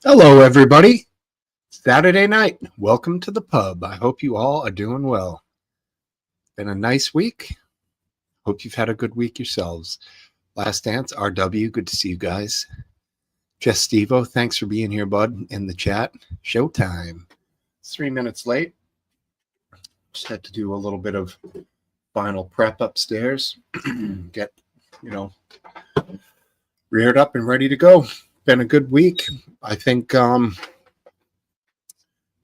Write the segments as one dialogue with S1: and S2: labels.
S1: Hello, everybody. Saturday night. Welcome to the pub. I hope you all are doing well. Been a nice week. Hope you've had a good week yourselves. Last Dance, RW, good to see you guys. Jess Stevo, thanks for being here, bud, in the chat. Showtime. It's 3 minutes late. Just had to do a little bit of final prep upstairs. Get, reared up and ready to go. Been a good week. I think been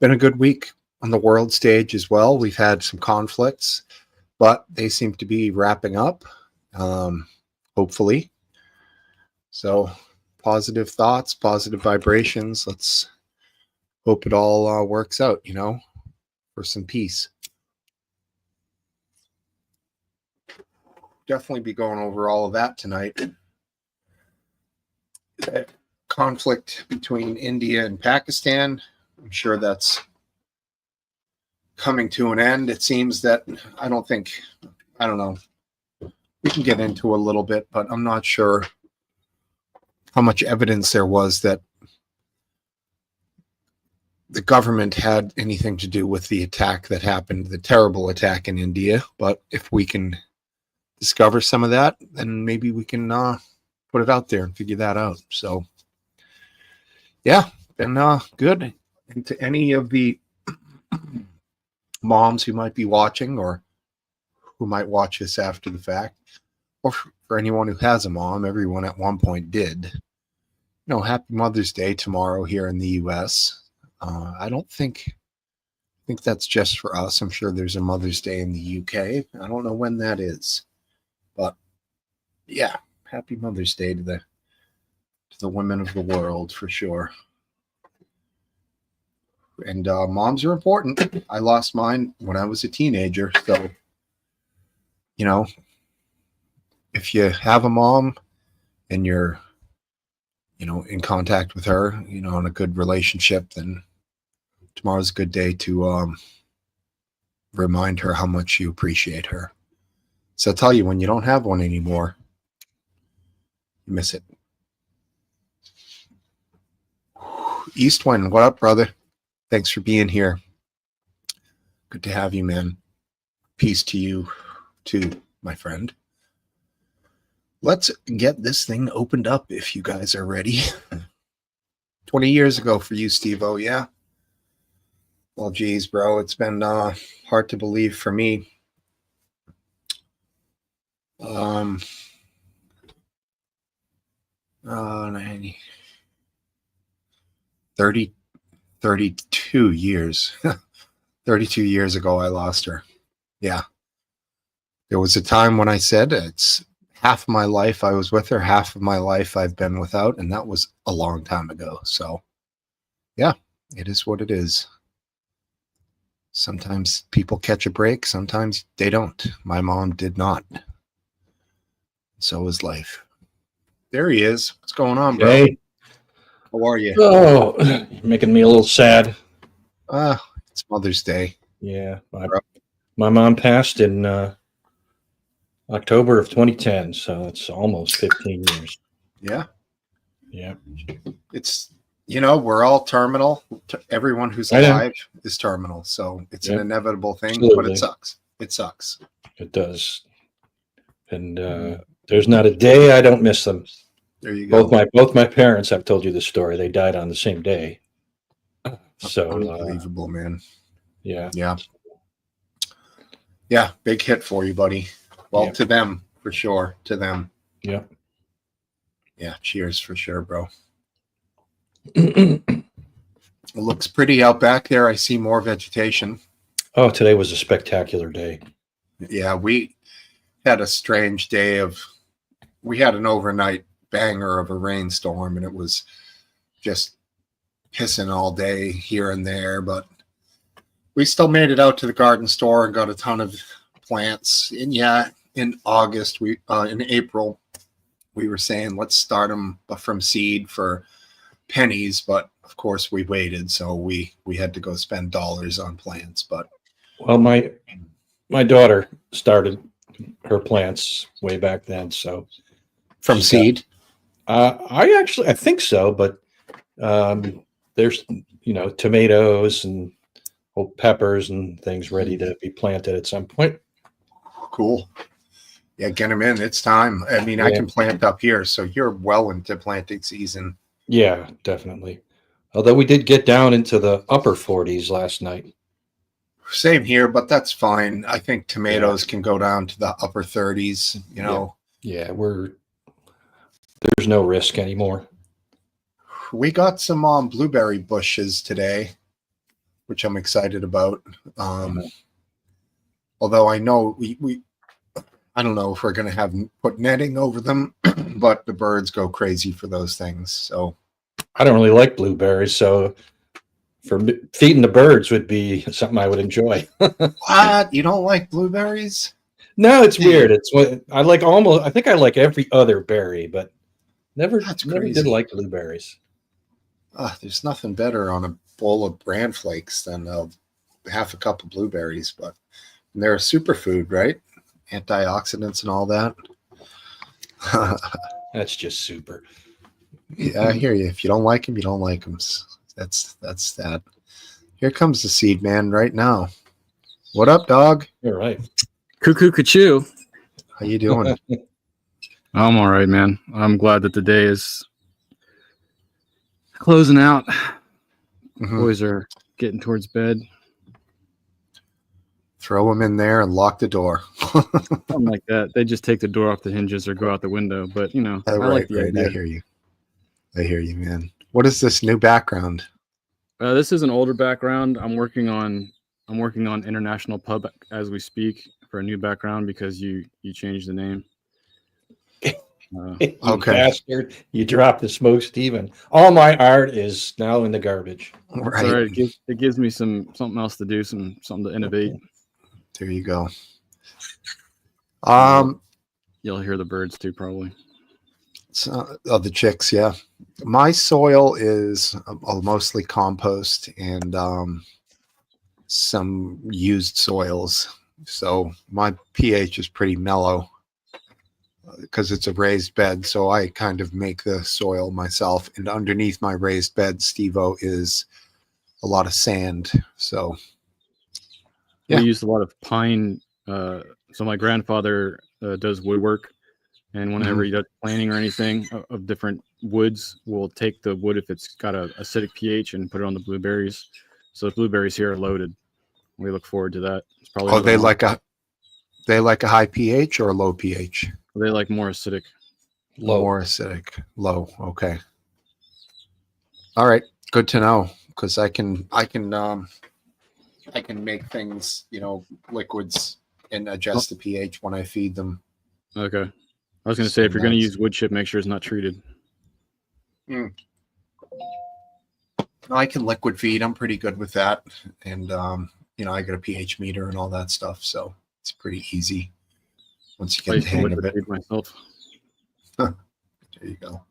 S1: a good week on the world stage as well. We've had some conflicts, but they seem to be wrapping up, hopefully. So positive thoughts, positive vibrations. Let's hope it all works out, for some peace. Definitely be going over all of that tonight. That conflict between India and Pakistan, I'm sure that's coming to an end. It seems that I don't know. We can get into a little bit, but I'm not sure how much evidence there was that the government had anything to do with the attack that happened, the terrible attack in India. But if we can discover some of that, then maybe we can put it out there and figure that out. So yeah, been good. And to any of the moms who might be watching or who might watch this after the fact, or for anyone who has a mom, everyone at one point did. Happy Mother's Day tomorrow here in the U.S. I think that's just for us. I'm sure there's a Mother's Day in the U.K. I don't know when that is, but yeah, Happy Mother's Day to the women of the world for sure. And moms are important. I lost mine when I was a teenager. So, if you have a mom and you're, in contact with her, in a good relationship, then tomorrow's a good day to remind her how much you appreciate her. So I'll tell you, when you don't have one anymore, you miss it. Eastwind, what up, brother? Thanks for being here. Good to have you, man. Peace to you, too, my friend. Let's get this thing opened up if you guys are ready. 20 years ago for you, Steve-O, yeah? Well, geez, bro, it's been hard to believe for me. 32 years. 32 years ago, I lost her. Yeah. There was a time when I said it's half my life I was with her, half of my life I've been without, and that was a long time ago. So, yeah, it is what it is. Sometimes people catch a break, sometimes they don't. My mom did not. So is life. There he is. What's going on, bro?
S2: Hey.
S1: How are you?
S2: Oh, you're making me a little sad.
S1: It's Mother's Day.
S2: Yeah. My mom passed in October of 2010, so it's almost 15 years.
S1: Yeah.
S2: Yeah.
S1: It's, we're all terminal. Everyone who's alive is terminal. So it's an inevitable thing, Absolutely. But it sucks. It sucks.
S2: It does. And there's not a day I don't miss them.
S1: There you go.
S2: Both my parents, I've told you the story. They died on the same day. So
S1: unbelievable, man.
S2: Yeah.
S1: Yeah. Yeah. Big hit for you, buddy. Well, to them, for sure. To them.
S2: Yeah.
S1: Yeah. Cheers for sure, bro. It looks pretty out back there. I see more vegetation.
S2: Oh, today was a spectacular day.
S1: Yeah. We had a strange day we had an overnight banger of a rainstorm, and it was just pissing all day here and there, but we still made it out to the garden store and got a ton of plants. And yeah, in August, in April, we were saying let's start them from seed for pennies, but of course we waited, so we had to go spend dollars on plants. But
S2: well, my daughter started her plants way back then, so
S1: from seed.
S2: I think so, but there's, tomatoes and peppers and things ready to be planted at some point.
S1: Cool. Yeah, get them in. It's time. I mean, I
S2: Yeah.
S1: can plant up here, so you're well into planting season.
S2: Yeah, definitely. Although we did get down into the upper 40s last night.
S1: Same here, but that's fine. I think tomatoes can go down to the upper 30s, you know.
S2: Yeah, there's no risk anymore.
S1: We got some blueberry bushes today, which I'm excited about. Although I know I don't know if we're going to put netting over them, but the birds go crazy for those things. So
S2: I don't really like blueberries, so for feeding the birds would be something I would enjoy.
S1: what? You don't like blueberries?
S2: No, it's weird. It's what I like. I think I like every other berry, but never did like blueberries.
S1: There's nothing better on a bowl of bran flakes than half a cup of blueberries, but they're a superfood, right? Antioxidants and all that.
S2: That's just super.
S1: Yeah, I hear you. If you don't like them, you don't like them. That's that. Here comes the seed man right now. What up, dog?
S2: You're right.
S3: Cuckoo Cachoo.
S1: How you doing?
S3: I'm all right, man. I'm glad that the day is closing out.
S1: Mhm.
S3: Boys are getting towards bed.
S1: Throw them in there and lock the door.
S3: Something like that. They just take the door off the hinges or go out the window. But I like the idea.
S1: I hear you. I hear you, man. What is this new background?
S3: This is an older background. I'm working on International Pub as we speak for a new background because you changed the name.
S2: You
S1: Okay.
S2: bastard. You dropped the smoke, Steven. All my art is now in the garbage.
S1: Right.
S3: Sorry, it gives me something else to do, something to innovate.
S1: There you go.
S3: You'll hear the birds too, probably.
S1: The chicks, yeah. My soil is mostly compost and some used soils. So my pH is pretty mellow because it's a raised bed. So I kind of make the soil myself. And underneath my raised bed, Steve-O, is a lot of sand. So yeah.
S3: We use a lot of pine. So my grandfather does woodwork. And whenever he does planting or anything of different woods, we'll take the wood if it's got a acidic pH and put it on the blueberries. So the blueberries here are loaded. We look forward to that. It's probably
S1: they like a high pH or a low pH?
S3: They like more acidic.
S2: Low.
S1: More acidic. Low. Okay. All right. Good to know because I can make things, liquids and adjust the pH when I feed them.
S3: Okay. I was going to say, if you're going to use wood chip, make sure it's not treated.
S1: I can liquid feed. I'm pretty good with that. And, I got a pH meter and all that stuff. So it's pretty easy once you get the hang of it.
S3: Myself.
S1: There you go.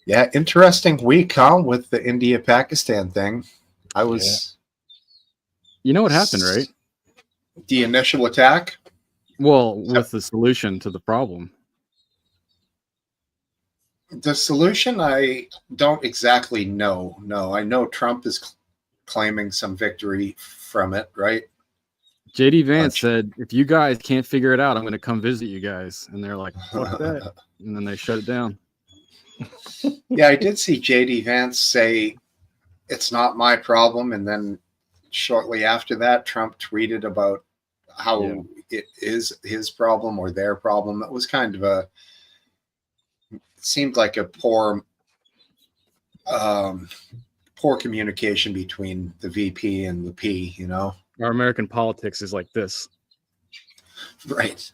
S1: Yeah. Interesting week, huh? With the India-Pakistan thing.
S3: You know what happened, right?
S1: The initial attack?
S3: Well, with the solution to the problem.
S1: The solution, I don't exactly know. No, I know Trump is claiming some victory from it, right?
S3: JD Vance said, if you guys can't figure it out, I'm going to come visit you guys. And they're like, fuck that. And then they shut it down.
S1: Yeah, I did see JD Vance say, it's not my problem. And then shortly after that, Trump tweeted about how it is his problem or their problem. It was kind of seemed like a poor communication between the VP and the P,
S3: Our American politics is like this.
S1: Right.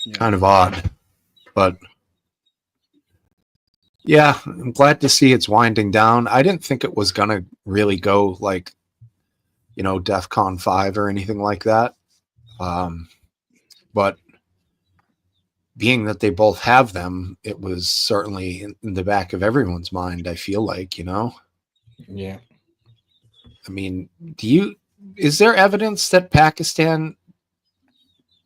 S3: Yeah.
S1: Kind of odd, but yeah, I'm glad to see it's winding down. I didn't think it was going to really go like, DEFCON 5 or anything like that. But being that they both have them, it was certainly in the back of everyone's mind, I feel like,
S2: Yeah.
S1: I mean, is there evidence that Pakistan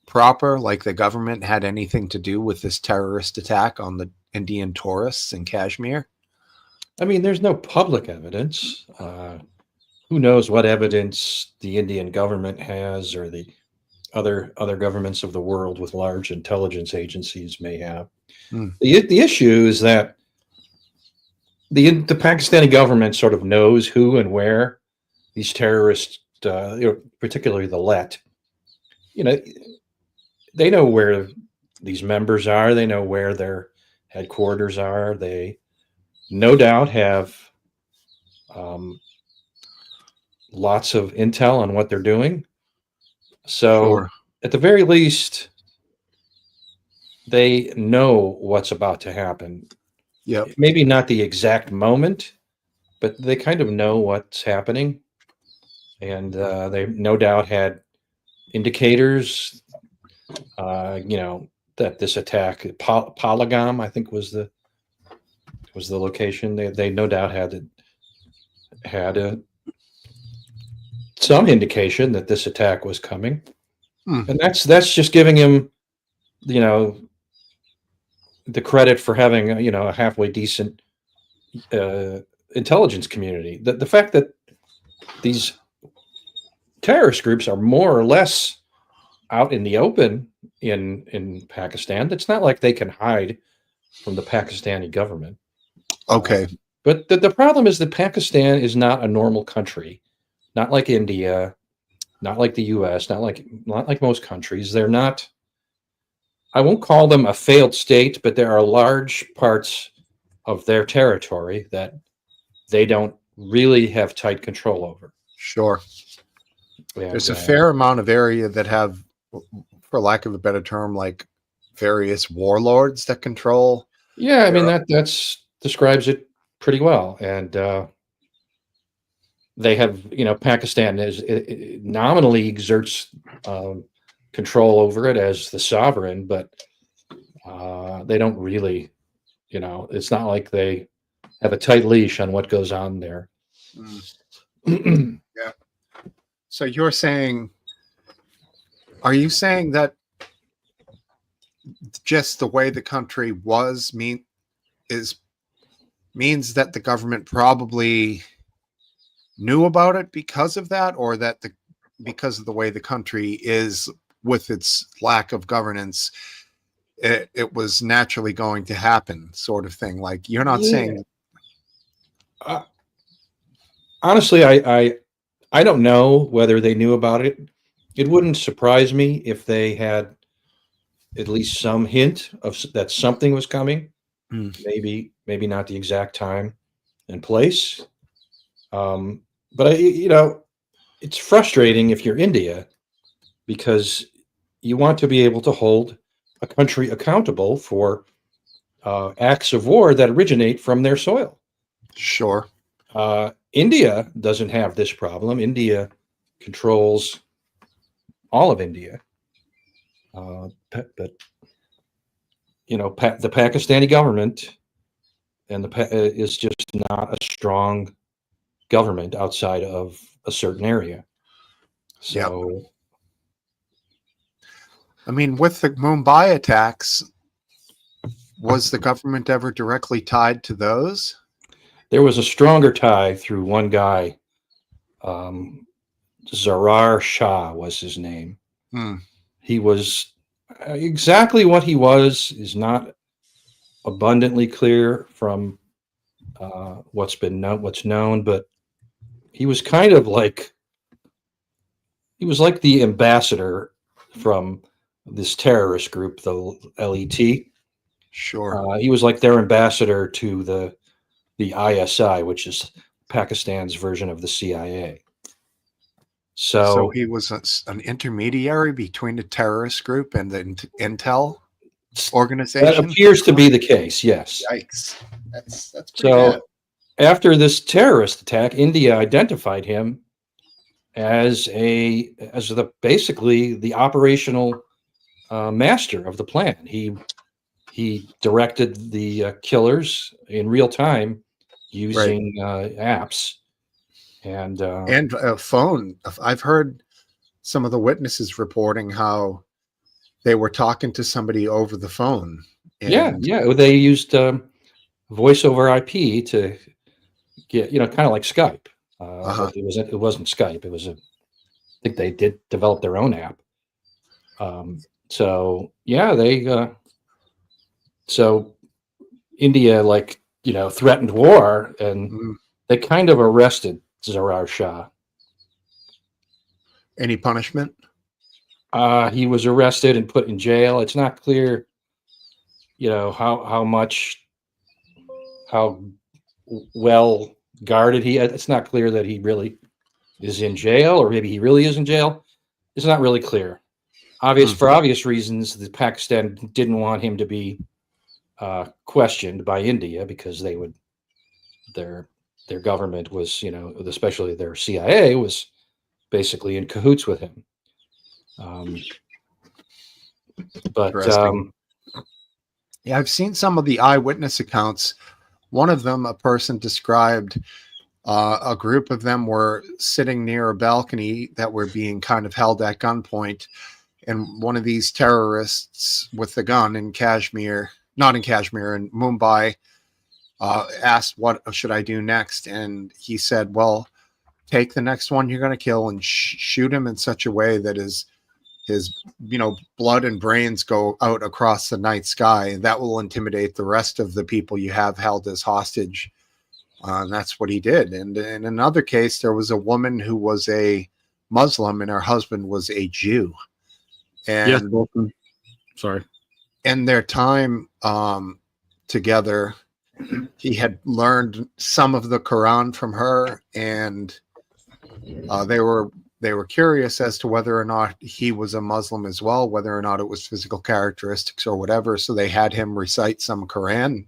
S1: proper, like the government, had anything to do with this terrorist attack on the Indian tourists in Kashmir?
S2: I mean, there's no public evidence. Who knows what evidence the Indian government has, or the other governments of the world with large intelligence agencies may have.
S1: Hmm.
S2: The issue is that the Pakistani government sort of knows who and where these terrorists, particularly the Let, they know where these members are. They know where their headquarters are. They no doubt have lots of intel on what they're doing. So
S1: Sure.
S2: at the very least, they know what's about to happen.
S1: Yep.
S2: Maybe not the exact moment, but they kind of know what's happening. And they no doubt had indicators, that this attack, Polygam, I think was the location. They no doubt had some indication that this attack was coming. And that's just giving him, the credit for having a halfway decent intelligence community. The fact that these terrorist groups are more or less out in the open in Pakistan, it's not like they can hide from the Pakistani government.
S1: Okay.
S2: But the problem is that Pakistan is not a normal country, not like India, not like the US, not like most countries. They're not, I won't call them a failed state, but there are large parts of their territory that they don't really have tight control over.
S1: Sure.
S2: And,
S1: There's a fair amount of area that have, for lack of a better term, like various warlords that control.
S2: Yeah, I mean that's describes it pretty well. And they have, Pakistan it nominally exerts control over it as the sovereign, but they don't really, it's not like they have a tight leash on what goes on there.
S1: Yeah. So are you saying that just the way the country was means that the government probably knew about it because of that, or that because of the way the country is with its lack of governance, it was naturally going to happen, sort of thing? Like, you're not saying.
S2: Honestly, I don't know whether they knew about it. It wouldn't surprise me if they had at least some hint of that something was coming. Maybe not the exact time and place. But it's frustrating if you're India, because you want to be able to hold a country accountable for acts of war that originate from their soil.
S1: Sure.
S2: India doesn't have this problem. India controls all of India. But the Pakistani government is just not a strong government outside of a certain area. So,
S1: yep. I mean, with the Mumbai attacks, was the government ever directly tied to those?
S2: There was a stronger tie through one guy. Zarar Shah was his name. He was exactly what he was is not abundantly clear from what's known, but he was kind of like the ambassador from this terrorist group, the LET.
S1: Sure.
S2: He was like their ambassador to the ISI, which is Pakistan's version of the CIA. So
S1: he was an intermediary between the terrorist group and the intel organization?
S2: That appears to be the case, yes.
S1: Yikes. That's pretty
S2: so
S1: bad.
S2: After this terrorist attack, India identified him as basically the operational master of the plan. He directed the killers in real time using apps and
S1: a phone. I've heard some of the witnesses reporting how they were talking to somebody over the phone.
S2: Yeah. They used voice over IP to get, kind of like Skype.
S1: Uh-huh.
S2: But it wasn't Skype. It was I think they did develop their own app. So yeah, so India, like, threatened war, and
S1: Mm.
S2: they kind of arrested Zarar Shah.
S1: Any punishment?
S2: He was arrested and put in jail. It's not clear, how well guarded it's not clear that he really is in jail, or maybe he really is in jail. It's not really clear. For obvious reasons, the Pakistan didn't want him to be questioned by India, because their government was, especially their CIA, was basically in cahoots with him. But
S1: Interesting. Yeah, I've seen some of the eyewitness accounts. One of them, a person described a group of them were sitting near a balcony that were being kind of held at gunpoint. And one of these terrorists with the gun in Kashmir, not in Kashmir, in Mumbai, asked, what should I do next? And he said, well, take the next one you're going to kill and shoot him in such a way that his blood and brains go out across the night sky. And that will intimidate the rest of the people you have held as hostage. And that's what he did. And in another case, there was a woman who was a Muslim and her husband was a Jew. And
S3: Yes, Wilson. Sorry.
S1: in their time together, he had learned some of the Quran from her, and they were curious as to whether or not he was a Muslim as well, whether or not it was physical characteristics or whatever. So they had him recite some Quran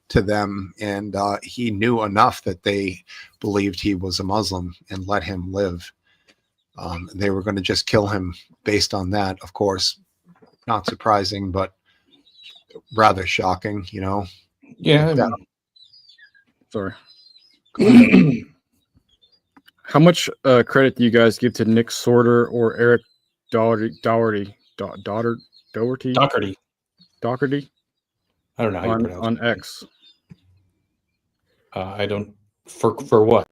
S1: to them, and he knew enough that they believed he was a Muslim and let him live. They were going to just kill him based on that, of course. Not surprising, but rather shocking,
S2: yeah.
S3: Sorry. How much credit do you guys give to Nick Sorter or Eric Doherty? Doherty?
S2: Doherty.
S3: Doherty?
S2: I don't know how you pronounce
S3: on
S2: it.
S3: X.
S2: I don't. For what?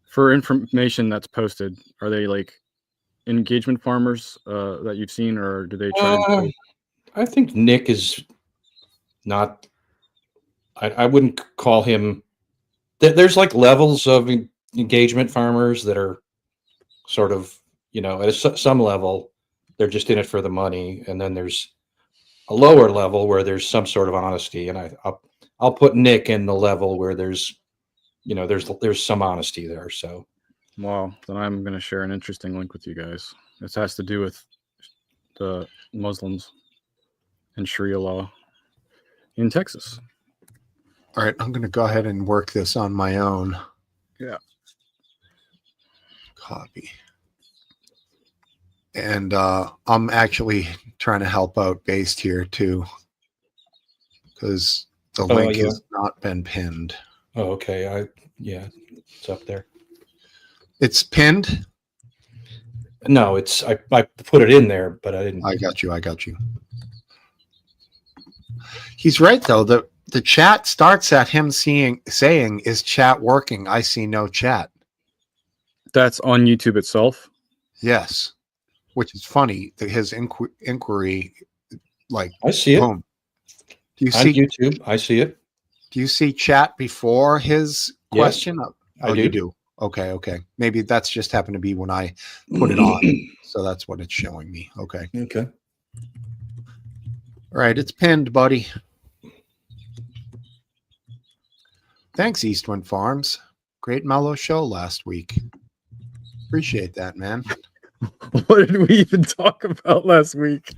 S3: For information that's posted, are they like engagement farmers that you've seen, or do they try?
S2: I think Nick is not. I wouldn't call him. There's like levels of engagement farmers that are sort of, at some level, they're just in it for the money, and then there's a lower level where there's some sort of honesty, and I'll put Nick in the level where there's some honesty there. So,
S3: well, then I'm going to share an interesting link with you guys. This has to do with the Muslims and Sharia law in Texas.
S1: All right, I'm going to go ahead and work this on my own.
S3: Yeah.
S1: Copy. And I'm actually trying to help out Based here too, because the link has not been pinned.
S2: Oh, okay. It's up there.
S1: It's pinned?
S2: No, it's I put it in there, but I didn't.
S1: I got you. He's right though. The chat starts at him saying, "Is chat working? I see no chat."
S3: That's on YouTube itself.
S1: Yes, which is funny. His inquiry, like,
S2: I see it.
S1: Boom. Do you
S2: on
S1: see
S2: YouTube? I see it.
S1: Do you see chat before his question?
S2: Yes,
S1: Oh, you do. Okay. Maybe that's just happened to be when I put it on, so that's what it's showing me. Okay.
S2: Okay.
S1: All right, it's pinned, buddy. Thanks, Eastwind Farms. Great mellow show last week. Appreciate that, man.
S3: What did we even talk about last week?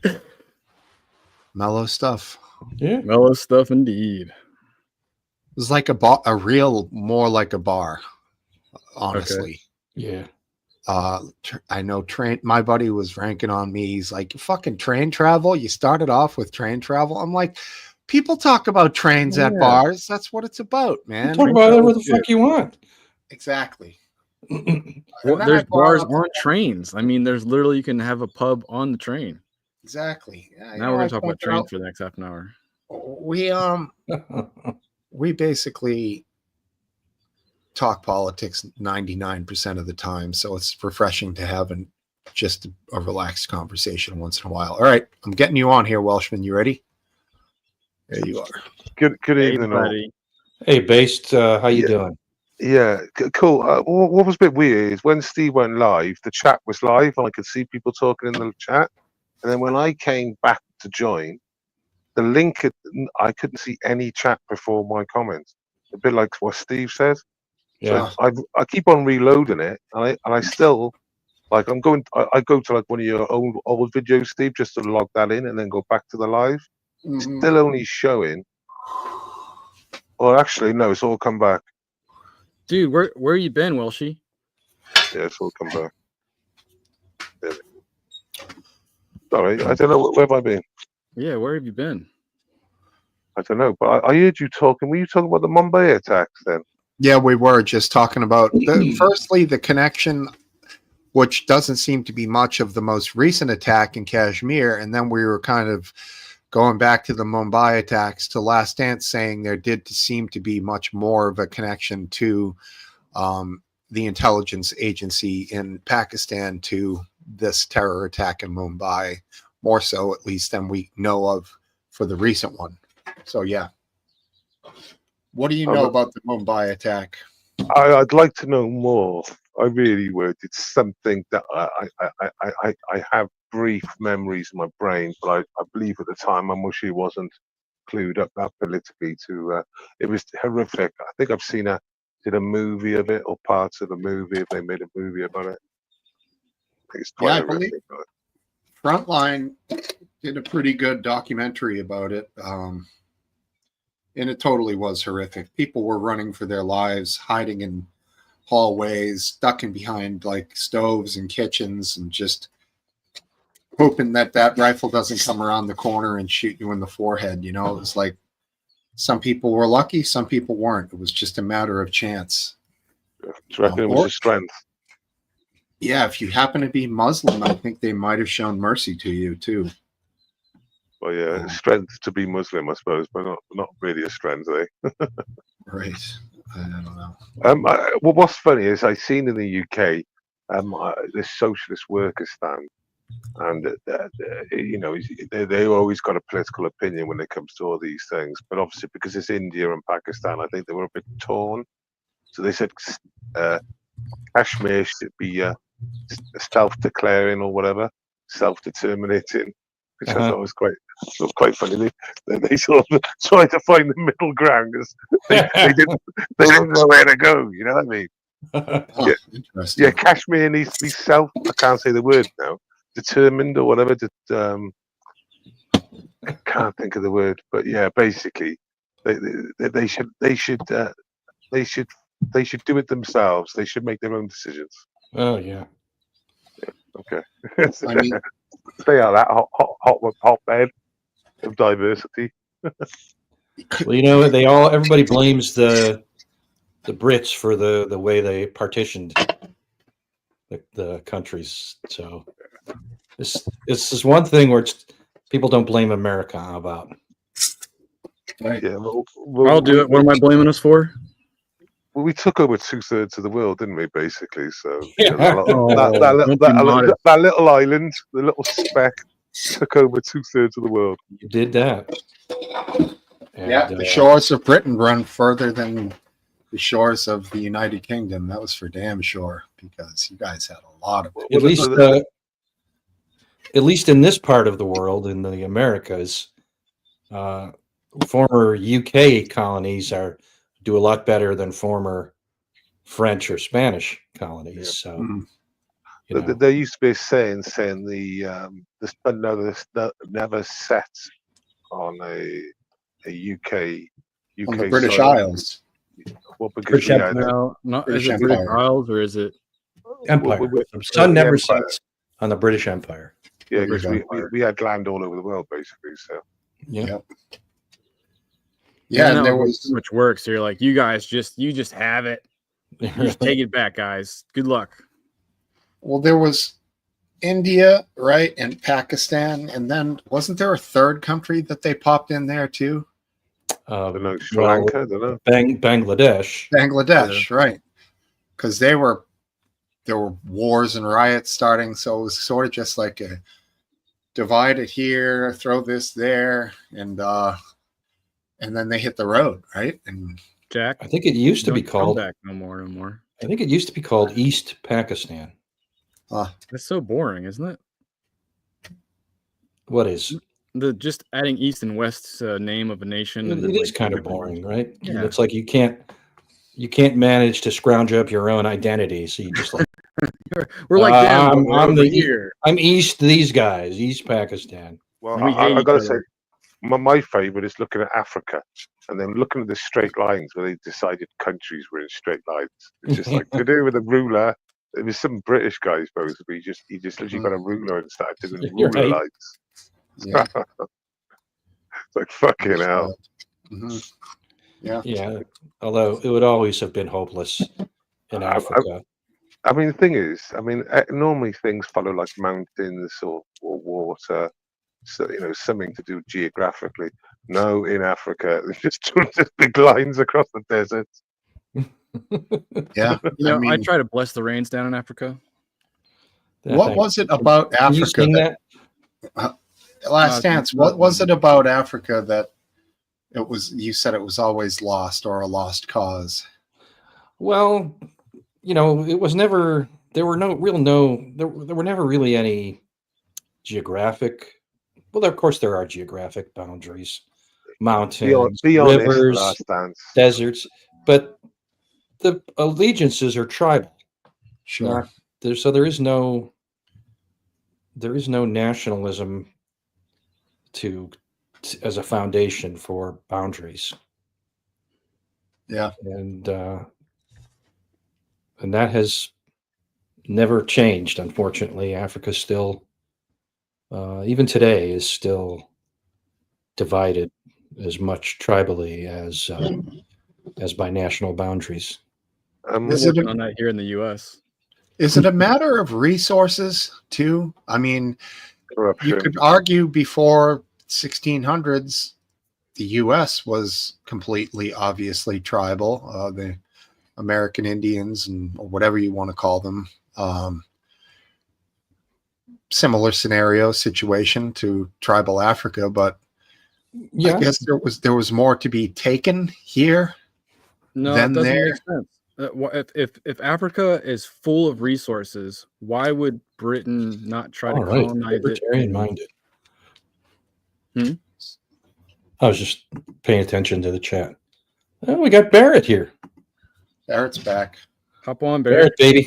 S1: Mellow stuff.
S2: Yeah.
S3: Mellow stuff indeed.
S1: It was like more like a bar, honestly.
S2: Okay.
S1: Yeah. I know my buddy was ranking on me. He's like, fucking train travel. You started off with train travel. I'm like, people talk about trains at bars. That's what it's about, man.
S2: Talk about whatever the fuck you want.
S1: Exactly.
S3: Well, there's bars on trains. I mean, there's literally, you can have a pub on the train.
S1: Exactly. Yeah,
S3: now we're gonna talk about trains for the next half an hour.
S1: We basically talk politics 99% of the time, so it's refreshing to have just a relaxed conversation once in a while. All right, I'm getting you on here, Welshman. You ready? There you are.
S4: Good
S3: Hey,
S4: evening, all.
S3: buddy.
S2: Hey, Based, how you
S4: Yeah.
S2: doing?
S4: Yeah, cool. What was a bit weird is when Steve went live, the chat was live and I could see people talking in the chat. And then when I came back to join, the link, I couldn't see any chat before my comments. A bit like what Steve said.
S2: Yeah.
S4: So I keep on reloading it, and I still like I go to like one of your old videos, Steve, just to log that in and then go back to the live. It's
S1: Mhm.
S4: still only showing. Or actually, no, it's all come back.
S3: Dude, where you been, Welshie?
S4: Yeah, it's all come back. Yeah. Sorry, I don't know where have I been.
S3: Yeah, where have you been?
S4: I don't know, but I heard you talking. Were you talking about the Mumbai attacks then?
S1: Yeah, we were just talking about firstly the connection, which doesn't seem to be much of the most recent attack in Kashmir, and then we were kind of going back to the Mumbai attacks to Last Dance, saying there did seem to be much more of a connection to the intelligence agency in Pakistan to this terror attack in Mumbai, more so at least than we know of for the recent one. So yeah. What do you know about the Mumbai attack?
S4: I'd like to know more. I really would. It's something that I have brief memories in my brain, but I believe at the time I wish he wasn't clued up that politically to. It was horrific. I think I've seen did a movie of it or parts of a movie. If they made a movie about it, I think it's quite
S1: Yeah, I believe
S4: horrific.
S1: Frontline did a pretty good documentary about it. And it totally was horrific. People were running for their lives, hiding in hallways, ducking behind like stoves and kitchens, and just hoping that that rifle doesn't come around the corner and shoot you in the forehead. You know, it was like some people were lucky, some people weren't. It was just a matter of chance.
S4: Do you reckon it was a strength?
S1: Yeah, if you happen to be Muslim, I think they might have shown mercy to you too.
S4: Well, yeah, strength to be Muslim, I suppose, but not really a strength, eh?
S1: Right. I don't know.
S4: Well, what's funny is I seen in the UK this socialist workers stand, and you know they always got a political opinion when it comes to all these things. But obviously, because it's India and Pakistan, I think they were a bit torn. So they said Kashmir should be self-declaring or whatever, self-determinating, which I thought was quite funny. They sort of tried to find the middle ground because they didn't know where to go. You know what I mean?
S1: Oh, interesting.
S4: Yeah, Kashmir needs to be self. I can't say the word now. Determined or whatever. I can't think of the word, but yeah, basically, they should do it themselves. They should make their own decisions.
S2: Oh, yeah.
S4: Okay.
S1: I mean,
S4: Stay out of that hotbed of diversity.
S2: Well, you know, everybody blames the Brits for the way they partitioned the countries. So this is one thing where people don't blame America about.
S1: right.
S4: Yeah,
S3: I'll do it. What am I blaming us for?
S4: Well, we took over 2/3 of the world, didn't we? Basically, so
S2: Yeah.
S4: that little island, the little speck, took over 2/3 of the world.
S2: You did that.
S1: Yeah,
S2: And,
S1: the shores of Britain run further than the shores of the United Kingdom. That was for damn sure, because you guys had a lot of
S2: at least in this part of the world, in the Americas, former UK colonies do a lot better than former French or Spanish colonies. So, you know.
S4: There used to be a saying the sun never sets on a UK
S1: on the British
S4: soil.
S1: Isles.
S4: Well, because
S2: British
S4: we had,
S2: Empire.
S3: No, not is
S1: British
S3: it British
S1: Empire.
S3: Isles or is it?
S2: Empire.
S4: we-
S2: The sun
S4: the
S2: never
S4: Empire.
S2: sets on the British Empire.
S4: Yeah,
S1: British
S4: because
S1: Empire.
S4: we had land all over the world, basically. So
S2: Yeah.
S1: Yep. Yeah, and there
S3: that
S1: was
S3: too much work. So you're like, you just have it. You just take it back, guys. Good luck.
S1: there was India, right, and Pakistan, and then wasn't there a third country that they popped in there too?
S4: I don't know, Sri
S2: well,
S4: Lanka, I don't know.
S2: Bangladesh.
S1: Bangladesh, right? Because there were wars and riots starting, so it was sort of just like a divide it here, throw this there, and then they hit the road, right? And
S3: Jack,
S2: I think it used to be
S3: don't come
S2: called.
S3: back no more.
S2: I think it used to be called East Pakistan.
S3: That's so boring, isn't it?
S2: What is?
S3: The just adding East and West's name of a nation. And
S2: It
S3: then,
S2: is
S3: like,
S2: kind of
S3: everything.
S2: boring, right?
S3: Yeah.
S2: It's like you can't manage to scrounge up your own identity, so you just like
S3: We're like them.
S2: I'm
S3: but we're over
S2: the
S3: here.
S2: I'm East these guys, East Pakistan.
S4: Well,
S3: And we hate
S4: I
S3: each
S4: got to say,
S3: other.
S4: my favorite is looking at Africa and then looking at the straight lines where they decided countries were in straight lines. It's just like to do with a ruler. It was some British guy supposed to be. He just literally got a ruler and started doing
S2: You're
S4: ruler
S2: right.
S4: lines.
S1: yeah,
S4: It's like fucking hell.
S1: Mhm. Yeah,
S2: Yeah, although it would always have been hopeless in Africa.
S4: I mean, the thing is, normally things follow like mountains or water, so something to do geographically. No, in Africa, there's just big lines across the desert.
S1: yeah.
S3: You know, I
S1: mean,
S3: try to bless the rains down in Africa.
S1: what was it about
S2: Can you
S1: Africa
S2: sing
S1: that Last Dance? What was it about Africa that it was? You said it was always lost or a lost cause.
S2: Well, it was never. There were never really any geographic. Well, of course, there are geographic boundaries, mountains,
S4: Be honest,
S2: rivers,
S4: Last Dance.
S2: deserts, but the allegiances are tribal.
S1: Sure.
S2: So there is no nationalism as a foundation for boundaries.
S1: Yeah.
S2: And that has never changed. Unfortunately, Africa still, even today, is still divided as much tribally as by national boundaries.
S3: We're
S1: Is it
S3: working on that here in the U.S.
S1: Is it a matter of resources too? I mean, you
S4: Corruption.
S1: could argue before 1600s, the U.S. was completely obviously tribal. The American Indians or whatever you want to call them. Similar scenario situation to tribal Africa, but
S2: Yeah,
S1: I guess there was more to be taken here.
S3: No,
S1: Then
S3: it doesn't
S1: there-
S3: make sense. If Africa is full of resources, why would Britain not try
S2: all
S3: to
S2: right.
S3: colonize it?
S2: Libertarian minded.
S3: Hmm?
S2: I was just paying attention to the chat. Oh, we got Barrett here.
S1: Barrett's back.
S3: Hop on, Barrett.
S2: Barrett, baby.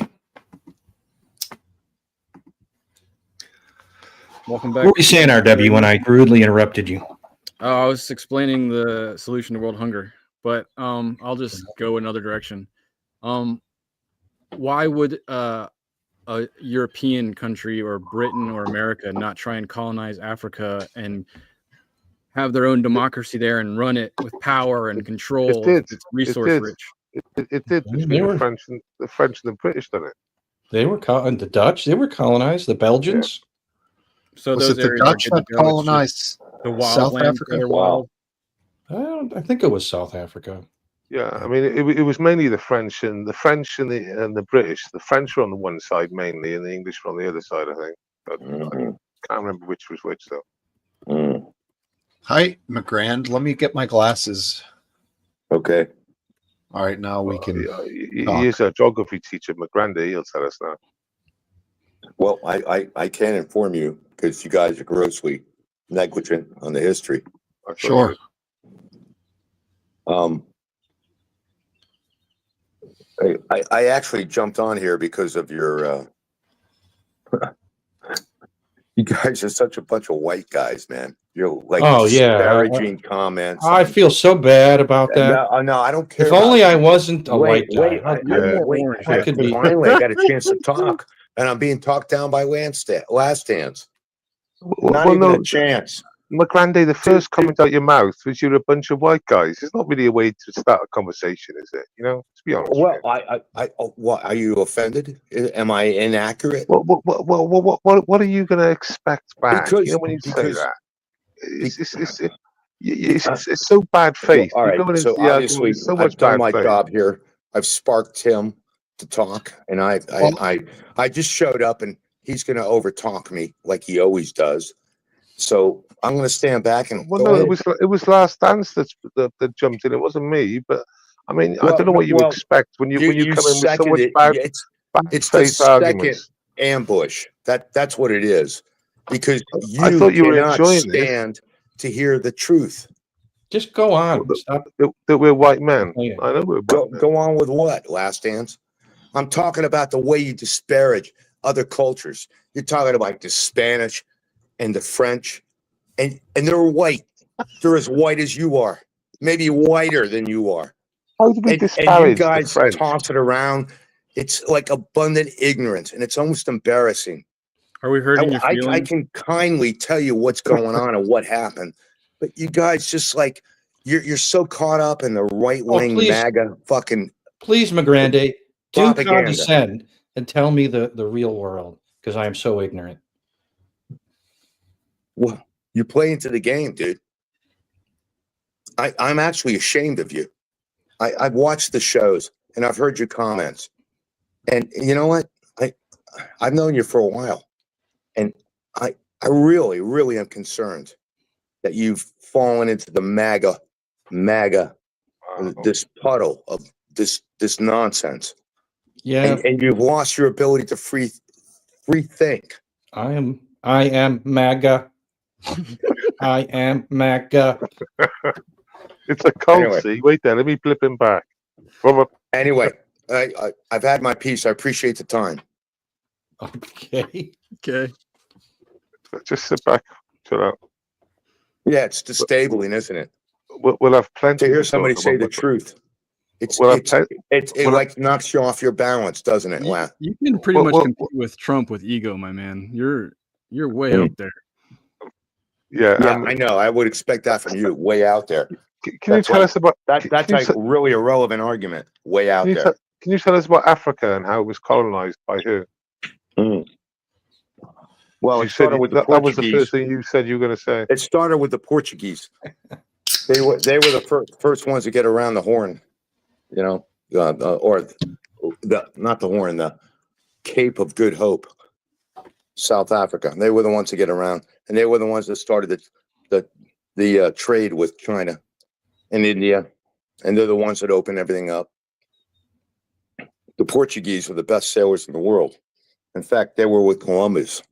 S3: Welcome back.
S2: What were you saying, RW, when I rudely interrupted you?
S3: Oh, I was explaining the solution to world hunger, but I'll just go another direction. Why would a European country or Britain or America not try and colonize Africa and have their own democracy there and run it with power and control?
S4: It did.
S3: It's resource
S4: did.
S3: rich.
S4: It did
S2: I mean,
S4: between
S2: they
S4: the
S2: were-
S4: French and the British done it.
S2: They were and the Dutch. They were colonized. The Belgians.
S3: So
S1: Was
S3: those
S1: it the
S3: areas are
S1: Dutch
S3: good to
S1: that
S3: go. It's just
S1: colonized
S3: the wild
S1: South
S3: lands
S1: Africa?
S3: that are
S5: Wow.
S3: wild.
S2: I think it was South Africa.
S4: Yeah, I mean, it was mainly the French and the British. The French were on the one side mainly, and the English were on the other side. I think. But I
S5: Mhm.
S4: can't remember which was which though.
S5: Mm.
S1: Hi, McGrand. Let me get my glasses.
S5: Okay.
S1: All right, now we can.
S4: He is a geography teacher, McGrandy. He'll tell us now.
S5: Well, I can inform you because you guys are grossly negligent on the history.
S4: I thought
S1: Sure.
S5: I actually jumped on here because of your. You guys are such a bunch of white guys, man. You're like
S2: Oh, yeah.
S5: disparaging comments.
S2: I feel so bad about that.
S5: No, I don't care.
S2: If
S5: about
S2: only
S5: you.
S2: I wasn't a white guy.
S5: Wait,
S2: How
S3: You're
S2: could-
S3: more
S5: wait,
S3: orange.
S2: I could be.
S5: Finally, I got a chance to talk, and I'm being talked down by Last Dance. Not even a chance.
S4: McGrandy, the first comment out your mouth was you're a bunch of white guys. It's not really a way to start a conversation, is it? To be honest.
S5: Well,
S4: with
S5: what are you offended? Am I inaccurate?
S4: you. What are you going to expect back?
S5: Because-
S4: When you say
S5: because-
S4: that, it's so bad faith.
S5: All
S4: You're
S5: right.
S4: going into
S5: So
S4: the argument
S5: obviously,
S4: with so
S5: I've
S4: much
S5: done
S4: bad
S5: my
S4: faith.
S5: job here. I've sparked him to talk, and I just showed up, and he's going to overtalk me like he always does. So I'm going to stand back and
S4: Well,
S5: go
S4: no,
S5: ahead.
S4: it was Last Dance that jumped in. It wasn't me. But I mean, I
S5: Well,
S4: don't know what you
S5: well,
S4: expect when you come in with so much
S5: seconded.
S4: bad
S5: It's the
S4: faith
S5: second
S4: arguments.
S5: ambush. That's what it is, because
S4: I
S5: you
S4: thought you were
S5: cannot
S4: enjoying this.
S5: stand to hear the truth.
S2: Just go on. Stop.
S4: That we're white men.
S2: complaining.
S4: I know we're white
S5: Go
S4: men.
S5: go on with what, Last Dance? I'm talking about the way you disparage other cultures. You're talking about the Spanish and the French, and they're white. They're as white as you are, maybe whiter than you are.
S4: How do we
S5: And you
S4: disparage the
S5: guys
S4: French?
S5: toss it around. It's like abundant ignorance, and it's almost embarrassing.
S3: Are we hurting your
S5: I
S3: feelings?
S5: can kindly tell you what's going on and what happened, but you guys just like you're so caught up in the right wing
S2: please.
S5: MAGA fucking
S2: Please, Migrande, do
S5: propaganda.
S2: condescend and tell me the real world, because I am so ignorant.
S5: Well, you play into the game, dude. I'm actually ashamed of you. I've watched the shows and I've heard your comments, and you know what? I've known you for a while, and I really, really am concerned that you've fallen into the MAGA, this puddle of this nonsense.
S2: Yeah,
S5: And you've lost your ability to free think.
S2: I am MAGA. I am MAGA.
S4: It's a cult.
S5: Anyway.
S4: See, wait there. Let me flip him back.
S5: Anyway, I've had my piece. I appreciate the time.
S2: Okay.
S3: Okay.
S4: Just sit back, chill out.
S5: Yeah, it's disabling, isn't it?
S4: We'll have plenty
S5: To hear
S4: to
S5: somebody
S4: talk
S5: say
S4: about,
S5: the
S4: but
S5: truth. It
S4: well,
S5: like knocks you off your balance, doesn't it?
S3: You,
S5: Wow.
S3: you can pretty
S4: Well,
S3: much
S4: well,
S3: compete with Trump with ego, my man. You're way
S5: Mm.
S3: out there.
S4: Yeah.
S5: Yeah, I know. I would expect that from you. Way out there.
S4: Can you tell us about
S5: That's
S4: can you
S5: a really irrelevant argument. Way out there.
S4: Can you tell us about Africa and how it was colonized by who?
S5: Mm. Well,
S4: You
S5: it
S4: said
S5: started with the
S4: that was the
S5: Portuguese.
S4: first thing you said you were going to say.
S5: It started with the Portuguese. They were the first ones to get around the Horn, you know, or not the Horn, the Cape of Good Hope, South Africa. They were the ones to get around, and they were the ones that started the trade with China and India, and they're the ones that opened everything up. The Portuguese were the best sailors in the world. In fact, they were with Columbus.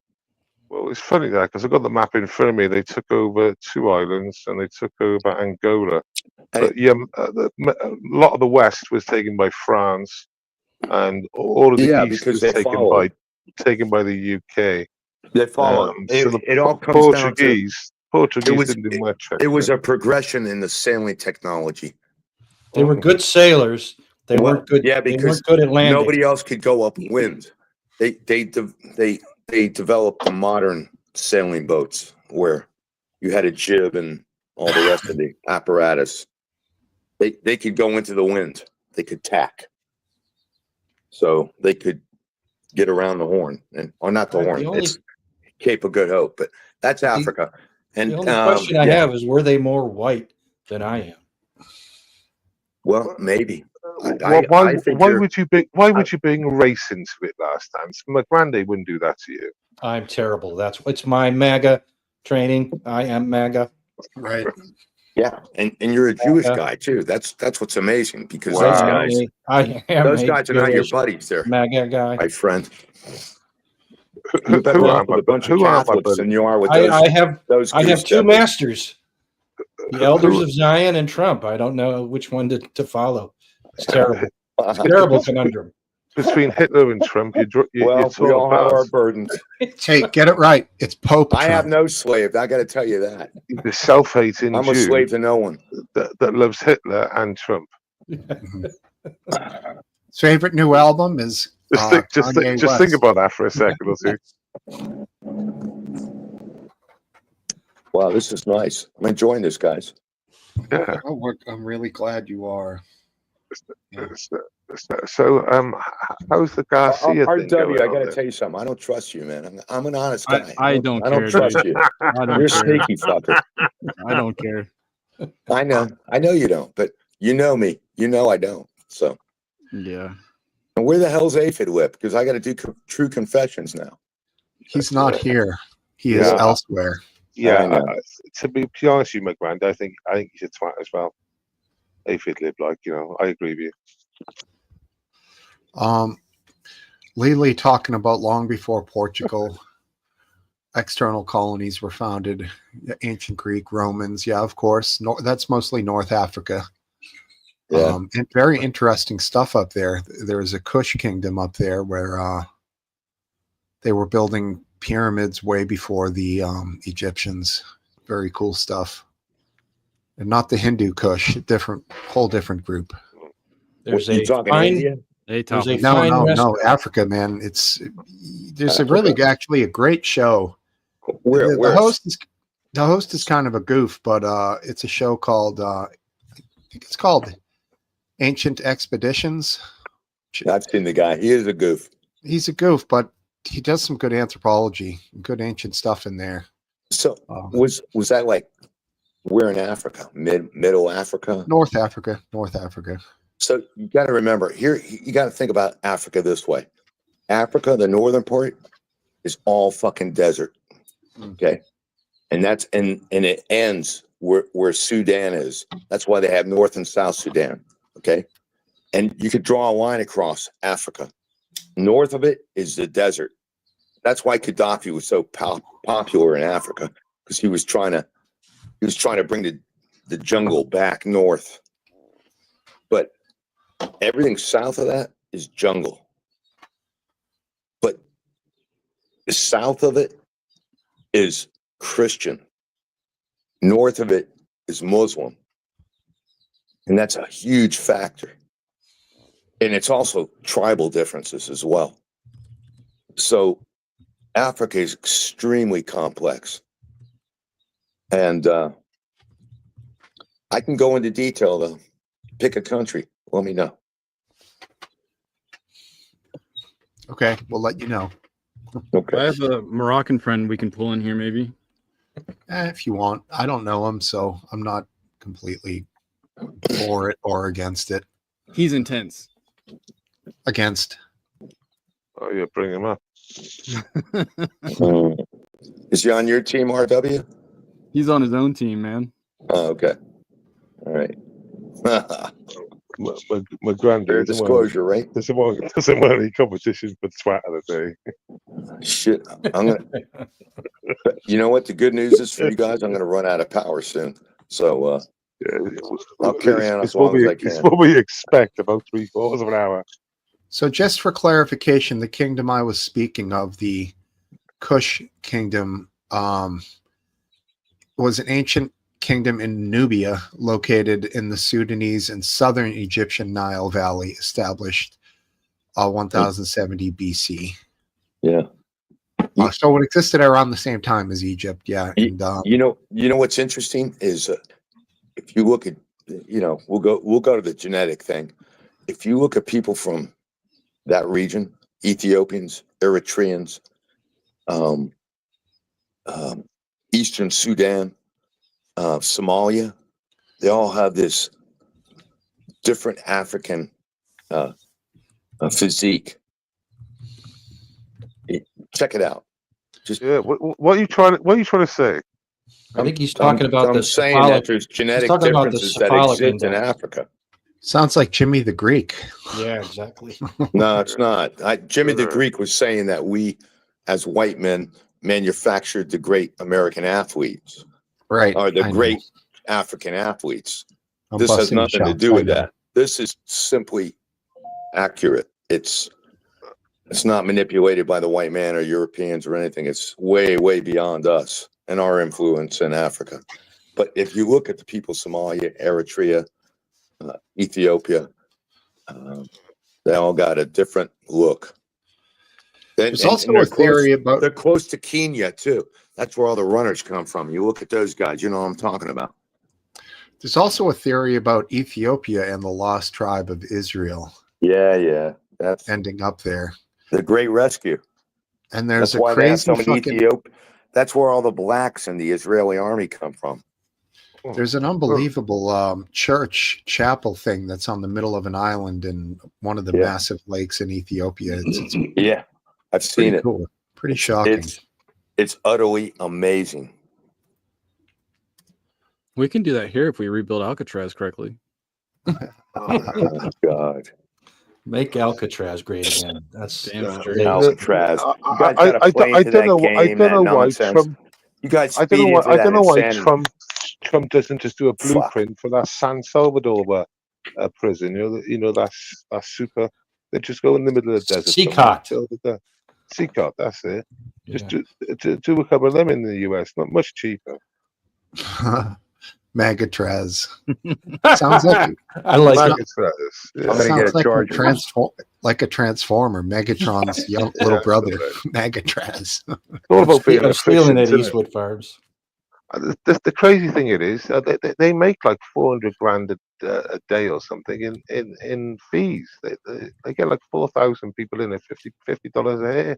S4: Well, it's funny that because I got the map in front of me. They took over 2 islands and they took over Angola. But yeah, a lot of the west was taken by France, and all of the east
S5: because
S4: was
S5: they followed.
S4: taken by the UK.
S5: They followed.
S4: So the
S5: It all comes down to
S4: Portuguese didn't do much.
S5: it was a progression in the sailing technology.
S2: They were good sailors. They
S5: Well,
S2: weren't good.
S5: yeah,
S2: they
S5: because
S2: weren't good at landing.
S5: nobody else could go upwind. They developed the modern sailing boats where you had a jib and all the rest of the apparatus. They could go into the wind. They could tack. So they could get around the Horn, or not the Horn. It's Cape of Good Hope, but that's Africa. And
S2: the only question I have is, were they more white than I am?
S5: Well, maybe.
S4: Why would you bring race into it last time? McGrandy wouldn't do that to you.
S2: I'm terrible. It's my MAGA training. I am MAGA.
S1: Right.
S5: Yeah, and you're a Jewish guy too. That's what's amazing, because
S4: Wow.
S5: those guys are not your buddies. They're
S2: MAGA guy.
S5: my friend.
S4: Who
S5: You're better
S4: are
S5: off with a bunch of
S4: my
S5: Catholics
S4: buddies?
S5: than you are with
S2: I have
S5: those.
S2: I have two
S5: goose
S2: masters, the Elders of Zion and Trump. I don't know which one to follow. It's terrible.
S5: devils.
S2: Terrible conundrum.
S4: Between Hitler and Trump,
S5: Well, we all have our burdens.
S1: Hey, get it right. It's Pope
S5: I have
S1: Trump.
S5: no slave. I got to tell you that.
S4: the self-hating
S5: I'm a
S4: Jew
S5: slave to no one.
S4: that loves Hitler and Trump.
S1: His favorite new album is
S4: Just
S1: Kanye
S4: think
S1: West.
S4: about that for a second or two.
S5: Wow, this is nice. I'm enjoying this, guys.
S4: Yeah.
S1: Oh, I'm really glad you are. Yeah.
S4: So, how's the Garcia thing
S5: RW,
S4: going
S5: I
S4: on
S5: got to
S4: there?
S5: tell you something. I don't trust you, man. I'm an honest guy.
S3: I don't
S5: I
S3: care.
S5: don't trust
S3: dude.
S5: you.
S3: I don't
S5: You're a
S3: care.
S5: sneaky fucker.
S3: I don't care.
S5: I know you don't, but you know me. You know I don't. So,
S3: Yeah.
S5: and where the hell's Aphid Whip? Because I got to do true confessions now.
S1: He's not here. He is
S4: Yeah.
S1: elsewhere.
S4: Yeah,
S5: I know.
S4: to be honest with you, my grand, I think he's a twat as well. Aphid lib, like, you know, I agree with you.
S1: Lely talking about long before Portugal, external colonies were founded. Ancient Greek, Romans, yeah, of course. That's mostly North Africa.
S5: Yeah.
S1: And very interesting stuff up there. There's a Kush kingdom up there where they were building pyramids way before the Egyptians. Very cool stuff. And not the Hindu Kush, whole different group.
S2: There's
S5: You
S2: a
S5: talking
S2: fine,
S5: India?
S3: Hey,
S2: there's a
S3: Tom.
S1: No,
S2: fine
S1: no,
S2: restaurant.
S1: no, Africa, man. There's a
S5: Africa.
S1: really actually a great show.
S5: Where?
S1: The host is kind of a goof, but it's a show called I think it's called Ancient Expeditions.
S5: I've seen the guy. He is a goof.
S1: He's a goof, but he does some good anthropology, good ancient stuff in there.
S5: So was that like we're in Africa, middle Africa?
S1: North Africa.
S5: So you got to remember here, you got to think about Africa this way. Africa, the northern part, is all fucking desert. Okay. And that's and it ends where Sudan is. That's why they have North and South Sudan. Okay. And you could draw a line across Africa. North of it is the desert. That's why Gaddafi was so popular in Africa, because he was trying to bring the jungle back north. But everything south of that is jungle. But the south of it is Christian. North of it is Muslim. And that's a huge factor. And it's also tribal differences as well. So Africa is extremely complex. And I can go into detail though. Pick a country. Let me know.
S1: Okay, we'll let you know.
S5: Okay.
S3: I have a Moroccan friend we can pull in here, maybe.
S1: If you want. I don't know him, so I'm not completely for it or against it.
S6: He's intense.
S1: Against.
S4: Oh, yeah, bring him up.
S5: Is he on your team, RW?
S3: He's on his own team, man.
S5: Oh, okay. All right.
S4: My granddad
S5: Fair disclosure, right?
S4: doesn't want any competition for twat of the day.
S5: Shit. I'm gonna. You know what the good news is for you guys? I'm gonna run out of power soon. So
S4: Yeah,
S5: I'll carry on as
S4: it's what
S5: long as I
S4: It's
S5: can.
S4: what we expect, about 3/4 of an hour.
S1: So just for clarification, the kingdom I was speaking of, the Kush kingdom, was an ancient kingdom in Nubia located in the Sudanese and southern Egyptian Nile Valley, established 1070 BC.
S5: Yeah.
S1: So it existed around the same time as Egypt, yeah. And
S5: You know what's interesting is if you look at, we'll go to the genetic thing. If you look at people from that region, Ethiopians, Eritreans, Eastern Sudan, Somalia, they all have this different African physique. Check it out.
S4: Yeah, what are you trying to say?
S2: I think he's talking about
S5: I'm
S2: the
S5: saying that
S2: cephalic.
S5: there's genetic
S2: talking about the
S5: differences that
S2: cephalic
S5: exist in
S2: index.
S5: Africa.
S1: sounds like Jimmy the Greek.
S2: Yeah, exactly.
S5: No, it's not. Jimmy the Greek was saying that we, as white men, manufactured the great American athletes,
S1: Right.
S5: or the
S1: I know.
S5: great African athletes.
S1: I'm
S5: This has
S1: busting
S5: nothing to
S1: shots,
S5: do
S1: I
S5: with
S1: know.
S5: that. This is simply accurate. It's not manipulated by the white man or Europeans or anything. It's way, way beyond us and our influence in Africa. But if you look at the people, Somalia, Eritrea, Ethiopia, they all got a different look.
S1: There's also a theory about
S5: They're close to Kenya too. That's where all the runners come from. You look at those guys, you know what I'm talking about.
S1: there's also a theory about Ethiopia and the lost tribe of Israel
S5: Yeah. That's
S1: ending up there.
S5: the Great Rescue.
S1: And there's
S5: That's
S1: a
S5: why they have
S1: crazy
S5: so many
S1: fucking
S5: That's where all the blacks in the Israeli army come from.
S1: There's an unbelievable church chapel thing that's on the middle of an island in one of the
S5: Yeah.
S1: massive lakes in Ethiopia. It's
S5: Yeah, I've seen
S1: pretty
S5: it.
S1: cool, pretty shocking.
S5: It's utterly amazing.
S3: We can do that here if we rebuild Alcatraz correctly.
S5: Oh God,
S2: Make Alcatraz great again. That's
S3: Damn straight.
S2: they-
S5: Alcatraz. You guys
S4: I
S5: gotta play into that game, that
S4: don't know why
S5: nonsense.
S4: Trump.
S5: You guys
S4: I don't know
S5: feed
S4: why.
S5: into
S4: I
S5: that
S4: don't know why
S5: insanity.
S4: Trump doesn't just do a
S5: Fuck.
S4: blueprint for that San Salvador prison. That's super. They just go in the middle of the desert.
S2: Seacot.
S4: Seacot. That's it.
S2: yeah.
S4: Just do a couple of them in the US. Not much cheaper.
S1: Megatraz. Sounds like
S2: I like it.
S4: Alcatraz, yeah.
S5: I'm gonna get
S1: sounds
S5: a
S1: like
S5: charger.
S1: like a transformer. Megatron's young little brother. Megatraz.
S4: It's all about being
S2: I'm stealing
S4: efficient,
S2: at
S4: isn't it?
S2: Eastwood Farms.
S4: The crazy thing it is, they make like 400 grand a day or something in fees. They get like 4,000 people in at $50 a head.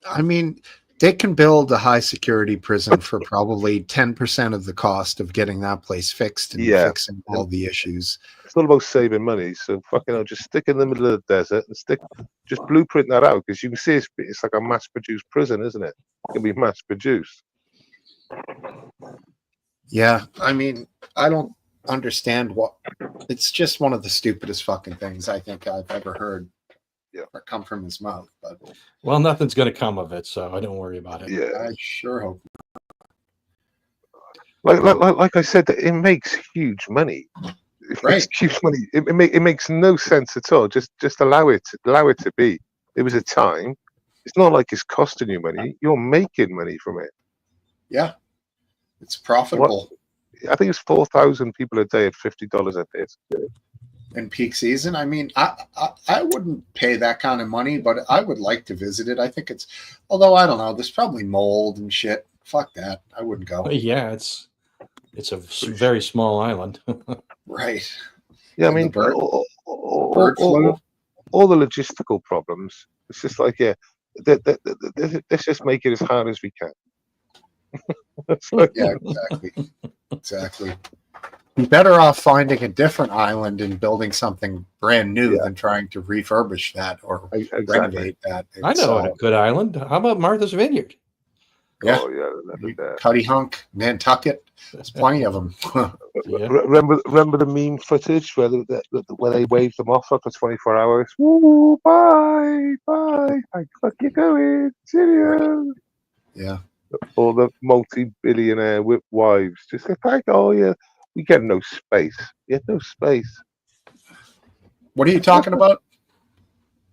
S1: I mean, they can build a high security prison for probably 10% of the cost of getting that place fixed and
S4: Yeah.
S1: fixing all the issues.
S4: It's all about saving money. So fucking hell, just stick in the middle of the desert and just blueprint that out, because you can see it's like a mass-produced prison, isn't it? It can be mass-produced.
S1: Yeah, I mean, I don't understand what. It's just one of the stupidest fucking things I think I've ever heard.
S4: Yeah.
S1: Or come from his mouth, but
S2: Well, nothing's going to come of it, so I don't worry about it.
S4: Yeah.
S1: I sure hope.
S4: Like I said, it makes huge money. It
S1: Right.
S4: makes huge money. It makes no sense at all. Just allow it to be. It was a time. It's not like it's costing you money. You're making money from it.
S1: Yeah, it's profitable
S4: I think it's 4,000 people a day at $50 a bit.
S1: in peak season. I mean, I wouldn't pay that kind of money, but I would like to visit it. I think it's, although I don't know, there's probably mold and shit. Fuck that. I wouldn't go.
S2: But yeah, it's a very small island.
S1: Right.
S4: Yeah, I
S1: And the
S4: mean,
S1: bird-
S4: all
S1: bird flu.
S4: the logistical problems. It's just like, yeah, let's just make it as hard as we can. It's like,
S1: Yeah, exactly. Exactly. Be better off finding a different island and building something brand new
S4: Yeah.
S1: than trying to refurbish that or
S4: exactly.
S1: renovate that.
S2: I know a good island. How about Martha's Vineyard?
S1: Yeah.
S4: Oh yeah.
S1: Cuddy Hunk, Nantucket. There's plenty of them.
S2: Yeah.
S4: Remember the meme footage where they waved them off for 24 hours? Woo, bye. I fuck you going. Cheerio.
S1: Yeah.
S4: All the multi-billionaire wives just say, "Thank oh yeah, we get no space. We get no space."
S1: What are you talking about?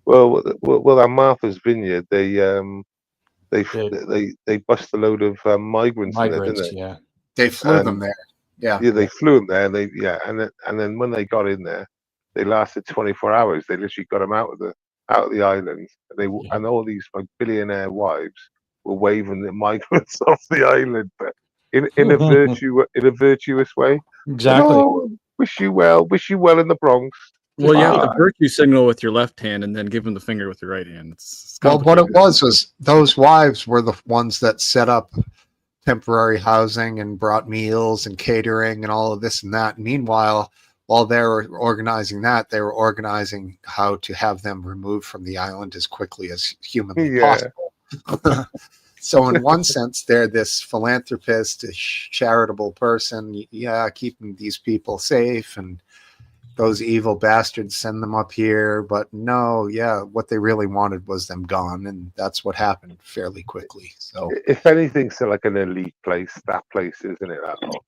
S4: Well, at Martha's Vineyard, they bust a load of migrants in there, didn't
S2: Migrants,
S4: they?
S2: yeah.
S1: They flew
S4: And-
S1: them there. Yeah.
S4: Yeah, they flew them there. And then when they got in there, they lasted 24 hours. They literally got them out of the island. And and all these like billionaire wives were waving the migrants off the island, but in a virtuous way.
S2: Exactly.
S4: Oh, wish you well in the Bronx.
S3: Well, you have the
S4: Bye.
S3: virtue signal with your left hand and then give them the finger with your right hand. It's
S1: Well, what it
S3: complicated.
S1: was those wives were the ones that set up temporary housing and brought meals and catering and all of this and that. Meanwhile, while they were organizing that, they were organizing how to have them removed from the island as quickly as humanly
S4: Yeah.
S1: possible. So in one sense, they're this philanthropist, a charitable person, keeping these people safe, and those evil bastards send them up here. But no, what they really wanted was them gone, and that's what happened fairly quickly. So
S4: If anything, so like an elite place, that place, isn't it?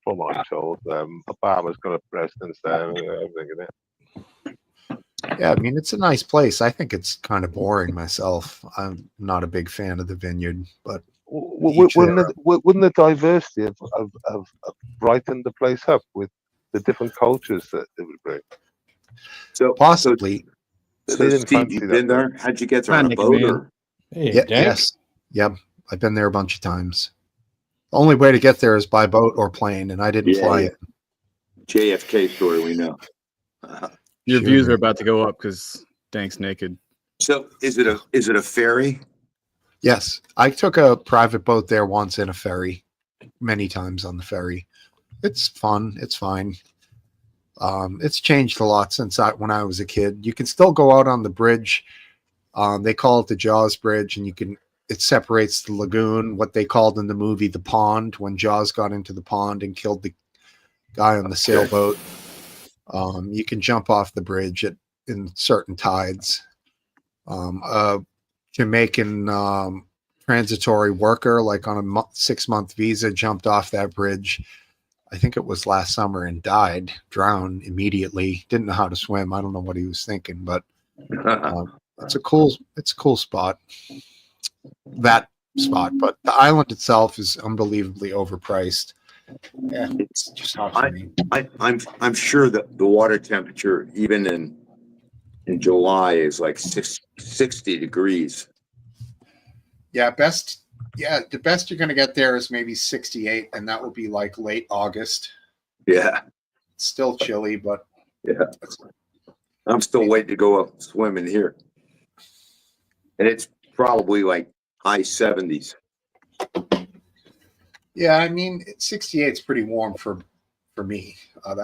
S4: From what I'm told, Obama's got a residence there, and everything in it.
S1: yeah, I mean, it's a nice place. I think it's kind of boring myself. I'm not a big fan of the vineyard, but Each
S4: Wouldn't the diversity of brighten the place up with the different cultures that it would bring?
S5: So,
S1: possibly.
S4: They
S5: so
S4: didn't
S5: Steve,
S4: fancy
S5: you've
S4: that
S5: been
S4: place.
S5: there? How'd you get there on a
S3: Nick,
S5: boat?
S3: man.
S5: Or?
S2: Hey,
S1: Yeah,
S2: Dank.
S1: yes. Yep. I've been there a bunch of times. The only way to get there is by boat or plane, and I didn't
S5: Yeah,
S1: fly
S5: yeah.
S1: it.
S5: JFK story, we know.
S3: Your
S1: Sure.
S3: views are about to go up because Dank's naked.
S5: So, is it a ferry?
S1: Yes. I took a private boat there once in a ferry, many times on the ferry. It's fun. It's fine. It's changed a lot since when I was a kid. You can still go out on the bridge. They call it the Jaws Bridge, and it separates the lagoon, what they called in the movie the pond, when Jaws got into the pond and killed the guy on the sailboat. You can jump off the bridge in certain tides. A Jamaican transitory worker, like on a 6-month visa, jumped off that bridge. I think it was last summer and drowned immediately. Didn't know how to swim. I don't know what he was thinking, but it's a cool spot. That spot, but the island itself is unbelievably overpriced. Yeah, it's just not for me.
S5: I'm sure that the water temperature, even in July, is like 60 degrees.
S1: Yeah, the best you're going to get there is maybe 68, and that will be like late August.
S5: Yeah.
S1: It's still chilly, but
S5: yeah. I'm still waiting to go up swimming here. And it's probably like high 70s.
S1: Yeah, I mean, 68 is pretty warm for me. I'll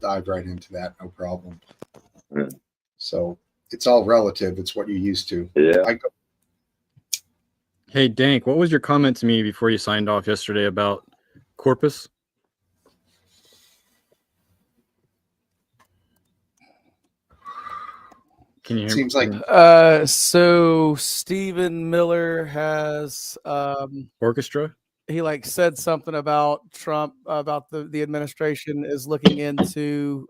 S1: dive right into that, no problem.
S5: Yeah.
S1: So it's all relative. It's what you're used to.
S5: Yeah.
S3: Hey, Dank, what was your comment to me before you signed off yesterday about Corpus? Can you hear
S1: Seems like
S6: So Stephen Miller has
S3: orchestra?
S6: he said something about Trump, about the administration is looking into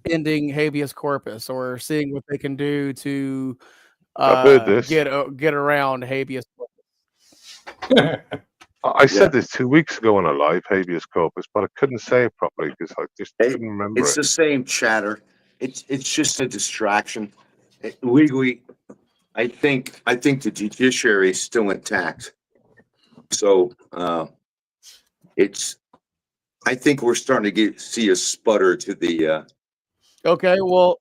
S6: ending habeas corpus, or seeing what they can do to
S4: I've heard this.
S6: get around habeas corpus.
S4: I said this 2 weeks ago on a live, habeas corpus, but I couldn't say it properly because I just couldn't remember
S5: It's
S4: it.
S5: the same chatter. It's just a distraction. Legally, I think the judiciary is still intact. So I think we're starting to see a sputter to the
S6: Okay, well,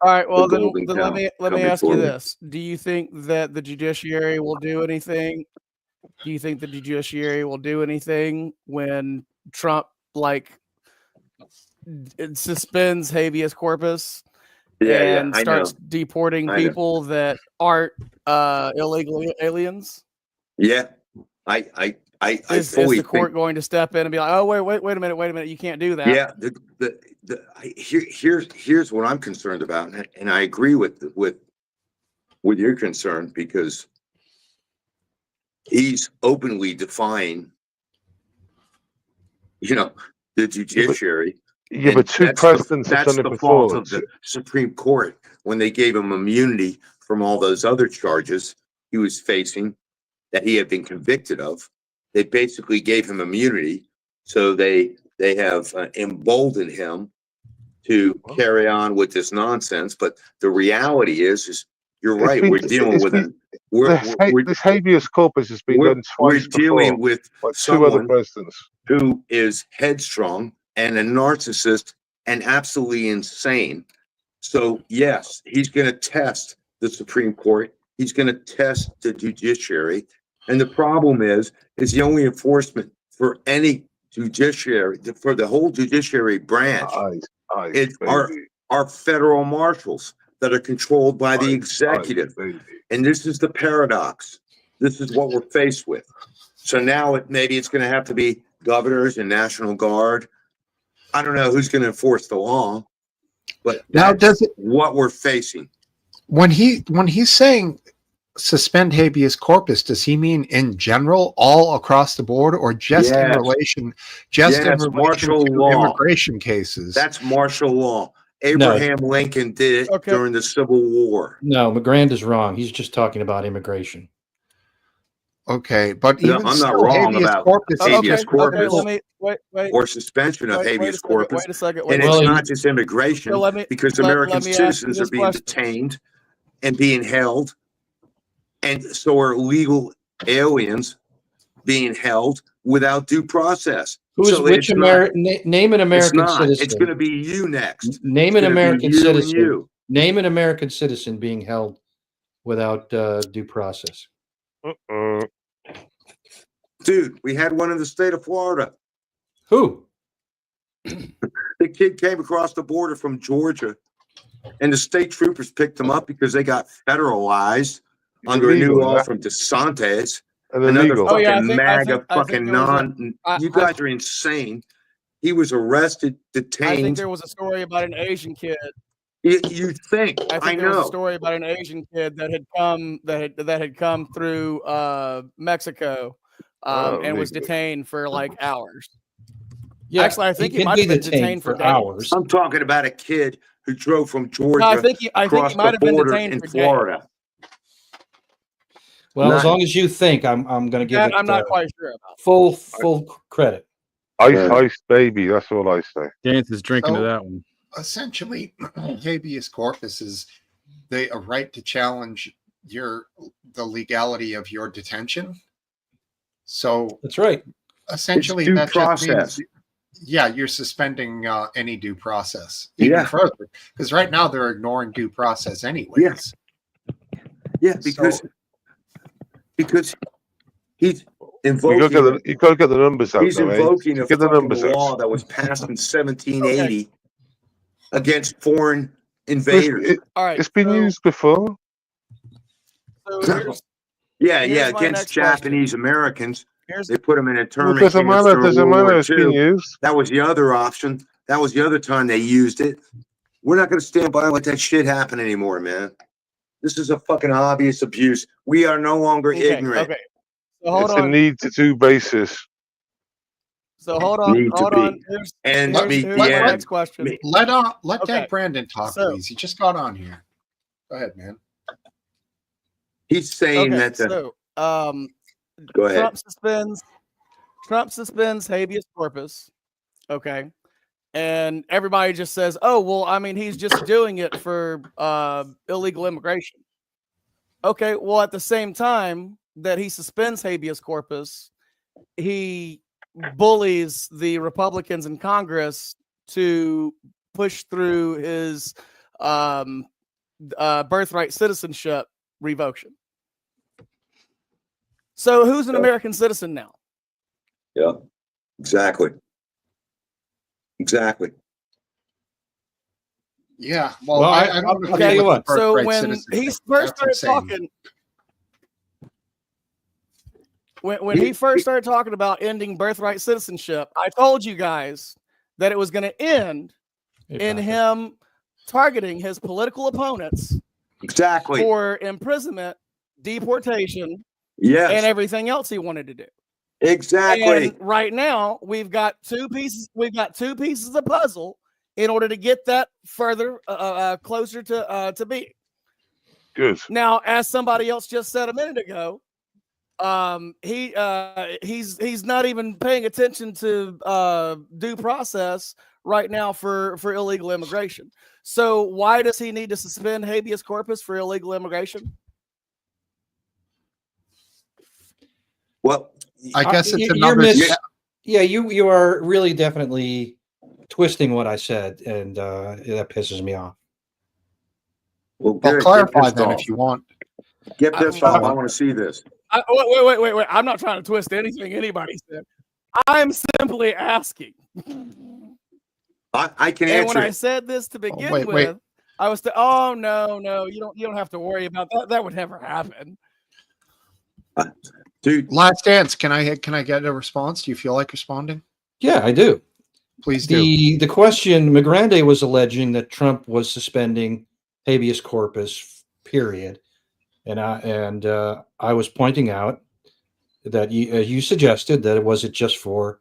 S6: all right. Well,
S5: The
S6: then
S5: golden
S6: let
S5: cow
S6: me
S5: coming
S6: ask you
S5: forward.
S6: this: do you think that the judiciary will do anything? Do you think the judiciary will do anything when Trump suspends habeas corpus and
S5: I
S6: starts
S5: know.
S6: deporting
S5: I know.
S6: people that aren't illegal aliens?
S5: Yeah, I
S6: Is
S5: fully
S6: the court
S5: think.
S6: going to step in and be like, oh, wait a minute, you can't do that?
S5: Yeah, here's what I'm concerned about, and I agree with your concern, because he's openly defying, the judiciary.
S4: Yeah,
S5: And
S4: but two
S5: that's
S4: presidents have
S5: that's
S4: done it
S5: the fault
S4: before.
S5: of the Supreme Court when they gave him immunity from all those other charges he was facing that he had been convicted of. They basically gave him immunity, so they have emboldened him to carry on with this nonsense. But the reality is you're right. We're dealing with
S4: this habeas corpus has been done
S5: we're
S4: twice
S5: dealing
S4: before
S5: with
S4: by two other
S5: someone
S4: presidents.
S5: who is headstrong and a narcissist and absolutely insane. So yes, he's going to test the Supreme Court. He's going to test the judiciary. And the problem is the only enforcement for any judiciary, for the whole judiciary branch, it's our federal marshals that are controlled by the executive. And this is the paradox. This is what we're faced with. So now maybe it's going to have to be governors and National Guard. I don't know who's going to enforce the law, but
S1: now
S5: what we're facing.
S1: When he's saying suspend habeas corpus, does he mean in general, all across the board, or just in relation
S5: martial
S1: to
S5: law.
S1: immigration cases?
S5: That's martial law. Abraham Lincoln did it during the Civil War.
S2: No, McGrand is wrong. He's just talking about immigration.
S1: Okay, but
S5: No,
S1: even
S5: I'm not
S1: still,
S5: wrong
S1: habeas
S5: about
S1: corpus,
S5: habeas corpus.
S6: Okay, let me wait.
S5: Or suspension of habeas corpus.
S6: Wait a second.
S5: And it's not just immigration,
S6: So
S5: because American citizens are being detained and being held. And so are illegal aliens being held without due process.
S2: Name an American citizen.
S5: It's going to be you next.
S2: Name an American citizen. Name an American citizen being held without due process.
S5: Dude, we had one in the state of Florida.
S2: Who?
S5: The kid came across the border from Georgia, and the state troopers picked him up because they got federalized under a new
S4: illegal,
S5: law
S4: yeah.
S5: from DeSantis.
S4: And
S5: Another
S4: illegal.
S6: Oh, yeah, I
S5: fucking
S6: think-
S5: MAGA
S6: I think
S5: fucking
S6: there was a-
S5: non.
S6: I-
S5: You
S6: I-
S5: guys are insane. He was arrested,
S6: I think
S5: detained.
S6: there was a story about an Asian kid.
S5: You think?
S6: I
S5: I
S6: think there was a
S5: know.
S6: story about an Asian kid that had come through Mexico
S4: Oh,
S6: and was
S4: legal.
S6: detained for like hours.
S2: Yeah,
S6: Actually, I think he
S2: can
S6: might
S2: be
S6: have been detained for days.
S2: hours.
S5: I'm talking about a kid who drove from Georgia
S6: No, I think he
S5: across
S6: might
S5: the
S6: have been
S5: border
S6: detained
S5: in
S6: for days.
S5: Florida.
S2: Well, as
S5: Not-
S2: long as you think, I'm going to give
S6: That
S2: it
S6: I'm not quite sure about.
S2: full credit.
S4: Ice, baby. That's all I say.
S3: Dance is drinking to
S1: So-
S3: that one.
S1: Essentially, habeas corpus is a right to challenge the legality of your detention. So
S2: That's right.
S1: essentially,
S5: due
S1: that just means,
S5: process.
S1: yeah, you're suspending any due process
S5: Yeah.
S1: even further, because right now they're ignoring due process anyways.
S5: Yes. Yeah, because
S1: So-
S5: he's
S4: You
S5: invoking.
S4: got to get the numbers out.
S5: He's
S4: though, eh?
S5: invoking a
S4: Get the
S5: fucking
S4: numbers out.
S5: law that was passed in 1780 against foreign invaders.
S6: All right.
S4: It's been
S6: so-
S4: used before.
S6: So here's,
S5: Yeah,
S6: here's
S5: yeah,
S6: my
S5: against
S6: next question.
S5: Japanese Americans.
S6: here's
S5: They put them in
S4: It
S5: internment
S4: doesn't
S5: camps
S4: matter.
S5: during
S4: Doesn't
S5: World
S4: matter.
S5: War
S4: It's been
S5: II.
S4: used.
S5: That was the other option. That was the other time they used it. We're not going to stand by and let that shit happen anymore, man. This is a fucking obvious abuse. We are no longer ignorant.
S6: Okay. So hold
S4: It's
S6: on.
S4: a need to do basis.
S6: So hold on.
S5: Need to
S6: Hold
S5: be.
S6: on.
S5: And
S1: Let
S5: meet
S6: Here's
S5: the
S6: my
S5: end.
S6: next question.
S5: Me-
S1: Let
S6: Okay.
S1: Dad Brandon talk,
S6: So-
S1: please. He just got on here. Go ahead, man.
S5: He's saying
S6: Okay.
S5: that the.
S6: So
S5: Go ahead.
S6: Trump suspends habeas corpus. Okay. And everybody just says, oh, well, I mean, he's just doing it for illegal immigration. Okay. Well, at the same time that he suspends habeas corpus, he bullies the Republicans in Congress to push through his birthright citizenship revocation. So who's an
S5: Yeah.
S6: American citizen now?
S5: Yeah, exactly. Exactly.
S1: Yeah. Well,
S2: Well,
S1: I don't
S2: I'll
S1: agree
S2: tell you
S1: with
S2: what.
S1: the
S6: So
S1: birthright
S6: when
S1: citizenship.
S6: he first
S1: That's
S6: started
S1: insane.
S6: talking, when he first started talking about ending birthright citizenship, I told you guys that it was going to end in him targeting his political opponents
S5: Exactly.
S6: for imprisonment, deportation,
S5: Yes.
S6: and everything else he wanted to do.
S5: Exactly.
S6: And right now, we've got two pieces. We've got two pieces of puzzle in order to get that further closer to being.
S4: Good.
S6: Now, as somebody else just said a minute ago, he's not even paying attention to due process right now for illegal immigration. So why does he need to suspend habeas corpus for illegal immigration?
S5: Well,
S1: I guess it's
S2: You're
S1: another.
S2: Yeah, you are really definitely twisting what I said, and that pisses me off.
S5: well,
S1: Well,
S5: Garrett,
S1: clarify
S5: get
S1: that
S5: pissed
S1: if you want.
S5: off. Get pissed
S6: I'm-
S5: off. I want to see this.
S6: Wait. I'm not trying to twist anything anybody said. I'm simply asking.
S5: I can
S6: And when
S5: answer
S6: I
S5: it.
S6: said this to begin
S1: wait.
S6: with, I was oh no, you don't have to worry about that. That would never happen.
S5: Dude,
S1: Last dance. Can I get a response? Do you feel like responding?
S2: Yeah, I do.
S1: Please do.
S2: The question Migrande was alleging that Trump was suspending habeas corpus, period, and I was pointing out that you suggested that it wasn't just for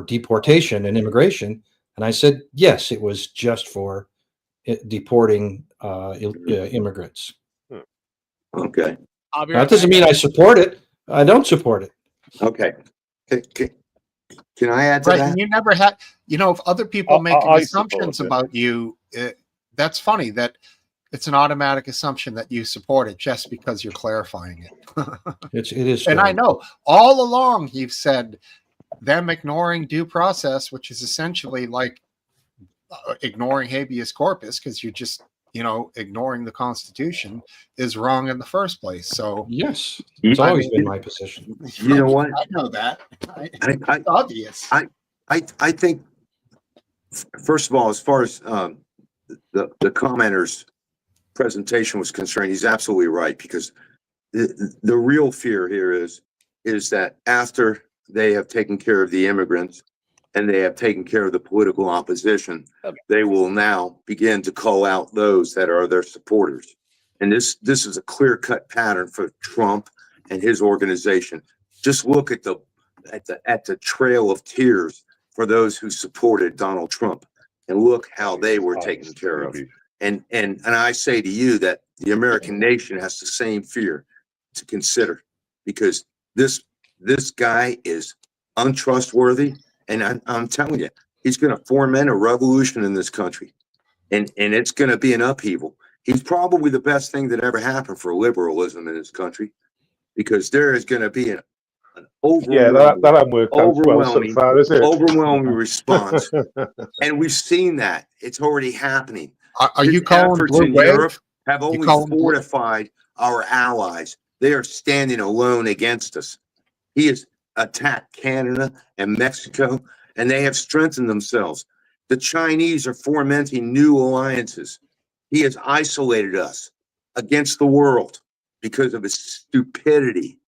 S2: deportation and immigration, and I said yes, it was just for deporting immigrants.
S5: okay.
S6: I'll be
S2: Now,
S6: right
S2: that doesn't
S6: back.
S2: mean I support it. I don't support it.
S5: Okay. Can I add to
S1: Right.
S5: that?
S1: And you never had, if other people make
S4: I
S1: assumptions
S4: support it.
S1: about you, that's funny that it's an automatic assumption that you support it just because you're clarifying it.
S2: It is.
S1: And I know all along you've said them ignoring due process, which is essentially like ignoring habeas corpus because you're just, ignoring the Constitution is wrong in the first place. So
S2: Yes, it's
S5: I
S2: always
S5: mean,
S2: been my position.
S5: you know what?
S1: I know that.
S5: I-
S1: It's obvious.
S5: I think, first of all, as far as the commenter's presentation was concerned, he's absolutely right, because the real fear here is that after they have taken care of the immigrants and they have taken care of the political opposition, they will now begin to call out those that are their supporters. And this is a clear-cut pattern for Trump and his organization. Just look at the trail of tears for those who supported Donald Trump, and look how they were taken care of. And I say to you that the American nation has the same fear to consider, because this guy is untrustworthy, and I'm telling you, he's going to foment a revolution in this country, and it's going to be an upheaval. He's probably the best thing that ever happened for liberalism in this country, because there is going to be an overwhelming,
S4: that hasn't worked out well so far, is it?
S5: overwhelming response, and we've seen that it's already happening.
S1: Are you
S5: His
S1: calling
S5: efforts
S1: blue
S5: in
S1: wave?
S5: Europe have
S1: You
S5: only
S1: call him blue-
S5: fortified our allies. They are standing alone against us. He has attacked Canada and Mexico, and they have strengthened themselves. The Chinese are fomenting new alliances. He has isolated us against the world because of his stupidity.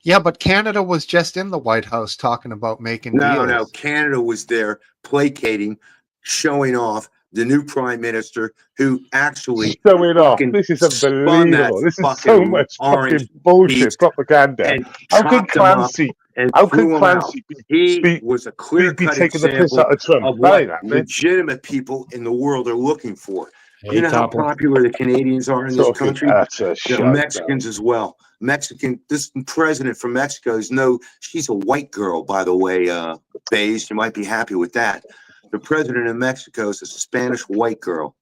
S1: Yeah, but Canada was just in the White House talking about making
S5: No,
S1: deals.
S5: Canada was there placating, showing off the new prime minister, who actually
S4: Showing off.
S5: fucking
S4: This is
S5: spun that
S4: unbelievable. This is so
S5: fucking
S4: much
S5: orange
S4: fucking bullshit
S5: beast
S4: propaganda.
S5: and
S4: How can
S5: chopped him up
S4: Clancy?
S5: and
S4: How
S5: threw
S4: can
S5: him out.
S4: Clancy
S5: He
S4: be
S5: was a clear-cut
S4: taking the piss
S5: example
S4: out of Trump?
S5: of
S4: That
S5: what
S4: ain't happening.
S5: legitimate people in the world are looking for.
S2: Hey,
S5: You know how
S2: Topper.
S5: popular the Canadians are in this
S4: Talking
S5: country?
S4: utter
S5: The
S4: shite,
S5: Mexicans as well. This president from Mexico she's a white girl, by the way, Bays. You might be happy with that. The president of Mexico is a Spanish white girl.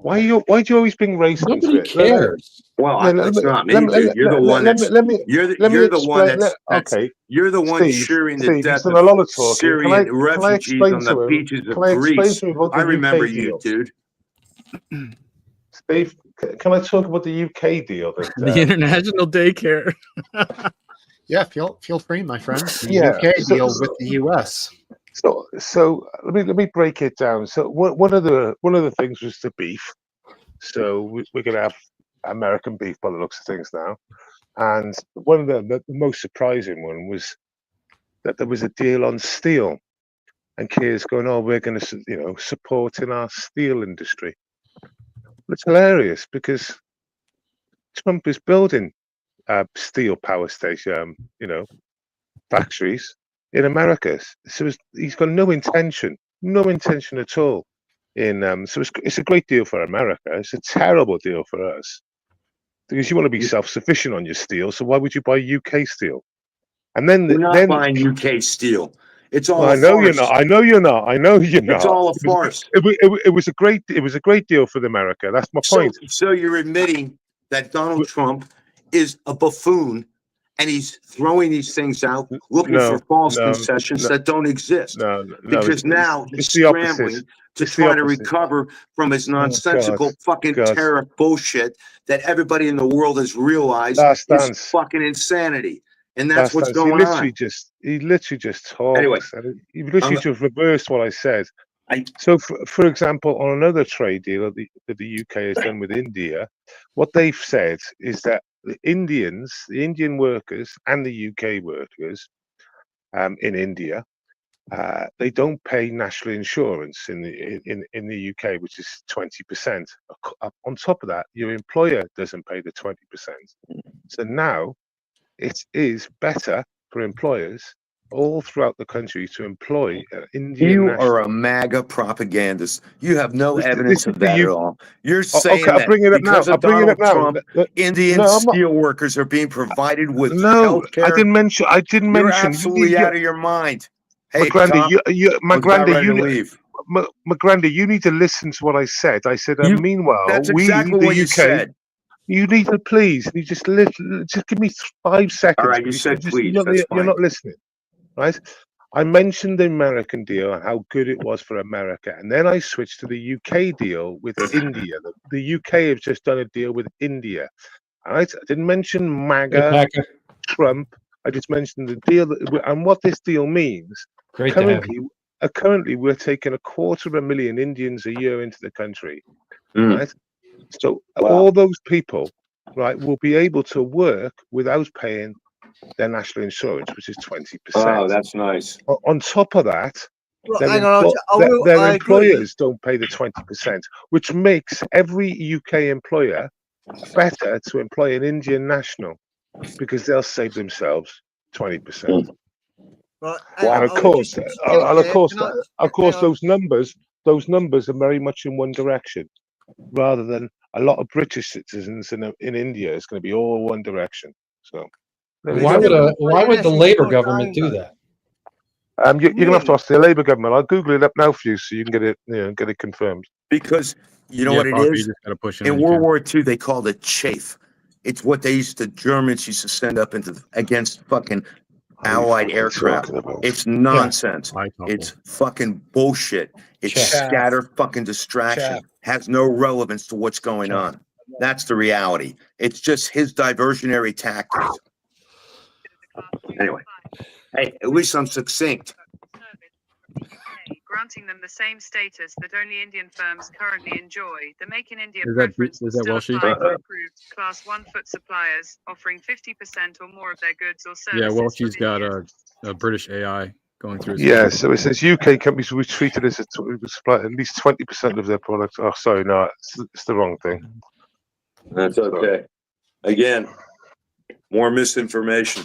S4: Why do you always bring race into
S2: Nobody
S4: it?
S2: cares.
S5: Well, it's not me,
S4: Let me-
S5: dude. You're the one that's
S4: let me
S5: you're
S4: let
S5: the
S4: me
S5: you're the one
S4: explain.
S5: that's
S4: Okay,
S5: you're the one
S4: Steve,
S5: cheering the
S4: Steve,
S5: death
S4: he's done a
S5: of
S4: lot of talking.
S5: Syrian
S4: Can I
S5: refugees
S4: explain
S5: on the
S4: to him?
S5: beaches of
S4: Can I explain
S5: Greece.
S4: to him about the
S5: I remember
S4: UK
S5: you,
S4: deal?
S5: dude.
S4: Steve, can I talk about the UK deal?
S3: The international daycare.
S1: Yeah, feel free, my friend. The
S4: Yeah,
S1: UK
S4: so-
S1: deal with the US.
S4: So let me break it down. So one of the things was the beef. So we're gonna have American beef by the looks of things now, and one of the most surprising one was that there was a deal on steel, and Keir's going, "Oh, we're going to supporting our steel industry." It's hilarious because Trump is building steel power station, factories in America. So he's got no intention at all. So it's a great deal for America. It's a terrible deal for us because you want to be self-sufficient on your steel. So why would you buy UK steel? And then
S5: We're not buying UK steel. It's all.
S4: I know you're not. I know you're not.
S5: It's all a farce.
S4: It was a great deal for America. That's my point.
S5: So you're admitting that Donald Trump is a buffoon, and he's throwing these things out, looking for false concessions that don't exist. Because now he's scrambling to try to recover from his nonsensical fucking tariff bullshit that everybody in the world has realized is fucking insanity. And that's what's going on.
S4: He literally just talks.
S5: Anyway,
S4: he literally just reversed what I said. So, for example, on another trade deal that the UK has done with India, what they've said is that the Indian workers and the UK workers in India, they don't pay national insurance in the UK, which is 20%. On top of that, your employer doesn't pay the 20%. So now it is better for employers all throughout the country to employ Indian.
S5: You are a MAGA propagandist. You have no evidence of that at all. You're saying that because of Donald Trump, Indian steel workers are being provided with health care.
S4: I didn't mention.
S5: You're absolutely out of your mind. Hey,
S4: Magranda,
S5: leave.
S4: Magranda, you need to listen to what I said. I said, meanwhile,
S5: that's exactly what you said.
S4: You need to please. You just give me 5 seconds.
S5: All right, you said please.
S4: You're not listening, right? I mentioned the American deal and how good it was for America, and then I switched to the UK deal with India. The UK have just done a deal with India. I didn't mention
S2: Hey,
S4: MAGA,
S2: Packer,
S4: Trump. I just mentioned the deal and what this deal means.
S2: great to have you.
S4: Currently, we're taking 250,000 Indians a year into the country,
S5: Mm.
S4: right? So
S5: Wow.
S4: all those people, right, will be able to work without paying their national insurance, which is 20%.
S5: Oh, that's nice.
S4: On top of that,
S7: Well,
S4: their,
S7: hang on,
S4: their
S7: I agree.
S4: employers don't pay the 20%, which makes every UK employer better to employ an Indian national because they'll save themselves 20%.
S7: Right,
S4: And of
S7: I would
S4: course,
S7: just jump
S4: and of
S7: there.
S4: course,
S7: Can I-
S4: of course,
S7: hang on.
S4: those numbers are very much in one direction, rather than a lot of British citizens in India. It's going to be all one direction. So, there we
S2: Why
S4: go.
S2: would the Labour government do that?
S4: You're going to have to ask the Labour government. I'll Google it up now for you, so you can get it confirmed.
S5: Because you know
S3: Yeah,
S5: what it
S3: Bobby, you
S5: is?
S3: just gotta push it
S5: In
S3: when you
S5: World
S3: can.
S5: War II, they called it chafe. It's what the Germans used to send up against fucking Allied aircraft. It's nonsense.
S3: High couple.
S5: It's fucking bullshit. It's
S2: Chaff.
S5: scatter fucking distraction.
S7: Chaff.
S5: Has no relevance to what's going
S2: Chaff.
S5: on. That's the reality. It's just his diversionary tactics. Anyway, hey, at least I'm succinct.
S8: Granting them the same status that only Indian firms currently enjoy. The Make in India
S3: Is that-
S8: preference
S3: is
S8: will
S3: that
S8: still
S3: Welshie?
S8: apply for approved Class 1 foot suppliers offering 50% or more of their goods or services.
S3: Yeah, Welshie's
S8: from
S3: got
S8: India.
S3: a British AI going through his
S4: Yeah,
S3: system.
S4: so it says UK companies will be treated as supply at least 20% of their products. Oh, sorry, no, it's the wrong thing.
S5: That's okay. Again, more misinformation.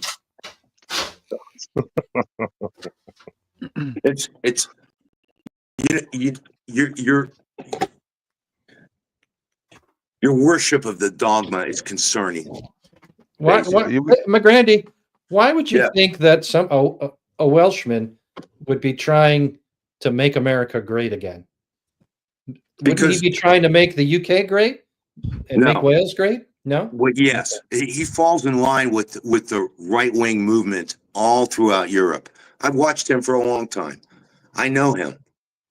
S5: It's your worship of the dogma is concerning.
S2: Why,
S4: Basically,
S2: McGrandy, why would you
S5: Yeah.
S2: think that a Welshman would be trying to make America great again? Wouldn't
S5: Because-
S2: he be trying to make the UK great and make
S5: No.
S2: Wales great? No.
S5: Well, yes, he falls in line with the right wing movement all throughout Europe. I've watched him for a long time. I know him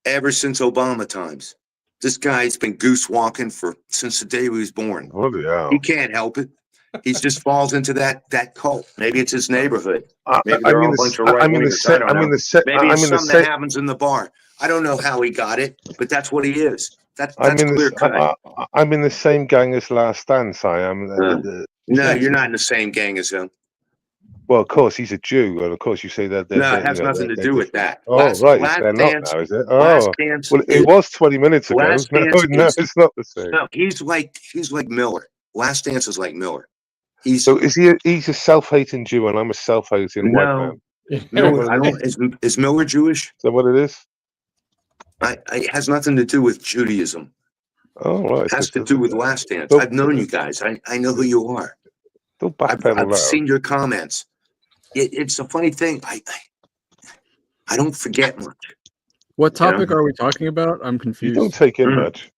S5: ever since Obama times. This guy's been goose walking since the day he was born.
S4: Holy hell.
S5: He can't help it. He just falls into that cult. Maybe it's his neighborhood. Maybe
S4: I'm
S5: they're all
S4: in
S5: a bunch of
S4: the
S5: right
S4: I'm in the
S5: wingers.
S4: se- I'm in the se-
S5: Maybe
S4: I'm
S5: it's
S4: in the
S5: something that
S4: se-
S5: happens in the bar. I don't know how he got it, but that's what he is. That's
S4: I'm in
S5: clear
S4: the
S5: cut.
S4: I'm in the same gang as Last Dance. I am.
S5: No, you're not in the same gang as him.
S4: Well, of course, he's a Jew, and of course, you say that.
S5: No, it has nothing to do with that.
S4: Oh,
S5: Last
S4: right,
S5: Last
S4: they're
S5: Dance.
S4: not now, is it?
S5: Last
S4: Oh,
S5: Dance.
S4: well, it was 20 minutes ago.
S5: Last
S4: No,
S5: Dance
S4: no,
S5: is-
S4: it's not the same.
S5: No, he's like Miller. Last Dance is like Miller. He's
S4: So is he? He's a self-hating Jew, and I'm a self-hating white
S5: No.
S4: man.
S5: Miller. I don't. Is Miller Jewish?
S4: Is that what it is?
S5: It has nothing to do with Judaism.
S4: Oh, right.
S5: It has to do with Last Dance.
S4: Don't-
S5: I've known you guys. I know who you are.
S4: Don't
S5: I've
S4: backpedal now.
S5: seen your comments. It's a funny thing. I don't forget much.
S3: What topic are we talking about? I'm
S4: You
S3: confused.
S4: don't take in
S5: Mm.
S4: much.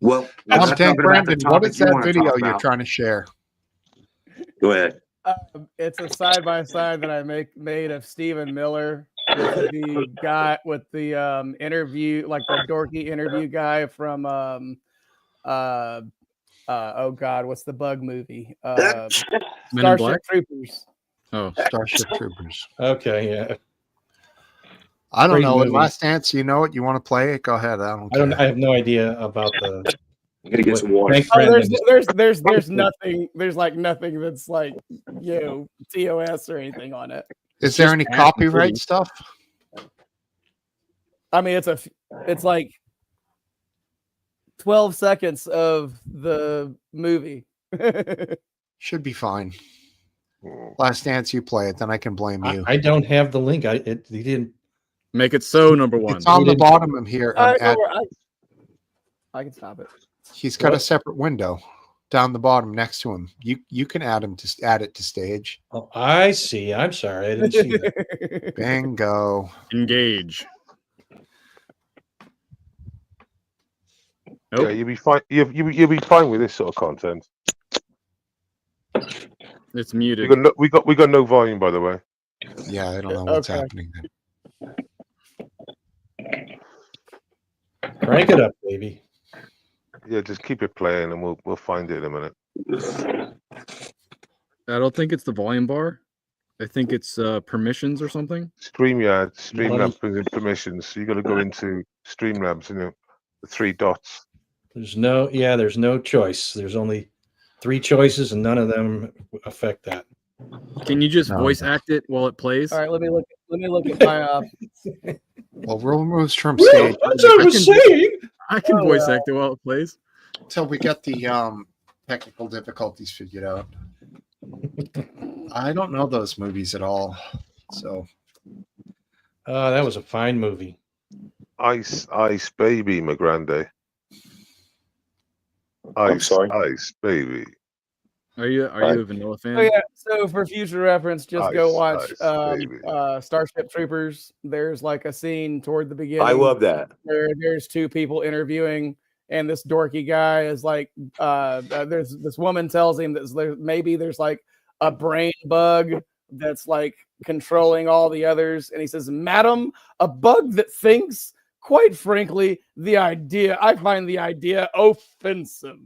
S5: Well, we're not
S1: Dang,
S5: talking about the
S1: Brandon, what
S5: topic
S1: is
S5: you
S1: that
S5: wanna
S1: video
S5: talk
S1: you're
S5: about.
S1: trying to share?
S5: Go ahead.
S6: It's a side by side that I made of Stephen Miller with the guy with the interview, like the dorky interview guy from oh god, what's the bug movie?
S3: Men in
S6: Starship
S3: Black?
S6: Troopers.
S3: Oh,
S1: Starship Troopers.
S2: Okay. Yeah.
S1: I don't
S2: Great
S1: know.
S2: movie.
S1: Last Dance, you know it? You want to play it? Go ahead. I don't care.
S2: I have no idea about the.
S5: I'm gonna get some water.
S2: Thanks,
S6: Oh,
S2: Brandon.
S6: there's nothing. There's like nothing that's like TOS or anything on it.
S1: Is there any
S3: just
S1: copyright
S3: pretty.
S1: stuff?
S6: I mean, it's like 12 seconds of the movie.
S1: Should be fine. Last Dance, you play it, then I can blame you.
S2: I don't have the link. He didn't.
S3: make it so. Number one.
S1: It's on
S2: You
S1: the
S2: didn't-
S1: bottom of here.
S6: I can stop it.
S1: He's got a
S2: What?
S1: separate window down the bottom next to him. You can add it to stage.
S2: Oh, I see. I'm sorry. I didn't see that.
S1: Bingo.
S3: Engage.
S4: Yeah,
S3: Nope.
S4: you'll be fine. You'll be fine with this sort of content.
S3: It's muted.
S4: We got no volume, by the way.
S1: Yeah, I don't know what's
S6: Okay.
S1: happening then.
S2: Crank it up, baby.
S4: Yeah, just keep it playing, and we'll find it in a minute.
S3: I don't think it's the volume bar. I think it's permissions or something.
S4: Streamlabs brings in permissions, so you got to go into Streamlabs, the 3 dots.
S2: There's no choice. There's only 3 choices, and none of them affect that.
S3: Can you just
S1: No.
S3: voice act it while it plays?
S6: All right, let me look at my.
S1: Well, we'll remove from stage
S2: That's what I was saying.
S3: I can
S6: Oh,
S3: voice
S6: wow.
S3: act it while it plays.
S1: until we get the technical difficulties figured out. I don't know those movies at all, so
S2: That was a fine movie.
S4: Ice Baby, McGrande.
S5: I'm sorry?
S4: Ice Baby.
S3: Are you a Vanilla fan?
S6: Oh yeah. So for future reference, just go watch
S4: baby.
S6: Starship Troopers. There's like a scene toward the beginning.
S5: I love that.
S6: There's 2 people interviewing, and this dorky guy is like, there's this woman tells him that maybe there's like a brain bug that's like controlling all the others, and he says, "Madam, a bug that thinks. Quite frankly, I find the idea offensive."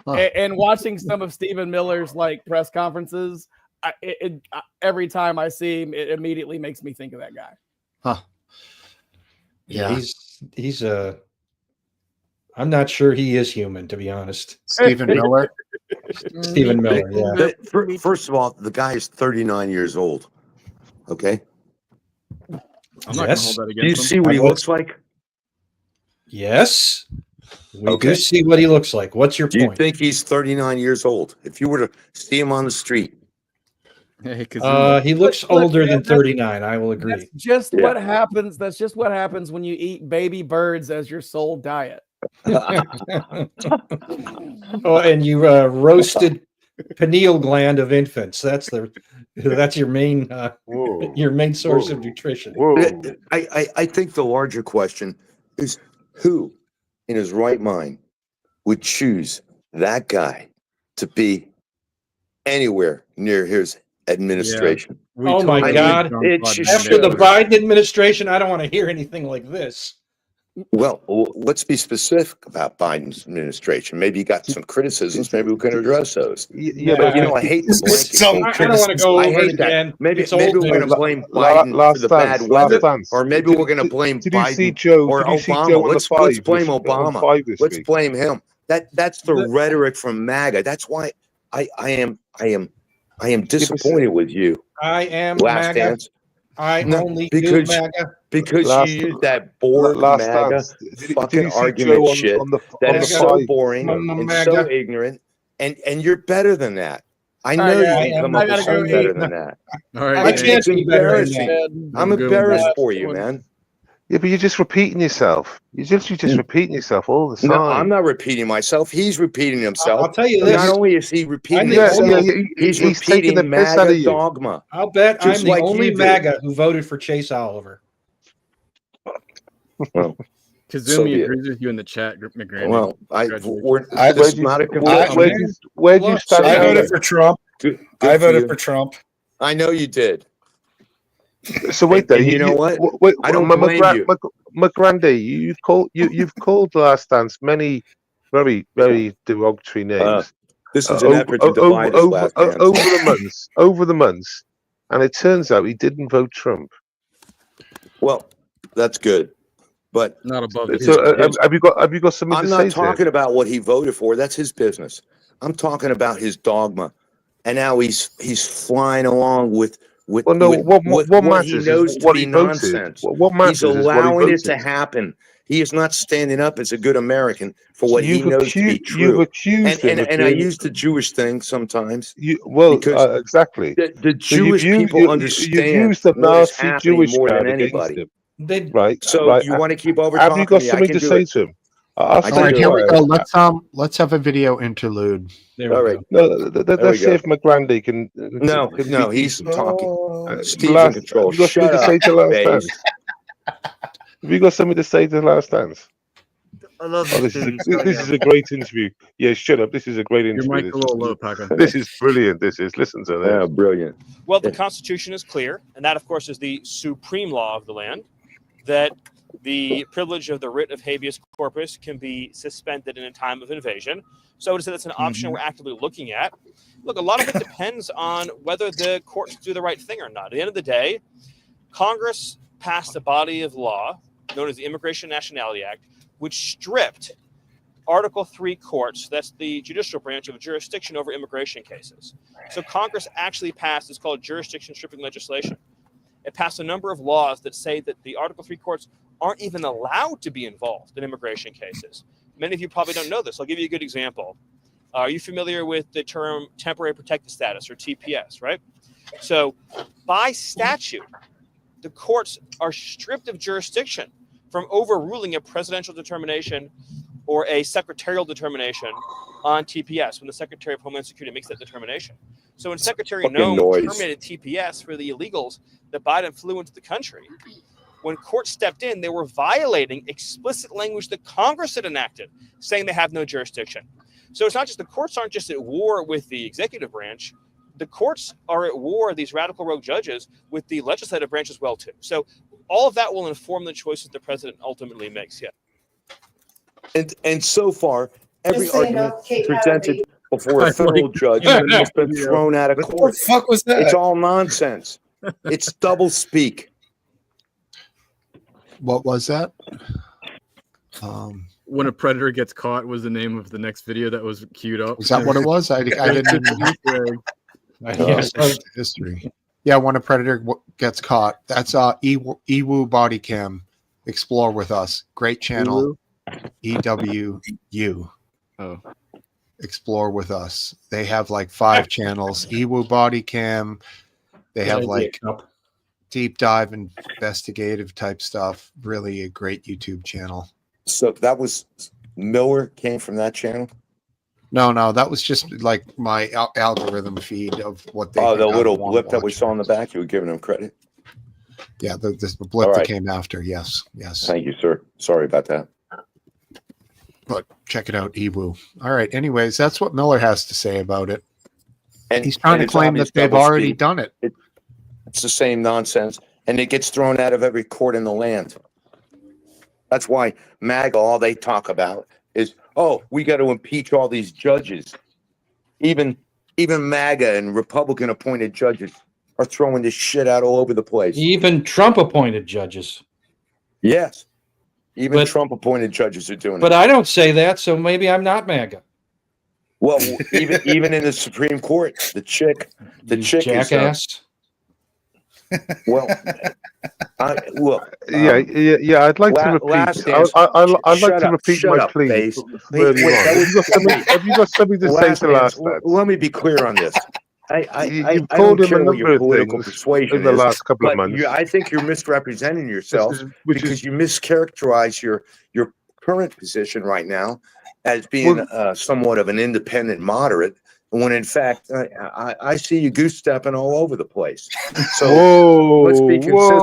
S1: Huh.
S6: And watching some of Stephen Miller's like press conferences, every time I see him, it immediately makes me think of that guy.
S1: huh. Yeah,
S2: He's I'm not sure he is human, to be honest.
S1: Stephen Miller.
S2: Stephen Miller, yeah.
S5: First of all, the guy is 39 years old. Okay.
S3: I'm not
S2: Yes.
S3: gonna hold that
S5: Do you
S3: against
S5: see
S3: him.
S5: what he
S2: I will-
S5: looks like?
S2: Yes. We
S5: Okay.
S2: do see what he looks like. What's your
S5: Do you
S2: point?
S5: think he's 39 years old? If you were to see him on the street,
S3: Hey, Kazuma.
S2: He looks
S6: Look,
S2: older
S6: man,
S2: than
S6: that's-
S2: 39. I will agree.
S6: That's just
S5: Yeah.
S6: what happens. That's just what happens when you eat baby birds as your sole diet.
S2: Oh, and you roasted pineal gland of infants. That's your main
S4: Whoa.
S2: source of
S4: Whoa.
S2: nutrition.
S4: Whoa.
S5: I think the larger question is who in his right mind would choose that guy to be anywhere near his administration?
S3: We
S2: Oh my
S3: totally
S2: God.
S3: jumped
S5: It's
S3: on
S5: just-
S3: that.
S2: After the Biden administration, I don't want to hear anything like this.
S5: Well, let's be specific about Biden's administration. Maybe you got some criticisms. Maybe we can address those.
S4: Yeah,
S5: But, I hate the blanket.
S2: I don't want to go
S5: I
S2: over it
S5: hate that.
S2: again.
S5: Maybe
S2: It's
S5: we're
S2: old
S5: going to
S2: news.
S5: blame Biden for the bad weather, or maybe we're going to blame
S4: Did you see
S5: Biden
S4: Joe?
S5: or
S4: Did you see
S5: Obama.
S4: Joe on
S5: Let's
S4: the 5
S5: blame
S4: on
S5: Obama.
S4: 5 this
S5: Let's
S4: week?
S5: blame him. That's the rhetoric from MAGA. That's why I am disappointed with you.
S2: I am
S5: Last
S2: MAGA.
S5: Dance,
S2: I
S5: No,
S2: only do
S5: because-
S2: MAGA.
S5: because
S4: Last-
S5: you use that bored
S4: Last
S5: MAGA
S4: Dance. Did
S5: fucking
S4: you see
S5: argument
S4: Joe
S5: shit
S4: on the
S5: that
S2: on
S5: is
S2: the
S5: so
S4: 5?
S5: boring
S2: I'm a
S5: and
S2: MAGA.
S5: so ignorant, and you're better than that. I know
S6: I
S5: you
S6: gotta-
S5: can come
S6: I
S5: up with
S6: gotta go
S5: something better
S6: eat.
S5: than that.
S3: All right,
S2: I
S3: man.
S2: can't be better than
S5: embarrassing.
S2: that.
S5: I'm
S3: Have a good
S5: embarrassed
S6: one.
S5: for you, man.
S4: Yeah, but you're just repeating yourself. You're just repeating yourself all the time.
S5: No, I'm not repeating myself. He's repeating
S2: I'll
S5: himself.
S2: tell you this.
S5: Not only is he repeating
S2: Yeah,
S5: himself,
S4: he's
S5: he's
S4: taking
S5: repeating
S4: the piss out of
S5: MAGA
S4: you.
S5: dogma.
S2: I'll bet
S5: Just
S2: I'm the
S5: like you
S2: only
S5: did.
S2: MAGA who voted for Chase Oliver.
S5: Well,
S3: Kazumi
S5: so be it.
S3: agrees with you in the chat, McGrandy.
S5: well,
S3: Congratulations.
S5: this is not a
S4: Where'd you
S2: Look,
S4: stand?
S7: I
S2: I
S7: voted
S4: out?
S7: for Trump.
S5: Good
S7: I
S5: for
S7: voted
S5: you.
S7: for Trump.
S5: I know you did.
S4: So wait there.
S5: And you know what?
S4: Wait,
S5: I don't blame you.
S4: McGrande, you've called The Last Dance many very, very derogatory names.
S5: This is an effort to divide us, Last Dance.
S4: over the months, and it turns out he didn't vote Trump.
S5: Well, that's good, but
S3: Not above
S5: It's-
S3: his
S4: So have you got something
S5: I'm
S4: to
S5: not
S4: say?
S5: talking about what he voted for. That's his business. I'm talking about his dogma, and now he's flying along with
S4: Well, no.
S5: with
S4: What
S5: he
S4: matters
S5: knows
S4: is
S5: to
S4: what
S5: be
S4: he voted.
S5: nonsense.
S4: What matters
S5: He's
S4: is what he
S5: allowing it to
S4: voted.
S5: happen. He is not standing up as a good American for what he
S4: You've
S5: knows to be
S4: You've
S5: true.
S4: accused him of
S5: And I
S4: being-
S5: use the Jewish thing sometimes.
S4: Because exactly.
S5: The
S4: So you've
S5: Jewish
S4: used-
S5: people
S4: you've
S5: understand
S4: used the
S5: what is
S4: Nazi
S5: happening
S4: Jewish
S5: more than
S4: crowd against
S5: anybody.
S4: him,
S2: They,
S4: right?
S5: So
S4: right.
S5: you want to keep over
S4: Have
S5: talking
S4: you got
S5: me? I
S4: something
S5: can
S4: to
S5: do
S4: say
S5: it.
S4: to him? I'll
S5: I
S1: All
S5: can
S4: say
S1: right,
S5: do
S1: here
S5: it.
S1: we go. Let's have a video interlude.
S2: there we
S5: All
S2: go.
S5: right.
S4: No,
S5: we
S4: let's see
S5: go.
S4: if McGrande can.
S5: No,
S4: can
S5: no,
S4: be
S5: he's
S4: decent.
S5: talking. Steve's in
S4: Last-
S5: control.
S4: Have you got
S5: Shut
S4: something to say
S5: up,
S4: to Last
S5: Faze.
S4: Dance? Have you got something to say to Last Dance?
S9: I love
S4: Oh, this is a great interview. Yeah, shut up. This is a great
S3: Your
S4: interview.
S3: mic a little low, Paco.
S4: This is brilliant. This is. Listen to
S5: Yeah,
S4: this.
S5: brilliant.
S9: Well, the
S5: Yeah.
S9: Constitution is clear, and that, of course, is the supreme law of the land, that
S7: the privilege of the writ of habeas corpus can be suspended in a time of invasion. So I would say that's an option we're actively looking at. Look, a lot of it depends on whether the courts do the right thing or not. At the end of the day, Congress passed a body of law known as the Immigration and Nationality Act, which stripped Article 3 courts, that's the judicial branch, of jurisdiction over immigration cases. So Congress actually passed, it's called jurisdiction stripping legislation. It passed a number of laws that say that the Article 3 courts aren't even allowed to be involved in immigration cases. Many of you probably don't know this. I'll give you a good example. Are you familiar with the term temporary protected status, or TPS, right? So by statute, the courts are stripped of jurisdiction from overruling a presidential determination or a secretarial determination on TPS when the Secretary of Homeland Security makes that determination. So when Secretary No terminated TPS for the illegals that Biden flew into the country, when courts stepped in, they were violating explicit language that Congress had enacted, saying they have no jurisdiction. So it's not just the courts aren't just at war with the executive branch. The courts are at war, these radical rogue judges, with the legislative branch as well, too. So all of that will inform the choices the president ultimately makes. Yeah.
S5: And so far, every argument presented before a federal judge has been thrown out of court.
S1: What the fuck was that?
S5: It's all nonsense. It's double speak.
S1: What was that?
S3: When a predator gets caught was the name of the next video that was queued up.
S1: Is that what it was? I didn't even
S2: Yes.
S1: history. Yeah, when a predator gets caught, that's Ewu Body Cam. Explore with us. Great channel. EWU.
S3: Oh.
S1: Explore with us. They have like 5 channels. Ewu Body Cam. They have like deep dive investigative type stuff. Really a great YouTube channel.
S5: So that was Miller came from that channel.
S1: No, that was just like my algorithm feed of what they.
S5: Oh, the little blip that we saw in the back. You were giving him credit.
S1: Yeah, the blip
S5: All
S1: that
S5: right.
S1: came after. Yes.
S5: Thank you, sir. Sorry about that.
S1: But check it out, Ewu. All right. Anyways, that's what Miller has to say about it.
S5: And
S1: He's trying to
S5: it's
S1: claim
S5: obvious
S1: that they've
S5: double
S1: already
S5: speak.
S1: done it.
S5: It's the same nonsense, and it gets thrown out of every court in the land. That's why MAGA, all they talk about is, oh, we got to impeach all these judges. Even MAGA and Republican appointed judges are throwing this shit out all over the place.
S2: Even Trump appointed judges.
S5: Yes. Even
S2: But-
S5: Trump appointed judges are doing
S2: But
S5: it.
S2: I don't say that, so maybe I'm not MAGA.
S5: Well, even in the Supreme Court, the chick
S2: You
S5: is
S2: jackass.
S5: well.
S4: Yeah. I'd like to repeat.
S5: last
S4: I'd like
S5: Shut
S4: to
S5: up,
S4: repeat
S5: shut
S4: my
S5: up,
S4: plea.
S5: Base.
S4: Early
S5: Wait,
S4: on.
S5: that
S4: Have you got something to say to last dance?
S5: Let me be clear on this. I
S4: You've
S5: don't
S4: told him
S5: care
S4: a
S5: what your
S4: number of
S5: political
S4: things
S5: persuasion
S4: in the
S5: is,
S4: last couple of
S5: but
S4: months.
S5: I think you're misrepresenting yourself because you mischaracterize your current position right now as being somewhat of an independent moderate, when in fact I see you goose stepping all over the place. So let's be consistent.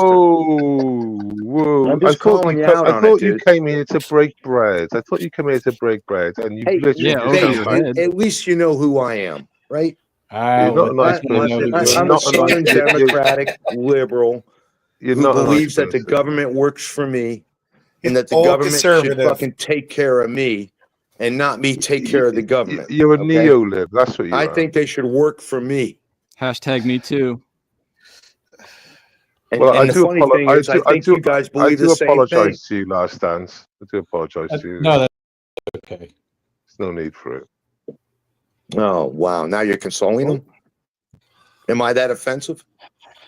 S4: Whoa!
S5: I'm just calling you out
S4: I
S5: on
S4: thought
S5: it,
S4: you
S5: dude.
S4: came here to break bread. I thought you came here to break bread, and you
S5: Hey,
S4: literally
S3: yeah,
S4: just
S3: okay,
S4: sound
S3: go
S4: like
S3: ahead.
S5: at least you know who I am, right?
S4: You're not a nice person.
S5: I'm a Southern Democratic liberal
S4: You're
S5: who
S4: not a nice
S5: believes that the
S4: person.
S5: government works for me and that the
S1: Old
S5: government should
S1: conservative.
S5: fucking take care of me and not me take care of the government.
S4: You're a
S5: okay?
S4: neo-lib. That's what you
S5: I
S4: are.
S5: think they should work for me.
S3: Hashtag me too.
S5: And,
S4: Well,
S5: and the funny thing is, I think you guys
S4: I
S5: believe
S4: do
S5: the same thing.
S4: apologize to you, Last Dance. I do apologize to you.
S2: No, that's okay.
S4: There's no need for it.
S5: Oh, wow. Now you're consoling them? Am I that offensive?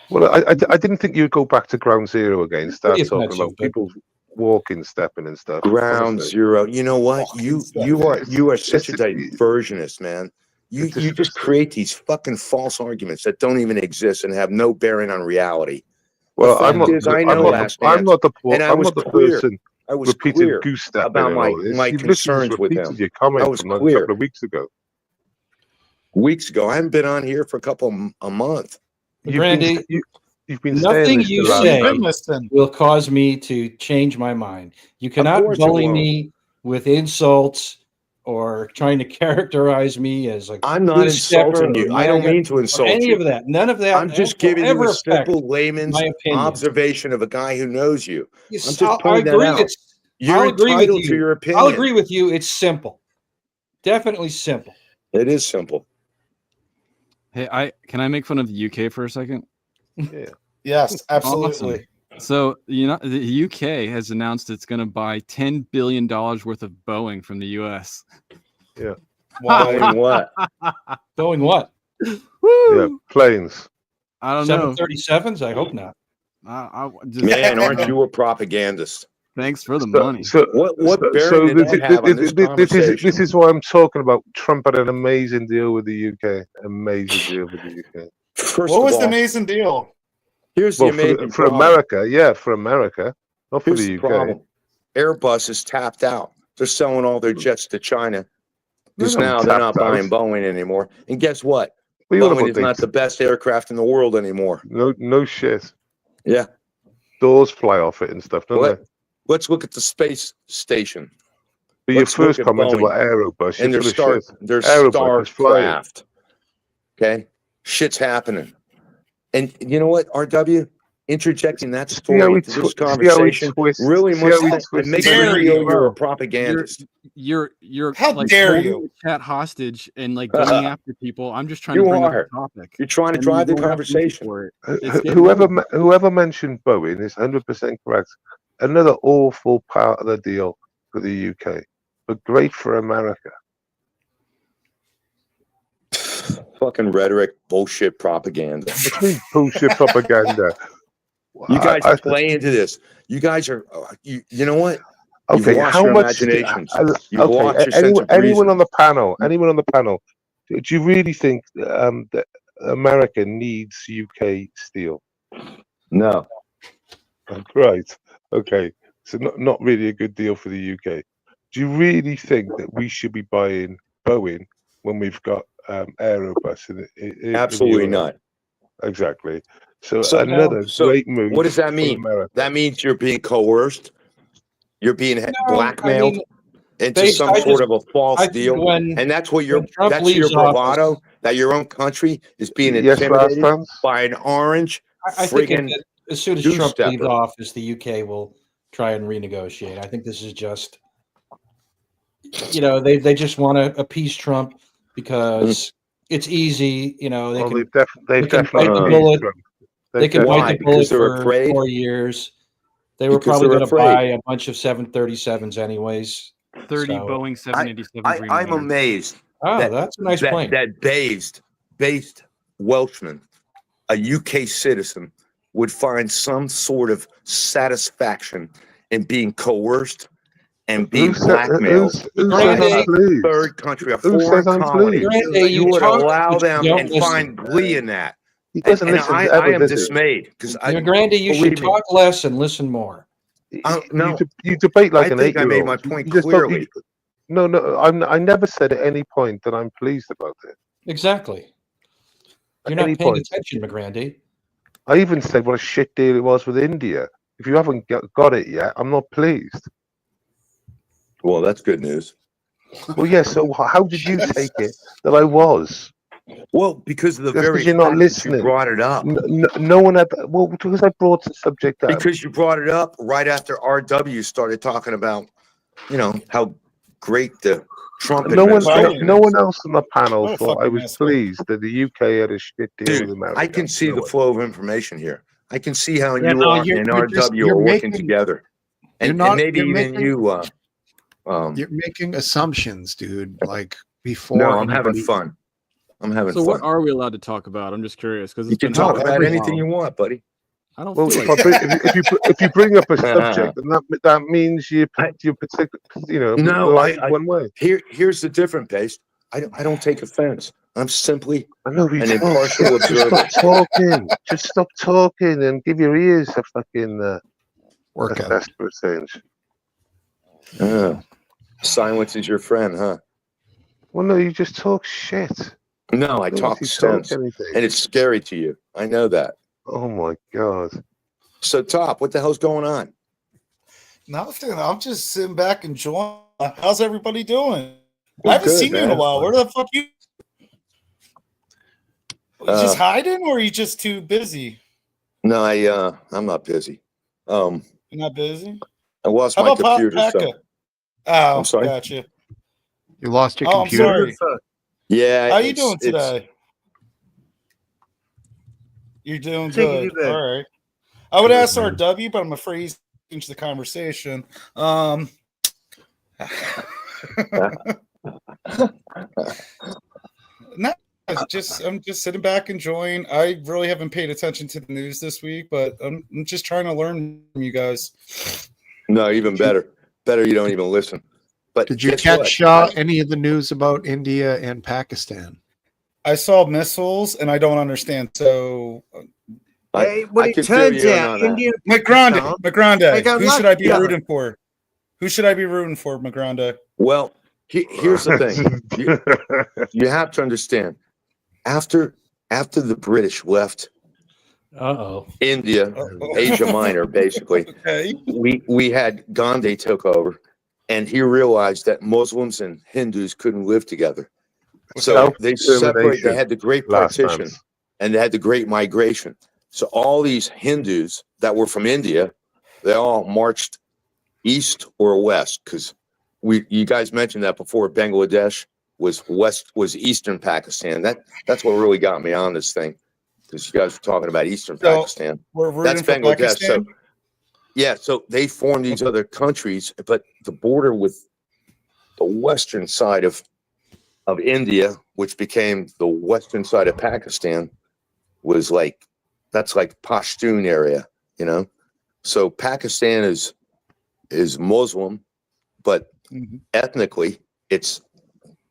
S4: Well, I didn't think you'd go back to ground zero again, start
S2: Pretty
S4: talking
S2: offensive,
S4: about
S2: but-
S4: people walking, stepping and stuff.
S5: Ground
S4: Honestly.
S5: zero. You know what? You are such a diversionist, man. You
S4: It's just-
S5: just create these fucking false arguments that don't even exist and have no bearing on reality.
S4: Well,
S5: The
S4: I'm not.
S5: fact is, I know
S4: I'm
S5: Last
S4: not. I'm
S5: Dance,
S4: not the.
S5: and I
S4: I'm
S5: was
S4: not the
S5: clear.
S4: person
S5: I was
S4: repeating
S5: clear
S4: goose stepping
S5: about
S4: and
S5: my-
S4: all this.
S5: my
S4: You literally just
S5: concerns with
S4: repeated
S5: them.
S4: your comment
S5: I was
S4: from a
S5: clear.
S4: couple of weeks ago.
S5: weeks ago. I haven't been on here for a month.
S2: Brandy,
S4: You've been
S2: nothing
S4: saying this
S2: you
S4: the last
S2: say
S4: time.
S2: will cause me to change my mind. You cannot
S5: course it
S2: bully
S5: won't.
S2: me with insults or trying to characterize me as like
S5: I'm not
S2: loose stepper
S5: insulting
S2: or
S5: you. I don't
S2: MAGA
S5: mean to
S2: or
S5: insult
S2: any
S5: you.
S2: of that. None of that.
S5: I'm just
S2: will
S5: giving you
S2: ever
S5: a
S2: affect
S5: simple layman's
S2: my opinion.
S5: observation of a guy who knows you.
S2: Yes,
S5: I'm just
S2: I
S5: pointing that
S2: agree.
S5: out. You're
S2: I'll agree with
S5: entitled to
S2: you.
S5: your opinion.
S2: I'll agree with you. It's simple. Definitely simple.
S5: It is simple.
S3: Hey, can I make fun of the UK for a second?
S9: Yes, absolutely.
S3: So the UK has announced it's going to buy $10 billion worth of Boeing from the US.
S5: Knowing what?
S2: Doing what?
S4: Yeah, planes.
S3: I don't know.
S2: 737s? I hope not.
S3: I just,
S5: Man, aren't you a propagandist?
S3: thanks for the money.
S4: So,
S5: What bearing did that have on this conversation?
S4: this is why I'm talking about. Trump had an amazing deal with the UK. Amazing deal with the UK.
S5: First
S9: What
S5: of
S9: was the
S5: all,
S9: amazing deal?
S5: here's the
S4: Well,
S5: amazing
S4: for
S5: problem.
S4: America, yeah, for America, not for
S5: Here's
S4: the
S5: the
S4: UK.
S5: problem. Airbus is tapped out. They're selling all their jets to China because
S4: They're
S5: now
S4: not
S5: they're not
S4: tapped out.
S5: buying Boeing anymore. And guess what?
S4: What are you on
S5: Boeing
S4: about,
S5: is not the best aircraft in the world anymore.
S4: No shit.
S5: Yeah.
S4: Doors fly off it and stuff, don't
S5: What?
S4: they?
S5: Let's look at the space station
S4: But your
S5: let's look
S4: first
S5: at
S4: comment
S5: Boeing
S4: about Aerobus,
S5: and
S4: you're
S5: their
S4: full of shit.
S5: their
S4: Aerobus is flying.
S5: Starcraft. Okay, shit's happening. And you know what, RW? Interjecting that
S4: See how
S5: story
S4: he
S5: into this
S4: twi- see how he
S5: conversation
S4: twists-
S5: really
S4: see how he
S5: must
S4: twists
S5: make
S4: it.
S5: me
S9: Dare
S5: feel
S9: you.
S5: you're a propagandist.
S3: You're
S9: How
S3: like
S9: dare
S3: holding
S9: you?
S3: the chat hostage and like going after people. I'm just trying to
S5: You
S3: bring
S5: are.
S3: up a topic.
S5: You're trying to
S3: And then
S5: drive the
S3: you're going after me
S5: conversation.
S3: for it. It's getting
S4: Whoever
S3: old.
S4: whoever mentioned Boeing is 100% correct. Another awful part of the deal for the UK, but great for America.
S5: Fucking rhetoric, bullshit propaganda.
S4: What do you mean bullshit propaganda?
S5: You guys
S4: I-
S5: play into this. You guys are. You know what? You've
S4: Okay,
S5: lost
S4: how
S5: your
S4: much?
S5: imaginations. You've
S4: Okay,
S5: lost your sense
S4: anyone,
S5: of reason.
S4: on the panel, do you really think that America needs UK steel?
S5: No.
S4: Right. Okay. So not really a good deal for the UK. Do you really think that we should be buying Boeing when we've got Airbus in
S5: Absolutely
S4: Europe?
S5: not.
S4: Exactly. So,
S5: So-
S4: another
S5: so
S4: great move.
S5: what does that
S4: for
S5: mean?
S4: America.
S5: That means you're being coerced. You're being blackmailed into
S2: they-
S5: some
S2: I
S5: sort
S2: just-
S5: of a false
S2: I think
S5: deal.
S2: when
S5: And that's what
S2: when Trump
S5: that's your
S2: leaves office-
S5: bravado, that your own country is being
S4: Yes, last
S5: intimidated
S4: time.
S5: by an orange
S2: I think
S5: friggin'
S2: that as soon as
S5: goose
S2: Trump leaves
S5: stepper.
S2: office, the UK will try and renegotiate. I think this is just, they just want to appease Trump because it's easy. They
S4: Well,
S2: can
S4: they've
S2: they can
S4: definitely
S2: bite the
S4: appeased
S2: bullet.
S4: Trump.
S2: they can
S5: Why?
S2: bite the
S5: Because
S2: bullet
S5: they're
S2: for
S5: afraid?
S2: 4 years. They were
S5: Because
S2: probably
S5: they're
S2: going to
S5: afraid.
S2: buy a bunch of 737s anyways.
S3: 30
S2: So-
S3: Boeing 787
S5: I'm amazed
S2: Oh,
S5: that-
S2: that's a nice plane.
S5: that based Welshman, a UK citizen, would find some sort of satisfaction in being coerced and being
S4: Who
S5: blackmailed
S4: says I'm
S5: by a
S4: pleased?
S5: third country, a
S4: Who
S5: foreign
S4: says I'm
S5: colony.
S4: pleased?
S2: Granddad,
S5: You would
S2: talk,
S5: allow
S2: but you
S5: them
S2: don't
S5: and
S2: listen.
S5: find glee in that.
S4: He
S5: And,
S4: doesn't
S5: and
S4: listen
S5: I,
S4: to
S5: I am
S4: ever, does he?
S5: dismayed because
S2: Grandy, you should
S5: believe me.
S2: talk less and listen more.
S5: No.
S4: You debate like
S5: I
S4: an
S5: think I
S4: 8-year-old.
S5: made my point
S4: You just don't-
S5: clearly.
S4: No, I never said at any point that I'm pleased about it.
S2: Exactly. You're
S4: At
S2: not
S4: any
S2: paying
S4: point.
S2: attention, McGrandy.
S4: I even said what a shit deal it was with India. If you haven't got it yet, I'm not pleased.
S5: Well, that's good news.
S4: Well, yes. So how did you take it that I was?
S5: Well, because of the
S4: That's
S5: very
S4: 'cause you're not
S5: fact that you
S4: listening.
S5: brought it up.
S4: No one ever. Well, because I brought the subject up.
S5: Because you brought it up right after RW started talking about, how great the Trump
S4: No one
S5: administration
S4: else on the panel
S9: Oh,
S4: thought I
S9: fucking
S4: was
S9: asshole.
S4: pleased that the UK had a shit deal
S5: Dude,
S4: with America.
S5: I can see
S4: No
S5: the
S4: one.
S5: flow of information here. I can see how
S1: Yeah,
S5: you
S1: no,
S5: are
S1: you're-
S5: and
S1: you're just-
S5: RW
S1: you're
S5: are working
S1: making-
S5: together.
S1: you're
S5: And,
S1: not-
S5: and maybe
S1: you're
S5: even
S1: making-
S5: you,
S1: You're making assumptions, dude. Like before.
S5: no, I'm having
S1: anybody-
S5: fun. I'm having
S3: So
S5: fun.
S3: what are we allowed to talk about? I'm just curious because
S5: You can talk about
S1: everything.
S5: anything you want, buddy.
S3: I don't
S4: Well,
S3: feel
S4: if,
S3: like
S4: if you bring up a subject, then that means you're particular,
S5: No,
S4: one way.
S5: Here's the difference, Pace. I don't take offense. I'm simply
S4: I know you
S5: an
S4: talk.
S5: impartial
S4: Just
S5: observer.
S4: stop talking. Just stop talking and give your ears a fucking
S1: Workout.
S4: desperate change.
S5: Silence is your friend, huh?
S4: Well, no, you just talk shit.
S5: No, I
S4: Don't
S5: talk
S4: you
S5: sense,
S4: anything.
S5: and it's scary to you. I know that.
S4: Oh my god.
S5: So, Top, what the hell's going on?
S9: Nothing. I'm just sitting back enjoying. How's everybody doing? I haven't
S4: good,
S9: seen you in a
S4: man.
S9: while. Where the fuck you? Just hiding, or are you just too busy?
S5: No, I'm not busy.
S9: You're not busy.
S5: I lost
S9: How
S5: my
S9: about
S5: computer. So
S9: Paka? Oh,
S5: I'm sorry.
S9: gotcha.
S10: You lost your
S9: Oh, I'm
S10: computer.
S9: sorry.
S5: Yeah.
S9: How you
S5: it's-
S9: doing
S5: it's-
S9: today? You're doing
S11: Taking
S9: good.
S11: you back.
S9: All right. I would
S4: Good,
S9: ask
S4: man.
S9: RW, but I'm afraid he's changed the conversation. No, I'm just sitting back enjoying. I really haven't paid attention to the news this week, but I'm just trying to learn from you guys.
S5: No, even better. Better you don't even listen. But
S10: Did you
S5: guess
S10: catch
S5: what?
S10: any of the news about India and Pakistan?
S9: I saw missiles and I don't understand. So,
S11: Well, it
S5: can fill
S11: turns
S5: you in
S11: out
S5: on that.
S11: India and
S9: McGrande,
S11: Pakistan, they don't
S9: who
S11: like
S9: should I be
S11: each other.
S9: rooting for? Who should I be rooting for, McGrande?
S5: Well, here's the thing. You have to understand. After the British left India, Asia Minor, basically,
S9: Okay.
S5: we had Gandhi took over, and he realized that Muslims and Hindus couldn't live together. So they separated. They had the Great
S4: Last
S5: Partition,
S4: dance.
S5: and they had the Great Migration. So all these Hindus that were from India, they all marched east or west, because you guys mentioned that before. Bangladesh was eastern Pakistan. That's what really got me on this thing, because you guys were talking about eastern
S9: So,
S5: Pakistan.
S9: We're rooting
S5: That's
S9: for
S5: Bangladesh.
S9: Pakistan.
S5: So yeah, so they formed these other countries, but the border with the western side of India, which became the western side of Pakistan, was that's like Pashtun area, you know. So Pakistan is Muslim, but
S9: Mhm.
S5: ethnically it's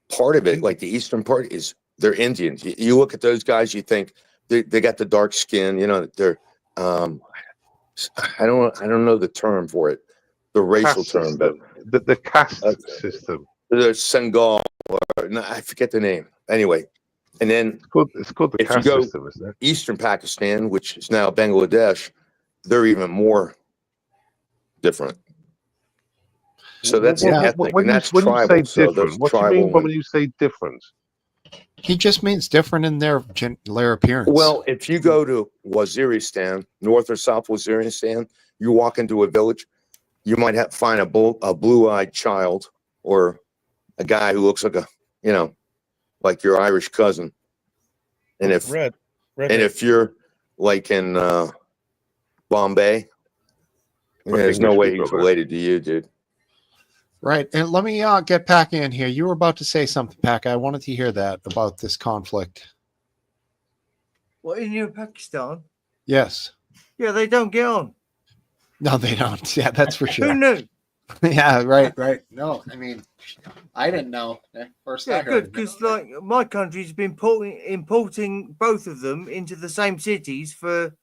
S5: part of it. Like the eastern part they're Indians. You look at those guys, you think they got the dark skin, you know. They're I don't know the term for it, the racial
S4: Caste
S5: term, but
S4: system. The caste system.
S5: the Sengal, or no, I forget the name. Anyway, and then
S4: It's called the
S5: if you
S4: caste
S5: go
S4: system, isn't it?
S5: eastern Pakistan, which is now Bangladesh, they're even more different. So that's ethnic, and that's
S4: when you
S5: tribal.
S4: say
S5: So
S4: different,
S5: those
S4: what do you
S5: tribal.
S4: mean when you say different?
S10: He just means different in their appearance.
S5: Well, if you go to Waziristan, North or South Waziristan, you walk into a village, you might find a blue-eyed child or a guy who looks like like your Irish cousin. And if
S9: Red.
S5: and if you're like in Bombay, there's no
S4: English
S5: way
S4: people,
S5: he's
S4: man.
S5: related to you, dude.
S10: right. And let me get Pack in here. You were about to say something, Pack. I wanted to hear that about this conflict.
S11: What, India and Pakistan?
S10: Yes.
S11: Yeah, they don't get on.
S10: No, they don't. Yeah, that's for
S11: Who
S10: sure.
S11: knew?
S10: Yeah, right. No, I mean, I didn't know. First I
S11: Yeah,
S10: heard
S11: good,
S10: it.
S11: because like my country's been importing both of them into the same cities for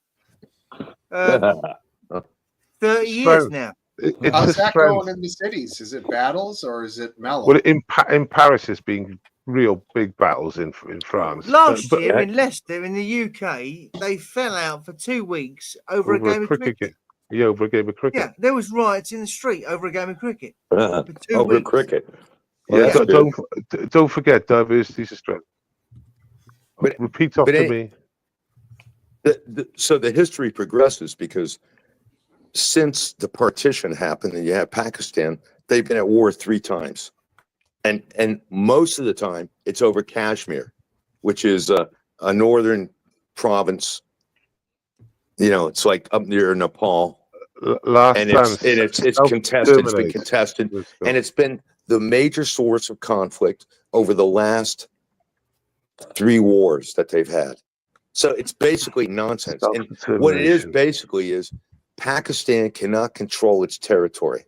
S11: 30 years
S4: So,
S11: now.
S4: It's
S10: How's
S4: a
S10: that
S4: strength.
S10: going in the cities? Is it battles or is it mellow?
S4: Well, in Paris, there's been real big battles in France.
S11: Last
S4: But
S11: year in Leicester, in the UK, they fell out for 2 weeks over a
S4: over
S11: game of cricket.
S4: Yeah, over a game of cricket.
S11: Yeah, there was riots in the street over a game of cricket.
S5: Over
S11: 2 weeks.
S5: cricket.
S4: Yeah,
S5: That's good.
S4: don't forget diversity is a strength.
S5: But-
S4: Repeat after
S5: but
S4: me.
S5: So the history progresses, because since the partition happened and you have Pakistan, they've been at war 3 times. And most of the time it's over Kashmir, which is a northern province. You know, it's like up near Nepal.
S4: Last
S5: And
S4: dance.
S5: it's contested. It's been
S4: Self-determinate.
S5: contested.
S4: Let's go.
S5: And it's been the major source of conflict over the last 3 wars that they've had. So it's basically nonsense. And what it is
S4: Self-determination.
S5: basically is Pakistan cannot control its territory.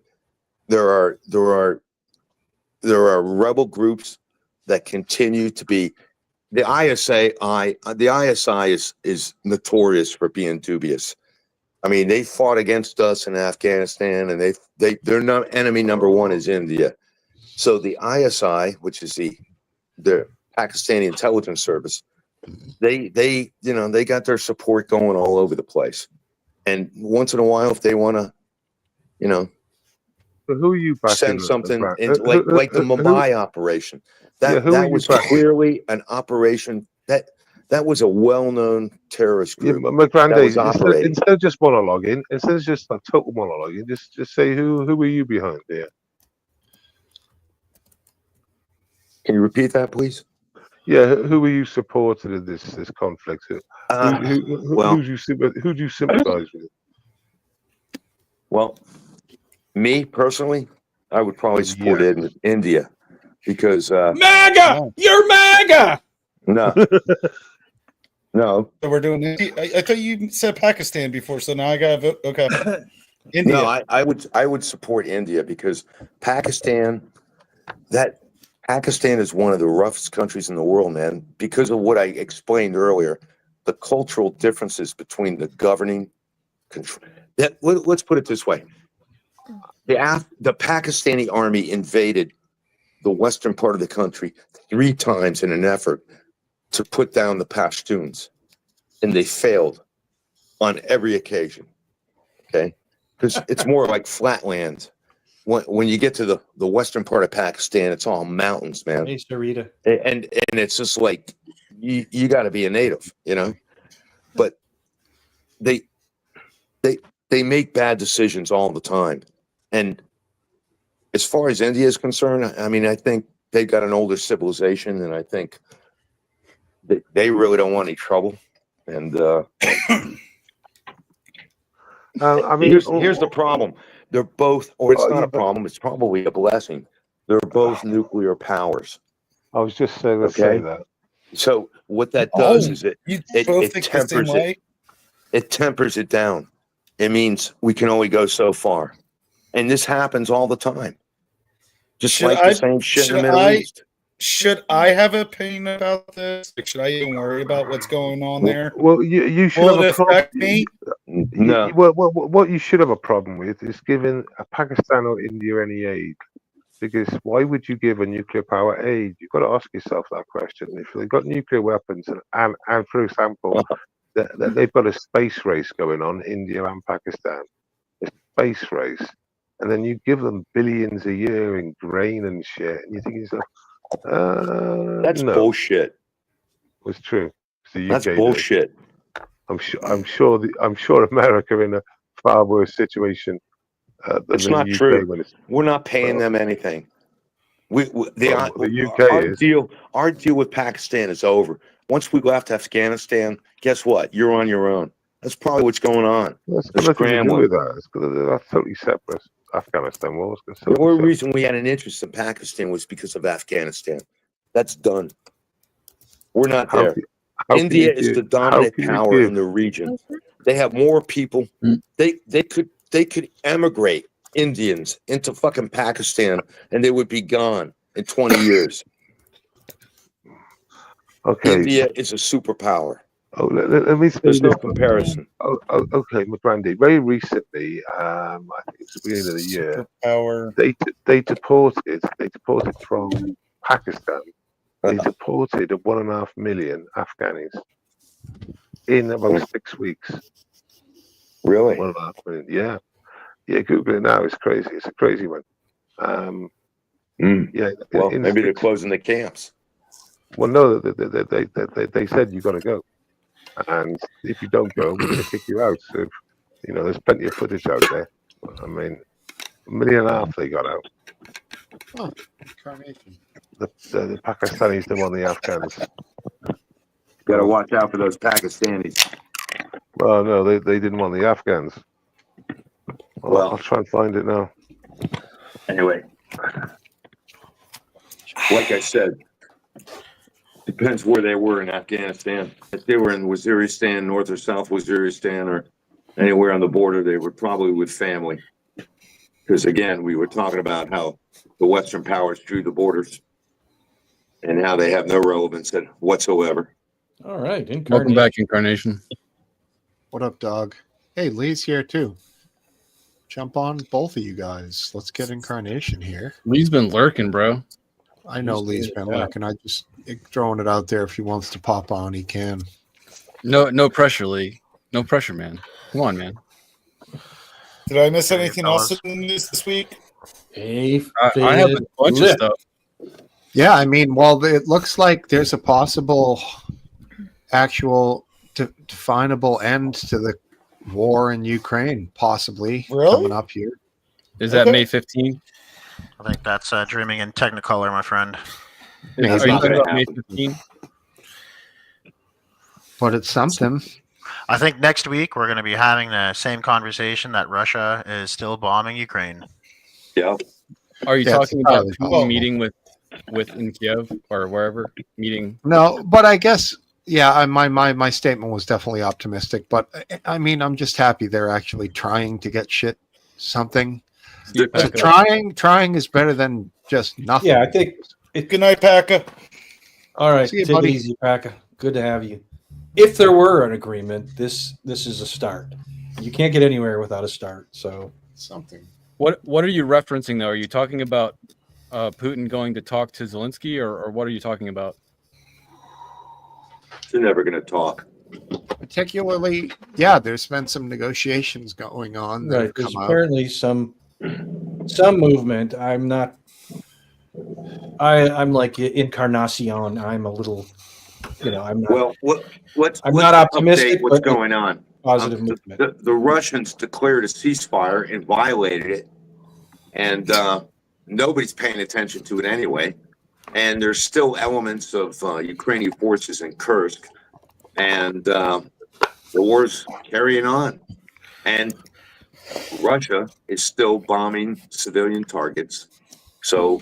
S5: There are rebel groups that continue to be. The ISI is notorious for being dubious. I mean, they fought against us in Afghanistan, and their enemy number 1 is India. So the ISI, which is the Pakistani intelligence service, they got their support going all over the place. And once in a while, if they want to,
S4: So who are you backing?
S5: send something
S4: Brad?
S5: into like the Mumbai operation. That
S4: who are
S5: that
S4: you
S5: was
S4: backing?
S5: clearly an operation that was a well-known terrorist
S4: Yeah,
S5: group
S4: but
S5: that
S4: McGrandy,
S5: was operating.
S4: instead of just monologuing, instead of just like total monologuing, just say who are you behind here?
S5: Can you repeat that, please?
S4: Yeah, who are you supporting in this conflict? Who
S5: Well,
S4: do you sympathize with?
S5: well, me personally, I would probably support India because
S2: MAGA! You're MAGA!
S5: no, no,
S9: So we're doing it. I thought you said Pakistan before, so now I got to vote. Okay. India.
S5: no. I would support India because Pakistan is one of the roughest countries in the world, man. Because of what I explained earlier, the cultural differences between the governing control. Let's put it this way: the Pakistani army invaded the western part of the country 3 times in an effort to put down the Pashtuns, and they failed on every occasion. Okay, because it's more like flatlands. When you get to the western part of Pakistan, it's all mountains, man.
S2: Hey, Sarita.
S5: And it's just like you got to be a native, you know. But they make bad decisions all the time. And as far as India is concerned, I mean, I think they've got an older civilization, and I think they really don't want any trouble. And
S4: I mean,
S5: here's the problem. They're both, or it's not a problem, it's probably a blessing. They're both nuclear powers.
S4: I was just saying to say that.
S5: So what that does is
S9: both think the same way?
S5: It tempers it down. It means we can only go so far. And this happens all the time. Just
S9: Should
S5: like the same shit in the Middle East.
S9: Should I have an opinion about this? Like, should I even worry about what's going on there?
S4: Well, you should
S9: Will
S4: have
S9: it
S4: a problem.
S9: affect me?
S5: No.
S4: Well, what you should have a problem with is giving Pakistan or India any aid. Because why would you give a nuclear power aid? You've got to ask yourself that question. If they've got nuclear weapons and for example, they've got a space race going on, India and Pakistan, a space race, and then you give them billions a year in grain and shit, and you think it's
S5: that's bullshit.
S4: It's true. It's the
S5: That's
S4: UK
S5: bullshit.
S4: I'm sure America in a far worse situation.
S5: It's not true. We're not paying them anything. The UK our deal with Pakistan is over. Once we go after Afghanistan, guess what? You're on your own. That's probably what's going on.
S4: That's got nothing to do with that. That's totally separate. Afghanistan was.
S5: The only reason we had an interest in Pakistan was because of Afghanistan. That's done. We're not there. India is the dominant power in the region. They have more people. They could emigrate Indians into fucking Pakistan, and they would be gone in 20 years.
S4: Okay.
S5: India is a superpower.
S4: Oh, let me.
S5: There's no comparison.
S4: Okay, McGrandy. Very recently, I think it's the beginning of the year.
S9: Superpower.
S4: They deported from Pakistan. They deported 1.5 million Afghanis in about 6 weeks.
S5: Really?
S4: 1.5 million. Yeah. Yeah. Google it now. It's crazy. It's a crazy one. Yeah.
S5: Well, maybe they're closing the camps.
S4: Well, no, they said you got to go, and if you don't go, we're going to kick you out. So, you know, there's plenty of footage out there. I mean, 1.5 million they got out.
S10: Oh, incarnation.
S4: The Pakistanis don't want the Afghans.
S5: Got to watch out for those Pakistanis.
S4: Well, no, they didn't want the Afghans. Well, I'll try and find it now.
S5: Anyway, like I said, depends where they were in Afghanistan. If they were in Waziristan, North or South Waziristan, or anywhere on the border, they were probably with family. Because again, we were talking about how the Western powers drew the borders and how they have no relevance whatsoever.
S2: All right.
S3: Welcome back, Incarnation.
S10: What up, dog? Hey, Lee's here too. Jump on both of you guys. Let's get Incarnation here.
S3: Lee's been lurking, bro.
S10: I know Lee's been lurking. I just throwing it out there. If he wants to pop on, he can.
S3: No pressure, Lee. No pressure, man. Come on, man.
S9: Did I miss anything else in the news this week?
S3: I have a bunch of stuff.
S10: Yeah, I mean, well, it looks like there's a possible actual definable end to the war in Ukraine, possibly coming up here.
S3: Is that May 15th?
S12: I think that's dreaming in Technicolor, my friend.
S3: Are you talking about May 15th?
S10: But it's something.
S12: I think next week we're going to be having the same conversation that Russia is still bombing Ukraine.
S5: Yeah.
S3: Are you
S10: Yeah,
S3: talking
S10: it's
S3: about
S10: probably
S3: Putin
S10: possible.
S3: meeting with in Kiev or wherever meeting?
S10: No, but I guess my statement was definitely optimistic. But I mean, I'm just happy they're actually trying to get something. So trying is better than just nothing.
S2: Yeah, I think.
S9: Good night, Paca.
S2: All right,
S10: See you,
S2: take
S10: buddy.
S2: it easy, Paca. Good to have you. If there were an agreement, this is a start. You can't get anywhere without a start. So
S10: something.
S3: What are you referencing though? Are you talking about Putin going to talk to Zelensky, or what are you talking about?
S5: They're never going to talk.
S1: Particularly, yeah, there's been some negotiations going on. That
S2: right,
S1: have
S2: there's
S1: come out.
S2: apparently some movement. I'm not. I'm like Encarnacion. I'm a little. I'm not.
S5: Well,
S2: I'm not optimistic.
S5: What's
S2: but
S5: going on?
S2: Positive movement.
S5: The Russians declared a ceasefire and violated it, and nobody's paying attention to it anyway. And there's still elements of Ukrainian forces in Kursk, and the war's carrying on. And Russia is still bombing civilian targets. So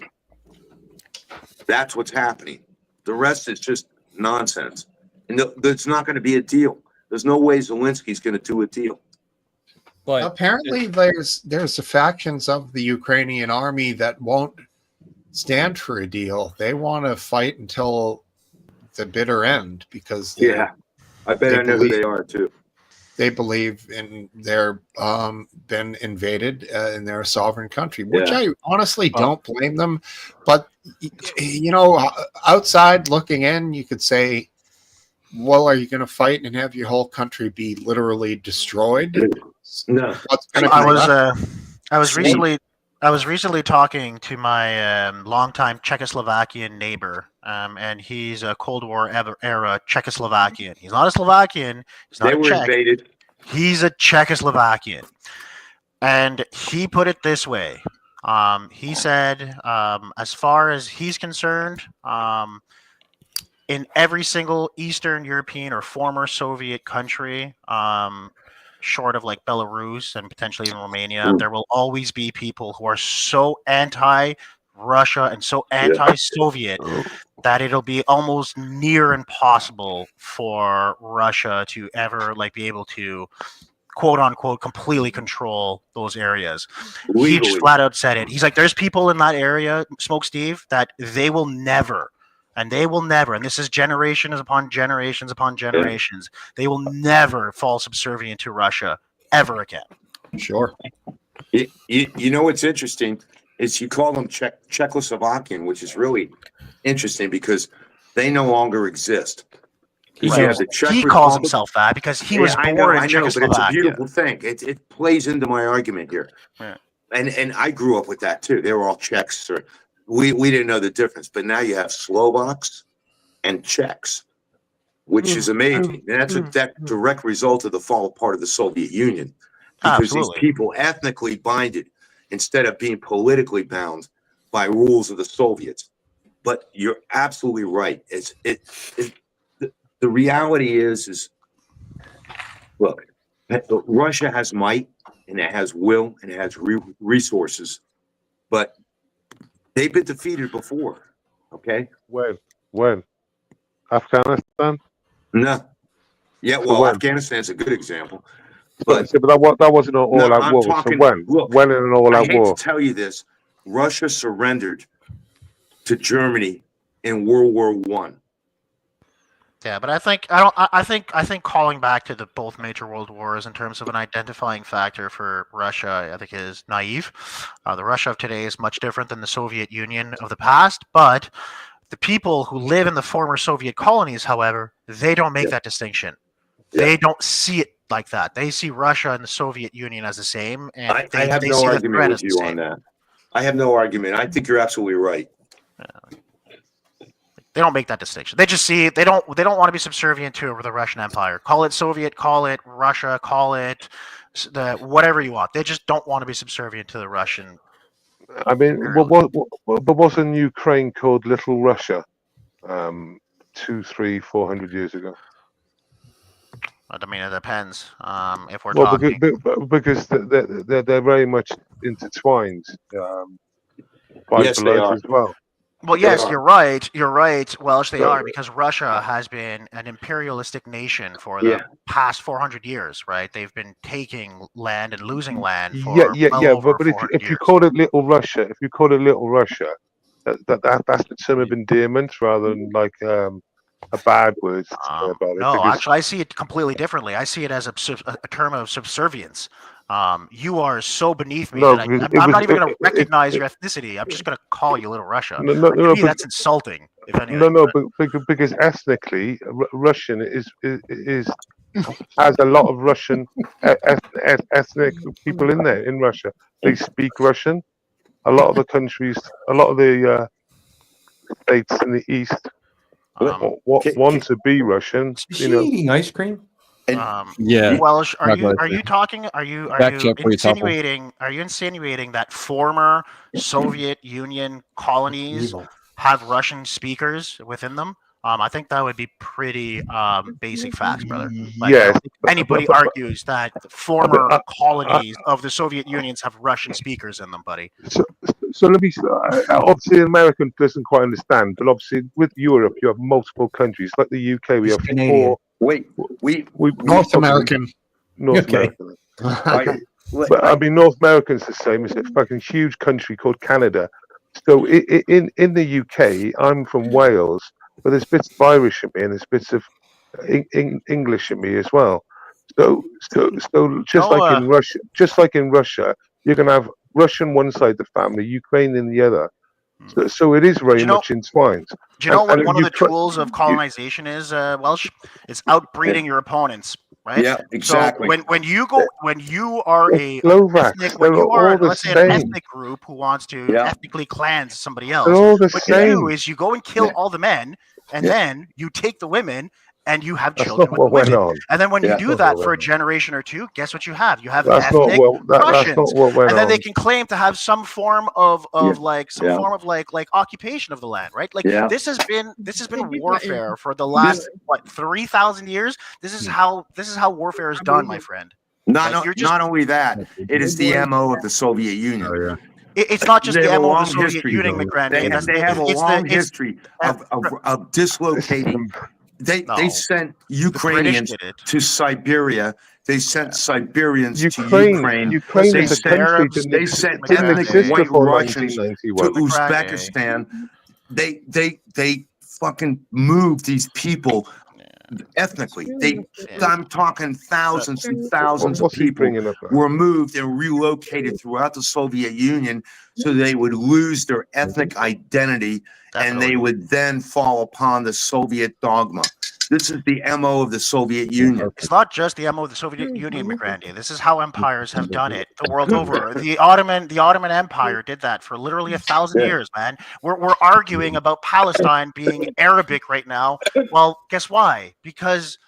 S5: that's what's happening. The rest is just nonsense. And there's not going to be a deal. There's no way Zelensky's going to do a deal.
S3: But
S1: apparently, there's the factions of the Ukrainian army that won't stand for a deal. They want to fight until the bitter end because
S5: I bet I know who they are too.
S1: They believe they're been invaded in their sovereign country, which I honestly don't blame them. But outside looking in, you could say, well, are you going to fight and have your whole country be literally destroyed?
S5: No.
S12: I was recently talking to my longtime Czechoslovakian neighbor, and he's a Cold War era Czechoslovakian. He's not a Slovakian. He's not
S5: They
S12: a
S5: were
S12: Czech.
S5: invaded.
S12: He's a Czechoslovakian, and he put it this way. He said, as far as he's concerned, in every single Eastern European or former Soviet country, short of like Belarus and potentially even Romania, there will always be people who are so anti-Russia and so anti-Soviet that it'll be almost near impossible for Russia to ever be able to, quote unquote, completely control those areas. He just flat out said it. He's like, there's people in that area, Smoke Steve, that they will never. And they will never, and this is generations upon generations upon generations, they will never fall subservient to Russia ever again.
S1: Sure.
S5: You know what's interesting is you call them Czechoslovakian, which is really interesting because they no longer exist.
S12: He calls himself that because he was born in Czechoslovakia.
S5: But it's a beautiful thing. It plays into my argument here.
S12: Yeah.
S5: And I grew up with that too. They were all Czechs. We didn't know the difference, but now you have Slovaks and Czechs, which is amazing. And that's a direct result of the fall apart of the Soviet Union. Because these people ethnically binded instead of being politically bound by rules of the Soviets. But you're absolutely right. The reality is look, Russia has might and it has will and it has resources, but they've been defeated before. Okay.
S4: When? Afghanistan?
S5: No. Yeah, well, Afghanistan's a good example. But
S4: that wasn't an all-out war. So when in an all-out war?
S5: I hate to tell you this, Russia surrendered to Germany in World War I.
S12: Yeah, but I think calling back to the both major world wars in terms of an identifying factor for Russia, I think is naive. The Russia of today is much different than the Soviet Union of the past, but the people who live in the former Soviet colonies, however, they don't make that distinction. They don't see it like that. They see Russia and the Soviet Union as the same, and
S5: I have no argument with you on that. I have no argument. I think you're absolutely right.
S12: They don't make that distinction. They just see they don't want to be subservient to the Russian Empire. Call it Soviet, call it Russia, call it the whatever you want. They just don't want to be subservient to the Russian.
S4: I mean, but wasn't Ukraine called Little Russia 200, 300, 400 years ago?
S12: I mean, it depends. If we're
S4: Well,
S12: talking,
S4: because they're very much intertwined. By
S5: Yes, they
S4: blood
S5: are.
S4: as well.
S12: well, yes,
S5: are.
S12: you're right. You're right. Welsh, they
S4: So-
S12: are because Russia has been an imperialistic nation for the
S5: Yeah.
S12: past 400 years, right? They've been taking land and losing land for
S4: Yeah,
S12: well over
S4: but if
S12: 400
S4: you
S12: years.
S4: call it Little Russia, that's the term of endearment rather than like a bad word to say about it.
S12: No,
S4: because-
S12: actually, I see it completely differently. I see it as a term of subservience. You are so beneath me
S4: No,
S12: that
S4: because
S12: I'm
S4: it
S12: not
S4: was-
S12: even going to
S4: it-
S12: recognize your ethnicity. I'm just going to call you Little Russia.
S4: No,
S12: Like, to me,
S4: but-
S12: that's insulting. If anything,
S4: No, but because ethnically, Russian is has a lot of Russian ethnic people in there in Russia. They speak Russian. A lot of the countries, a lot of the states in the east want to be Russian.
S2: Is she eating ice cream?
S3: Yeah.
S12: Welsh, are
S3: Not
S12: you
S3: likely.
S12: talking? Are you
S3: Back check for you, Topple.
S12: insinuating? Are you insinuating that former Soviet Union colonies
S2: Evil.
S12: have Russian speakers within them? I think that would be pretty basic facts, brother. Like, I
S4: Yes,
S12: don't think anybody
S4: but-
S12: argues that the former colonies of the Soviet Unions have Russian speakers in them, buddy.
S4: So let me. Obviously, an American doesn't quite understand, but obviously, with Europe, you have multiple countries. Like the UK, we have
S2: Canadian.
S4: four.
S5: Wait,
S4: We
S10: North American.
S4: North
S2: Okay.
S4: American.
S5: I,
S4: But I mean, North America's the same. It's a fucking huge country called Canada. So in the UK, I'm from Wales, but there's bits of Irish in me and there's bits of English in me as well. So just like in Russia, you're gonna have Russian one side of the family, Ukraine in the other. So it is very much entwined.
S12: Do you know what
S4: And
S12: one of the
S4: Ukra-
S12: tools of colonization is, Welsh? It's outbreeding your opponents, right?
S5: Yeah, exactly.
S12: So when you are a
S4: Slovaks,
S12: ethnic, when
S4: they're
S12: you are
S4: all the
S12: let's say an
S4: same.
S12: ethnic group who wants to
S5: Yeah.
S12: ethnically cleanse somebody else,
S4: They're all the
S12: what you do
S4: same.
S12: is you go and kill
S5: Yeah.
S12: all the men, and
S5: Yeah.
S12: then you take the women and you have
S4: That's
S12: children
S4: not
S12: with
S4: what
S12: the
S4: went
S12: women.
S4: on.
S12: And then when
S5: Yeah.
S12: you do
S4: That's
S12: that
S4: not
S12: for a
S4: what
S12: generation or two, guess what you have? You have
S4: That's not
S12: ethnic
S4: what that's
S12: Russians.
S4: not what went
S12: And then
S4: on.
S12: they can claim to have some form of
S5: Yeah.
S12: like some
S5: Yeah.
S12: form of like occupation of the land, right? Like
S5: Yeah.
S12: this has been warfare for the last 3,000 years. This is how warfare is done, my friend. Like, you're just-
S5: not only that, it is the MO of the Soviet Union.
S3: Oh, yeah.
S12: It's not just
S5: They
S12: the
S5: have a
S12: MO of
S5: long
S12: the Soviet
S5: history,
S12: Union,
S5: though.
S12: McGrandy.
S5: They have a long history
S12: of
S5: of dislocating. They
S12: No.
S5: sent
S12: British
S5: Ukrainians
S12: did it.
S5: to Siberia. They sent Siberians
S4: Ukraine,
S5: to Ukraine.
S4: Ukraine
S5: They
S4: is a
S5: sent
S4: country
S12: Arabs,
S4: that
S5: they sent
S4: didn't
S5: ethnic
S4: exist
S5: white
S4: before
S5: Russians
S4: 1991.
S5: to Uzbekistan. They fucking moved these people ethnically. I'm talking thousands and thousands of
S4: What's he
S5: people
S4: bringing up now?
S5: were moved and relocated throughout the Soviet Union so they would lose their ethnic identity and they would then fall upon the Soviet dogma. This is the MO of the Soviet Union.
S12: It's not just the MO of the Soviet Union, McGrandy. This is how empires have done it the world over. The Ottoman Empire did that for literally 1,000
S5: Yeah.
S12: years, man. We're arguing about Palestine being Arabic right now. Well, guess why? Because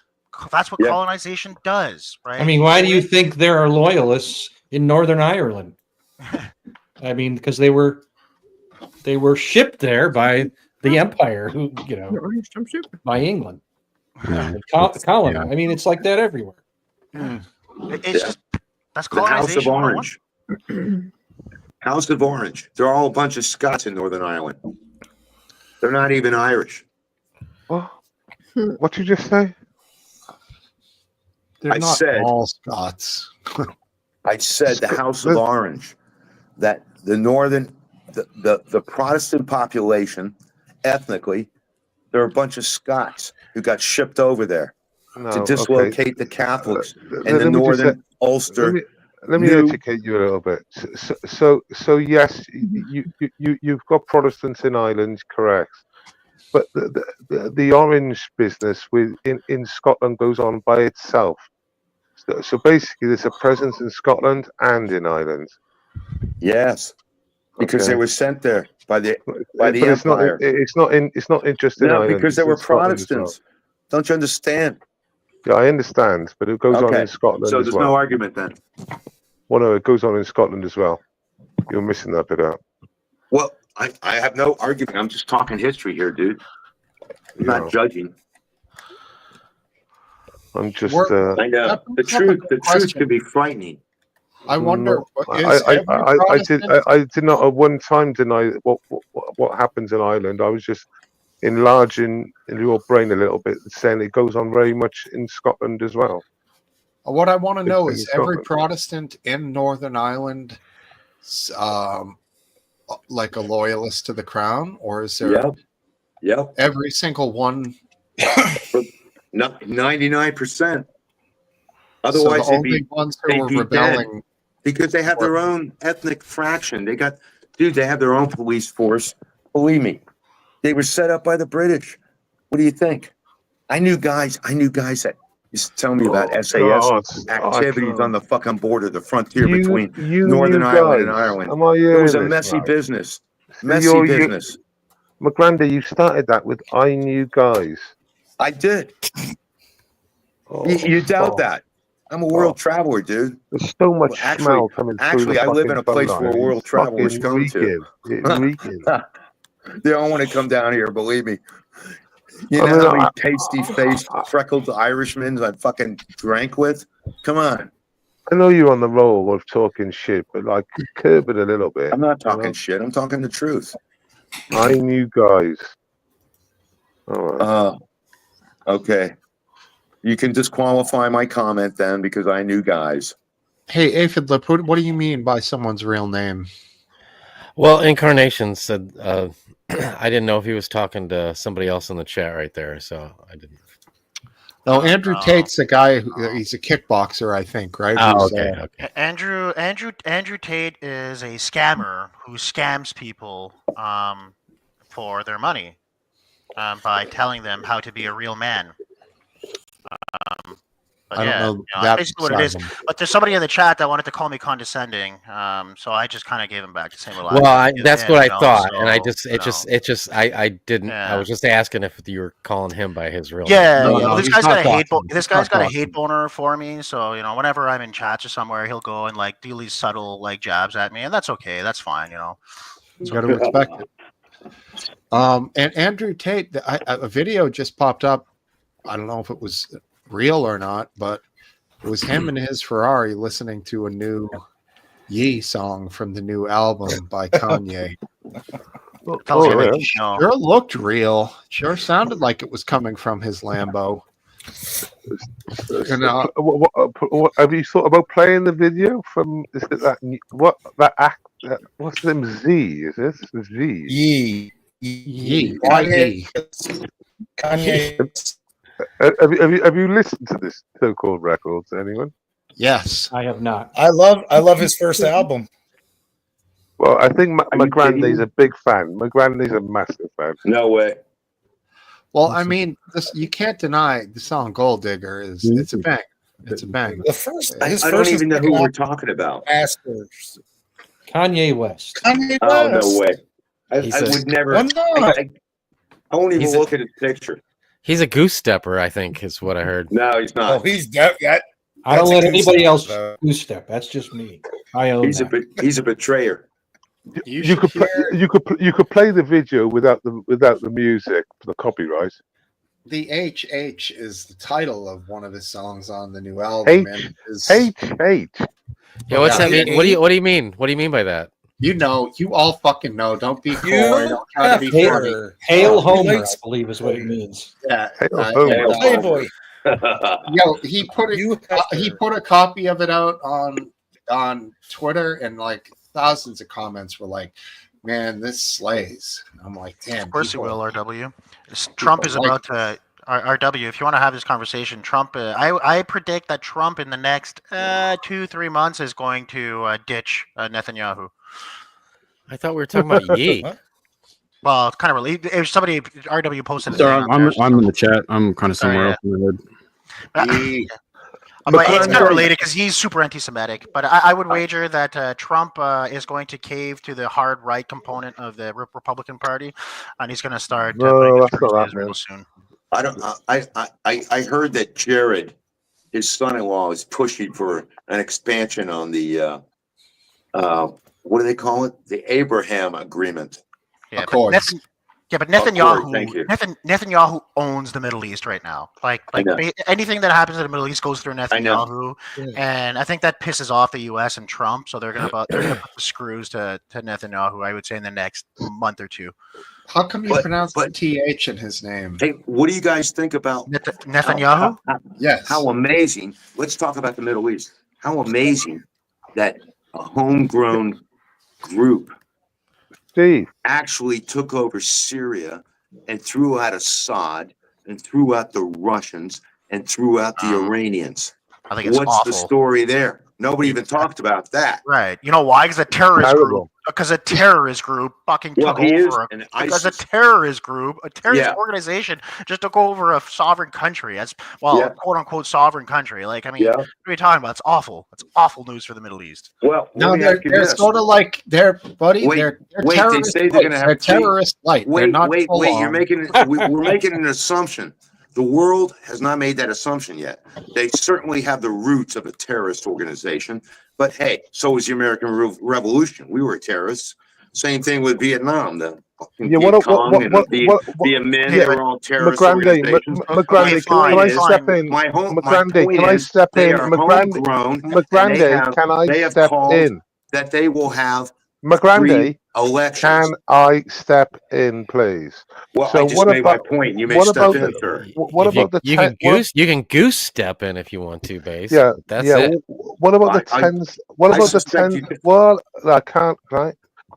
S12: that's what
S5: Yeah.
S12: colonization does, right?
S2: I mean, why do you think there are loyalists in Northern Ireland? I mean, because they were shipped there by the empire, who by England.
S3: Yeah.
S2: Colony.
S3: Yeah.
S2: I mean, it's like that everywhere.
S12: It's just that's
S5: The House of
S12: colonization.
S5: Orange. House of Orange. They're all a bunch of Scots in Northern Ireland. They're not even Irish.
S4: What did you just say?
S10: They're
S5: I
S10: not
S5: said-
S10: all Scots.
S5: I said the House of Orange, that the Protestant population, ethnically, they're a bunch of Scots who got shipped over there
S4: No,
S5: to
S4: okay.
S5: dislocate the Catholics
S4: Let
S5: and the
S4: me just
S5: northern
S4: say-
S5: Ulster.
S4: Let me
S5: New-
S4: educate you a little bit. So yes, you've got Protestants in Ireland, correct? But the orange business in Scotland goes on by itself. So basically, there's a presence in Scotland and in Ireland.
S5: Yes. because they
S4: Okay.
S5: were sent there by the
S4: But it's not.
S5: empire.
S4: It's not just in
S5: No,
S4: Ireland.
S5: because
S4: it's
S5: they
S4: in
S5: were
S4: Scotland as well.
S5: Protestants. Don't you understand?
S4: Yeah, I understand, but it goes on
S5: Okay,
S4: in Scotland
S5: so
S4: as
S5: there's
S4: well.
S5: no argument then.
S4: Well, no, it goes on in Scotland as well. You're missing that bit out.
S5: Well, I have no argument. I'm just talking history here, dude. I'm
S4: Yeah.
S5: not judging.
S4: I'm just.
S5: I know
S1: that
S5: the
S1: brings up a
S5: truth.
S1: good
S5: The truth
S1: question.
S5: can be frightening.
S1: I wonder,
S4: I,
S1: is
S4: I,
S1: every
S4: I, I did.
S1: Protestant?
S4: I did not at one time deny what happens in Ireland. I was just enlarging your brain a little bit, saying it goes on very much in Scotland as well.
S1: What I want to
S4: Big
S1: know
S4: thing
S1: is
S4: in
S1: every
S4: Scotland.
S1: Protestant in Northern Ireland like a loyalist to the crown, or is there
S5: Yep.
S1: every single one?
S5: 99%.
S1: So
S5: Otherwise,
S1: the
S5: they'd
S1: only
S5: be,
S1: ones who
S5: they'd
S1: were
S5: be
S1: rebelling
S5: dead because they have their own ethnic fraction. They have their own police force. Believe me, they were set up by the British. What do you think? I knew guys that used to tell me about SAS
S4: God,
S5: activities
S4: I
S5: on the fucking border, the frontier
S4: You
S5: between
S4: knew
S5: Northern Ireland and
S4: guys.
S5: Ireland.
S4: Am I
S5: It
S4: hearing
S5: was a
S4: this
S5: messy
S4: right?
S5: business.
S4: So
S5: Messy business.
S4: McGrandy, you started that with "I knew guys."
S5: I did.
S4: Oh,
S5: You doubt
S4: oh.
S5: that? I'm a world traveler, dude.
S4: There's so much
S5: Well, actually-
S4: smell coming through
S5: actually,
S4: the
S5: I live in
S4: fucking
S5: a place
S4: phone
S5: where
S4: line.
S5: world
S4: It's
S5: travelers
S4: fucking
S5: come to.
S4: reeking. It's reeking.
S5: They don't want to come down here, believe me. You
S4: I
S5: know
S4: mean,
S5: how many pasty-faced, freckled Irishmen I fucking drank with? Come on.
S4: I know you're on the roll of talking shit, but like curb it a little bit.
S5: I'm not
S4: you know?
S5: talking shit. I'm talking the truth.
S4: I knew guys. All right.
S5: Okay. You can disqualify my comment then because I knew guys.
S1: Hey, Aphid Lip, what do you mean by someone's real name?
S13: Well, Incarnation said I didn't know if he was talking to somebody else in the chat right there, so I didn't.
S1: No, Andrew Tate's a guy. He's a kickboxer, I think, right?
S13: Oh,
S1: Who's,
S13: okay, okay.
S12: Andrew Tate is a scammer who scams people for their money by telling them how to be a real man. But
S1: I don't
S12: yeah,
S1: know
S12: you know,
S1: that
S12: that's basically what it is.
S1: side of him.
S12: But there's somebody in the chat that wanted to call me condescending, so I just kind of gave him back the same.
S13: Well, that's what I thought,
S12: so,
S13: and I didn't. I was just asking if you were calling him by his real name.
S12: Yeah,
S1: No,
S12: yeah.
S1: no,
S12: Well, this
S1: he's
S12: guy's got
S1: not
S12: a hate.
S1: talking.
S12: This
S1: He's
S12: guy's
S1: not
S12: got a
S1: talking.
S12: hate boner for me. So whenever I'm in chats or somewhere, he'll go and like deal these subtle like jabs at me, and that's okay. That's fine.
S1: You got to respect it. And Andrew Tate, a video just popped up. I don't know if it was real or not, but it was him and his Ferrari listening to a new Yee song from the new album by Kanye.
S12: Tells you
S4: yeah.
S12: everything you know.
S1: Sure looked real. Sure sounded like it was coming from his Lambo. You know,
S4: What, have you thought about playing the video from? Is it that act? What's the name? Z? Is this Z?
S1: Yee.
S9: Kanye. Kanye.
S4: Have you listened to this so-called records? Anyone?
S1: Yes,
S2: I have not.
S9: I love his first album.
S4: Well, I think my
S5: Are you kidding
S4: granddad's
S5: me?
S4: a big fan. My granddad's a massive fan.
S5: No way.
S1: Well, I mean, you can't deny the song "Gold Digger" it's a bang. It's a bang.
S9: The first,
S5: I
S9: his
S5: don't
S9: first
S5: even know
S9: and
S5: who
S9: second
S5: we're
S9: album,
S5: talking about.
S9: Masters.
S2: Kanye West.
S9: Kanye
S5: Oh, no
S9: West.
S5: way. I
S13: He's
S5: would never.
S9: Why not?
S5: I won't even
S13: He's a-
S5: look at his picture.
S13: He's a goose stepper, I think, is what I heard.
S5: No, he's
S9: Oh,
S5: not.
S9: he's that.
S2: I don't
S9: That's
S2: let
S9: a
S2: anybody
S9: goose
S2: else
S9: step,
S2: goose step. That's just me. I own
S5: He's
S2: that.
S5: he's a betrayer.
S4: You could you could play the video without the music for the copyright.
S1: The HH is the title of one of his songs on the new album. and it is-
S4: H.
S13: Yeah, what's
S1: Yeah,
S13: that mean? What do you mean? What do you mean by that?
S1: You know, you all fucking know. Don't be coy.
S9: You
S1: Don't try to be
S2: Hail-
S1: funny.
S2: Hail Homer, I
S9: relates-
S2: believe is what it means.
S1: Yeah.
S4: Hail
S1: uh,
S4: Homer.
S1: and,
S9: Playboy.
S1: Yo, he put it.
S9: You
S1: He put a copy of it out on Twitter, and like thousands of comments were like, "Man, this slays." I'm like, "Damn."
S12: Of course he
S1: people-
S12: will, RW. Trump is
S1: like
S12: about to. RW, if you want to have this conversation, Trump. I predict that Trump in the next 2-3 months is going to ditch Netanyahu.
S13: I thought we were talking about Yee.
S9: What?
S12: Well, it's kind of really. If somebody RW posted. a
S3: Sorry,
S12: thing on there,
S3: I'm in the chat. I'm kind of somewhere
S12: yeah.
S3: else in the hood.
S1: Yee.
S12: But it's kind of related because he's super anti-Semitic. But I would wager that Trump is going to cave to the hard right component of the Republican Party, and he's going to start putting his troops in Israel soon.
S5: I don't. I heard that Jared, his son-in-law, is pushing for an expansion on the what do they call it? The Abraham Agreement.
S12: Yeah,
S1: Accords.
S12: But
S5: Accord,
S12: Netanyahu,
S5: thank you.
S12: Netanyahu owns the Middle East right now. Like anything that happens in the Middle East goes through Netanyahu, and I think that pisses off the U.S. and Trump. So they're gonna put the screws to Netanyahu. I would say in the next month or two.
S1: How come you pronounce the TH in his name?
S5: Hey, what do you guys think about
S12: Netanyahu?
S1: Yes.
S5: How amazing. Let's talk about the Middle East. How amazing that a homegrown group actually took over Syria and threw out Assad and threw out the Russians and threw out the Iranians.
S12: I think it's
S5: What's
S12: awful.
S5: the story there? Nobody even talked about that.
S12: Right. You know why? Because a terrorist group. Because a terrorist group fucking took over. Because a terrorist group, a terrorist organization, just took over a sovereign country as well, quote unquote sovereign country. Like, I mean, what are you talking about? It's awful. It's awful news for the Middle East.
S5: Well,
S1: no, they're sort of like they're terrorist.
S5: They say they're going to have
S1: terrorist light.
S5: Wait,
S1: they're not
S5: wait.
S1: full
S5: You're
S1: on.
S5: making we're making an assumption. The world has not made that assumption yet. They certainly have the roots of a terrorist organization, but hey, so was the American Revolution. We were terrorists. Same thing with Vietnam. The Viet Cong and the Vietnaminh, they were all terrorist organizations.
S14: McGrandy, can I step in? McGrandy, can I step in? McGrandy, can I step in?
S5: That they will have
S14: McGrandy,
S5: elections.
S14: can I step in, please?
S5: Well,
S14: so
S5: I just made my point. You may step in, sir.
S14: What about the
S13: you can goose step in if you want to, base.
S14: Yeah,
S13: that's
S14: yeah.
S13: it.
S14: What about the tens? What about the tens? Well, I can't. Right.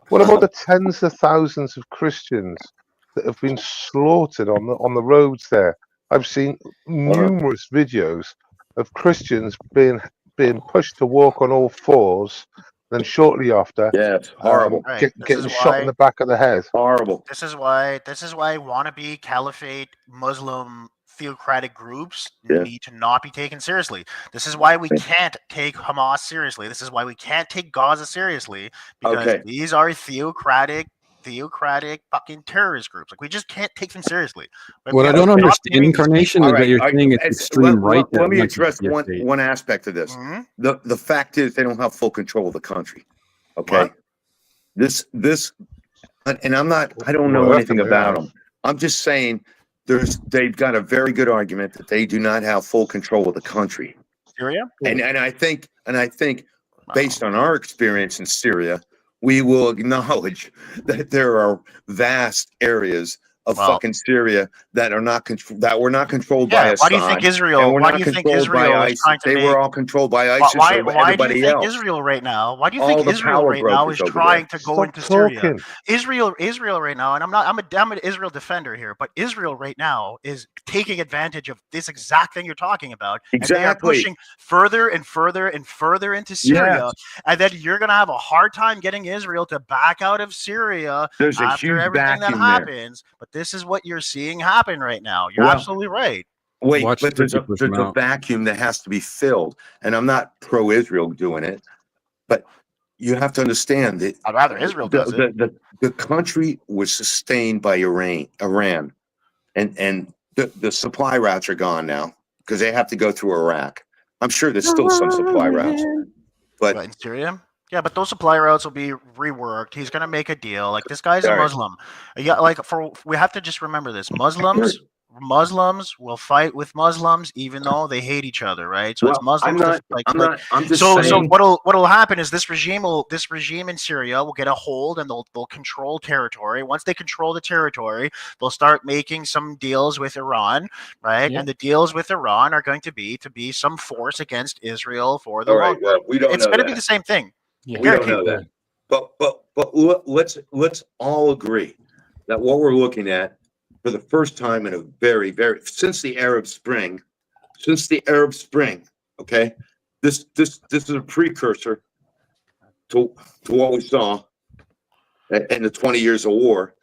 S14: What about the tens of thousands of Christians that have been slaughtered on the roads there? I've seen numerous videos of Christians being pushed to walk on all fours. Then shortly after,
S5: horrible,
S14: getting shot in the back of the head.
S5: Horrible.
S12: This is why wannabe caliphate Muslim theocratic groups need to not be taken seriously. This is why we can't take Hamas seriously. This is why we can't take Gaza seriously, because these are theocratic fucking terrorist groups. Like, we just can't take them seriously.
S3: What I don't understand, Incarnation, is that you're saying it's extreme right.
S5: Let me address one aspect of this. The fact is they don't have full control of the country. Okay, this, and I don't know anything about them. I'm just saying they've got a very good argument that they do not have full control of the country.
S12: Syria,
S5: and I think based on our experience in Syria, we will acknowledge that there are vast areas of fucking Syria that are not that were not controlled by Assad.
S12: Why do you think Israel?
S5: Why do you think Israel is trying to? They were all controlled by ISIS.
S12: Why
S5: or everybody
S12: do you think
S5: else.
S12: Israel right now? Why do you think Israel right now is trying to go into Syria? Israel right now, and I'm an Israel defender here, but Israel right now is taking advantage of this exact thing you're talking about.
S5: Exactly.
S12: And they are pushing further and further and further into Syria, and then you're gonna have a hard time getting Israel to back out of Syria after everything that happens. But this is what you're seeing happen right now. You're absolutely right.
S5: Wait, but there's a vacuum that has to be filled, and I'm not pro-Israel doing it, but you have to understand that
S12: I'd rather Israel does it.
S5: The country was sustained by Iran, and the supply routes are gone now because they have to go through Iraq. I'm sure there's still some supply routes, but
S12: in Syria. Yeah, but those supply routes will be reworked. He's gonna make a deal. Like, this guy's a Muslim. Yeah, like, we have to just remember this. Muslims will fight with Muslims even though they hate each other, right? So it's Muslims.
S5: I'm just
S12: so
S5: saying.
S12: what'll happen is this regime in Syria will get a hold, and they'll control territory. Once they control the territory, they'll start making some deals with Iran, right? Yeah. And the deals with Iran are going to be some force against Israel for the long run.
S5: We don't.
S12: It's going to be the same thing.
S5: Yeah, we don't know that. But let's all agree that what we're looking at for the first time in a very since the Arab Spring, okay, this is a precursor to what we saw in the 20 years of war.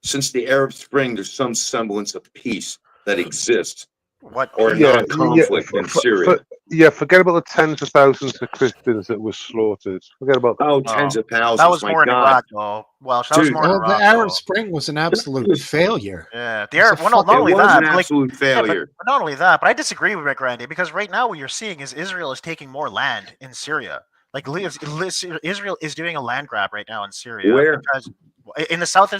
S5: Since the Arab Spring, there's some semblance of peace that exists. Non-conflict in Syria.
S14: Yeah, forget about the tens of thousands of Christians that were slaughtered. Forget about that.
S5: Oh, tens of thousands.
S12: That was
S5: my
S12: more in
S5: God.
S12: Iraq, though. Well, that was
S5: Dude.
S12: more in
S1: Well, the
S12: Iraq.
S1: Arab
S12: though.
S1: Spring was an absolute failure.
S12: Yeah, the
S1: It's a
S12: Arab. Well, not
S1: fucking-
S12: only
S5: It was
S12: that,
S5: an
S12: but, like,
S5: absolute failure.
S12: but not only that, but I disagree with Rick Randy because right now what you're seeing is Israel is taking more land in Syria. Like Israel is doing a land grab right now in Syria.
S5: Where?
S12: Because in the south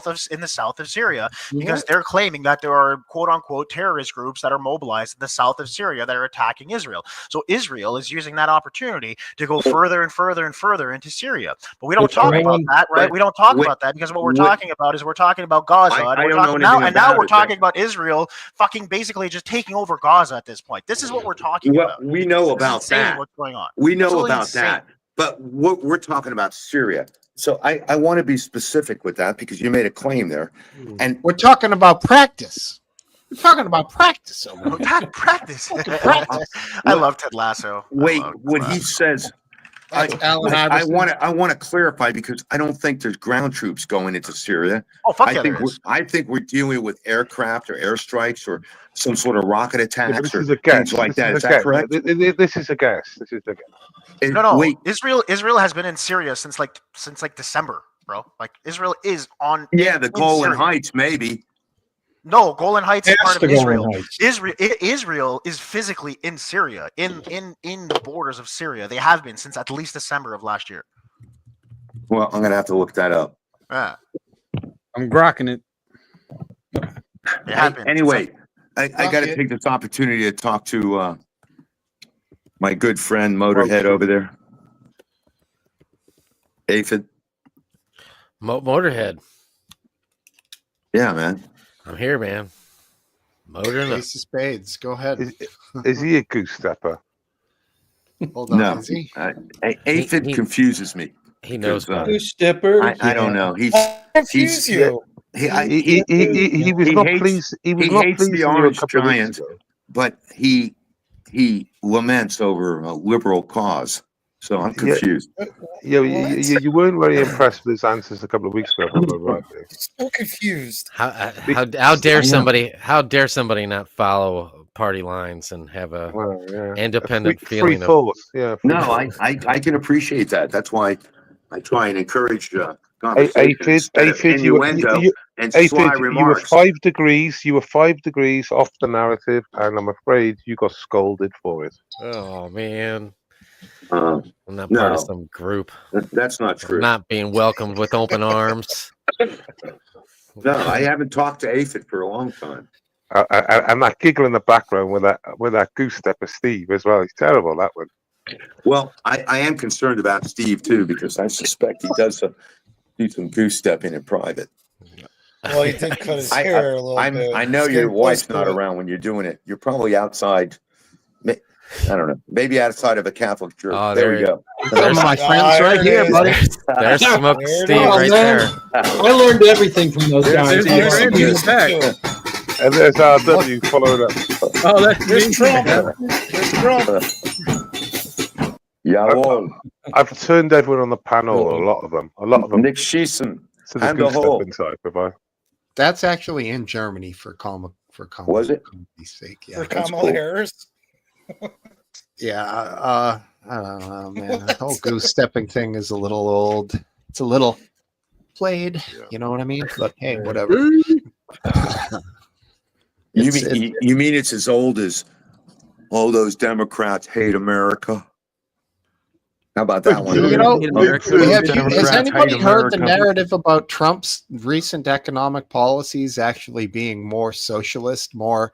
S12: of Syria, because they're claiming that there are quote unquote terrorist groups that are mobilized in the south of Syria that are attacking Israel. So Israel is using that opportunity to go further and further and further into Syria. But we don't talk about that, right? We don't talk about that because what we're talking about is we're talking about Gaza.
S5: I
S12: And we're
S5: don't
S12: talking
S5: know anything
S12: now
S5: about
S12: we're
S5: it,
S12: talking about Israel fucking basically just taking over Gaza at this point. This is what we're talking
S5: Well,
S12: about.
S5: we know
S12: This is
S5: about
S12: insane
S5: that.
S12: What's going on?
S5: We know
S12: Absolutely
S5: about
S12: insane.
S5: that. But we're talking about Syria. So I want to be specific with that because you made a claim there. And
S1: We're talking about practice. We're talking about practice over here.
S12: Practice.
S1: Practice.
S12: I love Ted Lasso.
S5: wait, when he says
S1: That's Allen
S5: I
S1: Iverson.
S5: want to clarify because I don't think there's ground troops going into Syria.
S12: Oh, fuck
S5: I
S12: yeah,
S5: think
S12: there is.
S5: I think we're dealing with aircraft or airstrikes or some sort of rocket
S14: Yeah,
S5: attacks
S14: but this
S5: or
S14: is a guess.
S5: things like
S14: This
S5: that.
S14: is
S5: Is
S14: a
S5: that
S14: guess.
S5: correct?
S14: This is a guess. This is a guess.
S12: No.
S5: Wait,
S12: Israel has been in Syria since like December, bro. Like Israel is on.
S5: yeah, the
S12: in
S5: Golan
S12: Syria.
S5: Heights, maybe.
S12: No, Golan Heights is
S2: Past
S12: part of
S2: the Golan
S12: Israel.
S2: Heights.
S12: Israel is physically in Syria, in the borders of Syria. They have been since at least December of last year.
S5: Well, I'm gonna have to look that up.
S12: Yeah,
S3: I'm grokking it.
S12: they have been.
S5: Anyway, I got to
S1: it.
S5: take this opportunity to talk to my good friend Motorhead over there. Aphid.
S13: Motorhead.
S5: Yeah, man.
S13: I'm here, man. Motoring up.
S1: Ace of Spades. Go ahead.
S14: Is he a goose stepper?
S1: Hold on.
S5: No,
S1: Is he?
S5: Aphid
S13: He-
S5: confuses me.
S13: He knows
S5: Because,
S13: better.
S2: Two stepper.
S5: I don't know. He's
S9: Confuse you.
S5: he
S14: He was
S5: he
S14: not
S5: hates-
S14: pleased. He was
S5: he
S14: not
S5: hates
S14: pleased
S5: the
S14: with you a
S5: Orange
S14: couple of weeks
S5: Giants,
S14: ago.
S5: but he laments over a liberal cause. So I'm
S14: Yeah.
S5: confused.
S14: You weren't very impressed with his answers a couple of weeks ago. If I remember rightly.
S9: So confused.
S13: How dare somebody not follow party lines and have a
S14: Well, yeah.
S13: independent
S14: free
S13: feeling of
S14: thought. Yeah. free
S5: No,
S14: thought.
S5: I can appreciate that. That's why I try and encourage conversation instead of
S14: Aphid,
S5: innuendo and
S14: Aphid,
S5: sly
S14: you were
S5: remarks.
S14: 5 degrees. You were 5 degrees off the narrative, and I'm afraid you got scolded for it.
S13: oh man,
S5: Uh,
S13: I'm not part of
S5: no.
S13: some group.
S5: That's not true.
S13: Not being welcomed with open arms.
S5: No, I haven't talked to Aphid for a long time.
S14: And that giggle in the background with that goose stepper Steve as well. It's terrible, that one.
S5: Well, I am concerned about Steve too because I suspect he does do some goose stepping in private.
S9: Well, he did cut his hair a little bit.
S5: I know
S9: It's
S5: your
S9: getting
S5: wife's
S9: close
S5: not
S9: to it.
S5: around when you're doing it. You're probably outside. I don't know. Maybe outside of a Catholic church.
S13: Oh,
S5: there we go.
S10: Some of my friends right here, buddy.
S13: There's Smoke
S9: There it
S13: Steve
S9: is.
S13: right
S2: man.
S13: there.
S2: I learned everything from those guys.
S9: There's
S3: Randy in the
S9: Randy
S3: back.
S9: too.
S14: And there's RW followed up.
S3: Oh, that's
S9: There's
S3: me.
S9: Trump. There's Trump.
S5: Yawon.
S14: I've turned everyone on the panel, a lot of them,
S5: Nick Sheeson.
S14: to the
S5: and the
S14: goose
S5: whole.
S14: stepping side. Bye.
S1: That's actually in Germany for
S5: Was it?
S1: comedy's sake.
S9: For
S1: Yeah.
S9: Kamala
S5: cool.
S9: Harris.
S1: Yeah. I don't know, man. The whole goose stepping thing is a little old. It's a little played. You know what I mean? But hey, whatever.
S5: You mean it's as old as all those Democrats hate America? How about that one?
S1: You know,
S10: America.
S1: has
S10: Democrats
S1: anybody
S10: hate
S1: heard the
S10: America.
S1: narrative about Trump's recent economic policies actually being more socialist, more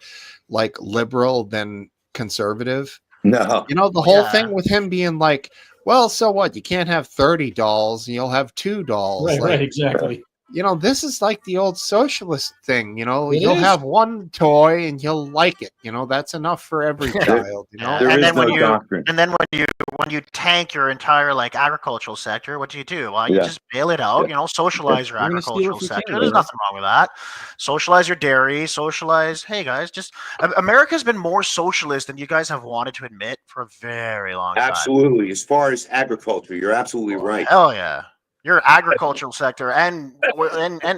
S1: like liberal than conservative?
S5: No.
S1: You know, the whole
S12: Yeah.
S1: thing with him being like, well, so what? You can't have 30 dolls, you'll have 2 dolls.
S2: Right,
S1: Like,
S2: right, exactly.
S1: you know, this is like the old socialist thing. You know,
S2: It
S1: you'll
S2: is.
S1: have one toy and you'll like it. You know, that's enough for every child. You know,
S5: There
S12: and
S5: is
S12: then when
S5: no
S12: you
S5: doctrine.
S12: and then when you tank your entire like agricultural sector, what do? Well, you
S5: Yeah.
S12: just bail it out.
S5: Yeah.
S12: You know, socialize your
S3: We're gonna steal it
S12: agricultural
S3: from
S12: sector.
S3: Canada.
S12: There's nothing wrong with that. Socialize your dairy. Socialize. Hey guys, just America's been more socialist than you guys have wanted to admit for a very long time.
S5: Absolutely. As far as agriculture, you're absolutely right.
S12: Hell yeah. Your agricultural sector and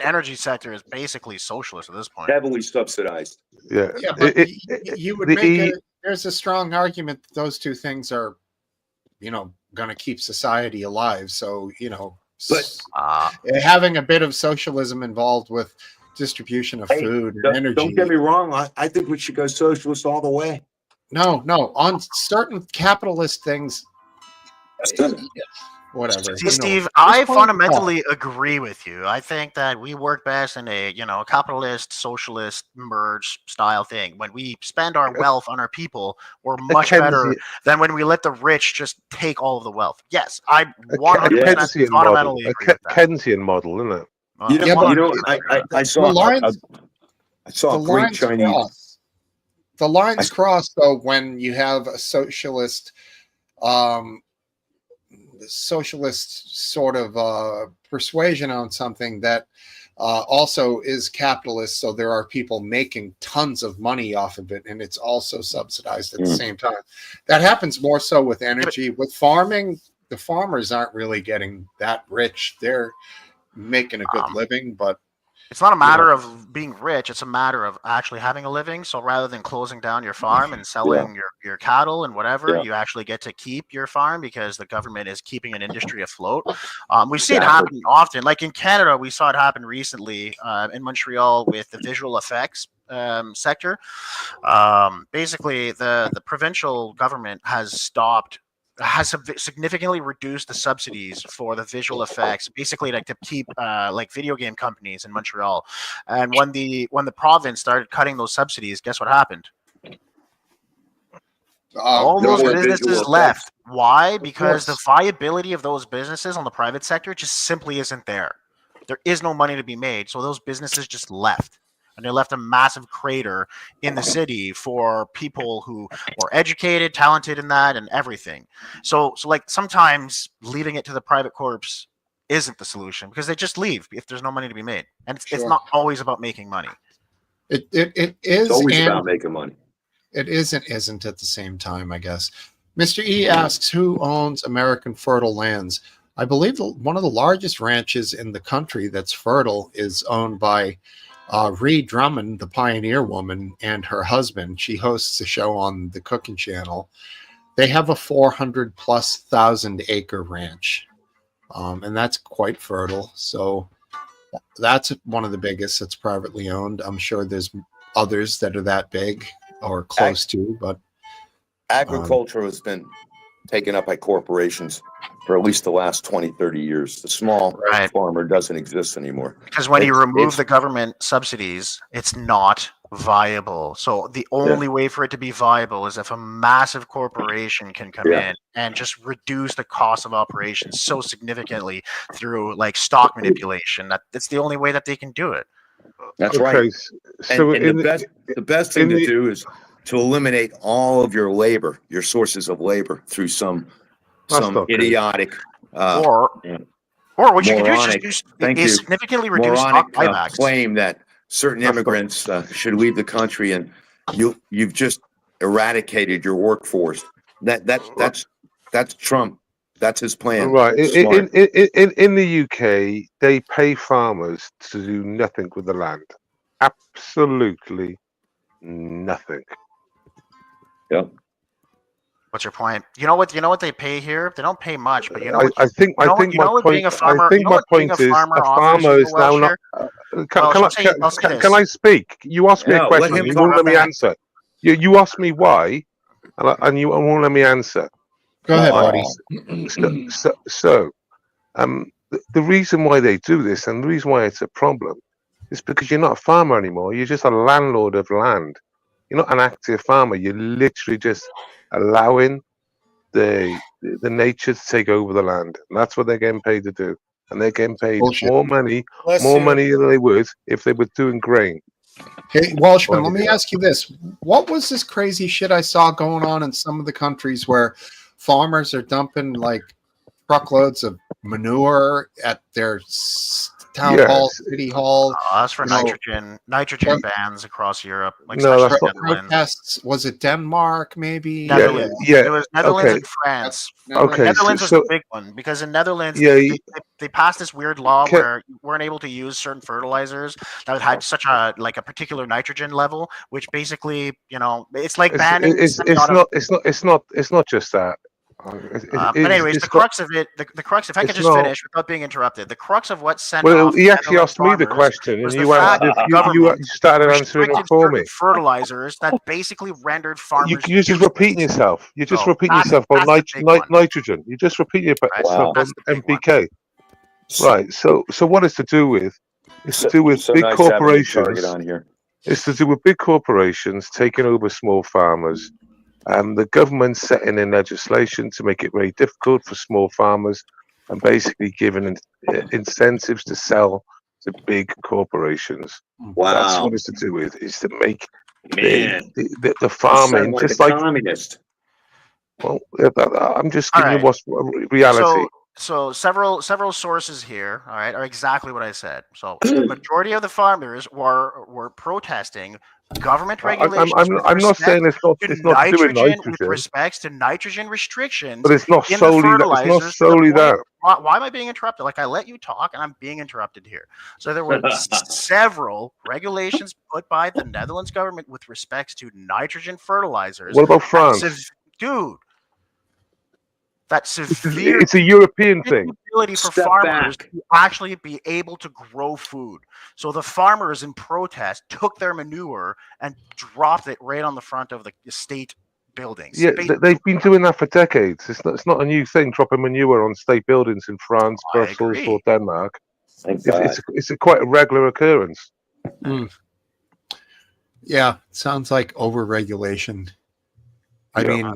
S12: energy sector is basically socialist at this point.
S5: Heavily subsidized.
S14: Yeah.
S1: yeah, but you would make there's a strong argument that those two things are, going to keep society alive. So,
S5: But
S1: having a bit of socialism involved with distribution of
S5: hey,
S1: food and
S5: don't
S1: energy.
S5: get me wrong. I think we should go socialist all the way.
S1: No, on certain capitalist things, whatever.
S12: See, Steve, I fundamentally agree with you. I think that we work best in a capitalist, socialist merge style thing. When we spend our wealth on our people, we're much better than when we let the rich just take all of the wealth. Yes, I 100% fundamentally agree with that.
S14: Keynesian model, isn't it?
S5: I saw a great Chinese.
S1: The lines cross though when you have a socialist sort of persuasion on something that also is capitalist. So there are people making tons of money off of it, and it's also subsidized at the same time. That happens more so with energy. With farming, the farmers aren't really getting that rich. They're making a good living, but
S12: it's not a matter of being rich. It's a matter of actually having a living. So rather than closing down your farm and selling your cattle and whatever, you actually get to keep your farm because the government is keeping an industry afloat. We see it happen often. Like in Canada, we saw it happen recently in Montreal with the visual effects sector. Basically, the provincial government has significantly reduced the subsidies for the visual effects, basically like to keep like video game companies in Montreal. And when the province started cutting those subsidies, guess what happened? All those businesses left. Why? Because the viability of those businesses on the private sector just simply isn't there. There is no money to be made, so those businesses just left. And they left a massive crater in the city for people who were educated, talented in that, and everything. So like sometimes leaving it to the private corps isn't the solution because they just leave if there's no money to be made, and it's not always about making money.
S1: It is
S5: It's always about making money.
S1: It isn't at the same time, I guess. Mr. E asks, who owns American Fertile Lands? I believe one of the largest ranches in the country that's fertile is owned by Ree Drummond, the pioneer woman, and her husband. She hosts a show on the Cooking Channel. They have a 400,000+ acre ranch, and that's quite fertile. So that's one of the biggest that's privately owned. I'm sure there's others that are that big or close to, but
S5: agriculture has been taken up by corporations for at least the last 20, 30 years. The small farmer doesn't exist anymore.
S12: Because when you remove the government subsidies, it's not viable. So the only way for it to be viable is if a massive corporation can come in and just reduce the cost of operations so significantly through like stock manipulation. That's the only way that they can do it.
S5: That's right. So and the best thing to do is to eliminate all of your labor, your sources of labor through some idiotic
S12: or what you can do is just significantly reduce stock buybacks.
S5: Claim that certain immigrants should leave the country, and you've just eradicated your workforce. That's Trump. That's his plan.
S14: Right. In the UK, they pay farmers to do nothing with the land. Absolutely nothing.
S5: Yeah.
S12: What's your point? You know what they pay here? They don't pay much, but you know.
S14: I think my point is a farmer is now not. Can I speak? You asked me a question. You won't let me answer. You asked me why, and you won't let me answer.
S1: Go ahead, buddy.
S14: So, the reason why they do this and the reason why it's a problem is because you're not a farmer anymore. You're just a landlord of land. You're not an active farmer. You're literally just allowing the nature to take over the land. And that's what they're getting paid to do. And they're getting paid more money than they would if they were doing grain.
S1: Hey, Welshman, let me ask you this. What was this crazy shit I saw going on in some of the countries where farmers are dumping like truckloads of manure at their town
S14: Yes.
S1: hall, city hall.
S12: That's for
S1: you know,
S12: nitrogen bans across Europe, like
S14: No,
S12: especially
S14: that's not.
S12: Netherlands.
S1: protests. Was it Denmark? Maybe.
S12: Netherlands.
S14: Yeah.
S12: It was Netherlands
S14: Okay.
S12: and France.
S14: Okay.
S12: Netherlands was
S14: So
S12: the big one because in Netherlands
S14: yeah.
S12: they passed this weird law
S14: Can,
S12: where you weren't able to use certain fertilizers that had such a particular nitrogen level, which basically it's like banning.
S14: it's not just that.
S12: But anyways, the crux of it, the crux, if I could
S14: it's
S12: just
S14: not.
S12: finish without being interrupted, the crux of what sent
S14: Well,
S12: off
S14: he
S12: the
S14: actually
S12: Netherlands
S14: asked me the
S12: farmers
S14: question,
S12: was
S14: and
S12: the
S14: you
S12: fact that the government
S14: you started answering it
S12: restricted
S14: for
S12: certain
S14: me.
S12: fertilizers that basically rendered farmers
S14: You're just repeating yourself. You're just
S12: So
S14: repeating
S12: that's
S14: yourself on
S12: the big one.
S14: nitrogen. You just repeat yourself
S5: Wow.
S14: on
S12: That's the big one.
S14: NPK. Right. So what it's to do with? It's to do with
S5: So
S14: big
S5: nice having a
S14: corporations.
S5: target on here.
S14: It's to do with big corporations taking over small farmers. The government setting in legislation to make it very difficult for small farmers and basically giving incentives to sell to big corporations. That's
S5: Wow.
S14: what it's to do with. Is to make
S5: Man.
S14: the
S5: You sound
S14: farming
S5: like
S14: just
S5: a
S14: like.
S5: communist.
S14: Well, I'm just
S12: All
S14: giving you
S12: right.
S14: what's reality.
S12: So several sources here, all right, are exactly what I said. So the majority of the farmers were protesting government regulations.
S14: I'm not saying it's not to do with
S12: With
S14: nitrogen,
S12: respects to nitrogen restrictions,
S14: but it's not
S12: in the
S14: solely that. It's not
S12: fertilizers.
S14: solely that.
S12: Why am I being interrupted? Like I let you talk, and I'm being interrupted here. So there were several regulations put by the Netherlands government with respects to nitrogen fertilizers.
S14: What about France?
S12: Dude. That severe
S14: It's a European thing.
S12: ability for
S5: Step
S12: farmers
S5: back.
S12: to actually be able to grow food. So the farmers in protest took their manure and dropped it right on the front of the state buildings.
S14: Yeah, they've been doing that for decades. It's not a new thing. Dropping manure on state buildings in France,
S12: I
S14: Brussels,
S12: agree.
S14: or Denmark.
S5: Thank God.
S14: It's a quite a regular occurrence.
S1: Yeah, sounds like overregulation. I
S14: Yeah.
S1: mean,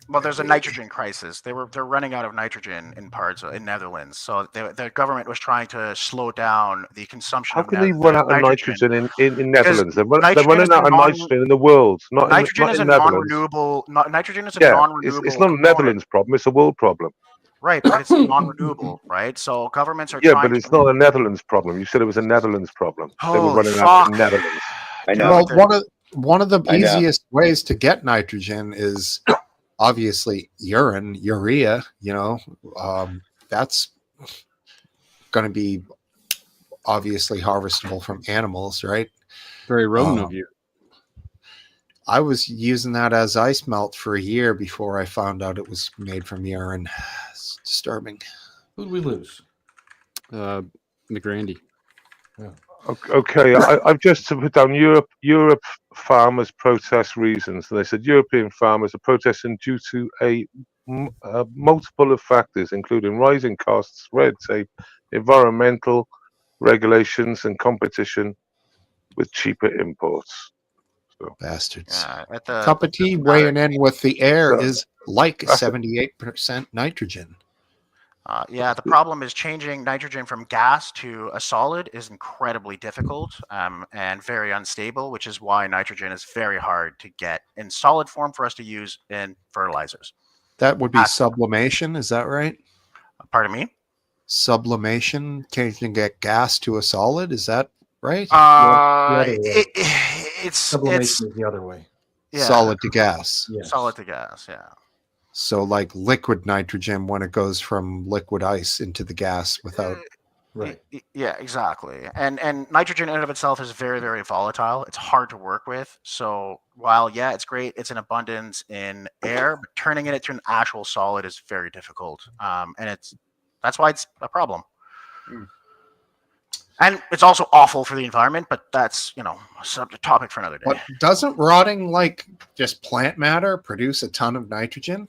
S12: Well, there's a nitrogen crisis. They're running out of nitrogen in parts in Netherlands. So the government was trying to slow down the consumption.
S14: How
S12: of
S14: can they run out of nitrogen in Netherlands? They're running out of nitrogen in the world, not
S12: Nitrogen
S14: in
S12: is a
S14: Netherlands.
S12: non-renewable. Nitrogen is a
S14: Yeah,
S12: non-renewable.
S14: it's not a Netherlands problem. It's a world problem.
S12: Right, but it's non-renewable, right? So governments are
S14: Yeah,
S12: trying
S14: but it's not a Netherlands problem. You said it was a Netherlands problem. They were
S12: Oh,
S14: running out
S12: fuck.
S14: in Netherlands.
S5: I know.
S1: well, one of the
S5: I know.
S1: easiest ways to get nitrogen is obviously urea. That's going to be obviously harvestable from animals, right?
S3: Very rodent of you.
S1: I was using that as ice melt for a year before I found out it was made from urine. It's disturbing.
S2: Who'd we lose?
S3: McGrandy.
S14: Okay, I've just put down Europe farmers protest reasons, and they said European farmers are protesting due to a multiple of factors, including rising costs, red tape, environmental regulations, and competition with cheaper imports. So,
S1: Bastards.
S12: at the
S1: Cup of tea weighing in with the air
S14: So-
S1: is like 78% nitrogen.
S12: Yeah, the problem is changing nitrogen from gas to a solid is incredibly difficult and very unstable, which is why nitrogen is very hard to get in solid form for us to use in fertilizers.
S1: That would be sublimation, is that right?
S12: Pardon me?
S1: Sublimation, changing gas to a solid, is that right?
S12: It's
S2: Sublimation is the other way.
S12: yeah,
S1: Solid to gas.
S2: Yes.
S12: solid to gas. Yeah.
S1: So like liquid nitrogen when it goes from liquid ice into the gas without
S2: Right.
S12: Yeah, exactly. And nitrogen in and of itself is very, very volatile. It's hard to work with. So while it's great, it's in abundance in air, but turning it into an actual solid is very difficult. And that's why it's a problem. And it's also awful for the environment, but that's a topic for another day.
S1: But doesn't rotting like just plant matter produce a ton of nitrogen?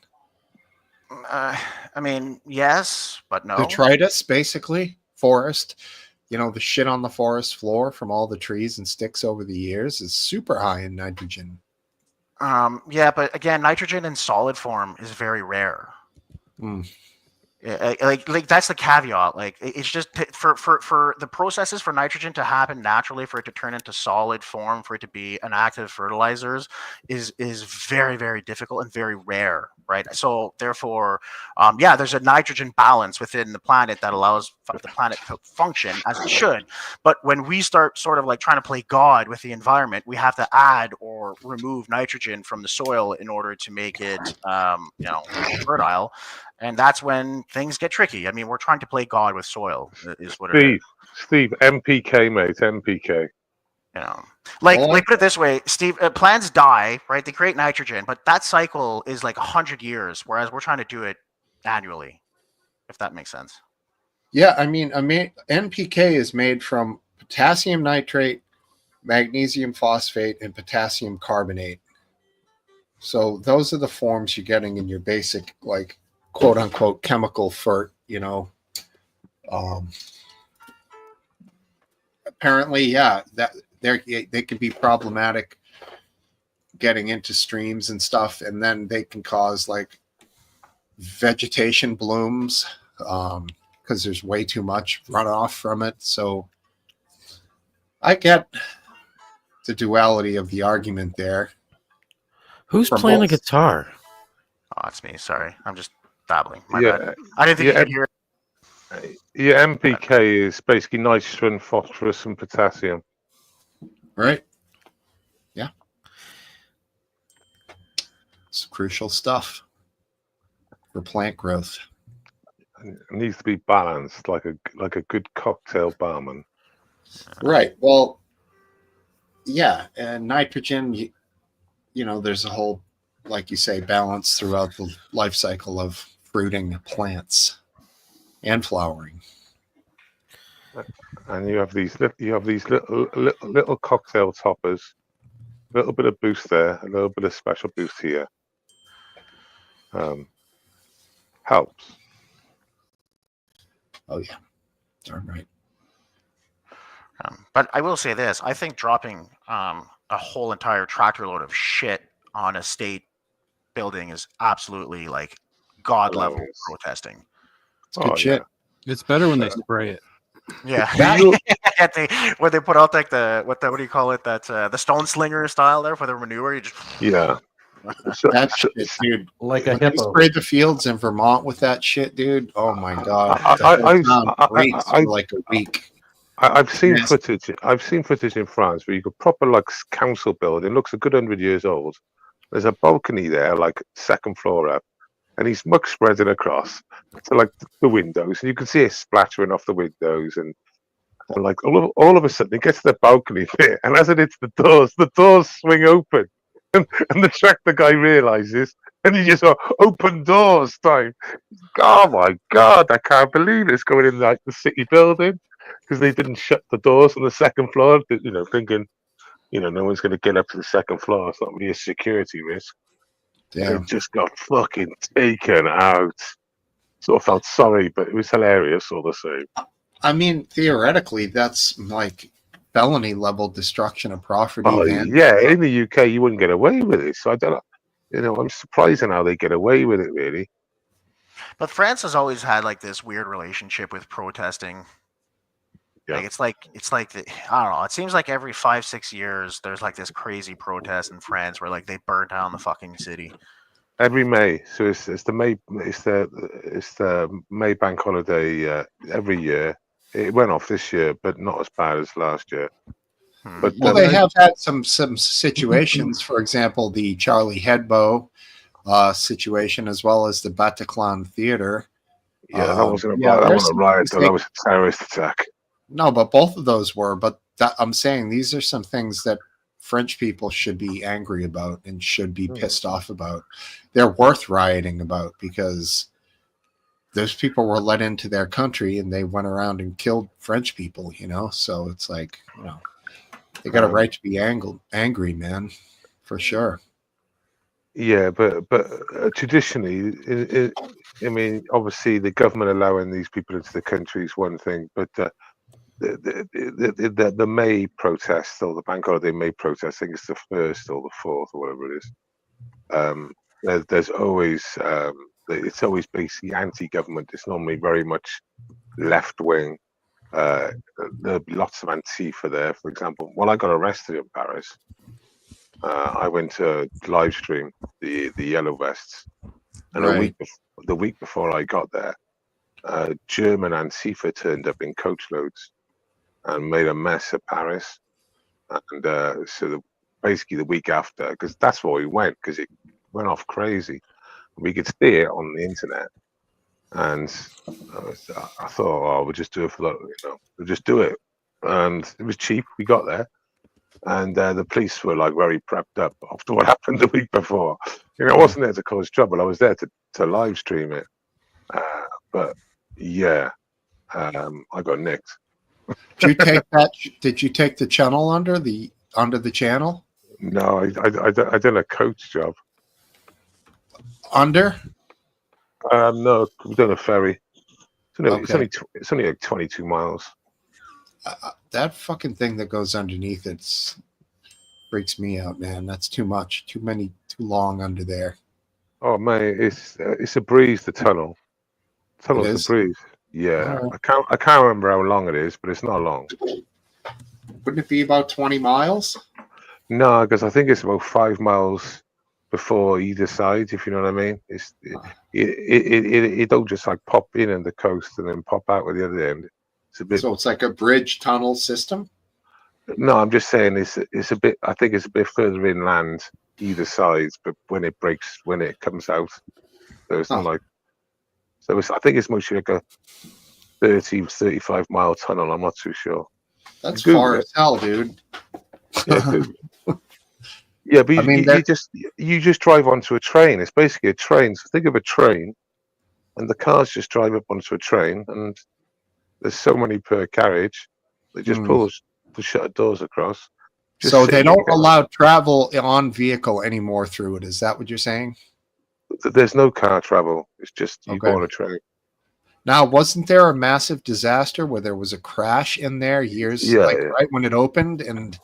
S12: I mean, yes, but no.
S1: Detritus, basically, forest. The shit on the forest floor from all the trees and sticks over the years is super high in nitrogen.
S12: Yeah, but again, nitrogen in solid form is very rare. Like that's the caveat. Like it's just for the processes for nitrogen to happen naturally, for it to turn into solid form, for it to be an active fertilizers is very, very difficult and very rare, right? So therefore, yeah, there's a nitrogen balance within the planet that allows the planet to function as it should. But when we start sort of like trying to play God with the environment, we have to add or remove nitrogen from the soil in order to make it, fertile. And that's when things get tricky. I mean, we're trying to play God with soil, is what it is.
S4: Steve, NPK, mate, NPK.
S12: Like put it this way, Steve. Plants die, right? They create nitrogen, but that cycle is like 100 years, whereas we're trying to do it annually. If that makes sense.
S1: Yeah, I mean, NPK is made from potassium nitrate, magnesium phosphate, and potassium carbonate. So those are the forms you're getting in your basic, like, quote unquote chemical fert, apparently, yeah, that they can be problematic getting into streams and stuff, and then they can cause like vegetation blooms because there's way too much runoff from it. So I get the duality of the argument there.
S13: Who's playing the guitar?
S12: Oh, it's me. Sorry, I'm just babbling. My
S4: Yeah,
S12: bad. I didn't think you could hear.
S4: Yeah, NPK is basically nitrogen, phosphorus, and potassium.
S1: Right. Yeah. It's crucial stuff for plant growth.
S4: It needs to be balanced, like a good cocktail barman.
S1: Right. Well, yeah, and nitrogen, there's a whole, like you say, balance throughout the life cycle of fruiting plants and flowering.
S4: And you have these little cocktail toppers, a little bit of boost there, a little bit of special boost here. Helps.
S1: Oh yeah, darn right.
S12: But I will say this: I think dropping a whole entire tractor load of shit on a state building is absolutely like god level protesting.
S1: It's good shit.
S3: It's better when they spray it.
S12: Yeah, where they put out like what do you call it? That the stone slinger style there for the manure. You just
S1: That shit, dude.
S2: Like a
S1: When they
S2: hippo.
S1: sprayed the fields in Vermont with that shit, dude. Oh my god. Great for like a week.
S4: I've seen footage. I've seen footage in France where you got proper like council building. Looks a good 100 years old. There's a balcony there, like second floor up, and he's muck spreading across to like the windows, and you can see it splattering off the windows, and like all of a sudden it gets to the balcony bit, and as it hits the doors swing open, and the tractor guy realizes, and he just goes, open doors time. Oh my god, I can't believe it's going in like the city building because they didn't shut the doors on the second floor, thinking, no one's going to get up to the second floor. It's not really a security risk.
S1: Damn.
S4: It just got fucking taken out. Sort of felt sorry, but it was hilarious all the same.
S1: I mean, theoretically, that's like felony level destruction of property.
S4: Oh,
S1: man.
S4: yeah, in the UK, you wouldn't get away with it. So I don't know. I'm surprised in how they get away with it, really.
S12: But France has always had like this weird relationship with protesting.
S4: Yeah.
S12: Like it's like I don't know. It seems like every 5-6 years there's like this crazy protest in France where like they burn down the fucking city.
S4: Every May, so it's the May bank holiday every year. It went off this year, but not as bad as last year. But
S1: Well, they have had some situations. For example, the Charlie Hebdo situation, as well as the Bataclan Theater.
S4: Yeah, that wasn't that wasn't a riot. That was a terrorist attack.
S1: No, but both of those were. But I'm saying these are some things that French people should be angry about and should be pissed off about. They're worth rioting about because those people were let into their country and they went around and killed French people, So it's like, they got a right to be angry, man, for sure.
S4: Yeah, but traditionally, I mean, obviously the government allowing these people into the country is one thing, but the May protest or the bank holiday May protest, I think it's the 1st or the 4th or whatever it is. There's always it's always basically anti-government. It's normally very much left-wing. There'll be lots of Antifa there. For example, when I got arrested in Paris, I went to live stream the Yellow Vests, and
S1: Right.
S4: the week before I got there, German Antifa turned up in coachloads and made a mess of Paris. And basically the week after, because that's why we went, because it went off crazy. We could see it on the internet, and I thought, oh, we'll just do it for we'll just do it. And it was cheap. We got there, and the police were like very prepped up after what happened the week before. I wasn't there to cause trouble. I was there to live stream it. But yeah, I got nicked.
S1: Did you take that? Did you take the channel under the channel?
S4: No, I did a coach job.
S1: Under?
S4: No, we've done a ferry.
S1: Okay.
S4: It's only like 22 miles.
S1: That fucking thing that goes underneath it freaks me out, man. That's too much. Too long under there.
S4: Oh man, it's a breeze. The tunnel. Tunnel's
S1: is?
S4: a breeze. Yeah,
S1: Oh.
S4: I can't remember how long it is, but it's not long.
S1: Wouldn't it be about 20 miles?
S4: No, because I think it's about 5 miles before either side. If you know what I mean, it don't just like pop in on the coast and then pop out at the other end. It's a bit.
S1: So it's like a bridge tunnel system?
S4: No, I'm just saying it's a bit. I think it's a bit further inland either side, but when it breaks, when it comes out, so it's not like. So I think it's mostly like a 30, 35 mile tunnel. I'm not too sure.
S1: That's
S4: Google
S1: far
S4: it.
S1: as hell, dude.
S4: Yeah, but
S1: I mean,
S4: you just drive onto a train. It's basically a train. So think of a train, and the cars just drive up onto a train, and there's so many per carriage. They just pull the shutter doors across.
S1: So they don't allow travel on vehicle anymore through it. Is that what you're saying?
S4: There's no car travel. It's just you
S1: Okay.
S4: go on a train.
S1: Now, wasn't there a massive disaster where there was a crash in there right when it opened, and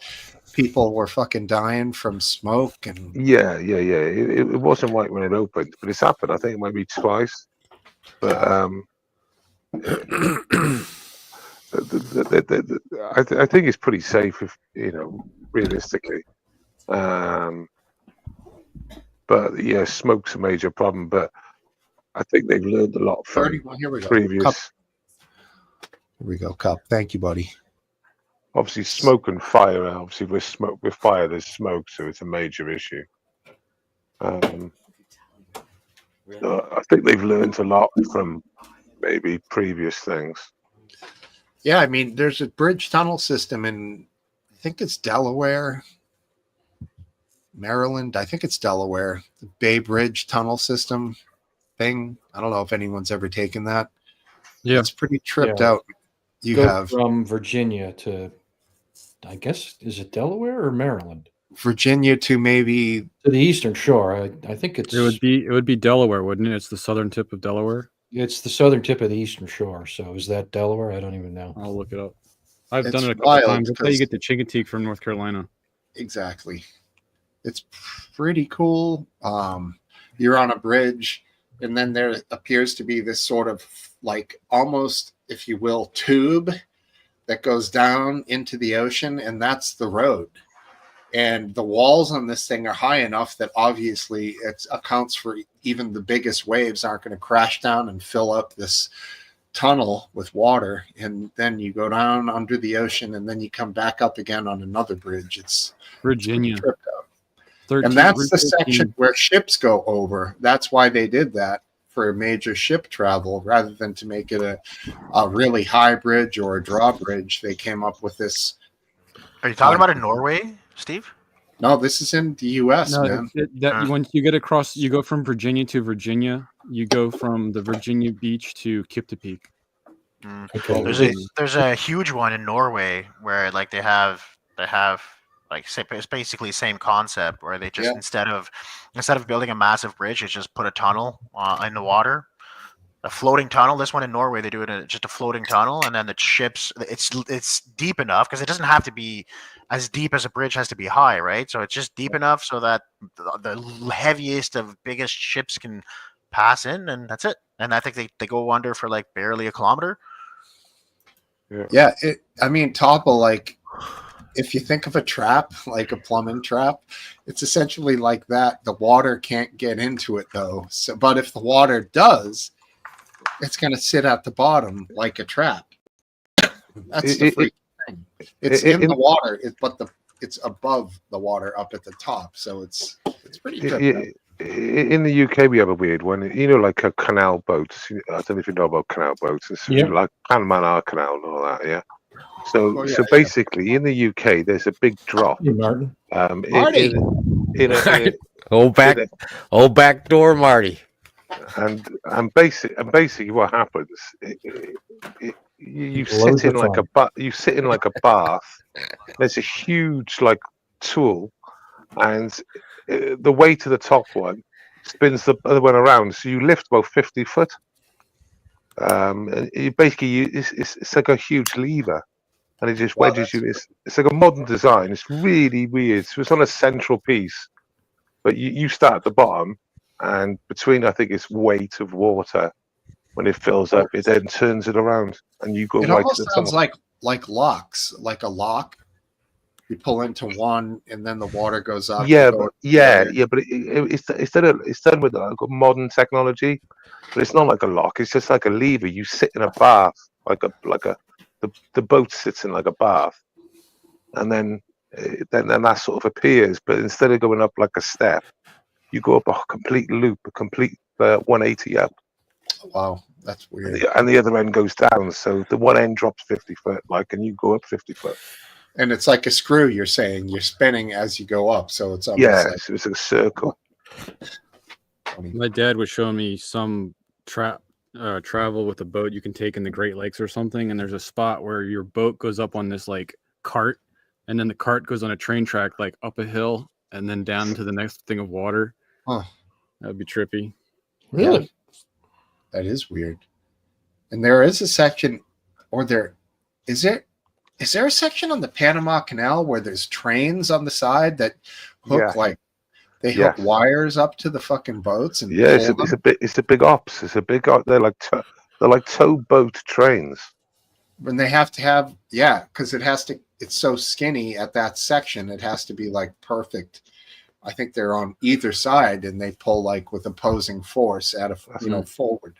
S1: people were fucking dying from smoke? And
S4: Yeah. It wasn't right when it opened, but it's happened. I think maybe twice. But I think it's pretty safe, if realistically. But yeah, smoke's a major problem. But I think they've learned a lot from
S1: 31, here we go.
S4: previous.
S1: Cup. Here we go, Cup. Thank you, buddy.
S4: Obviously, smoke and fire. Obviously, with fire, there's smoke, so it's a major issue. I think they've learned a lot from maybe previous things.
S1: Yeah, I mean, there's a bridge tunnel system in, I think it's Delaware, Maryland. I think it's Delaware. The Bay Bridge tunnel system thing. I don't know if anyone's ever taken that.
S3: Yeah,
S1: it's pretty tripped
S2: Yeah.
S1: out. You
S2: Go
S1: have
S2: from Virginia to, I guess, is it Delaware or Maryland?
S1: Virginia to maybe
S2: To the eastern shore. I think it's
S3: it would be Delaware, wouldn't it? It's the southern tip of Delaware.
S2: it's the southern tip of the eastern shore. So is that Delaware? I don't even know.
S3: I'll look it up. I've
S1: It's
S3: done it a couple
S1: wild
S3: times. That's how you
S1: because-
S3: get to Chincoteague from North Carolina.
S1: exactly. It's pretty cool. You're on a bridge, and then there appears to be this sort of like almost, if you will, tube that goes down into the ocean, and that's the road. And the walls on this thing are high enough that obviously it accounts for even the biggest waves aren't going to crash down and fill up this tunnel with water. And then you go down under the ocean, and then you come back up again on another bridge. It's
S3: Virginia.
S1: tripped out.
S3: 13
S1: And that's the
S3: 13
S1: section where ships go over. That's why they did that, for major ship travel, rather than to make it a really high bridge or a drawbridge. They came up with this.
S12: Are you talking about in Norway, Steve?
S1: No, this is in the U.S.,
S3: No,
S1: man.
S3: once you get across, you go from Virginia to Virginia. You go from the Virginia beach to Kiptopeke.
S2: Okay.
S12: There's a huge one in Norway where like they have like it's basically same concept where they just instead of building a massive bridge, it's just put a tunnel in the water, a floating tunnel. This one in Norway, they do it in just a floating tunnel, and then the ships. It's deep enough because it doesn't have to be as deep as a bridge has to be high, right? So it's just deep enough so that the heaviest of biggest ships can pass in, and that's it. And I think they go under for like barely a kilometer.
S1: Yeah, I mean, Topple, like, if you think of a trap, like a plumbing trap, it's essentially like that. The water can't get into it, though. So, but if the water does, it's going to sit at the bottom like a trap. That's the freaking thing. It's in the water, but it's above the water up at the top, so it's pretty good.
S4: In the UK, we have a weird one. Like a canal boats. I don't know if you know about canal boats. It's like Panama Canal and all that. Yeah. So basically, in the UK, there's a big drop.
S2: Hey, Martin.
S1: Marty.
S13: Back door, Marty.
S4: And basically, what happens? You sit in like a bath. There's a huge like tool, and the way to the top one spins the other one around. So you lift about 50 foot. And it's like a huge lever, and it just wedges you. It's like a modern design. It's really weird. So it's on a central piece, but you start at the bottom, and between I think it's weight of water. When it fills up, it then turns it around, and you go
S1: It
S4: right
S1: almost
S4: to the
S1: sounds
S4: top.
S1: like locks, like a lock. You pull into one, and then the water goes up.
S4: But it's done with like modern technology, but it's not like a lock. It's just like a lever. You sit in a bath, the boat sits in like a bath, and then that sort of appears. But instead of going up like a step, you go up a complete loop, a complete 180 up.
S1: Wow, that's weird.
S4: And the other end goes down, so the one end drops 50 foot, and you go up 50 foot.
S1: And it's like a screw. You're saying you're spinning as you go up, so it's almost
S4: it's a circle.
S3: My dad was showing me some travel with a boat you can take in the Great Lakes or something, and there's a spot where your boat goes up on this like cart, and then the cart goes on a train track like up a hill and then down to the next thing of water.
S1: Huh.
S3: That'd be trippy.
S2: Really?
S1: Yeah. That is weird. And there is a section, is there a section on the Panama Canal where there's trains on the side that hook hook wires up to the fucking boats and
S4: it's a big ops. It's a big op. They're like towboat trains.
S1: And they have to have because it's so skinny at that section. It has to be like perfect. I think they're on either side, and they pull like with opposing force at forward.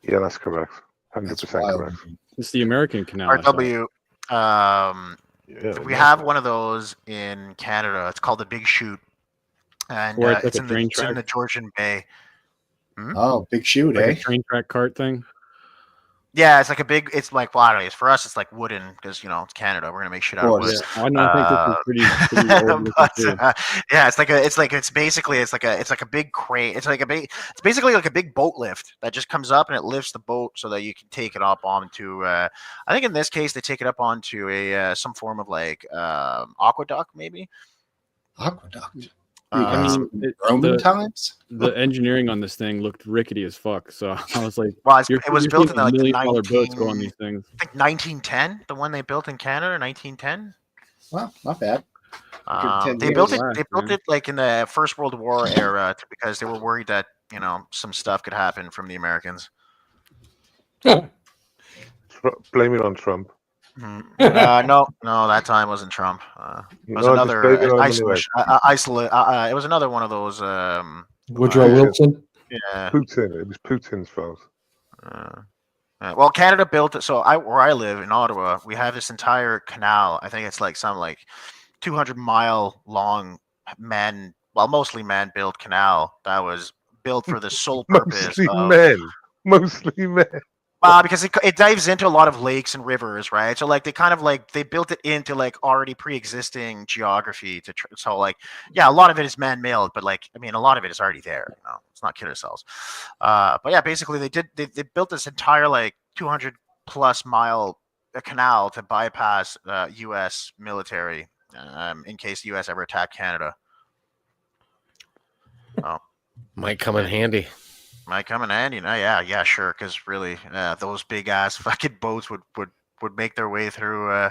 S4: Yeah, that's correct. 100% correct.
S3: It's the American Canal.
S12: RW. We have one of those in Canada. It's called the Big Chute, and it's in the Georgian Bay.
S1: Oh, Big Chute,
S3: a train track cart thing.
S12: Yeah, it's like it's like, well, I don't know. For us, it's like wooden because it's Canada. We're gonna make shit out of wood.
S3: Yeah. I think this is pretty old.
S12: It's basically like a big crane. It's basically like a big boat lift that just comes up and it lifts the boat so that you can take it up onto. I think in this case they take it up onto some form of like aqueduct, maybe.
S1: Aqueduct.
S3: Roman
S1: times.
S3: The engineering on this thing looked rickety as fuck. So I was like,
S12: well, it was built in like
S3: $1 million boats go on these things.
S12: I think 1910, the one they built in Canada, 1910.
S1: Well, not bad.
S12: They built it like in the First World War era because they were worried that some stuff could happen from the Americans.
S4: Blame it on Trump.
S12: No, that time wasn't Trump. It was another isolate. It was another one of those.
S2: Woodrow Wilson.
S12: Yeah,
S4: Putin. It was Putin's fault.
S12: Well, Canada built it. So where I live in Ottawa, we have this entire canal. I think it's like some 200-mile long mostly man-built canal that was built for the sole purpose
S4: Mostly men.
S12: Because it dives into a lot of lakes and rivers, right? So they built it into already pre-existing geography a lot of it is man-made, but a lot of it is already there. Let's not kid ourselves. But yeah, basically they built this entire 200+ mile canal to bypass U.S. military in case the U.S. ever attacked Canada. Oh,
S13: might come in handy.
S12: Might come in handy. Yeah, sure. Because really, those big ass fucking boats would make their way through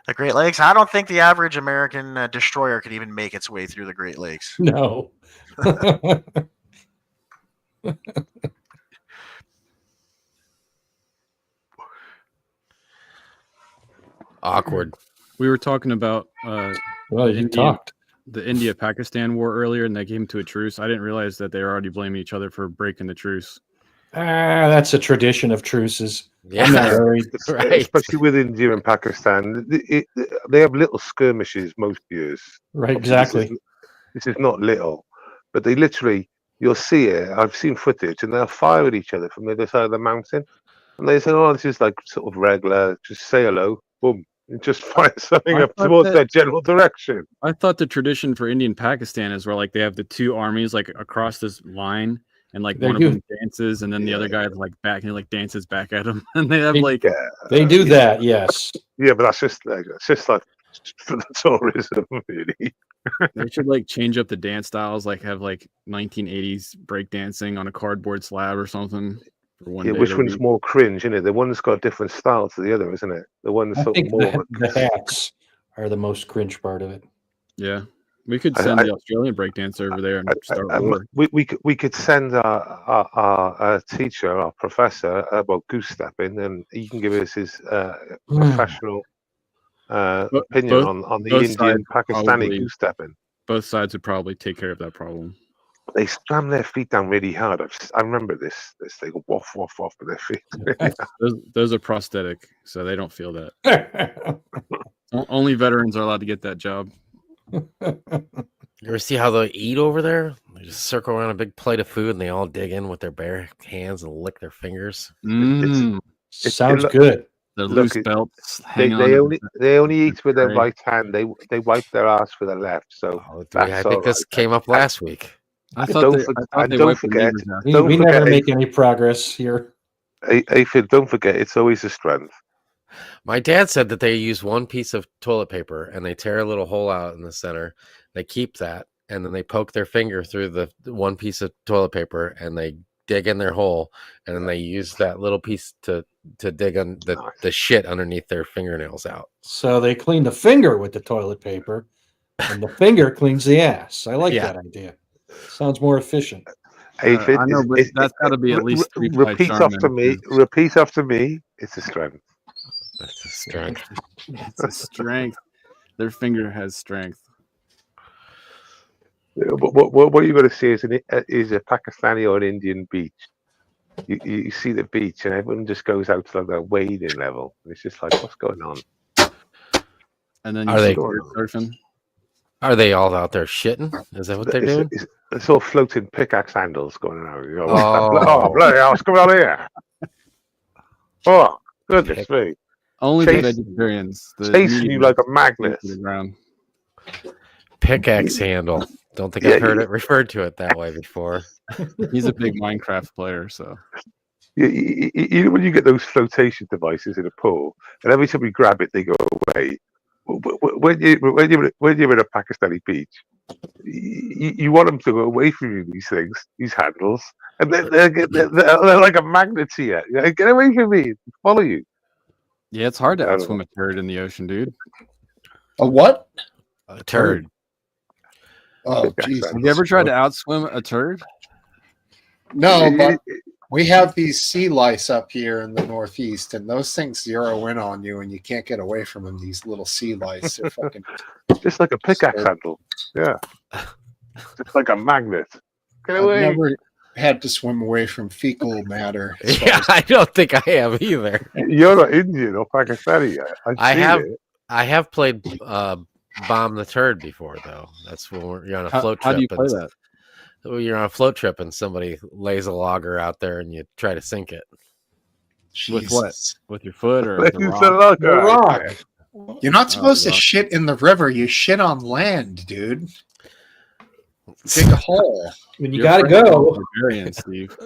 S12: the Great Lakes. I don't think the average American destroyer could even make its way through the Great Lakes.
S2: No.
S13: Awkward.
S3: We were talking about
S2: Well, you talked.
S3: the India-Pakistan war earlier, and they came to a truce. I didn't realize that they were already blaming each other for breaking the truce.
S2: That's a tradition of truces.
S13: Yeah,
S2: I'm not worried.
S13: right.
S4: Especially with India and Pakistan, they have little skirmishes most years.
S2: Right,
S4: Obviously,
S2: exactly.
S4: This is not little, but they literally, you'll see it. I've seen footage, and they'll fire at each other from the other side of the mountain, and they say, "Oh, this is like sort of regular. Just say hello, boom, and just fire something
S3: I
S4: up
S3: thought
S4: towards
S3: that-
S4: their general direction."
S3: I thought the tradition for Indian Pakistan is where like they have the two armies like across this line, and like
S2: They
S3: one
S2: do.
S3: of them dances, and then the other guy like back and he like dances back at him, and they have
S2: They-
S3: like
S2: They do that, yes.
S4: Yeah, but that's just like for the tourism, really.
S3: they should like change up the dance styles, like have like 1980s break dancing on a cardboard slab or something for one
S4: Yeah,
S3: day.
S4: which
S3: of the
S4: one's
S3: week.
S4: more cringe, isn't it? The one that's got a different style to the other, isn't it? The one that's
S2: I
S4: sort of
S2: think
S4: more.
S2: the hats are the most cringe part of it.
S3: Yeah, we could
S4: I-
S3: send
S4: I-
S3: the Australian breakdancer over there and start
S4: And
S3: war.
S4: we could send our teacher, our professor, about goose stepping, and he can give us his professional opinion
S3: both-
S4: on the
S3: both
S4: Indian
S3: sides
S4: Pakistani
S3: probably-
S4: goose stepping.
S3: Both sides would probably take care of that problem.
S4: They slam their feet down really hard. I remember this. They go waff waff waff with their feet.
S3: Those are prosthetic, so they don't feel that. Only veterans are allowed to get that job.
S13: You ever see how they eat over there? They just circle around a big plate of food and they all dig in with their bare hands and lick their fingers.
S2: Sounds good.
S3: The
S4: Look,
S3: loose
S4: it-
S3: belts.
S4: They,
S3: hang on
S4: they
S3: to
S4: only they only eat with their
S3: tray.
S4: right hand. They wipe their ass with their left. So
S13: I
S4: that's
S13: think
S4: all
S13: this
S4: right.
S13: came up last week.
S3: I
S4: And
S3: thought
S4: don't
S3: they,
S4: for-
S3: I thought
S4: and
S3: they
S4: don't
S3: wiped the
S4: forget-
S3: neighbor's ass.
S2: We,
S4: Don't
S2: we
S4: forget
S2: never
S4: it.
S2: make any progress here.
S4: Aphid, don't forget, it's always a strength.
S13: My dad said that they use one piece of toilet paper and they tear a little hole out in the center. They keep that and then they poke their finger through the one piece of toilet paper and they dig in their hole and then they use that little piece to dig on the shit underneath their fingernails out.
S2: So they clean the finger with the toilet paper, and the finger cleans the ass. I like
S13: Yeah.
S2: that idea. Sounds more efficient.
S4: Aphid,
S3: I know, but that's got to be at least 3
S4: repeat after me. Repeat after me. It's a strength.
S13: That's a strength.
S3: It's a strength. Their finger has strength.
S4: What you're going to see is a Pakistani or an Indian beach. You see the beach and everyone just goes out to like a wading level. It's just like, what's going on?
S3: And then
S13: Are
S3: you
S13: they-
S3: start surfing.
S13: Are they all out there shitting? Is that what they're doing?
S4: It's all floating pickaxe handles going around. You know,
S13: Oh.
S4: bloody hell, what's going on here? Oh, goodness me.
S3: Only the
S4: Chase-
S3: vegetarians. The
S4: chasing
S3: meat
S4: you like a
S3: eaters
S4: magnet.
S3: to the ground.
S13: Pickaxe handle. Don't think I've heard it referred to it that way before.
S3: He's a big Minecraft player, so
S4: You know when you get those flotation devices in a pool, and every time you grab it, they go away. When you're in a Pakistani beach, you want them to go away from you. These things, these handles, and they're like a magnet to you. Like, get away from me! Follow you.
S3: yeah, it's hard to outswim a turd in the ocean, dude.
S1: A what?
S13: A turd.
S1: Oh, jeez.
S3: Have you ever tried to outswim a turd?
S1: No, but we have these sea lice up here in the Northeast, and those things zero in on you, and you can't get away from them. These little sea lice, they're fucking.
S4: Just like a pickaxe handle. Yeah, just like a magnet. Get
S1: I've
S4: away.
S1: never had to swim away from fecal matter. as far
S13: Yeah,
S1: as-
S13: I don't think I have either.
S4: You're not Indian or Pakistani.
S13: I
S4: seen
S13: have
S4: it.
S13: I have played Bomb the Turd before though. That's when you're on a float
S3: How
S13: trip.
S3: do you play
S13: and
S3: that?
S13: You're on a float trip and somebody lays a logger out there and you try to sink it.
S3: With what?
S1: Jesus.
S3: With your foot or
S4: It's
S3: the
S4: a
S3: rock?
S4: logger.
S1: rock. You're not supposed to
S3: rock.
S1: shit in the river. You shit on land, dude. Dig a hole.
S2: When you
S3: You're
S2: got to
S3: afraid of
S2: go,
S3: barbarian, Steve.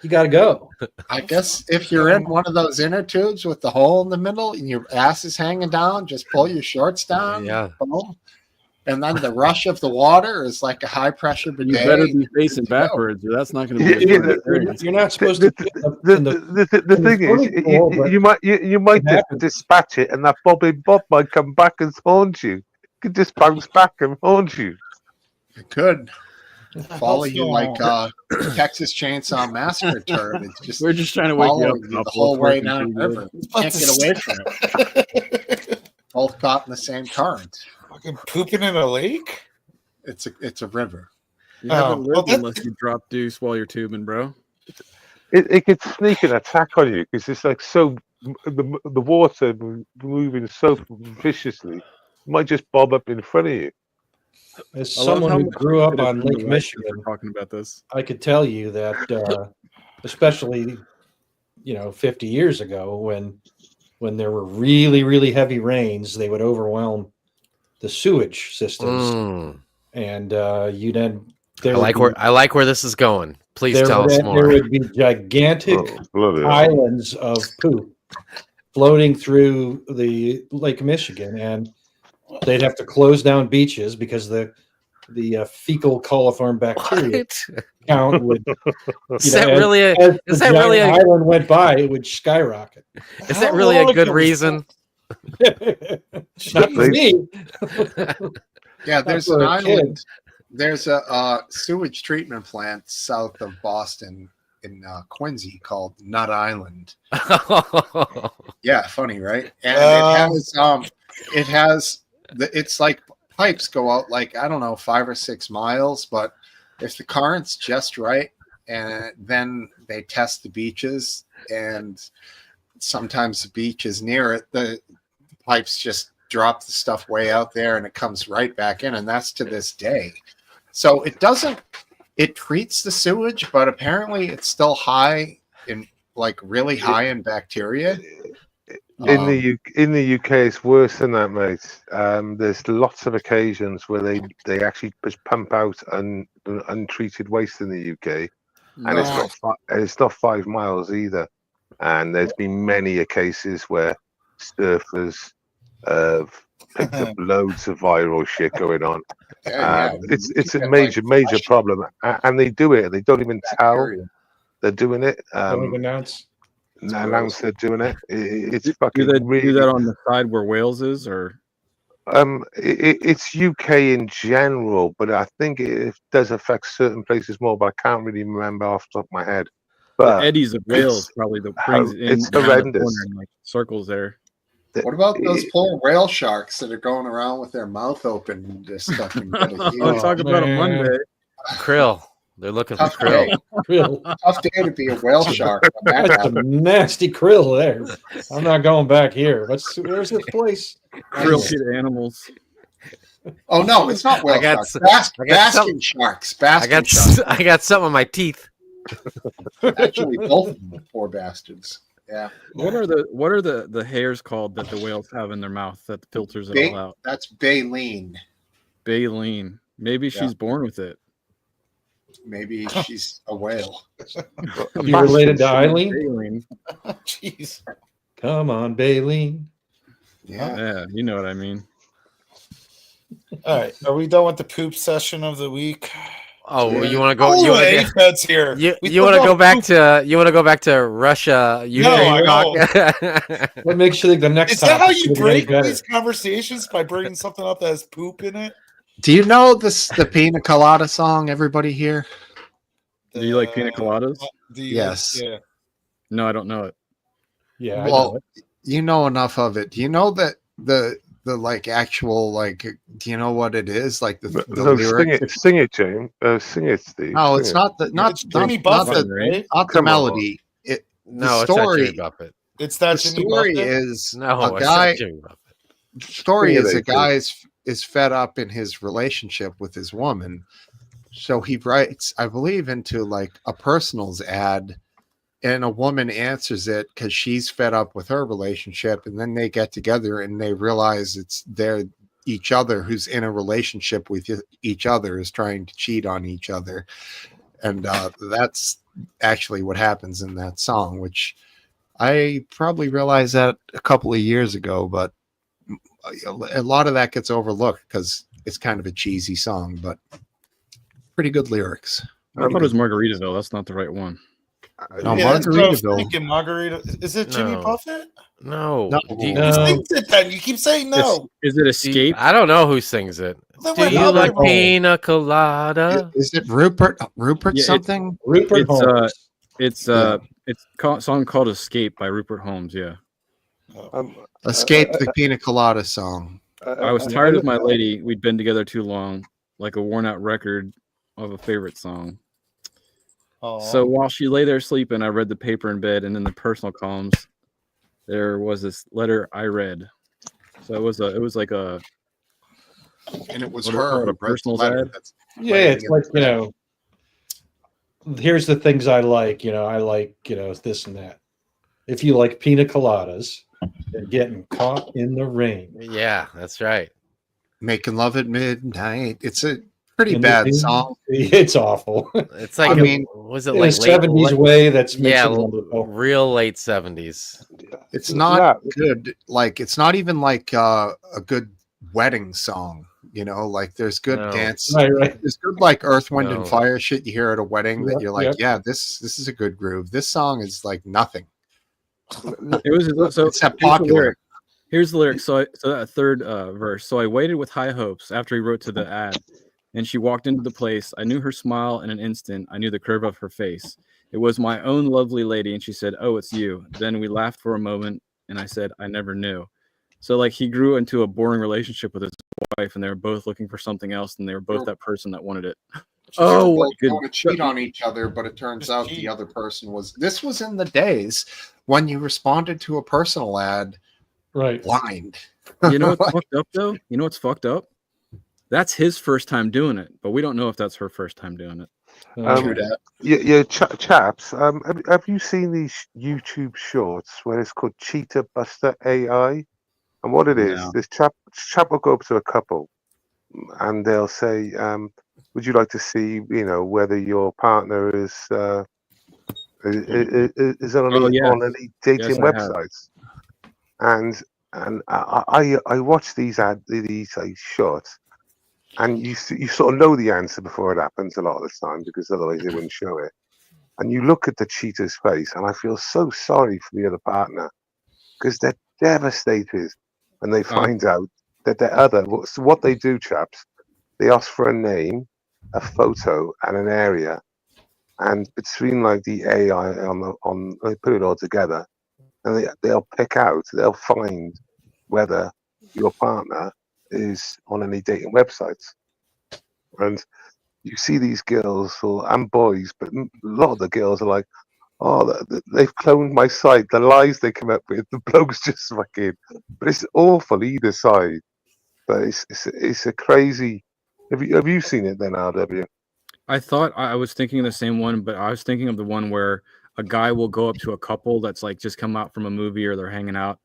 S2: you got to go.
S1: I guess if you're in one of those inner tubes with the hole in the middle and your ass is hanging down, just pull your shorts down.
S13: Yeah.
S1: boom, And then the rush of the water is like a high pressure
S3: You
S1: bidet.
S3: better be facing backwards, or that's not going to be.
S4: Yeah,
S3: a good experience.
S2: You're not supposed to.
S4: The thing is,
S2: funny pool, but
S4: you might just
S2: happens.
S4: dispatch it, and that Bobby Bob might come back and haunt you. Could just bounce back and haunt you.
S1: It could. follow you like Texas Chainsaw Massacre turd. It's just
S3: We're just trying to wake you up.
S1: following you the whole way down the river. You can't get away from it. Both caught in the same current.
S9: Fucking pooping in a lake?
S1: It's a river.
S3: You haven't
S9: Oh,
S3: lived
S9: well, that-
S3: unless you drop deuce while you're tubing, bro.
S4: It could sneak an attack on you because it's like so the water moving so viciously, it might just bob up in front of you.
S2: As
S3: I love
S2: someone
S3: how
S2: who
S3: much
S2: grew up
S3: shit is
S2: on
S3: in the
S2: Lake
S3: West
S2: Michigan,
S3: as we're talking about this.
S2: I could tell you that, especially 50 years ago, when there were really, really heavy rains, they would overwhelm the sewage systems,
S13: Mm.
S2: and you'd end.
S13: I like where this is going. Please tell us
S2: There
S13: more.
S2: would be gigantic
S4: bloody hell.
S2: islands of poop floating through the Lake Michigan, and they'd have to close down beaches because the fecal coliform bacteria count would.
S13: Is that really a?
S2: as
S13: Is
S2: the
S13: that really
S2: giant
S13: a?
S2: island went by, it would skyrocket.
S13: Is that really a good reason?
S2: Not for me.
S1: Yeah, there's
S2: for
S1: an
S2: a kid.
S1: island. There's a sewage treatment plant south of Boston in Quincy called Nut Island. Yeah, funny, right? And it has it's like pipes go out like, I don't know, 5 or 6 miles, but if the current's just right, and then they test the beaches, and sometimes the beach is near it, the pipes just drop the stuff way out there and it comes right back in, and that's to this day. So it treats the sewage, but apparently it's still high in, like, really high in bacteria.
S4: In the UK, it's worse than that, mate. There's lots of occasions where they actually just pump out untreated waste in the UK, and it's not 5 miles either. And there's been many cases where surfers have picked up loads of viral shit going on. It's a major problem, and they do it. They don't even tell they're doing it.
S2: Don't announce
S4: they're doing it. It's fucking
S3: Do
S4: really.
S3: that on the side where Wales is, or
S4: It's UK in general, but I think it does affect certain places more. But I can't really remember off the top of my head.
S3: the
S4: But
S3: eddies of Wales probably that brings it in.
S4: it's
S3: down the
S4: horrendous.
S3: corner and, like, circles there.
S1: What about those poor whale sharks that are going around with their mouth open and just fucking
S3: Oh, talk about a Monday.
S13: Krill. They're looking for
S1: Tough day.
S2: Krill.
S1: Tough day to be a whale shark.
S2: That's some nasty krill there. I'm not going back here. Where's this place?
S3: Krill feed animals.
S1: Oh no, it's not whale
S13: I got
S1: sharks.
S13: I got
S1: Basking
S13: some-
S1: sharks.
S13: I
S1: Basking
S13: got
S1: sharks.
S13: I got something on my teeth.
S1: Actually, both of them, poor bastards. Yeah.
S3: What are the hairs called that the whales have in their mouth that filters it all out?
S1: That's baleen.
S3: Baleen. Maybe she's born with it.
S1: Maybe she's a whale.
S2: You related to Eileen?
S3: Baleen.
S9: Jeez.
S2: Come on, Baleen.
S3: Yeah, you know what I mean.
S9: All right. Are we done with the poop session of the week?
S13: Oh, well, you want to go?
S9: Oh,
S13: You want
S9: the
S13: to
S9: Aphead's here.
S13: You,
S9: We
S13: you
S9: still
S13: want to
S9: got
S13: go back
S9: poop.
S13: to Russia? Ukraine talk?
S2: What makes you think the next
S9: Is that how
S2: topic's
S9: you
S2: gonna get
S9: break
S2: better?
S9: these conversations, by bringing something up that has poop in it?
S1: Do you know the Pina Colada song? Everybody here?
S3: Do you like pina coladas?
S1: Yes.
S9: Yeah.
S3: No, I don't know it.
S2: Yeah, I know
S1: Well,
S2: it.
S1: you know enough of it. Do you know that the like actual, like? Do you know what it is? Like the
S4: No,
S1: lyric?
S4: sing it, James. Sing it, Steve.
S1: No,
S4: Sing
S1: it's
S4: it.
S1: not the not
S9: It's
S1: not,
S9: Jimmy
S1: not
S9: Buffett,
S1: the
S9: right?
S1: not the
S4: Come on.
S1: melody. It
S13: No,
S1: the
S13: it's not
S1: story.
S13: Jimmy Buffett.
S9: It's that
S1: The
S9: Jimmy
S1: story
S9: Buffett?
S1: is
S13: No,
S1: a
S13: it's
S1: guy.
S13: not Jimmy Buffett.
S1: The story
S4: Sing it,
S1: is a
S4: AP.
S1: guy is fed up in his relationship with his woman, so he writes, I believe, into like a personals ad, and a woman answers it because she's fed up with her relationship, and then they get together and they realize it's they're each other who's in a relationship with each other is trying to cheat on each other, and that's actually what happens in that song, which I probably realized that a couple of years ago, but a lot of that gets overlooked because it's kind of a cheesy song, but pretty good lyrics.
S3: I thought it was Margaritaville. That's not the right one.
S10: No,
S9: Yeah, that's what I was
S10: Margaritaville.
S9: thinking. Margarita. Is it Jimmy
S13: No.
S9: Buffett?
S13: No.
S10: No.
S13: Do you,
S9: Who sings it then? You keep saying no.
S3: Is it Escape?
S13: I don't know who sings it.
S9: Then
S13: Do
S9: what
S13: you
S9: other
S13: like
S9: one?
S13: pina colada?
S10: Is it Rupert
S3: Yeah,
S10: something?
S2: Rupert
S3: It's
S2: Holmes.
S3: it's a song called Escape by Rupert Holmes. Yeah.
S10: Escape the Pina Colada song.
S3: I was tired of my lady. We'd been together too long, like a worn out record of a favorite song. So while she lay there sleeping, I read the paper in bed, and in the personal columns, there was this letter I read. So it was like a,
S1: And it was
S3: what do you call
S1: her
S3: it,
S1: who
S3: a
S1: wrote the
S3: personal
S1: letter
S3: ad?
S1: that's
S2: Yeah,
S1: laying
S2: it's
S1: in
S2: like,
S1: the
S2: you
S1: bed.
S2: know, here's the things I like, I like, this and that. If you like pina coladas and getting caught in the rain.
S13: Yeah, that's right.
S10: Making Love at Midnight. It's a pretty
S2: And
S10: bad
S2: it-
S10: song.
S2: It's awful.
S13: It's like,
S10: I mean,
S13: was it
S2: in
S13: like
S2: a 70s way that's makes
S13: yeah,
S2: it wonderful.
S13: real late 70s.
S10: It's not good. Like, it's not even like a good wedding song. Like there's good
S13: No.
S10: dance.
S2: Right.
S10: There's good like Earth, Wind,
S13: No.
S10: and Fire shit you hear at a wedding that
S2: Yep,
S10: you're like,
S2: yep.
S10: yeah, this is a good groove. This song is like nothing.
S3: It was so
S10: Except
S3: here's the
S10: popular.
S3: lyric. Here's the lyric. So that third verse. So I waited with high hopes after he wrote to the ad, and she walked into the place. I knew her smile in an instant. I knew the curve of her face. It was my own lovely lady, and she said, "Oh, it's you." Then we laughed for a moment, and I said, "I never knew." So like he grew into a boring relationship with his wife, and they were both looking for something else, and they were both that person that wanted it. Oh, what
S1: They
S3: good.
S1: want to cheat on each other, but it turns out the other person was. This was in the days when you responded to a personal ad
S2: Right.
S1: blind.
S3: You know what's fucked up though? You know what's fucked up? That's his first time doing it, but we don't know if that's her first time doing it.
S14: Chaps, have you seen these YouTube shorts where it's called Cheetah Buster AI? And what it is,
S3: No.
S14: this chap will go up to a couple and they'll say, would you like to see, whether your partner is on any,
S3: yeah.
S14: on any dating
S3: Yes, I have.
S14: websites? And I watch these shorts, and you sort of know the answer before it happens a lot of the time, because otherwise they wouldn't show it. And you look at the cheater's face, and I feel so sorry for the other partner, because they're devastated when they find out that their other. So what they do, chaps, they ask for a name, a photo, and an area, and between like the AI on they put it all together, and they'll find whether your partner is on any dating websites. And you see these girls and boys, but a lot of the girls are like, oh, they've cloned my site. The lies they come up with, the blokes just fucking. But it's awful either side. But it's a crazy. Have you seen it then, RW?
S3: I thought I was thinking of the same one, but I was thinking of the one where a guy will go up to a couple that's like just come out from a movie or they're hanging out,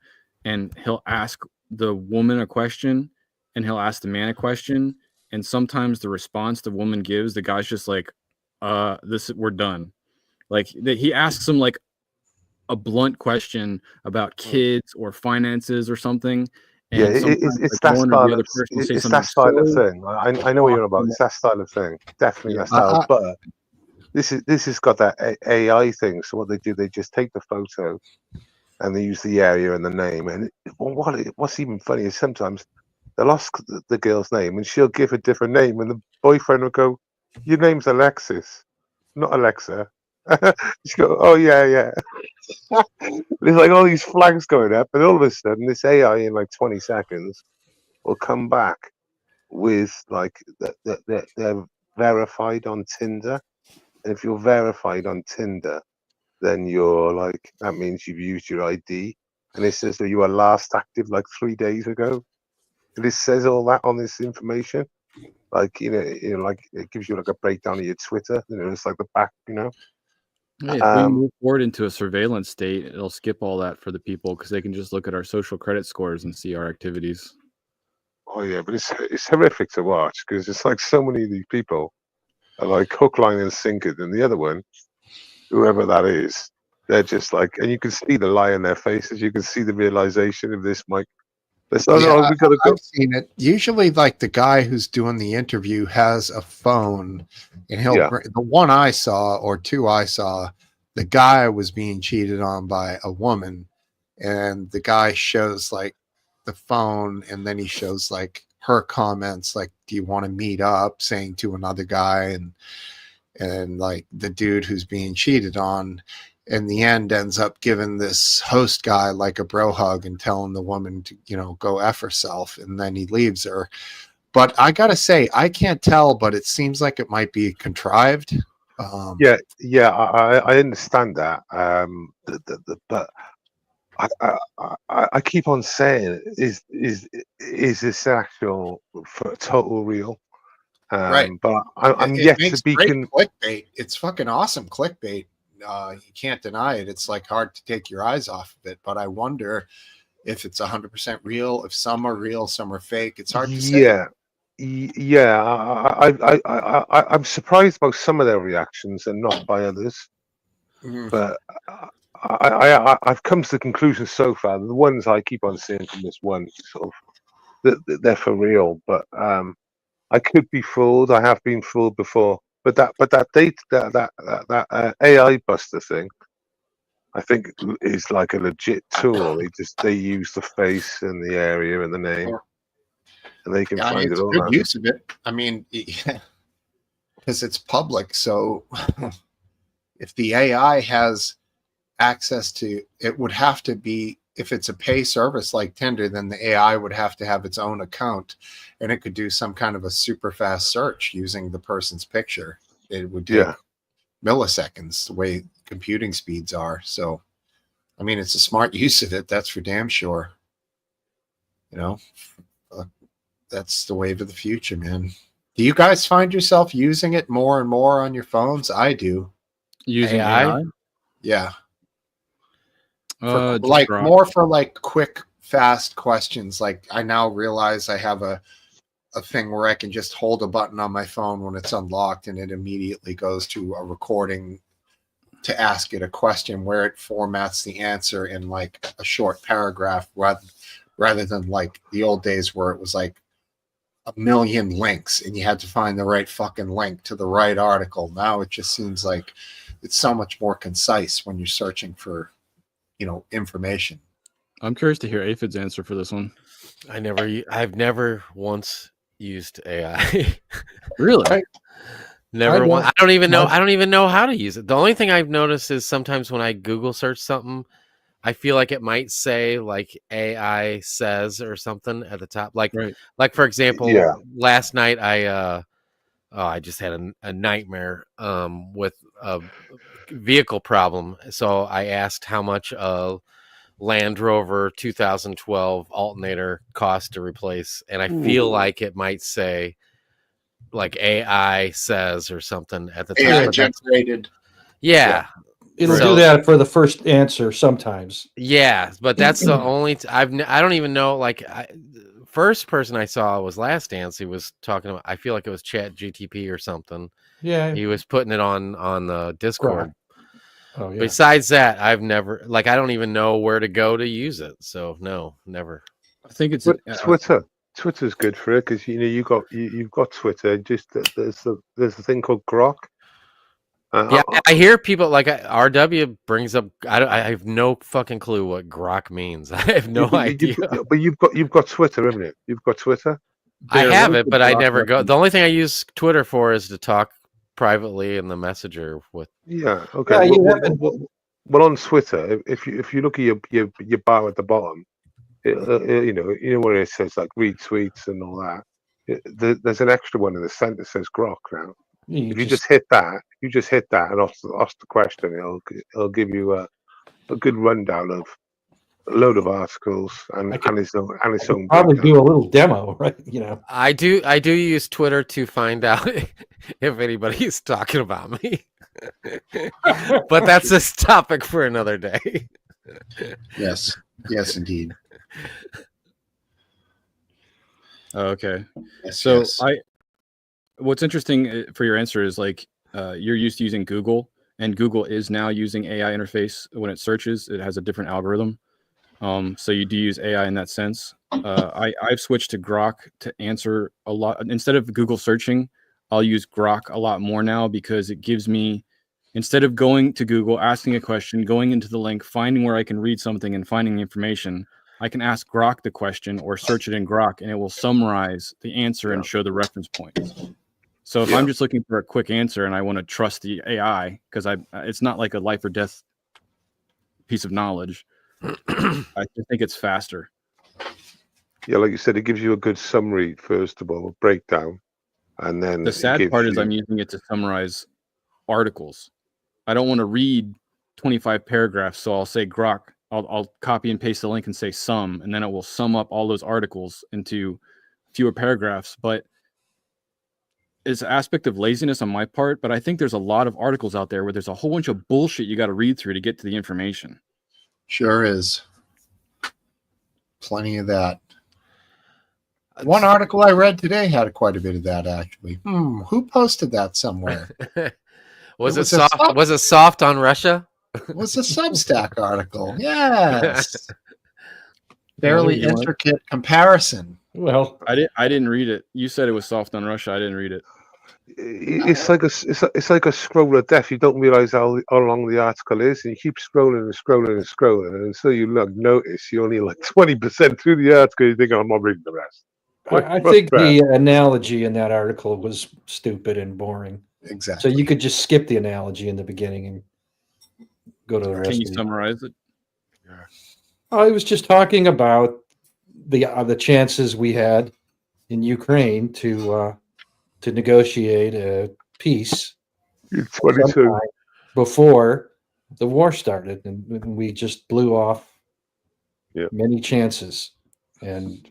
S3: and he'll ask the woman a question and he'll ask the man a question, and sometimes the response the woman gives, the guy's just like, we're done. Like he asks him like a blunt question about kids or finances or something. And
S14: Yeah, it's that style. It's that style of thing. I know what you're about. It's that style of thing. Definitely that style. But this has got that AI thing. So what they do, they just take the photo, and they use the area and the name. And what's even funny is sometimes they'll ask the girl's name, and she'll give a different name, and the boyfriend will go, "Your name's Alexis, not Alexa." She go, "Oh yeah." There's like all these flags going up, and all of a sudden, this AI in like 20 seconds will come back with like they're verified on Tinder. And if you're verified on Tinder, then you're like, that means you've used your ID, and it says that you were last active like 3 days ago. And it says all that on this information, like like it gives you like a breakdown of your Twitter. It's like the back,
S3: Hey, if we move forward into a surveillance state, it'll skip all that for the people because they can just look at our social credit scores and see our activities.
S14: Oh yeah, but it's horrific to watch because it's like so many of these people are like hook, line, and sinker. And the other one, whoever that is, they're just like, and you can see the lie in their faces. You can see the realization of this, Mike. We gotta go.
S10: I've seen it. Usually, like the guy who's doing the interview has a phone, and he'll the one I saw or two I saw the guy was being cheated on by a woman, and the guy shows like the phone, and then he shows like her comments, like, do you want to meet up, saying to another guy, and like the dude who's being cheated on in the end ends up giving this host guy like a bro hug and telling the woman to, you know, go F herself, and then he leaves her. But I gotta say, I can't tell, but it seems like it might be contrived.
S14: Yeah, I understand that. But I keep on saying, is this actual total real?
S1: Right.
S14: But I'm
S1: It
S14: yet
S1: makes
S14: to be
S1: great clickbait. It's fucking awesome clickbait. You can't deny it. It's like hard to take your eyes off of it. But I wonder if it's 100% real. If some are real, some are fake. It's hard to say.
S14: Yeah. I'm surprised by some of their reactions and not by others. But I've come to the conclusion so far. The ones I keep on seeing from this one, sort of, they're for real. But I could be fooled. I have been fooled before. But that AI Buster thing, I think, is like a legit tool. They use the face and the area and the name, and they can
S1: Yeah,
S14: find
S1: it's
S14: it all
S1: good
S14: out.
S1: use of it. I mean, because it's public. So if the AI has access to it, would have to be, if it's a pay service like Tinder, then the AI would have to have its own account, and it could do some kind of a super fast search using the person's picture. It would take milliseconds, the way computing speeds are. So, I mean, it's a smart use of it. That's for damn sure. You know, that's the wave of the future, man. Do you guys find yourself using it more and more on your phones? I do.
S3: Using AI?
S1: Yeah.
S3: Just
S1: Like
S3: Grok.
S1: more for like quick, fast questions. Like I now realize I have a thing where I can just hold a button on my phone when it's unlocked, and it immediately goes to a recording to ask it a question where it formats the answer in like a short paragraph rather than like the old days where it was like a million links and you had to find the right fucking link to the right article. Now it just seems like it's so much more concise when you're searching for, you know, information.
S3: I'm curious to hear Aphid's answer for this one.
S13: I've never once used AI.
S3: Really?
S13: Never one. I don't even know how to use it. The only thing I've noticed is sometimes when I Google search something, I feel like it might say like AI says or something at the top. Like for example, last night I just had a nightmare with a vehicle problem. So I asked how much a Land Rover 2012 alternator cost to replace, and I feel like it might say like AI says or something at the top.
S1: AI generated.
S13: Yeah.
S2: It'll do that for the first answer sometimes.
S13: Yeah, but that's the only I don't even know. Like first person I saw was Last Dance. He was talking about. I feel like it was Chat GTP or something.
S2: Yeah,
S13: he was putting it on the Discord.
S2: Oh yeah.
S13: Besides that, I've never I don't even know where to go to use it. So no, never.
S3: I think it's
S14: Twitter. Twitter's good for it because you know you've got Twitter. Just there's a thing called Grok.
S13: Yeah, I hear people like RW brings up. I have no fucking clue what Grok means. I have no idea.
S14: But you've got Twitter, haven't you? You've got Twitter.
S13: I have it, but I never go. The only thing I use Twitter for is to talk privately in the Messenger with.
S14: Yeah. Okay.
S2: Yeah,
S14: well, on Twitter, if you look at your bar at the bottom, you know where it says like retweets and all that. There's an extra one in the center that says Grok now. If you just hit that, and ask the question, it'll give you a good rundown of a load of articles and its own.
S2: Probably do a little demo, right? You know,
S13: I do use Twitter to find out if anybody's talking about me, but that's this topic for another day.
S1: Yes, indeed.
S3: Okay,
S1: Yes,
S3: so
S1: yes.
S3: what's interesting for your answer is like you're used to using Google, and Google is now using AI interface when it searches. It has a different algorithm, so you do use AI in that sense. I've switched to Grok to answer a lot instead of Google searching. I'll use Grok a lot more now because it gives me Instead of going to Google, asking a question, going into the link, finding where I can read something and finding the information, I can ask Grok the question or search it in Grok, and it will summarize the answer and show the reference points. So if I'm just looking for a quick answer and I want to trust the AI, because it's not like a life or death piece of knowledge, I just think it's faster.
S4: Yeah, like you said, it gives you a good summary first of all, a breakdown, and then
S3: The sad part is
S4: you-
S3: I'm using it to summarize articles. I don't want to read 25 paragraphs, so I'll say Grok. I'll copy and paste the link and say sum, and then it will sum up all those articles into fewer paragraphs. But it's an aspect of laziness on my part, but I think there's a lot of articles out there where there's a whole bunch of bullshit you got to read through to get to the information.
S1: Sure is. Plenty of that. One article I read today had quite a bit of that, actually. Who posted that somewhere?
S13: Was
S1: It
S13: it
S1: was a
S13: soft?
S1: sub-
S13: Was it soft on Russia?
S1: It was a Substack article. Yes. Fairly
S3: You want-
S1: intricate comparison.
S2: Well,
S3: I didn't read it. You said it was soft on Russia. I didn't read it.
S4: it's like a scroll of death. You don't realize how long the article is, and you keep scrolling and scrolling and scrolling, and until you notice you're only like 20% through the article, you think, I'm not reading the rest.
S2: I think the analogy in that article was stupid and boring.
S1: Exactly.
S2: So you could just skip the analogy in the beginning and go to the rest.
S3: Can you
S2: of it.
S3: summarize it?
S2: I was just talking about the chances we had in Ukraine to negotiate a peace sometime before the war started, and we just blew off many chances. And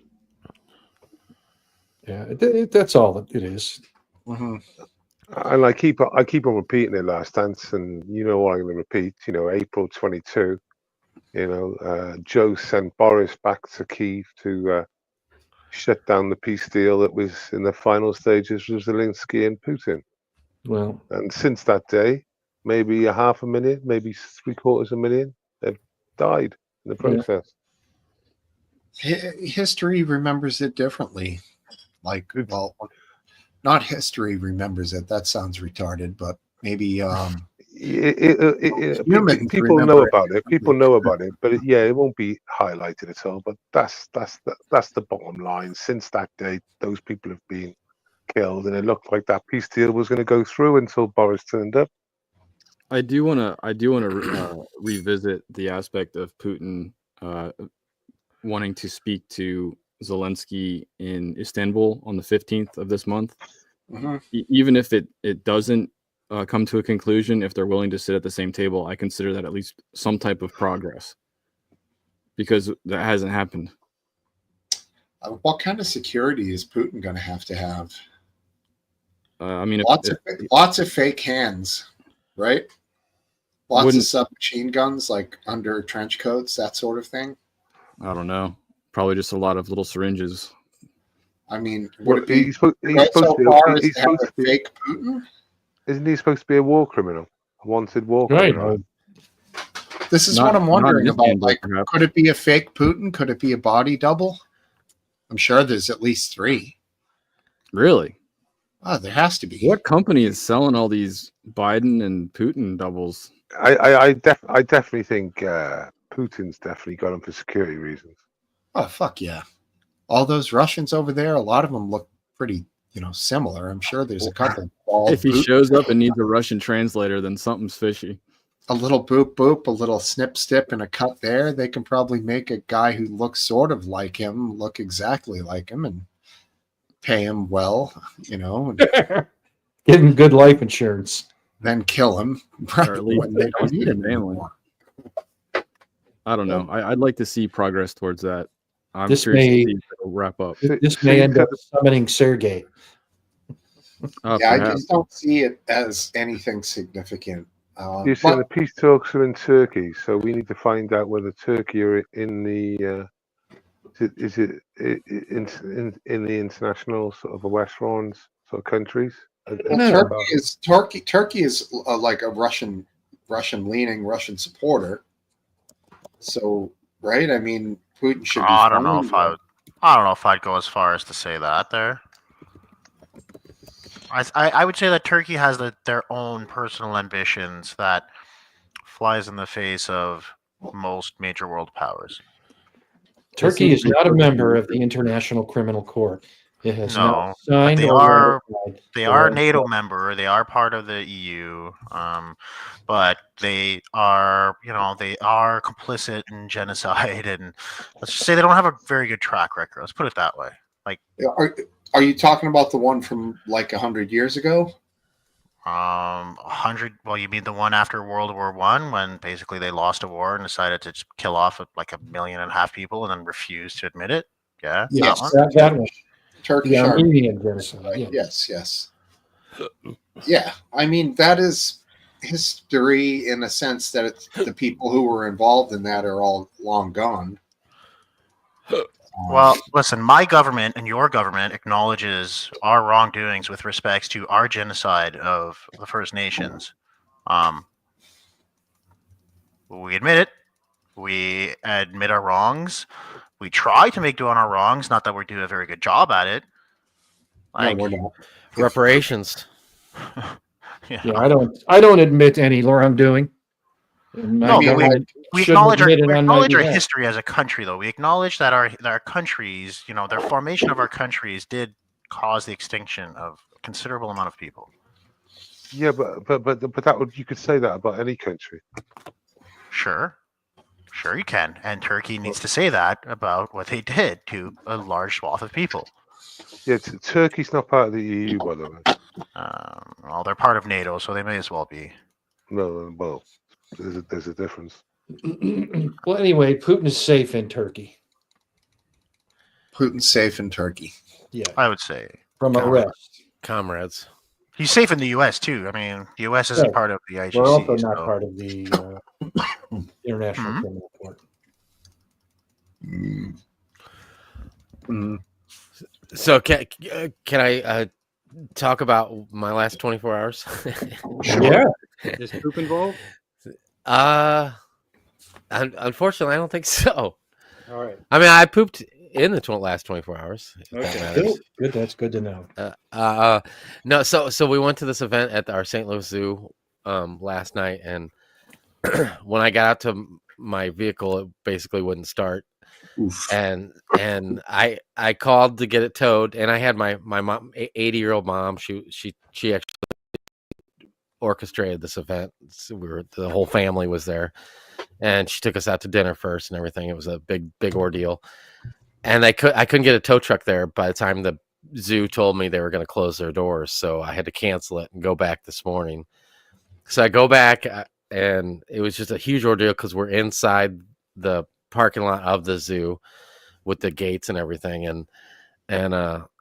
S2: that's all that it is.
S1: Mm-hmm.
S4: And I keep on repeating it, Last Dance, and you know what I'm going to repeat. April 22. Joe sent Boris back to Kyiv to shut down the peace deal that was in the final stages with Zelensky and Putin.
S2: Well,
S4: and since that day, maybe 500,000, maybe 750,000 have died in the process.
S1: History remembers it differently. Well, not history remembers it. That sounds retarded, but maybe
S4: People know about it. People know about it, but it won't be highlighted at all. But that's the bottom line. Since that day, those people have been killed, and it looked like that peace deal was going to go through until Boris turned up.
S3: I do want to revisit the aspect of Putin wanting to speak to Zelensky in Istanbul on the 15th of this month.
S1: Mm-hmm.
S3: Even if it doesn't come to a conclusion, if they're willing to sit at the same table, I consider that at least some type of progress, because that hasn't happened.
S1: What kind of security is Putin going to have?
S3: I mean,
S1: lots of fake hands, right? Lots of submachine guns, like under trench coats, that sort of thing.
S3: I don't know. Probably just a lot of little syringes.
S1: I mean, would it be
S4: he's supposed
S1: so
S4: to
S1: far as
S4: be,
S1: to have a fake Putin?
S4: Isn't he supposed to be a war criminal? A wanted war criminal?
S1: This is what I'm wondering about. Could it be a fake Putin? Could it be a body double? I'm sure there's at least 3.
S3: Really?
S1: Oh, there has to be.
S3: What company is selling all these Biden and Putin doubles?
S4: I definitely think Putin's definitely got him for security reasons.
S1: Oh, fuck yeah. All those Russians over there, a lot of them look pretty, similar. I'm sure there's a couple.
S3: If he shows up and needs a Russian translator, then something's fishy.
S1: A little boop boop, a little snip stip, and a cut there. They can probably make a guy who looks sort of like him look exactly like him and pay him well, and
S2: give him good life insurance.
S1: Then kill him right when they don't need him
S3: family.
S1: anymore.
S3: I don't know. I'd like to see progress towards that. I'm
S2: This
S3: curious
S2: may-
S3: to see if it'll wrap up.
S2: This may end up summoning Sergei.
S1: Yeah, I just don't see it as anything significant.
S4: You see, the peace talks are in Turkey, so we need to find out whether Turkey are in the is it in the international sort of Western sort of countries.
S1: Turkey is like a Russian leaning Russian supporter. So, right? I mean, Putin should be.
S12: I don't know if I'd go as far as to say that there. I would say that Turkey has their own personal ambitions that flies in the face of most major world powers.
S2: Turkey is not a member of the International Criminal Court. It has
S12: No,
S2: not
S12: but
S2: signed
S12: they
S2: or
S12: are
S2: ratified
S12: they
S2: the
S12: are a
S2: Rome
S12: NATO
S2: Statute.
S12: member. They are part of the EU, but they are they are complicit in genocide, and let's just say they don't have a very good track record. Let's put it that way. Like,
S1: Are you talking about the one from like 100 years ago?
S12: 100. Well, you mean the one after World War I, when basically they lost a war and decided to just kill off like 1.5 million people and then refused to admit it? Yeah,
S1: Yes,
S2: that one.
S1: Turkish
S2: The
S1: Army.
S2: Armenian genocide. Yeah.
S1: Yes. Yeah, I mean that is history in a sense that it's, the people who were involved in that are all long gone.
S12: Well, listen, my government and your government acknowledges our wrongdoings with respects to our genocide of the First Nations. We admit it. We admit our wrongs. We try to make do on our wrongs. Not that we do a very good job at it. Like,
S1: no, we're not.
S13: Reparations.
S2: Yeah, I don't admit any wrongdoing.
S12: No, but we acknowledge our history as a country, though. We acknowledge that our countries, their formation of our countries did cause the extinction of a considerable amount of people.
S14: Yeah, but that would, you could say that about any country.
S12: Sure you can, and Turkey needs to say that about what they did to a large swath of people.
S14: Yeah, Turkey's not part of the EU, by the way.
S12: Well, they're part of NATO, so they may as well be.
S14: No, well, there's a difference.
S2: Well, anyway, Putin is safe in Turkey.
S1: Putin's safe in Turkey.
S2: Yeah,
S12: I would say
S2: from arrest.
S13: Comrades.
S12: He's safe in the U.S. too. I mean, the U.S. isn't part of the IGC.
S2: We're also not
S12: so.
S2: part of the International Criminal Court.
S13: So can I talk about my last 24 hours?
S2: Yeah.
S3: Is poop involved?
S13: Unfortunately, I don't think so.
S2: All right.
S13: I mean, I pooped in the last 24 hours. If that
S2: Okay.
S13: matters.
S2: Good. That's good to know.
S13: No. So we went to this event at our St. Louis Zoo last night, and when I got out to my vehicle, it basically wouldn't start.
S1: Oof.
S13: And I called to get it towed, and I had my mom, 80-year-old mom. She actually orchestrated this event. So the whole family was there, and she took us out to dinner first and everything. It was a big ordeal, and I couldn't get a tow truck there by the time the zoo told me they were going to close their doors, so I had to cancel it and go back this morning. So I go back, and it was just a huge ordeal because we're inside the parking lot of the zoo with the gates and everything, and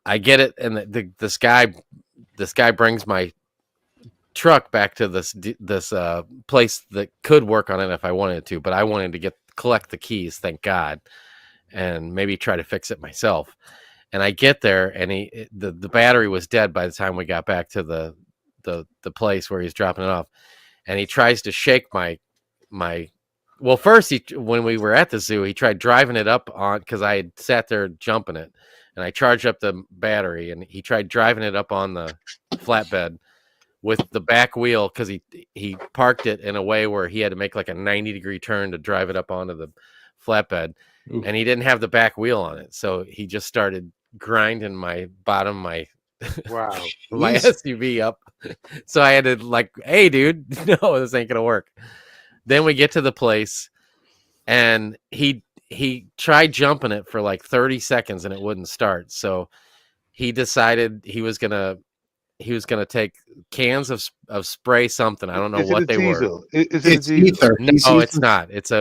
S13: I get it, and this guy brings my truck back to this place that could work on it if I wanted to, but I wanted to collect the keys, thank God, and maybe try to fix it myself. And I get there, and the battery was dead by the time we got back to the place where he's dropping it off, and he tries to shake my. Well, first, when we were at the zoo, he tried driving it up on, because I had sat there jumping it, and I charged up the battery, and he tried driving it up on the flatbed with the back wheel, because he parked it in a way where he had to make like a 90-degree turn to drive it up onto the flatbed. Ooh. And he didn't have the back wheel on it, so he just started grinding my
S14: Wow.
S13: my SUV up. So I had to like, hey, dude, no, this ain't gonna work. Then we get to the place, and he tried jumping it for like 30 seconds, and it wouldn't start. So he decided he was gonna take cans of spray something. I don't know what they were.
S14: Is it diesel?
S13: No, it's not. It's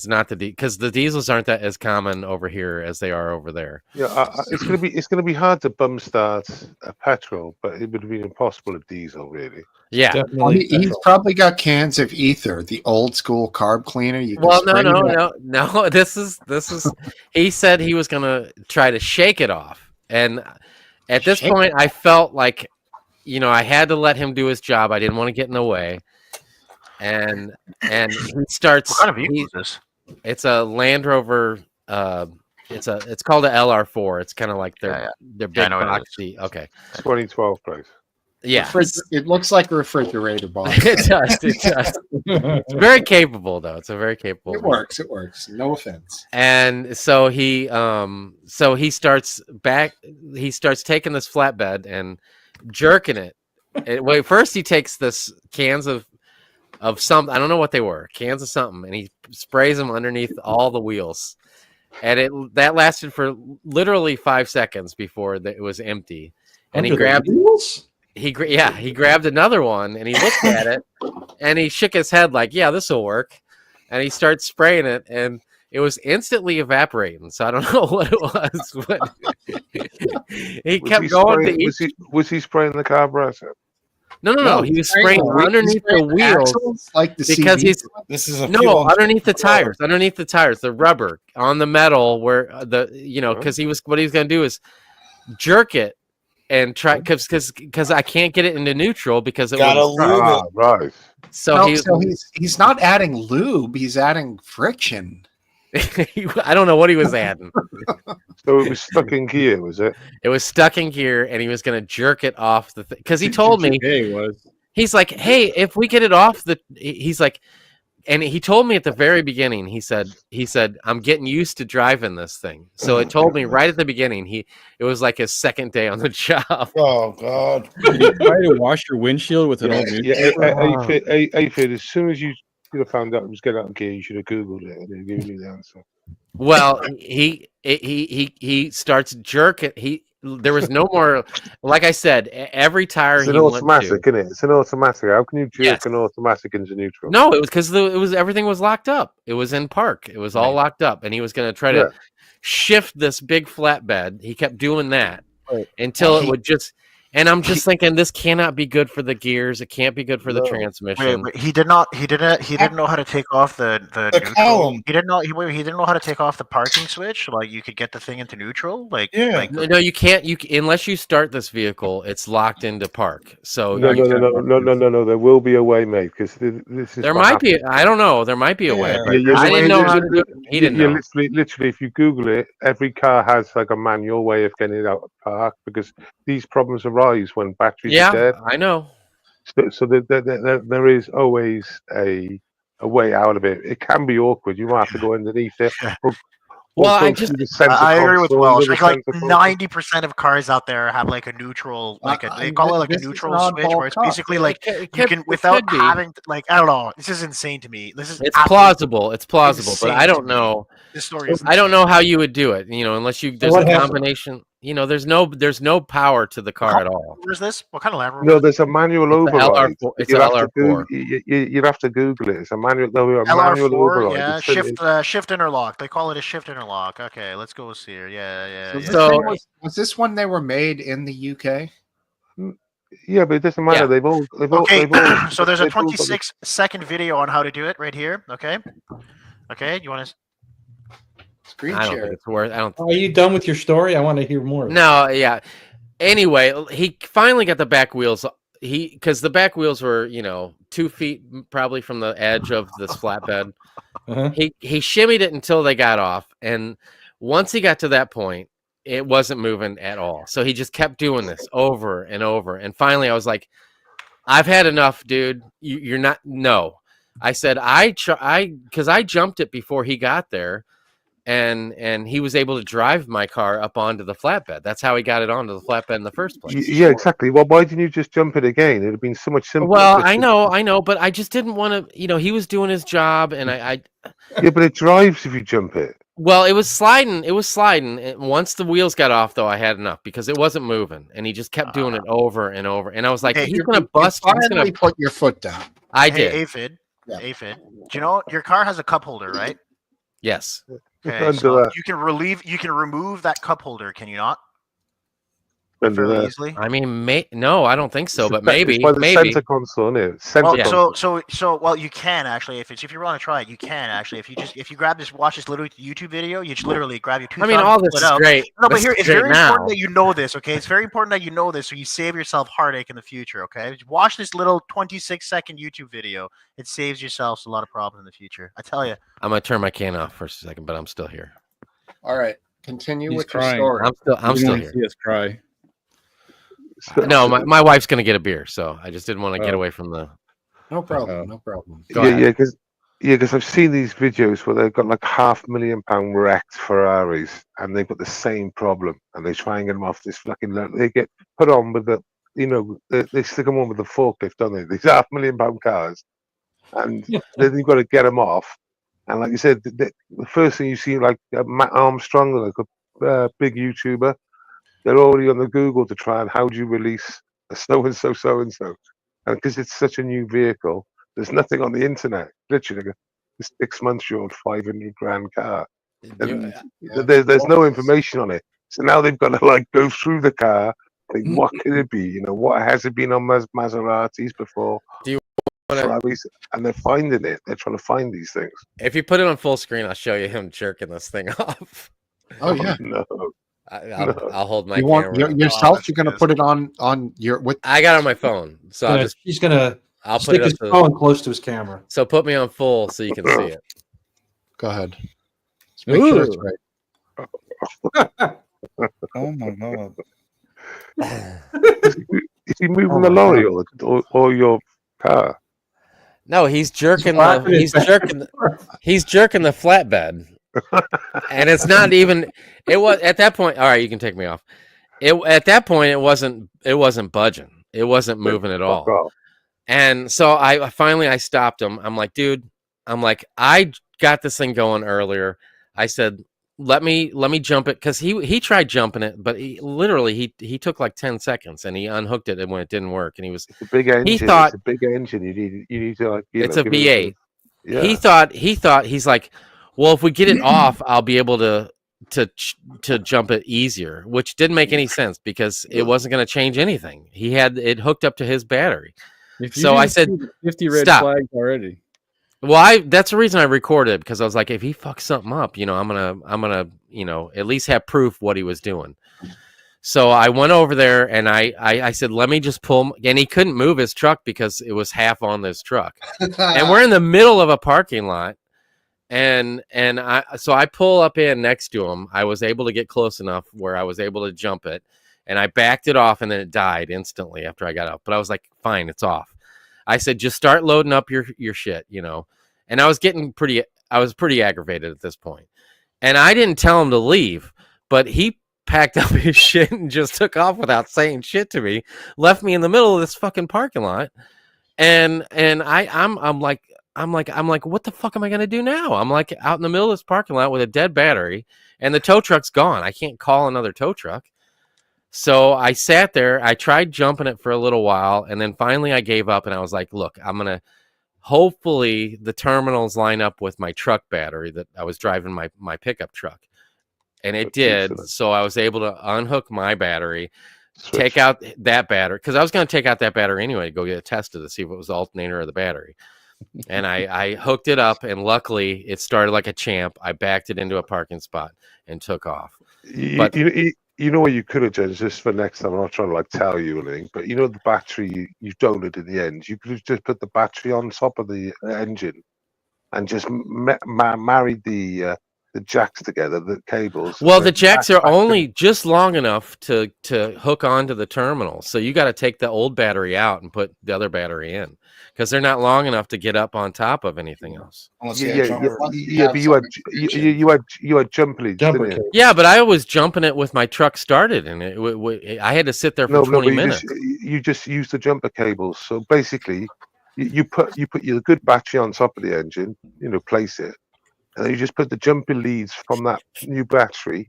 S13: not the because the diesels aren't that as common over here as they are over there.
S14: Yeah, it's gonna be hard to bum start a petrol, but it would be impossible a diesel, really.
S13: Yeah,
S1: he's probably got cans of ether, the old school carb cleaner. You can
S13: no. This is. He said he was gonna try to shake it off, and at this point, I felt like, I had to let him do his job. I didn't want to get in the way, and he starts.
S12: What kind of vehicle is this?
S13: It's a Land Rover it's called a LR4. It's kind of like their
S12: Yeah,
S13: their
S12: Yeah, I
S13: big
S12: know what it
S13: boxy. Okay.
S4: 2012 place.
S13: Yeah.
S1: It looks like a refrigerator box.
S13: It does. It does. It's very capable, though. It's a very capable.
S1: It works. It works. No offense.
S13: And so he starts taking this flatbed and jerking it. Wait, first he takes this cans of some, I don't know what they were, cans of something, and he sprays them underneath all the wheels. And that lasted for literally 5 seconds before it was empty. And he
S2: Under the
S13: grabbed
S2: wheels?
S13: he grabbed another one and he looked at it and he shook his head like, yeah, this will work. And he starts spraying it and it was instantly evaporating. So I don't know what it was. But he kept going to each.
S4: Was he spraying the carburetor?
S13: No. He was spraying underneath the wheels,
S1: like the
S13: because
S1: CD.
S9: This is a
S13: underneath the tires, the rubber on the metal where because what he was going to do is jerk it and try because I can't get it into neutral because it
S9: Gotta
S13: was
S9: lube it.
S4: Right.
S13: So
S1: he's not adding lube. He's adding friction.
S13: I don't know what he was adding.
S4: So it was stuck in gear, was it?
S13: It was stuck in gear, and he was going to jerk it off the thing because he told me he's like, "Hey, if we get it off the," he's like, and he told me at the very beginning. He said, "I'm getting used to driving this thing." So it told me right at the beginning. It was like his second day on the job.
S9: Oh God!
S3: Did you try to wash your windshield with an old newspaper?
S4: Aphid, as soon as you should have found out it was getting out of gear, you should have Googled it and given me the answer.
S13: Well, he starts jerking. There was no more. Like I said, every tire
S4: It's an
S13: he went
S4: automatic,
S13: to.
S4: isn't it? It's an automatic. How can you jerk
S13: Yes.
S4: an automatic into neutral?
S13: No, it was because everything was locked up. It was in park. It was all locked up, and he was going to try to shift this big flatbed. He kept doing that until it would just. And I'm just thinking, this cannot be good for the gears. It can't be good for the transmission.
S12: Wait, he didn't know how to take off the neutral.
S9: column.
S12: He didn't know how to take off the parking switch. Like you could get the thing into neutral. Like
S13: No, you can't. Unless you start this vehicle, it's locked into park. So
S4: No. There will be a way, mate. Because this is.
S13: there
S4: what
S13: might be.
S4: happens.
S13: I don't know. There might be a way. But
S4: Yeah,
S13: I didn't know how to do it. He didn't know.
S4: Literally, if you Google it, every car has like a manual way of getting it out of park because these problems arise when batteries are dead.
S13: I know.
S4: So there is always a way out of it. It can be awkward. You might have to go underneath it.
S12: Well,
S4: I
S12: agree with Welsh. Like 90% of cars out there have like a neutral, they call it like a neutral switch, where it's basically like you can without having like I don't know. This is insane to me. This is
S13: plausible. It's plausible, but I don't
S12: insane to me.
S13: know.
S12: This story is
S13: I don't know how you would do it. Unless there's
S4: what
S13: a
S4: happened?
S13: combination. There's no power to the car at all.
S12: Where's this? What kind of Land Rover?
S4: No, there's a manual override.
S13: It's
S4: You'll
S13: an
S4: have to
S13: LR4.
S4: you'd have to Google it. It's a manual. There'll be a manual
S12: LR4,
S4: override.
S12: yeah, shift interlock. They call it a shift interlock. Okay, let's go see here. Yeah.
S1: Was this one they were made in the UK?
S4: Yeah, but it doesn't matter.
S12: Okay, so there's a 26-second video on how to do it right here. Okay, you want to?
S13: I don't think it's worth.
S2: Are you done with your story? I want to hear more.
S13: No, yeah. Anyway, he finally got the back wheels. Because the back wheels were 2 feet probably from the edge of this flatbed. He shimmied it until they got off, and once he got to that point, it wasn't moving at all. So he just kept doing this over and over, and finally I was like, "I've had enough, dude. You're not." No, I said because I jumped it before he got there. And he was able to drive my car up onto the flatbed. That's how he got it onto the flatbed in the first place.
S4: Yeah, exactly. Well, why didn't you just jump it again? It'd have been so much simpler.
S13: Well, I know, but I just didn't want to. He was doing his job, and I.
S4: Yeah, but it drives if you jump it.
S13: Well, it was sliding. And once the wheels got off, though, I had enough because it wasn't moving, and he just kept doing it over and over. And I was like, he's gonna bust. He's gonna
S1: put your foot down.
S13: I did.
S12: Aphid. Do you know your car has a cup holder, right?
S13: Yes.
S12: Okay, so you can remove that cup holder, can you not? Fairly easily.
S13: I mean, no, I don't think so, but maybe.
S4: It's by the center console, isn't it?
S12: Well, you can actually if you want to try it, you can actually if you grab watch this little YouTube video, you just literally grab your two.
S13: I mean, all this is great.
S12: No, but
S13: This
S12: here
S13: is
S12: it's
S13: great
S12: very
S13: now.
S12: important that you know this. Okay, it's very important that you know this so you save yourself heartache in the future. Okay, watch this little 26-second YouTube video. It saves yourselves a lot of problems in the future. I tell you.
S13: I'm gonna turn my can off for a second, but I'm still here.
S1: All right. Continue
S3: He's
S1: with your
S3: crying.
S1: story.
S13: I'm
S3: You
S13: still
S3: wanna
S13: here.
S3: see us cry.
S13: No, my wife's gonna get a beer, so I just didn't want to get
S3: Oh.
S13: away from the.
S1: No problem. No problem.
S13: Go
S4: Yeah,
S13: ahead.
S4: because I've seen these videos where they've got like £500,000 wrecked Ferraris, and they've got the same problem, and they try and get them off this fucking. They get put on with the, they stick them on with the forklift, don't they? These £500,000 cars, and then you've got to get them off. And like you said, the first thing you see, like Matt Armstrong, like a big YouTuber, they're already on the Google to try and how do you release a so and so, and because it's such a new vehicle. There's nothing on the internet. Literally, like a 6 months old, 500 grand car. And there's no information on it. So now they've got to like go through the car. Think, what could it be? What has it been on Maseratis before?
S13: Do you
S4: Ferraris? And they're finding it. They're trying to find these things.
S13: If you put it on full screen, I'll show you him jerking this thing off.
S1: Oh yeah.
S4: No.
S13: I'll hold my
S1: You want
S13: camera.
S1: yourself? You're going to put it on your with.
S13: I got it on my phone, so I'll just.
S2: He's gonna.
S13: I'll
S2: stick
S13: put
S2: his
S13: it up
S2: phone close to his camera.
S13: So put me on full so you can see it.
S1: Go ahead. Let's make sure it's right.
S9: Oh my god.
S4: Is he moving the lorry or your car?
S13: No, he's jerking he's jerking the flatbed. And it's not even it was at that point. All right, you can take me off. At that point it wasn't budging. It wasn't moving at all. And so I finally stopped him. I'm like, dude, I got this thing going earlier. I said, let me jump it, because he tried jumping it, but he took like 10 seconds and he unhooked it, and when it didn't work, and
S4: it's a big engine.
S13: He thought
S4: it's a big engine. You need to like.
S13: It's a
S4: give
S13: V8.
S4: Yeah.
S13: He thought he's like, well, if we get it off, I'll be able to jump it easier, which didn't make any sense because it wasn't going to change anything. He had it hooked up to his battery. So I said,
S3: 50 red
S13: stop.
S3: flags already.
S13: Well, that's the reason I recorded it, because I was like, if he fucks something up, I'm gonna, at least have proof what he was doing. So I went over there and I said, let me just pull, and he couldn't move his truck because it was half on this truck, and we're in the middle of a parking lot, and so I pull up in next to him. I was able to get close enough where I was able to jump it, and I backed it off, and then it died instantly after I got up. But I was like, fine, it's off. I said, just start loading up your shit, and I was pretty aggravated at this point. And I didn't tell him to leave, but he packed up his shit and just took off without saying shit to me, left me in the middle of this fucking parking lot. And I'm like, what the fuck am I going to do now? I'm like out in the middle of this parking lot with a dead battery, and the tow truck's gone. I can't call another tow truck. So I sat there, I tried jumping it for a little while, and then finally I gave up, and I was like, look, I'm going to, hopefully the terminals line up with my truck battery that I was driving my pickup truck. And it did. So I was able to unhook my battery, take out that battery, because I was going to take out that battery anyway to go get it tested to see if it was the alternator or the battery. And I hooked it up, and luckily it started like a champ. I backed it into a parking spot and took off. But
S4: You know what you could have done, just for next time. I'm not trying to like tell you anything, but the battery you donate in the end. You could have just put the battery on top of the engine, and just married the jacks together, the cables.
S13: Well, the jacks are only just long enough to hook onto the terminal, so you got to take the old battery out and put the other battery in, because they're not long enough to get up on top of anything else.
S4: But you had jump leads, didn't you?
S13: Yeah, but I was jumping it with my truck started, and I had to sit there for 20 minutes.
S4: You just use the jumper cables. So basically, you put your good battery on top of the engine, place it, and then you just put the jumper leads from that new battery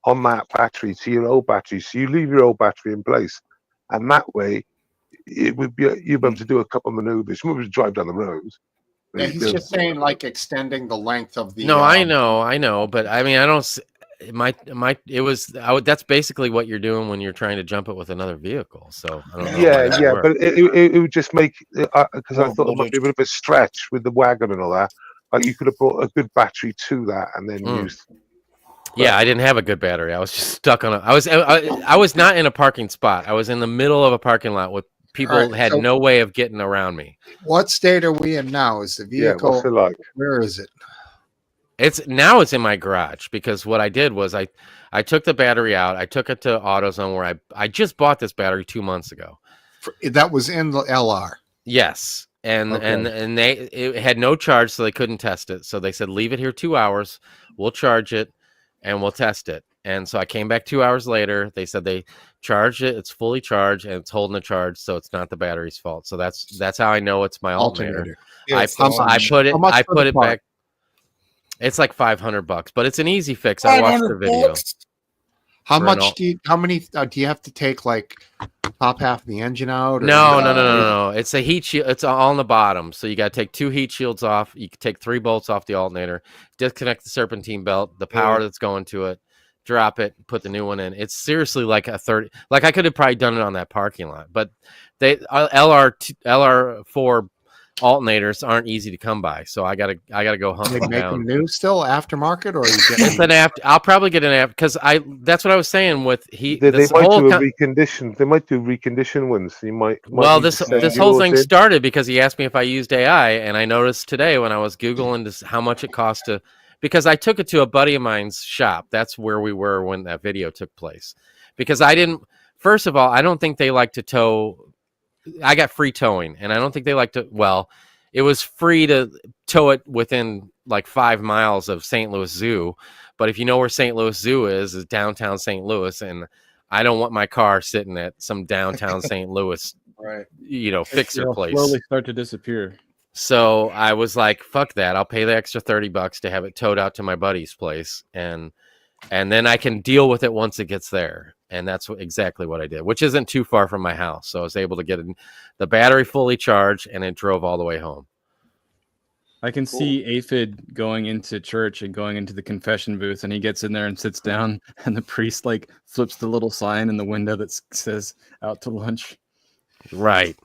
S4: on that battery to your old battery. So you leave your old battery in place, and that way, it would be you'd be able to do a couple of maneuvers. You would drive down the road.
S1: Yeah, he's just saying like extending the length of the.
S13: No, I know, but I mean, I don't. That's basically what you're doing when you're trying to jump it with another vehicle. So I don't know.
S4: But it would just make, because I thought it might be a bit of a stretch with the wagon and all that. Like you could have brought a good battery to that and then used.
S13: Yeah, I didn't have a good battery. I was just stuck on I was not in a parking spot. I was in the middle of a parking lot with people had no way of getting around me.
S1: What state are we in now? Is the vehicle?
S4: What's it like?
S1: Where is it?
S13: It's in my garage because what I did was I took the battery out. I took it to AutoZone where I just bought this battery 2 months ago.
S10: That was in the LR.
S13: Yes. And it had no charge, so they couldn't test it. So they said, leave it here 2 hours. We'll charge it and we'll test it. And so I came back 2 hours later. They said they charged it. It's fully charged and it's holding the charge. So it's not the battery's fault. So that's how I know it's my alternator. I put it back. It's like $500, but it's an easy fix. I watched the video.
S10: How much do you have to take, like, top half of the engine out? Or
S13: No. It's a heat shield. It's all on the bottom. So you got to take 2 heat shields off. You can take 3 bolts off the alternator, disconnect the serpentine belt, the power that's going to it, drop it, put the new one in. It's seriously like a 30. Like I could have probably done it on that parking lot, but LR4 alternators aren't easy to come by, so I gotta go hunt
S10: They
S13: them
S10: make
S13: down.
S10: them new still, aftermarket, or you
S13: It's an app. I'll probably get an app because that's what I was saying with
S14: They might do a recondition. They might do recondition ones. You might.
S13: This whole thing started because he asked me if I used AI, and I noticed today when I was Googling how much it cost to, because I took it to a buddy of mine's shop. That's where we were when that video took place. Because first of all, I don't think they like to tow. I got free towing, and I don't think they like to. Well, it was free to tow it within like 5 miles of St. Louis Zoo. But if you know where St. Louis Zoo is downtown St. Louis, and I don't want my car sitting at some downtown St. Louis,
S3: right?
S13: Fixer place.
S3: Slowly start to disappear.
S13: So I was like, "Fuck that! I'll pay the extra $30 to have it towed out to my buddy's place, and then I can deal with it once it gets there." And that's exactly what I did, which isn't too far from my house. So I was able to get the battery fully charged, and it drove all the way home.
S3: I can see Aphid going into church and going into the confession booth, and he gets in there and sits down, and the priest like flips the little sign in the window that says "out to lunch."
S13: Right.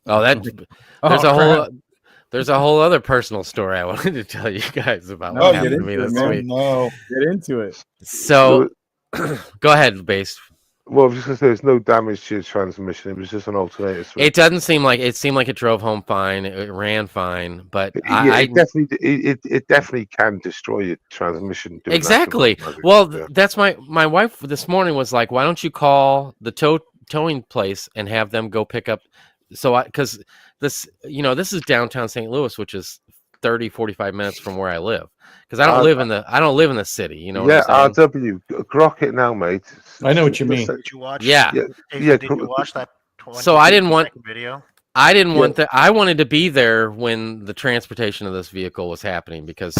S13: Oh, there's a whole other personal story I wanted to tell you guys about. What happened to me this week.
S9: No,
S3: get into it.
S13: So, go ahead, Base.
S14: Well, I was just going to say, there's no damage to your transmission. It was just an alternator switch.
S13: It doesn't seem like it seemed like it drove home fine. It ran fine, but
S14: it definitely can destroy your transmission.
S13: Exactly. Well, that's my wife this morning was like, "Why don't you call the towing place and have them go pick up?" So because this is downtown St. Louis, which is 30-45 minutes from where I live, because I don't live in the city. You know?
S14: Yeah, RW, grok it now, mate.
S2: I know what you mean.
S12: Did you watch?
S13: Yeah.
S12: Did you watch that?
S13: So I didn't want
S12: video.
S13: I didn't want that. I wanted to be there when the transportation of this vehicle was happening because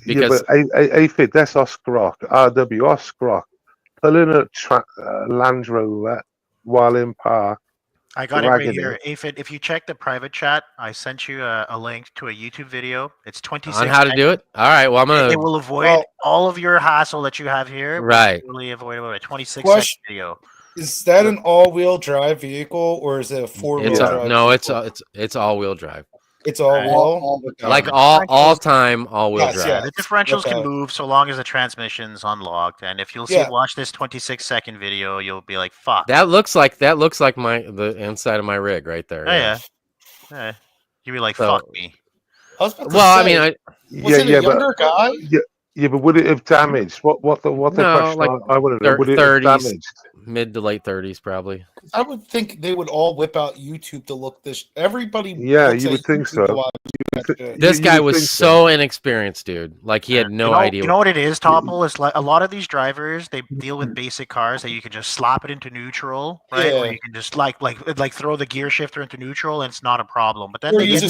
S14: Aphid, that's Osgrok, RW Osgrok, pull in a Land Rover while in park.
S12: I got it right here. Aphid, if you check the private chat, I sent you a link to a YouTube video. It's 26
S13: on how to do it. All right. Well, I'm gonna.
S12: It will avoid all of your hassle that you have here.
S13: Right.
S12: Really avoid a 26-second video.
S9: Is that an all-wheel drive vehicle or is it a four-wheel drive?
S13: No, it's all-wheel drive.
S9: It's all
S13: like all time all-wheel drive.
S12: Yeah, the differentials can move so long as the transmission's unlocked. And if you'll watch this 26-second video, you'll be like, "Fuck."
S13: That looks like the inside of my rig right there.
S12: Yeah. You'd be like, "Fuck me."
S9: Was it a younger guy?
S14: Yeah, but would it have damaged? What the question?
S13: Like
S14: I would have. Would it have damaged?
S13: Mid to late 30s, probably.
S9: I would think they would all whip out YouTube to look this. Everybody.
S14: Yeah, you would think so.
S13: This guy was so inexperienced, dude. Like he had no idea.
S12: You know what it is, Topple? It's like a lot of these drivers, they deal with basic cars that you can just slap it into neutral, right? Or you can just like throw the gear shifter into neutral, and it's not a problem. But then they get to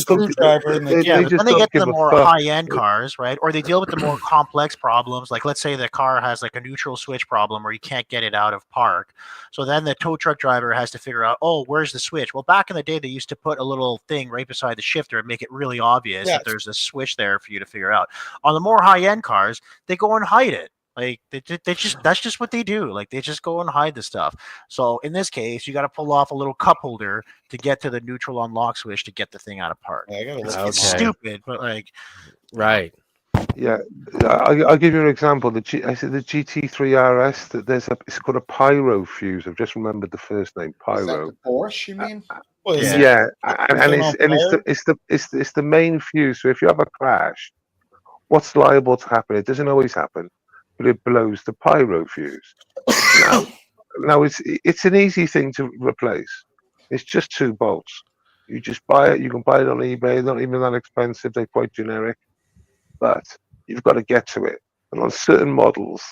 S12: the more high-end cars, right? Or they deal with the more complex problems. Like let's say the car has like a neutral switch problem, or you can't get it out of park. So then the tow truck driver has to figure out, where's the switch? Well, back in the day, they used to put a little thing right beside the shifter and make it really obvious that there's a switch there for you to figure out. On the more high-end cars, they go and hide it. Like that's just what they do. Like they just go and hide the stuff. So in this case, you got to pull off a little cup holder to get to the neutral unlock switch to get the thing out of park. It's stupid, but like,
S13: right.
S14: Yeah, I'll give you an example. I said the GT3 RS. It's called a pyro fuse. I've just remembered the first name, pyro.
S10: Is that the Porsche, you mean?
S14: Yeah, and it's the main fuse. So if you have a crash, what's liable to happen? It doesn't always happen, but it blows the pyro fuse. Now it's an easy thing to replace. It's just 2 bolts. You just buy it. You can buy it on eBay. Not even that expensive. They're quite generic, but you've got to get to it. And on certain models,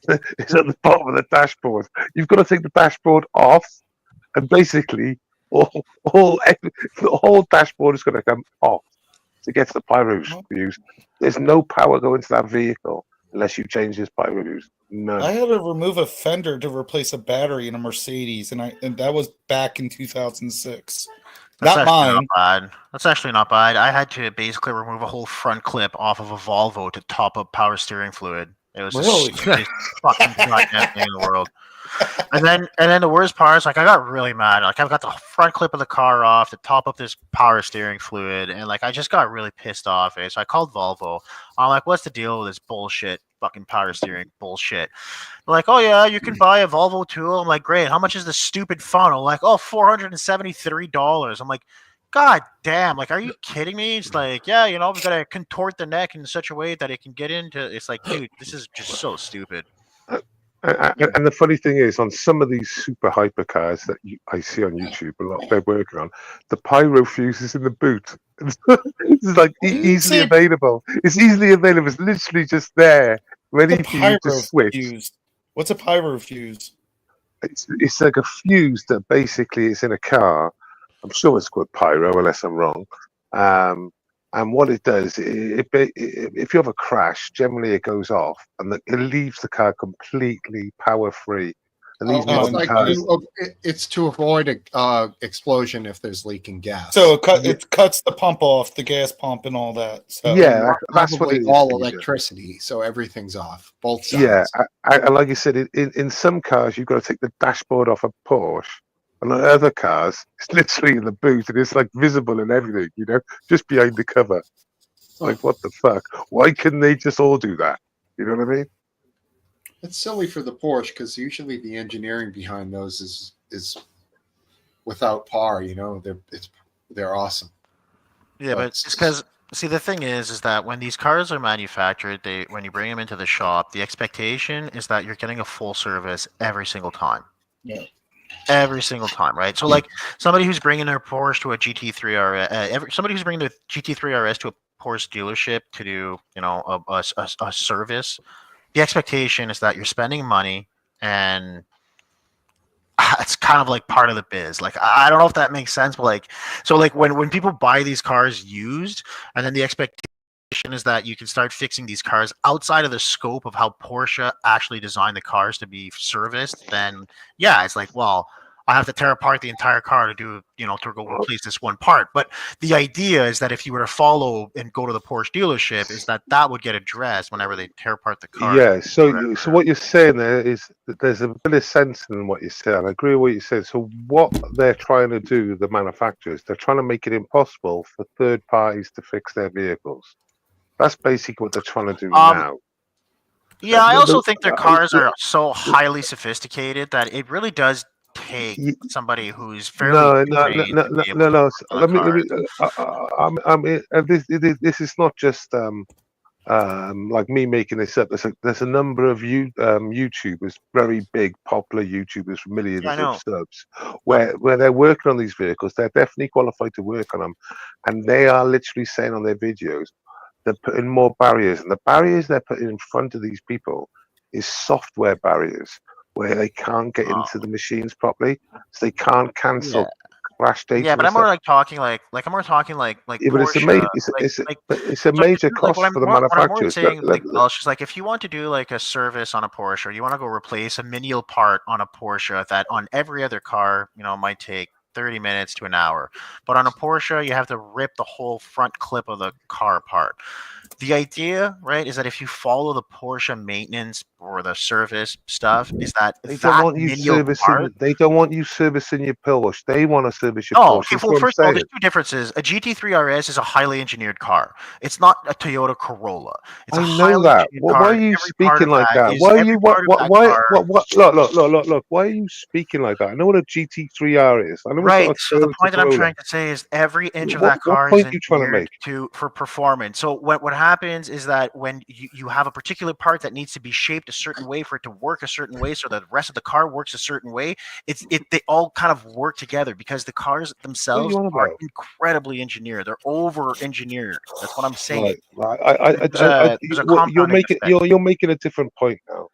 S14: it's at the bottom of the dashboard. You've got to take the dashboard off, and basically, the whole dashboard is going to come off to get to the pyro fuse. There's no power going to that vehicle unless you change this pyro fuse. None.
S9: I had to remove a fender to replace a battery in a Mercedes, and that was back in 2006. Not mine.
S12: Not bad. That's actually not bad. I had to basically remove a whole front clip off of a Volvo to top up power steering fluid. It was
S9: Really?
S12: the stupidest fucking goddamn thing in the world. And then the worst part is, like, I got really mad. Like, I've got the front clip of the car off to top up this power steering fluid, and like I just got really pissed off. So I called Volvo. I'm like, what's the deal with this bullshit? Fucking power steering bullshit. They're like, oh yeah, you can buy a Volvo tool. I'm like, great. How much is the stupid funnel? Like, oh, $473. I'm like, God damn, like, are you kidding me? It's like, yeah, we've got to contort the neck in such a way that it can get into. It's like, dude, this is just so stupid.
S14: And the funny thing is, on some of these super hypercars that I see on YouTube, a lot they're working on, the pyro fuse is in the boot. It's like easily available. It's easily available. It's literally just there, ready for you to switch.
S9: Fuse? What's a pyro fuse?
S14: It's like a fuse that basically is in a car. I'm sure it's called pyro, unless I'm wrong. And what it does, if you have a crash, generally it goes off and it leaves the car completely power free. And these
S1: it's to avoid a explosion if there's leaking gas.
S9: So it cuts the pump off, the gas pump, and all that. So
S14: yeah, that's what
S1: probably
S14: it is.
S1: all electricity, so everything's off, both sides.
S14: Yeah, and like you said, in some cars you've got to take the dashboard off a Porsche. And on other cars, it's literally in the boot and it's like visible and everything, just behind the cover. Like, what the fuck? Why couldn't they just all do that? You know what I mean?
S1: It's silly for the Porsche because usually the engineering behind those is without par. They're awesome.
S12: Yeah, but it's because see, the thing is that when these cars are manufactured, when you bring them into the shop, the expectation is that you're getting a full service every single time.
S9: Yeah.
S12: Every single time, right? So, like, somebody who's bringing their Porsche to a GT3 RS, somebody who's bringing the GT3 RS to a Porsche dealership to do, a service, the expectation is that you're spending money, and it's kind of like part of the biz. Like, I don't know if that makes sense, but like when people buy these cars used, and then the expectation is that you can start fixing these cars outside of the scope of how Porsche actually designed the cars to be serviced, then yeah, it's like, well, I have to tear apart the entire car to do, to go replace this one part. But the idea is that if you were to follow and go to the Porsche dealership, is that would get addressed whenever they tear apart the car.
S14: Yeah. So what you're saying there is that there's a bit of sense in what you said. I agree with what you said. So what they're trying to do, the manufacturers, they're trying to make it impossible for third parties to fix their vehicles. That's basically what they're trying to do now.
S12: Yeah, I also think their cars are so highly sophisticated that it really does take somebody who's fairly
S14: no. This is not just like me making this up. There's a number of YouTubers, very big, popular YouTubers with millions of subs, where they're working on these vehicles. They're definitely qualified to work on them, and they are literally saying on their videos, they're putting more barriers, and the barriers they're putting in front of these people is software barriers where they can't get into the machines properly, so they can't cancel crash data.
S12: Yeah, but I'm more like talking like I'm more talking like
S14: yeah, but it's a major cost for the manufacturers.
S12: Saying, it's just like if you want to do like a service on a Porsche, or you want to go replace a menial part on a Porsche that on every other car, might take 30 minutes to an hour. But on a Porsche, you have to rip the whole front clip of the car apart. The idea, right, is that if you follow the Porsche maintenance or the service stuff is that
S14: They don't
S12: that
S14: want you
S12: menial
S14: servicing.
S12: part.
S14: They don't want you servicing your Porsche. They want to service your
S12: Oh,
S14: Porsche.
S12: okay.
S14: That's
S12: Well,
S14: what I'm
S12: first of all,
S14: saying.
S12: there's two differences. A GT3 RS is a highly engineered car. It's not a Toyota Corolla. It's a
S14: I know
S12: highly
S14: that.
S12: engineered
S14: Why
S12: car.
S14: are
S12: And
S14: you
S12: every part
S14: speaking
S12: of
S14: like
S12: that
S14: that?
S12: is
S14: Why are
S12: every
S14: you
S12: part of that car.
S14: what look. Why are you speaking like that? I know what a GT3R is. I know
S12: Right.
S14: it's
S12: So
S14: not
S12: the
S14: a
S12: point that I'm
S14: Toyota
S12: trying to say is every inch of
S14: Corolla.
S12: that car is
S14: point you trying to
S12: engineered
S14: make?
S12: for performance. So what happens is that when you have a particular part that needs to be shaped a certain way for it to work a certain way, so that the rest of the car works a certain way, they all kind of work together because the cars
S14: What are
S12: themselves
S14: you on
S12: are
S14: about?
S12: incredibly engineered. They're over engineered. That's what I'm saying.
S14: Right.
S12: There's a compounding effect.
S14: You're making a different point now.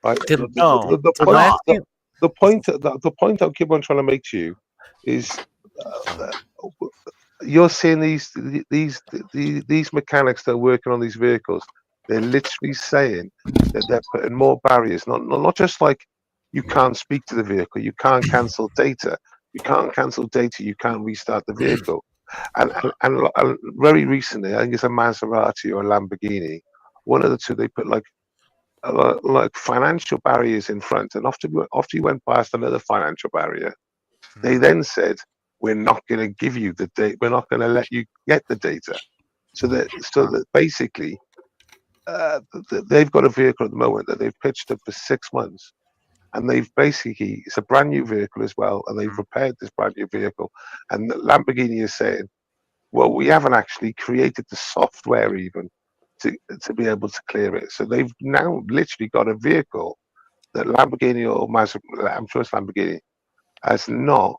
S14: Right.
S13: Did-
S12: No,
S14: The
S12: I'm not.
S14: point I keep on trying to make to you is you're seeing these mechanics that are working on these vehicles. They're literally saying that they're putting more barriers. Not just like you can't speak to the vehicle, you can't cancel data, you can't restart the vehicle. And very recently, I think it's a Maserati or a Lamborghini, one of the two. They put like financial barriers in front, and after you went past another financial barrier, they then said, "We're not going to give you the data. We're not going to let you get the data." So that basically, they've got a vehicle at the moment that they've pitched up for 6 months, and it's a brand new vehicle as well, and they've repaired this brand new vehicle, and Lamborghini is saying, "Well, we haven't actually created the software even to be able to clear it." So they've now literally got a vehicle that Lamborghini or Maserati, I'm sure it's Lamborghini, has not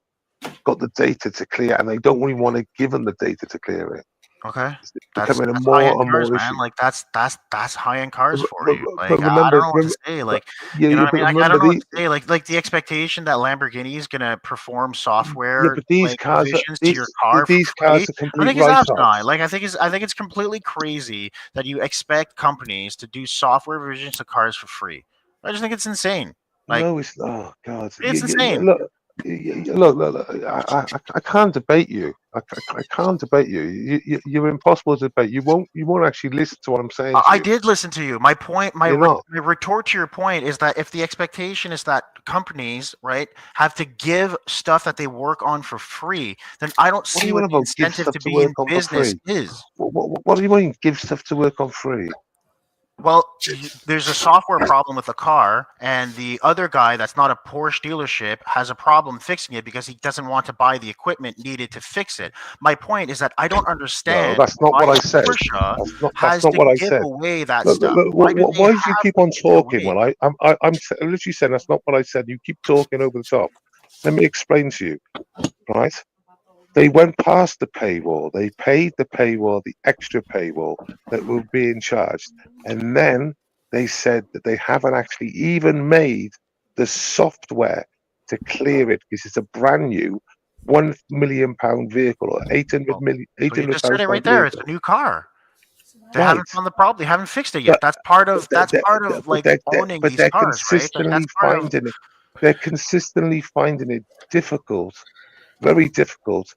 S14: got the data to clear, and they don't really want to give them the data to clear it.
S12: Okay,
S14: It's
S12: that's
S14: becoming a
S12: high-end
S14: more and
S12: cars,
S14: more
S12: man.
S14: issue.
S12: Like that's high-end cars for you.
S14: But
S12: Like I
S14: remember,
S12: don't know what to say. Like
S14: yeah,
S12: you know
S14: yeah,
S12: what I
S14: but
S12: mean? Like, I
S14: remember
S12: don't know what to say. Like the expectation that Lamborghini is gonna perform
S14: yeah,
S12: software
S14: but these
S12: like
S14: cars are
S12: revisions to your car for
S14: these
S12: free,
S14: cars are
S12: I
S14: complete
S12: think is asinine.
S14: write-offs.
S12: Like I think it's completely crazy that you expect companies to do software revisions to cars for free. I just think it's insane. Like
S14: No, it's oh god.
S12: it's insane.
S14: Look. I can't debate you. I can't debate you. You're impossible to debate. You won't actually listen to what I'm saying to
S12: I
S14: you.
S12: did listen to you. My point, my
S14: You're not.
S12: retort to your point is that if the expectation is that companies, right, have to give stuff that they work on for free, then I don't
S14: What are
S12: see
S14: you
S12: what
S14: on
S12: the
S14: about? Give
S12: incentive
S14: stuff
S12: to
S14: to
S12: be in
S14: work on for
S12: business
S14: free.
S12: is.
S14: What do you mean? Give stuff to work on free?
S12: Well, there's a software problem with the car, and the other guy that's not a Porsche dealership has a problem fixing it because he doesn't want to buy the equipment needed to fix it. My point is that I don't
S14: No,
S12: understand
S14: that's not
S12: why
S14: what I said.
S12: Porsche
S14: That's
S12: has
S14: not
S12: to
S14: what I
S12: give
S14: said.
S12: away that
S14: Look,
S12: stuff.
S14: look,
S12: Why do they
S14: why do you
S12: have
S14: keep
S12: to
S14: on
S12: give it
S14: talking?
S12: away?
S14: Well, I'm literally saying that's not what I said. You keep talking over the top. Let me explain to you, right? They went past the paywall. They paid the paywall, the extra paywall that were being charged, and then they said that they haven't actually even made the software to clear it because it's a brand new £1 million vehicle or 800 million,
S12: So you just said it right
S14: £800,000
S12: there. It's
S14: vehicle.
S12: a new car. They
S14: Right.
S12: haven't found the problem. They haven't fixed it yet. That's part of like owning
S14: But
S12: these
S14: they're
S12: cars, right? Like
S14: consistently
S12: that's part of.
S14: finding it. They're consistently finding it difficult, very difficult,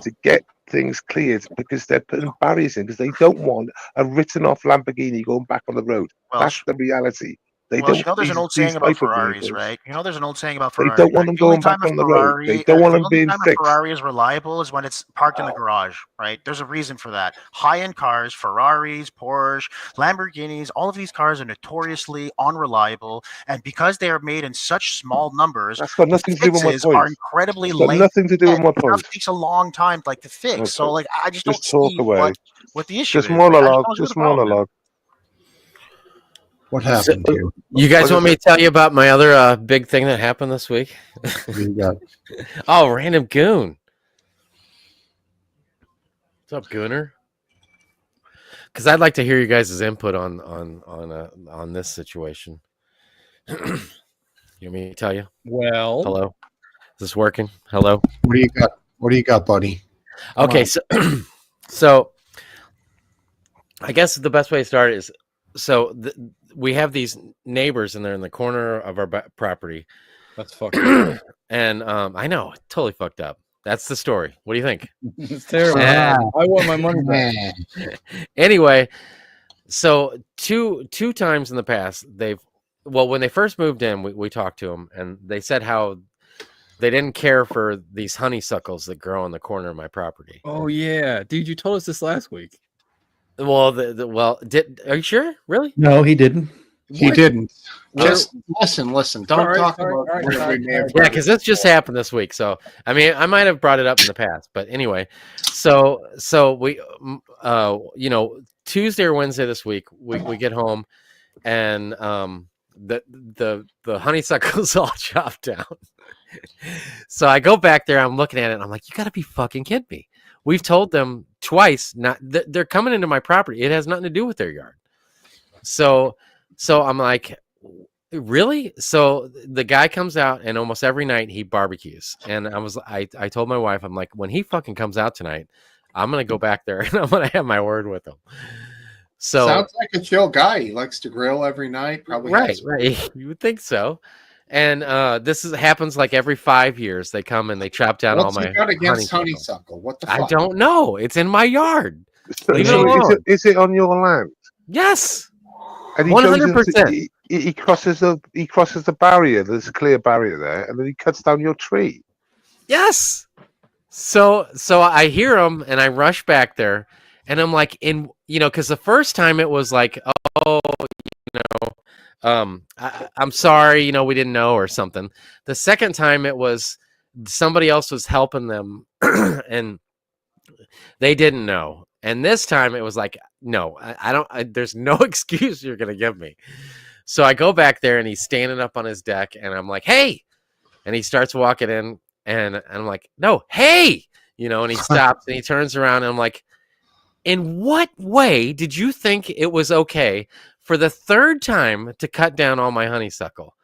S14: to get things cleared because they're putting barriers in because they don't want a written off Lamborghini going back on the road.
S12: Well,
S14: That's the reality. They
S12: Well,
S14: don't.
S12: you know, there's an old
S14: These
S12: saying about
S14: type of
S12: Ferraris,
S14: vehicles.
S12: right? You know, there's an old saying about
S14: They
S12: Ferraris.
S14: don't want
S12: Right?
S14: them
S12: The only
S14: going back
S12: time
S14: on the road. They don't want
S12: the
S14: them
S12: only
S14: being
S12: time a
S14: fixed.
S12: Ferrari is reliable is when it's parked in the garage, right? There's a reason for that. High-end cars, Ferraris, Porsche, Lamborghinis, all of these cars are notoriously unreliable, and because they are made in such small numbers,
S14: That's got nothing to do with my
S12: fixes are
S14: point.
S12: incredibly
S14: It's got
S12: late.
S14: nothing to do with my
S12: Stuff
S14: point.
S12: takes a long time, like to fix. So,
S14: Okay.
S12: like, I just don't
S14: Just talk
S12: see
S14: away.
S12: what the issue
S14: Just
S12: is. Like, I just
S14: monologue.
S12: don't see what
S14: Just
S12: the problem is.
S14: monologue.
S1: What happened here?
S13: You guys
S14: What
S13: want
S14: is
S13: me to tell you about my other big thing that happened this week?
S1: You got
S13: Oh, random goon. What's up, Gooner? Because I'd like to hear you guys' input on this situation. You want me to tell you?
S2: Well,
S13: hello. Is this working? Hello.
S1: What do you got? What do you got, buddy? Come
S13: Okay,
S1: on.
S13: so I guess the best way to start is we have these neighbors and they're in the corner of our property.
S2: That's fucked up.
S13: And I know, totally fucked up. That's the story. What do you think?
S2: It's terrible.
S13: And-
S2: I want my money back.
S13: Anyway, so two times in the past they've well, when they first moved in, we talked to them, and they said how they didn't care for these honeysuckles that grow in the corner of my property.
S3: Oh yeah, dude, you told us this last week.
S13: Well, are you sure? Really?
S2: No, he didn't.
S10: He
S13: What?
S10: didn't.
S13: Where-
S10: Just listen. Don't
S9: All right,
S10: talk
S9: all right,
S10: about
S9: all right,
S10: where
S9: all
S10: we
S9: right,
S10: may have
S9: all
S13: Yeah,
S10: brought
S13: because
S10: it
S13: this just happened this week. So I mean, I might have brought it up in the past, but anyway. So we, Tuesday or Wednesday this week, we get home, and the honeysuckle's all chopped down. So I go back there. I'm looking at it. And I'm like, you got to be fucking kidding me. We've told them twice not. They're coming into my property. It has nothing to do with their yard. So I'm like, really? So the guy comes out, and almost every night he barbecues. And I told my wife, I'm like, when he fucking comes out tonight, I'm gonna go back there and I'm gonna have my word with him. So
S1: Sounds like a chill guy. He likes to grill every night. Probably
S13: right. You would think so. And happens like every 5 years. They come and they chop down
S1: What's
S13: all my
S1: he got against
S13: honeysuckle.
S1: honeysuckle? What the fuck?
S13: I don't know. It's in my yard.
S4: So,
S13: Leave it
S4: so
S13: alone.
S4: is it on your land?
S13: Yes.
S4: And he goes
S13: 100%.
S4: into, he crosses the barrier. There's a clear barrier there, and then he cuts down your tree.
S13: Yes. So I hear him and I rush back there, and I'm like, because the first time it was like, oh, I'm sorry, we didn't know or something. The second time it was somebody else was helping them and they didn't know. And this time it was like, no, I don't, there's no excuse you're going to give me. So I go back there and he's standing up on his deck and I'm like, hey, and he starts walking in and I'm like, no, hey, and he stops and he turns around and I'm like, in what way did you think it was okay for the third time to cut down all my honeysuckle?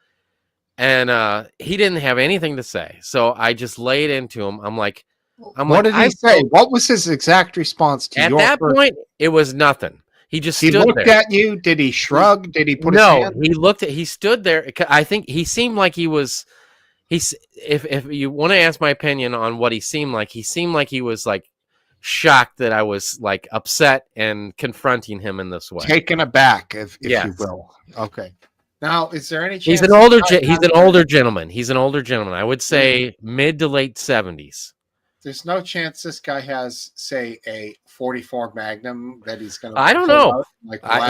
S13: And he didn't have anything to say. So I just laid into him. I'm like,
S10: What did he say? What was his exact response to
S13: at
S10: your
S13: that
S10: first-
S13: point, it was nothing. He just
S10: He
S13: stood
S10: looked
S13: there.
S10: at you. Did he shrug? Did he put his
S13: No,
S10: hand?
S13: he stood there. I think he seemed like he was, if you want to ask my opinion on what he seemed like he was like shocked that I was like upset and confronting him in this way.
S10: Taken aback, if
S13: Yes.
S10: you will. Okay.
S1: Now, is there any chance
S13: He's an
S1: this
S13: older
S1: guy
S13: he's
S1: has-
S13: an older gentleman. He's an older gentleman. I would say mid to late 70s.
S1: There's no chance this guy has, say, a 44 Magnum that he's going to.
S13: I don't know.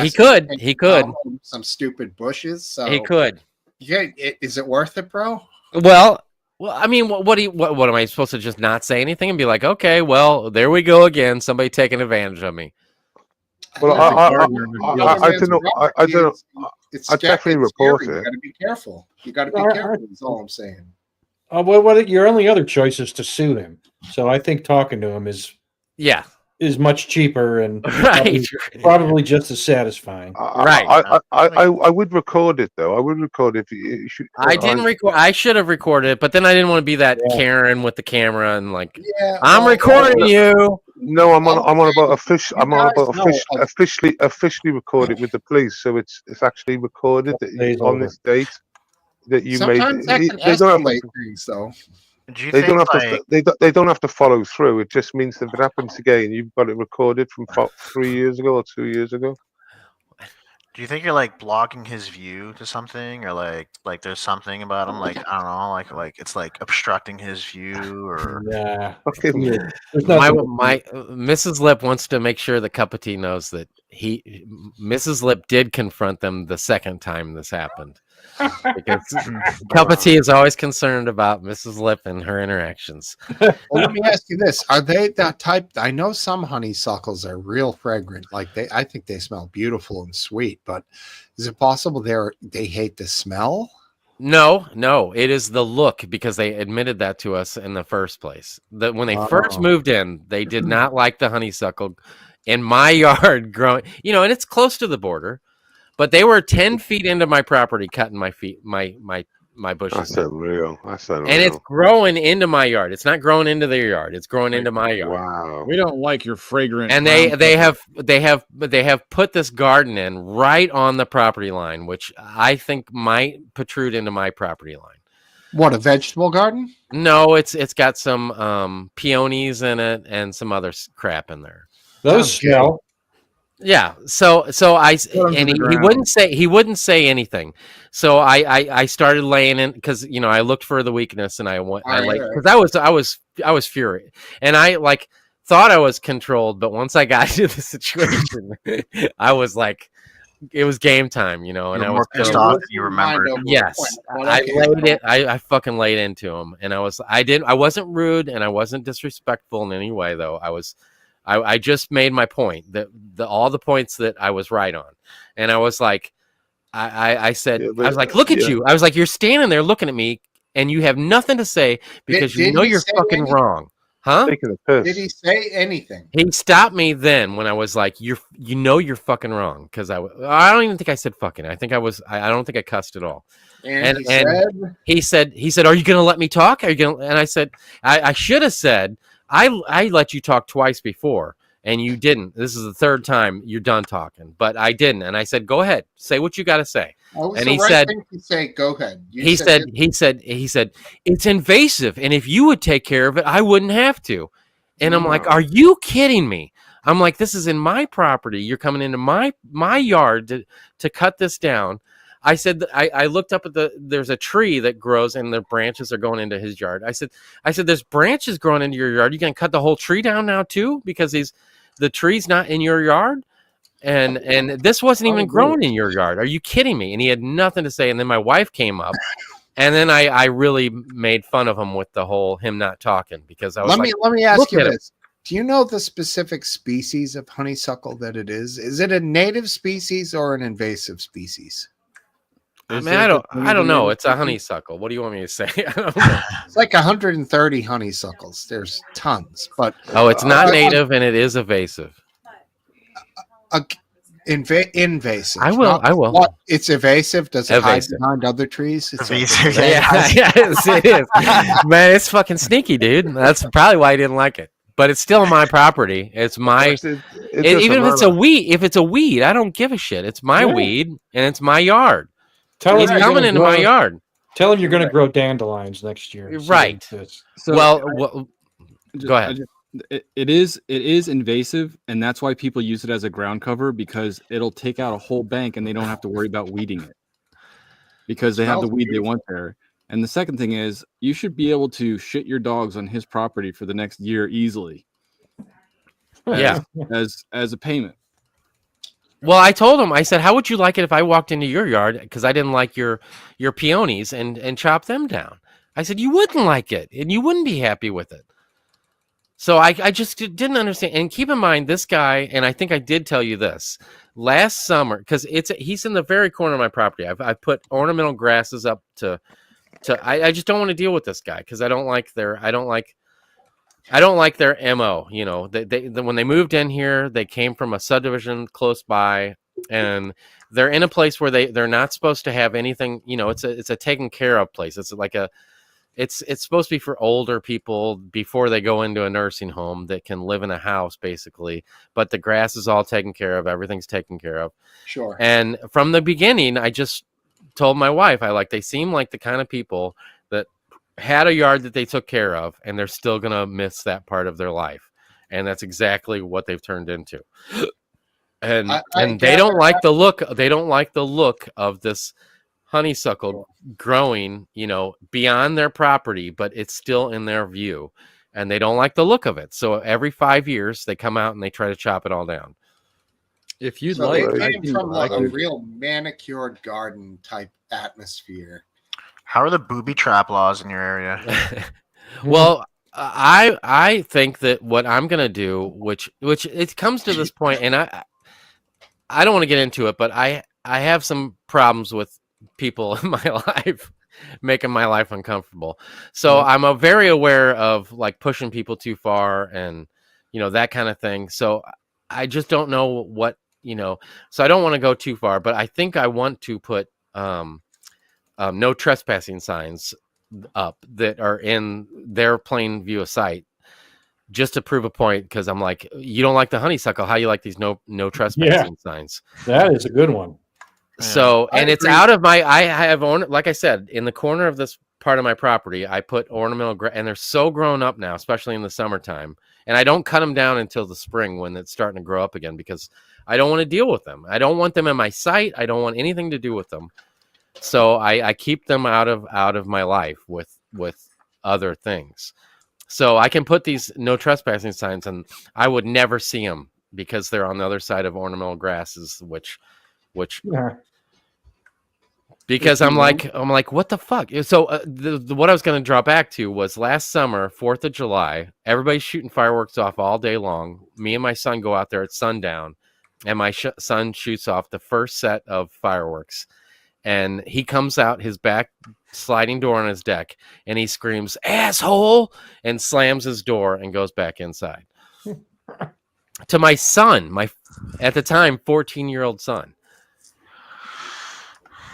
S13: He could.
S1: Some stupid bushes. So
S13: He could.
S1: Yeah, is it worth it, bro?
S13: Well, I mean, what am I supposed to just not say anything and be like, okay, well, there we go again, somebody taking advantage of me?
S4: Well, I don't know. I don't know.
S1: It's
S4: I definitely report
S1: scary. You
S4: it.
S1: got to be careful. You got to be careful. Is all I'm saying.
S2: Your only other choice is to sue him. So I think talking to him is much cheaper and probably just as satisfying.
S4: I would record it though. I would record if you should.
S13: I didn't record. I should have recorded it, but then I didn't want to be that Karen with the camera and like, I'm recording you.
S4: No, I'm on about officially recorded with the police, so it's actually recorded that
S2: Days
S4: on
S2: over.
S4: this date that you
S1: Sometimes that
S4: made.
S1: can
S4: They don't have
S1: escalate
S4: to,
S1: things, though.
S12: Do you
S4: they
S12: think
S4: don't have
S12: like
S4: to. They don't have to follow through. It just means that if it happens again, you've got it recorded from 3 years ago or 2 years ago.
S12: do you think you're like blocking his view to something, or like there's something about him, like I don't know, like it's like obstructing his view, or
S2: Yeah.
S4: Fucking
S13: My Mrs. Lip wants to make sure that Cup of Tea knows that Mrs. Lip did confront them the second time this happened. Because Cup of Tea is always concerned about Mrs. Lip and her interactions.
S10: Well, let me ask you this: are they that type? I know some honeysuckles are real fragrant. I think they smell beautiful and sweet. But is it possible they hate the smell?
S13: No, it is the look, because they admitted that to us in the first place. That when they first moved in, they did not like the honeysuckle in my yard growing. And it's close to the border, but they were 10 feet into my property, cutting my bushes.
S4: That's unreal.
S13: And it's growing into my yard. It's not growing into their yard. It's growing into my yard.
S4: Wow.
S3: We don't like your fragrant.
S13: And they have put this garden in right on the property line, which I think might protrude into my property line.
S10: What, a vegetable garden?
S13: No, it's got some peonies in it and some other crap in there.
S2: Those smell.
S13: Yeah. So I
S3: Put 'em to
S13: and
S3: the
S13: he
S3: ground.
S13: wouldn't say anything. So I started laying in because I looked for the weakness and I went I laid because I was furious and I like thought I was controlled, but once I got into the situation, I was like, it was game time, and
S12: You're
S13: I
S12: more
S13: was
S12: pissed
S13: so-
S12: off than you remembered.
S13: Yes, I laid it. I fucking laid into him, and I wasn't rude and I wasn't disrespectful in any way, though. I just made my point that all the points that I was right on, and I was like, I said, I was like, look at you. I was like, you're standing there looking at me, and you have nothing to say because
S1: Did he
S13: you're
S1: say
S13: fucking
S1: anything?
S13: wrong, huh?
S4: Taking a piss.
S1: Did he say anything?
S13: He stopped me then when I was like, you're fucking wrong, because I don't even think I said fucking. I think I don't think I cussed at all.
S1: And
S13: he said, are you gonna let me talk? Are you gonna? And I said, I should have said, I let you talk twice before, and you didn't. This is the third time you're done talking, but I didn't. And I said, go ahead, say what you got to say.
S1: Oh,
S13: And
S1: the
S13: he
S1: right
S13: said,
S1: thing to say, go ahead. You
S13: he said, it's invasive, and if you would take care of it, I wouldn't have to. And I'm like, are you kidding me? I'm like, this is in my property. You're coming into my yard to cut this down. I said, I looked up at there's a tree that grows and the branches are going into his yard. I said, there's branches growing into your yard. You gonna cut the whole tree down now too? Because the tree's not in your yard. And this wasn't even growing in your yard. Are you kidding me? And he had nothing to say. And then my wife came up, and then I really made fun of him with the whole him not talking, because I was
S10: let me ask
S13: look
S10: you
S13: at him.
S10: this. Do you know the specific species of honeysuckle that it is? Is it a native species or an invasive species?
S13: I mean, I don't know. It's a honeysuckle. What do you want me to say? I don't know.
S10: It's like 130 honeysuckles. There's tons, but
S13: Oh, it's not native and it is evasive.
S10: Invasive.
S13: I will.
S10: What? It's evasive. Does it hide
S13: Evasive.
S10: behind other trees? It's
S12: Evasive.
S13: Yes, it is. Man, it's fucking sneaky, dude. That's probably why I didn't like it. But it's still my property. It's my even if it's a weed. If it's a weed, I don't give a shit. It's my weed and it's my yard. He's
S2: you're
S13: coming
S2: gonna
S13: into
S2: grow-
S13: my yard.
S2: Tell him you're going to grow dandelions next year. See
S13: Right.
S2: what he says.
S3: So
S13: Well, go ahead.
S3: It is invasive, and that's why people use it as a ground cover, because it'll take out a whole bank and they don't have to worry about weeding it because they have the weed they want there. And the second thing is, you should be able to shit your dogs on his property for the next year easily. as a payment.
S13: Well, I told him, I said, how would you like it if I walked into your yard because I didn't like your peonies and chopped them down? I said, you wouldn't like it and you wouldn't be happy with it. So I just didn't understand. And keep in mind, this guy, and I think I did tell you this, last summer, because he's in the very corner of my property. I've put ornamental grasses up I just don't want to deal with this guy because I don't like their MO. You know, they when they moved in here, they came from a subdivision close by, and they're in a place where they're not supposed to have anything. You know, it's a taken care of place. It's like it's supposed to be for older people before they go into a nursing home that can live in a house, basically. But the grass is all taken care of. Everything's taken care of.
S1: Sure.
S13: And from the beginning, I just told my wife, they seem like the kind of people that had a yard that they took care of, and they're still going to miss that part of their life. And that's exactly what they've turned into. And they don't like the look. They don't like the look of this honeysuckle growing, beyond their property, but it's still in their view, and they don't like the look of it. So every 5 years they come out and they try to chop it all down.
S3: If you'd
S1: So
S3: like,
S1: they came from like a real manicured garden type atmosphere.
S12: How are the booby trap laws in your area?
S13: Well, I think that what I'm gonna do, which it comes to this point, and I don't want to get into it, but I have some problems with people in my life making my life uncomfortable. So I'm very aware of like pushing people too far and that kind of thing. So I just don't know what so I don't want to go too far, but I think I want to put no trespassing signs up that are in their plain view of sight, just to prove a point. Because I'm like, you don't like the honeysuckle, how you like these no trespassing signs?
S2: That is a good one.
S13: So, and it's out of I have like I said, in the corner of this part of my property, I put ornamental and they're so grown up now, especially in the summertime. And I don't cut them down until the spring when it's starting to grow up again, because I don't want to deal with them. I don't want them in my sight. I don't want anything to do with them. So I keep them out of my life with other things. So I can put these no trespassing signs, and I would never see them because they're on the other side of ornamental grasses, which because I'm like, what the fuck? So what I was going to draw back to was last summer, 4th of July, everybody's shooting fireworks off all day long. Me and my son go out there at sundown, and my son shoots off the first set of fireworks. And he comes out his back sliding door on his deck, and he screams, "Asshole!" and slams his door and goes back inside. To my son, at the time 14-year-old son.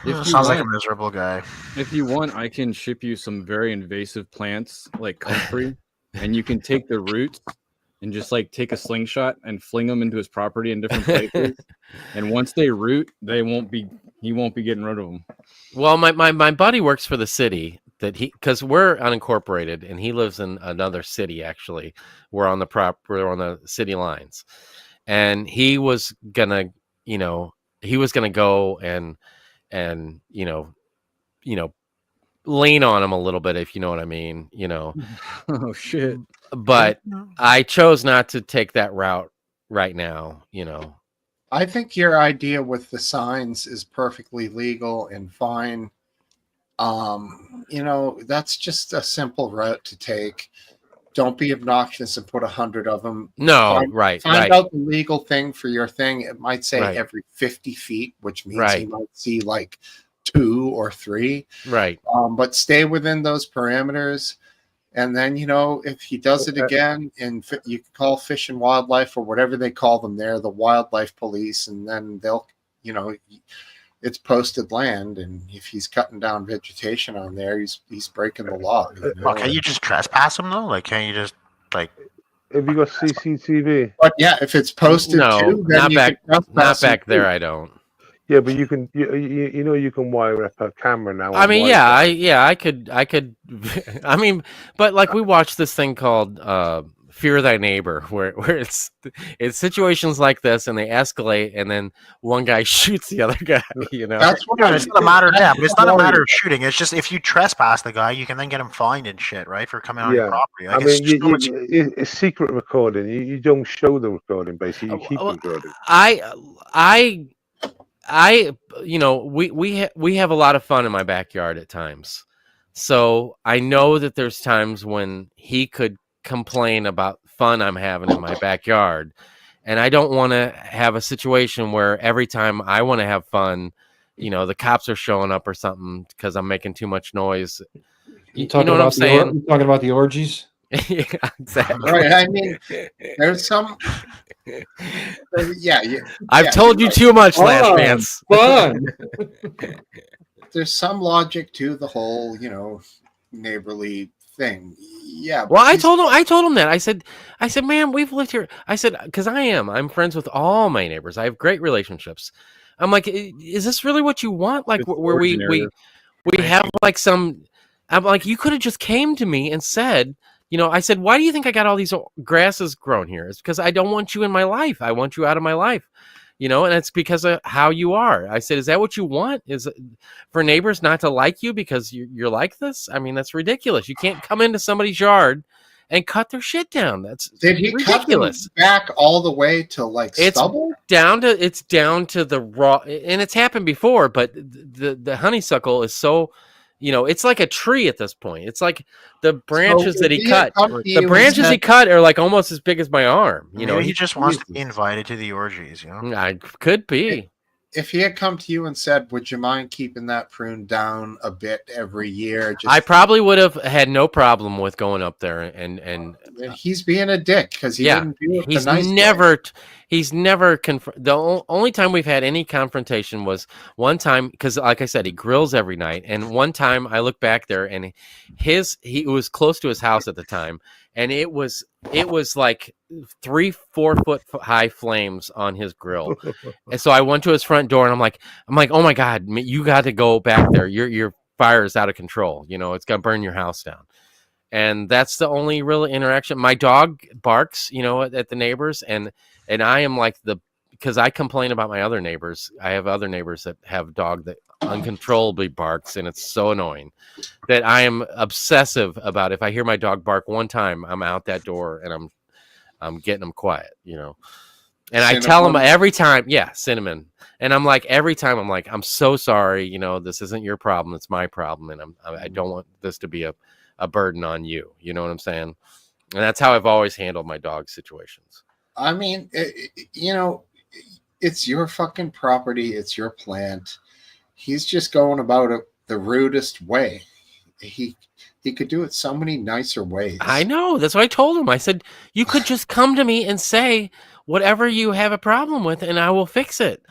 S12: Sounds like a miserable guy.
S3: If you want, I can ship you some very invasive plants like comfrey, and you can take the roots and just like take a slingshot and fling them into his property in different places. And once they root, he won't be getting rid of them.
S13: Well, my buddy works for the city because we're unincorporated, and he lives in another city. Actually, we're on the city lines, and he was gonna go and lean on him a little bit, if you know what I mean,
S3: Oh shit.
S13: But I chose not to take that route right now,
S1: I think your idea with the signs is perfectly legal and fine. That's just a simple route to take. Don't be obnoxious and put 100 of them.
S13: No,
S1: Find out the legal thing for your thing. It might say every 50 feet, which means you might see like 2 or 3.
S13: Right.
S1: But stay within those parameters. And then, if he does it again, and you can call Fish and Wildlife or whatever they call them there, the wildlife police, and then they'll, it's posted land. And if he's cutting down vegetation on there, he's breaking the law.
S12: Well, can you just trespass him though? Like, can't you just like?
S14: Have you got CCTV?
S1: But yeah, if it's posted,
S13: no, not back there. I don't.
S14: Yeah, but you can, you can wire up a camera now.
S13: I mean, I could. I mean, but like we watched this thing called Fear Thy Neighbor, where it's situations like this, and they escalate, and then one guy shoots the other guy.
S1: That's what
S12: it's not a matter. Yeah, but it's not a matter of shooting. It's just if you trespass the guy, you can then get him fined and shit, right, for coming on your property. Like,
S14: it's secret recording. You don't show the recording, basically. You keep recording.
S13: We have a lot of fun in my backyard at times. So I know that there's times when he could complain about fun I'm having in my backyard. And I don't want to have a situation where every time I want to have fun, the cops are showing up or something because I'm making too much noise. You know what I'm saying?
S2: You talking about the orgies?
S13: Yeah, exactly.
S1: Right. I mean, there's some.
S13: I've told you too much, Last Chance.
S2: Fun.
S1: There's some logic to the whole, neighborly thing. Yeah.
S13: Well, I told him that. I said, man, we've lived here. I said, because I'm friends with all my neighbors. I have great relationships. I'm like, is this really what you want? Like, where we have like some. I'm like, you could have just came to me and said. I said, why do you think I got all these grasses grown here? It's because I don't want you in my life. I want you out of my life, and it's because of how you are. I said, is that what you want? Is for neighbors not to like you because you're like this? I mean, that's ridiculous. You can't come into somebody's yard and cut their shit down.
S1: Did he ridiculous. Cut them back all the way to like stubble?
S13: It's down to the raw, and it's happened before, but the honeysuckle is so. It's like a tree at this point. It's like the branches that he cut. The branches he cut are like almost as big as my arm.
S12: Maybe he just wants to be invited to the orgies.
S13: I could be.
S1: If he had come to you and said, "Would you mind keeping that prune down a bit every year?"
S13: I probably would have had no problem with going up there and
S1: he's being a dick because he didn't do it.
S13: He's never the only time we've had any confrontation was one time because, like I said, he grills every night. And one time I look back there and he was close to his house at the time, and it was like 3-4 foot high flames on his grill. And so I went to his front door and I'm like, oh my God, you got to go back there. Your fire is out of control. It's gonna burn your house down. and that's the only real interaction. My dog barks, at the neighbors, and I am like because I complain about my other neighbors. I have other neighbors that have a dog that uncontrollably barks, and it's so annoying that I am obsessive about. If I hear my dog bark one time, I'm out that door and I'm getting him quiet, And I tell him every time, Cinnamon. And I'm like, every time I'm like, I'm so sorry, this isn't your problem, it's my problem, and I don't want this to be a burden on you. You know what I'm saying? And that's how I've always handled my dog situations.
S1: I mean, it's your fucking property. It's your plant. He's just going about it the rudest way. He could do it so many nicer ways.
S13: I know. That's what I told him. I said, you could just come to me and say whatever you have a problem with, and I will fix it.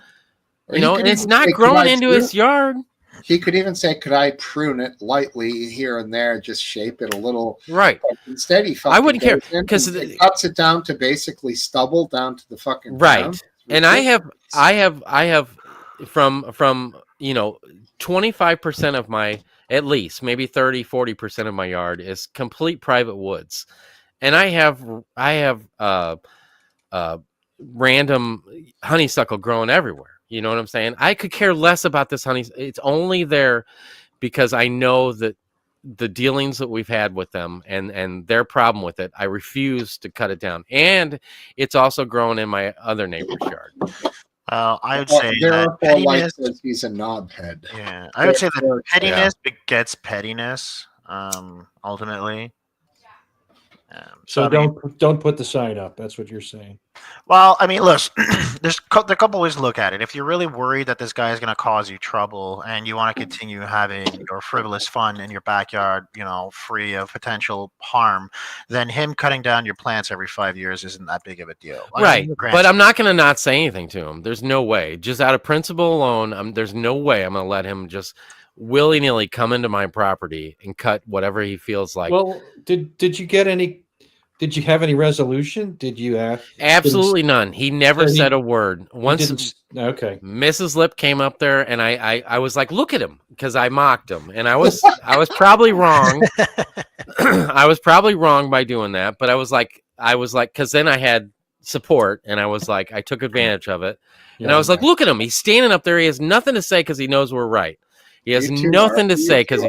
S13: And it's not growing into his yard.
S1: He could even say, could I prune it lightly here and there, just shape it a little?
S13: Right.
S1: But instead,
S13: I wouldn't care because
S1: it cuts it down to basically stubble down to the fucking
S13: right.
S1: ground.
S13: And I have from 25% of my, at least maybe 30-40% of my yard is complete private woods, and I have random honeysuckle growing everywhere. You know what I'm saying? I could care less about this honey. It's only there because I know that the dealings that we've had with them and their problem with it, I refuse to cut it down. And it's also growing in my other neighbor's yard.
S12: I would say that
S1: pettiness says he's a knobhead.
S12: Yeah, I would say that pettiness begets pettiness. Ultimately.
S2: So don't put the sign up. That's what you're saying.
S12: Well, I mean, look, there's a couple ways to look at it. If you're really worried that this guy is going to cause you trouble and you want to continue having your frivolous fun in your backyard, free of potential harm, then him cutting down your plants every 5 years isn't that big of a deal.
S13: Right. But I'm not going to not say anything to him. There's no way. Just out of principle alone, there's no way I'm going to let him just willy-nilly come into my property and cut whatever he feels like.
S2: Well, did you get any? Did you have any resolution? Did you ask?
S13: Absolutely none. He never said a word. Once
S2: okay,
S13: Mrs. Lip came up there, and I was like, look at him, because I mocked him, and I was probably wrong. I was probably wrong by doing that, but I was like, because then I had support, and I was like, I took advantage of it, and I was like, look at him. He's standing up there. He has nothing to say because he knows we're right. He has nothing to say because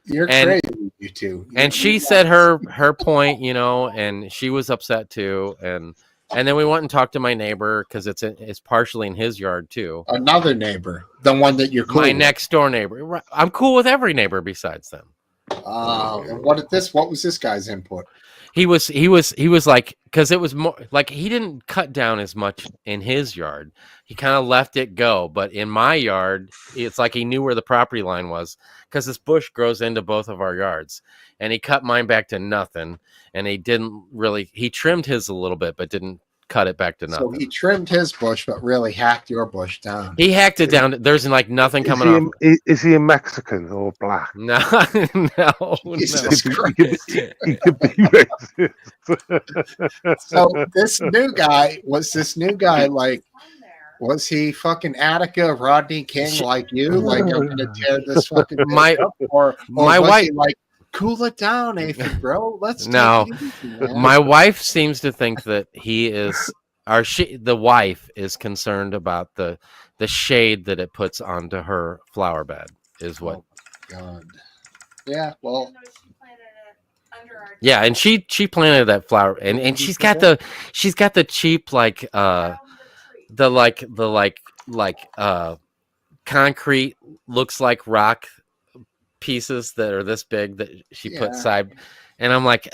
S1: you're crazy, you two.
S13: And she said her point, and she was upset too. And then we went and talked to my neighbor because it's partially in his yard too.
S1: Another neighbor, the one that you're cool
S13: my
S1: with.
S13: next door neighbor. I'm cool with every neighbor besides them.
S1: And what was this guy's input?
S13: He was like, because it was more like he didn't cut down as much in his yard. He kind of left it go. But in my yard, it's like he knew where the property line was because this bush grows into both of our yards. And he cut mine back to nothing. And he trimmed his a little bit, but didn't cut it back to nothing.
S1: So he trimmed his bush, but really hacked your bush down.
S13: He hacked it down. There's nothing coming off.
S14: Is he a Mexican or black?
S13: No.
S1: Jesus Christ.
S14: He could be racist.
S1: So this new guy like, was he fucking Attica, Rodney King like you? Like, I'm gonna tear this fucking
S13: my
S1: up? Or
S13: my
S1: was
S13: wife
S1: he like, cool it down, Aphid, bro. Let's
S13: no.
S1: take it easy, man.
S13: My wife seems to think that he is, the wife is concerned about the shade that it puts onto her flower bed. Is what?
S1: God. Yeah. Well.
S13: Yeah, and she planted that flower, and she's got the cheap concrete, looks like rock pieces that are this big that she put side, and I'm like, like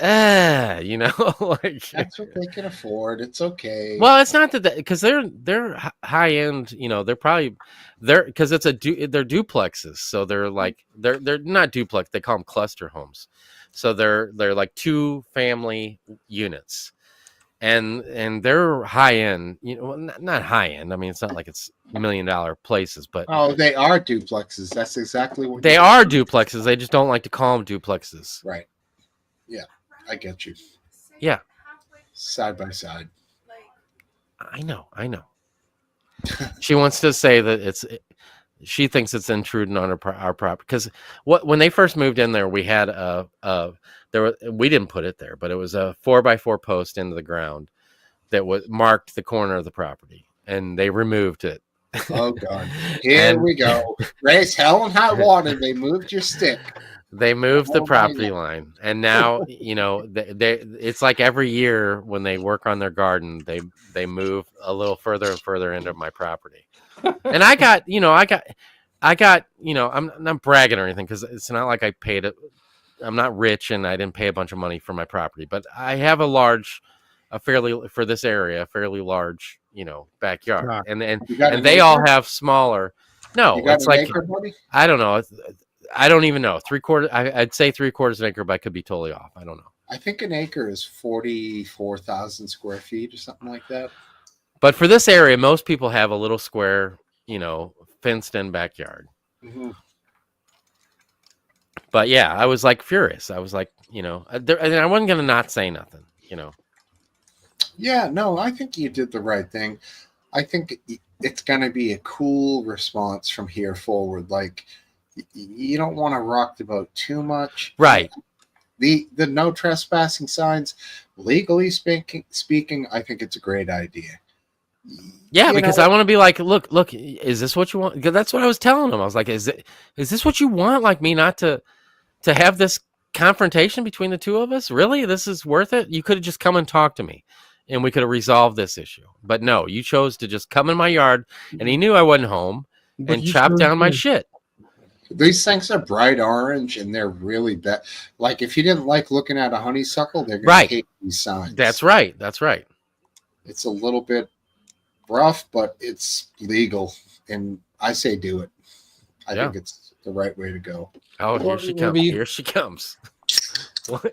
S1: that's what they can afford. It's okay.
S13: Well, it's not that because they're high end, they're because they're duplexes, so they're like they're not duplex, they call them cluster homes, so they're like 2 family units. And they're high end, not high end. I mean, it's not like it's $1 million places, but
S1: they are duplexes. That's exactly what
S13: they are duplexes. They just don't like to call them duplexes.
S1: Right. Yeah, I get you.
S13: Yeah.
S1: Side by side.
S13: I know. She wants to say that She thinks it's intruding on our property because when they first moved in there, we had we didn't put it there, but it was a 4x4 post into the ground that was marked the corner of the property, and they removed it.
S1: Oh God! Here we go. Race hell and high water. They moved your stick.
S13: They moved the property line, and now it's like every year when they work on their garden, they move a little further and further into my property. And I got, I'm not bragging or anything because it's not like I paid it. I'm not rich and I didn't pay a bunch of money for my property, but I have for this area, a fairly large, backyard. And they all have smaller. No, it's like, acre, I don't know. I don't even know. I'd say 3/4 acre, but I could be totally off. I don't know.
S1: I think an acre is 44,000 square feet or something like that.
S13: But for this area, most people have a little square, fenced-in backyard.
S1: Mm-hmm.
S13: But yeah, I was like furious. I was like, and I wasn't gonna not say nothing,
S1: Yeah, no, I think you did the right thing. I think it's gonna be a cool response from here forward. Like, you don't want to rock the boat too much,
S13: right?
S1: The no trespassing signs, legally speaking, I think it's a great idea.
S13: Yeah, because I want to be like, look, is this what you want? Because that's what I was telling them. I was like, is this what you want? Like me not to have this confrontation between the two of us? Really? This is worth it? You could have just come and talked to me and we could have resolved this issue. But no, you chose to just come in my yard and he knew I wasn't home and chop down my shit.
S1: These things are bright orange and they're really bad. Like if you didn't like looking at a honeysuckle, they're going to hate these signs.
S13: That's right.
S1: It's a little bit rough, but it's legal, and I say do it. I think it's the right way to go.
S13: Oh, here she comes. Here she comes. What?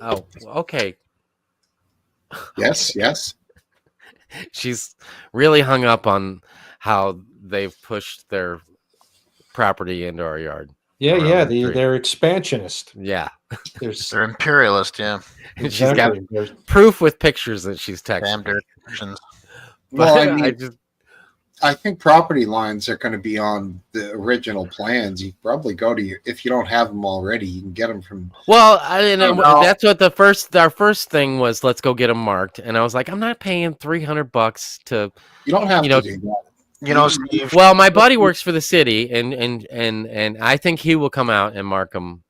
S13: Oh, okay.
S1: Yes.
S13: She's really hung up on how they've pushed their property into our yard.
S2: Yeah, they're expansionist.
S13: Yeah.
S12: They're imperialist, yeah.
S13: And she's got proof with pictures that she's texting.
S1: Well, I think property lines are going to be on the original plans. You probably go to if you don't have them already, you can get them from.
S13: Well, that's what our first thing was. Let's go get them marked, and I was like, I'm not paying $300 to.
S1: You don't have to do that.
S12: Steve.
S13: Well, my buddy works for the city, and I think he will come out and mark them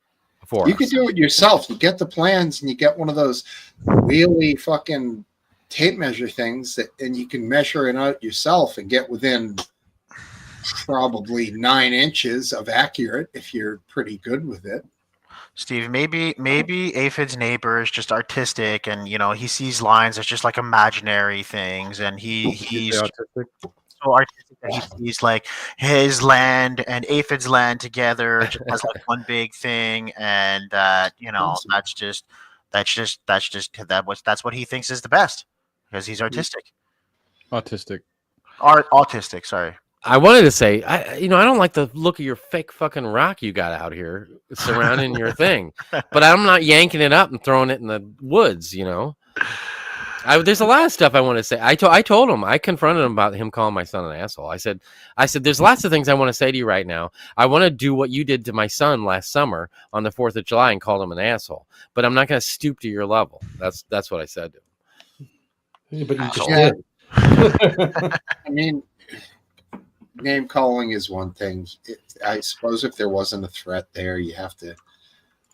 S13: for us.
S1: You can do it yourself. You get the plans, and you get one of those really fucking tape measure things and you can measure it out yourself and get within probably 9 inches of accurate if you're pretty good with it.
S12: Steve, maybe Aphid's neighbor is just artistic, and he sees lines as just like imaginary things, and he's
S3: autistic.
S12: So artistic that he sees like his land and Aphid's land together just as like one big thing, and that's what he thinks is the best because he's artistic.
S3: Autistic.
S12: Autistic. Sorry.
S13: I wanted to say, I don't like the look of your fake fucking rock you got out here surrounding your thing, but I'm not yanking it up and throwing it in the woods. There's a lot of stuff I want to say. I told him, I confronted him about him calling my son an asshole. I said, there's lots of things I want to say to you right now. I want to do what you did to my son last summer on the 4th of July and called him an asshole, but I'm not going to stoop to your level. That's what I said to him.
S2: Yeah, but you just did.
S1: I mean, name calling is one thing. I suppose if there wasn't a threat there, you have to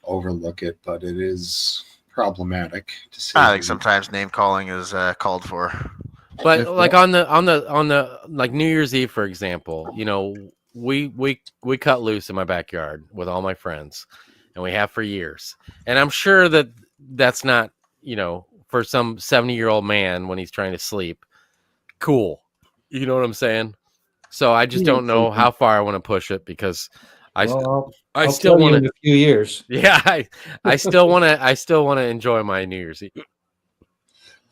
S1: overlook it, but it is problematic to see.
S12: I think sometimes name calling is called for.
S13: But like on the like New Year's Eve, for example, we cut loose in my backyard with all my friends, and we have for years. And I'm sure that's not, for some 70-year-old man when he's trying to sleep, cool. You know what I'm saying? So I just don't know how far I want to push it because I still want
S2: in a few years.
S13: Yeah, I still want to enjoy my New Year's Eve.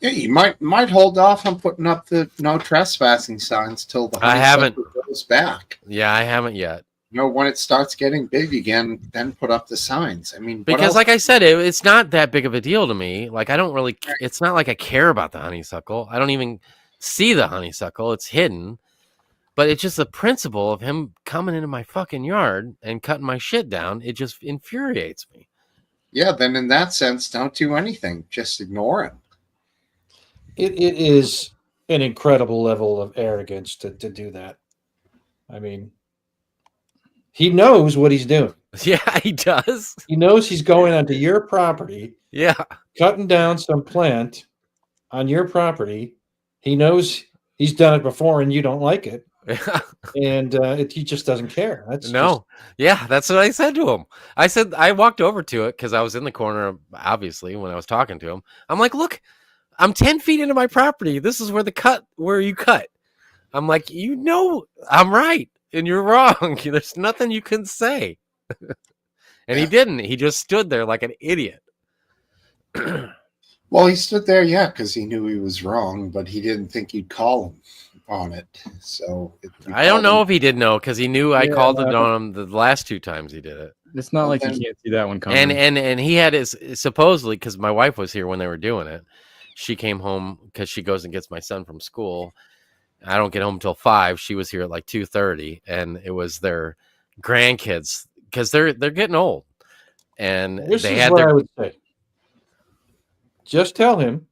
S1: Yeah, you might hold off on putting up the no trespassing signs till the honeysuckle goes back.
S13: Yeah, I haven't yet.
S1: When it starts getting big again, then put up the signs. I mean,
S13: because like I said, it's not that big of a deal to me. Like I don't really. It's not like I care about the honeysuckle. I don't even see the honeysuckle. It's hidden. But it's just the principle of him coming into my fucking yard and cutting my shit down. It just infuriates me.
S1: Yeah, then in that sense, don't do anything. Just ignore him.
S2: It is an incredible level of arrogance to do that. I mean, he knows what he's doing.
S13: Yeah, he does.
S2: He knows he's going onto your property.
S13: Yeah.
S2: Cutting down some plant on your property. He knows he's done it before and you don't like it. And he just doesn't care.
S13: Yeah, that's what I said to him. I said, I walked over to it because I was in the corner, obviously, when I was talking to him. I'm like, look, I'm 10 feet into my property. This is where you cut. I'm like, I'm right and you're wrong. There's nothing you can say. And he didn't. He just stood there like an idiot.
S1: Well, he stood there, because he knew he was wrong, but he didn't think you'd call him on it. So
S13: I don't know if he did know because he knew I called it on him the last 2 times he did it.
S3: It's not like you can't see that one coming.
S13: And he had his supposedly because my wife was here when they were doing it. She came home because she goes and gets my son from school. I don't get home till 5. She was here at like 2:30, and it was their grandkids because they're getting old, and
S2: This
S13: they
S2: is
S13: had
S2: what
S13: their.
S2: I would say. Just tell him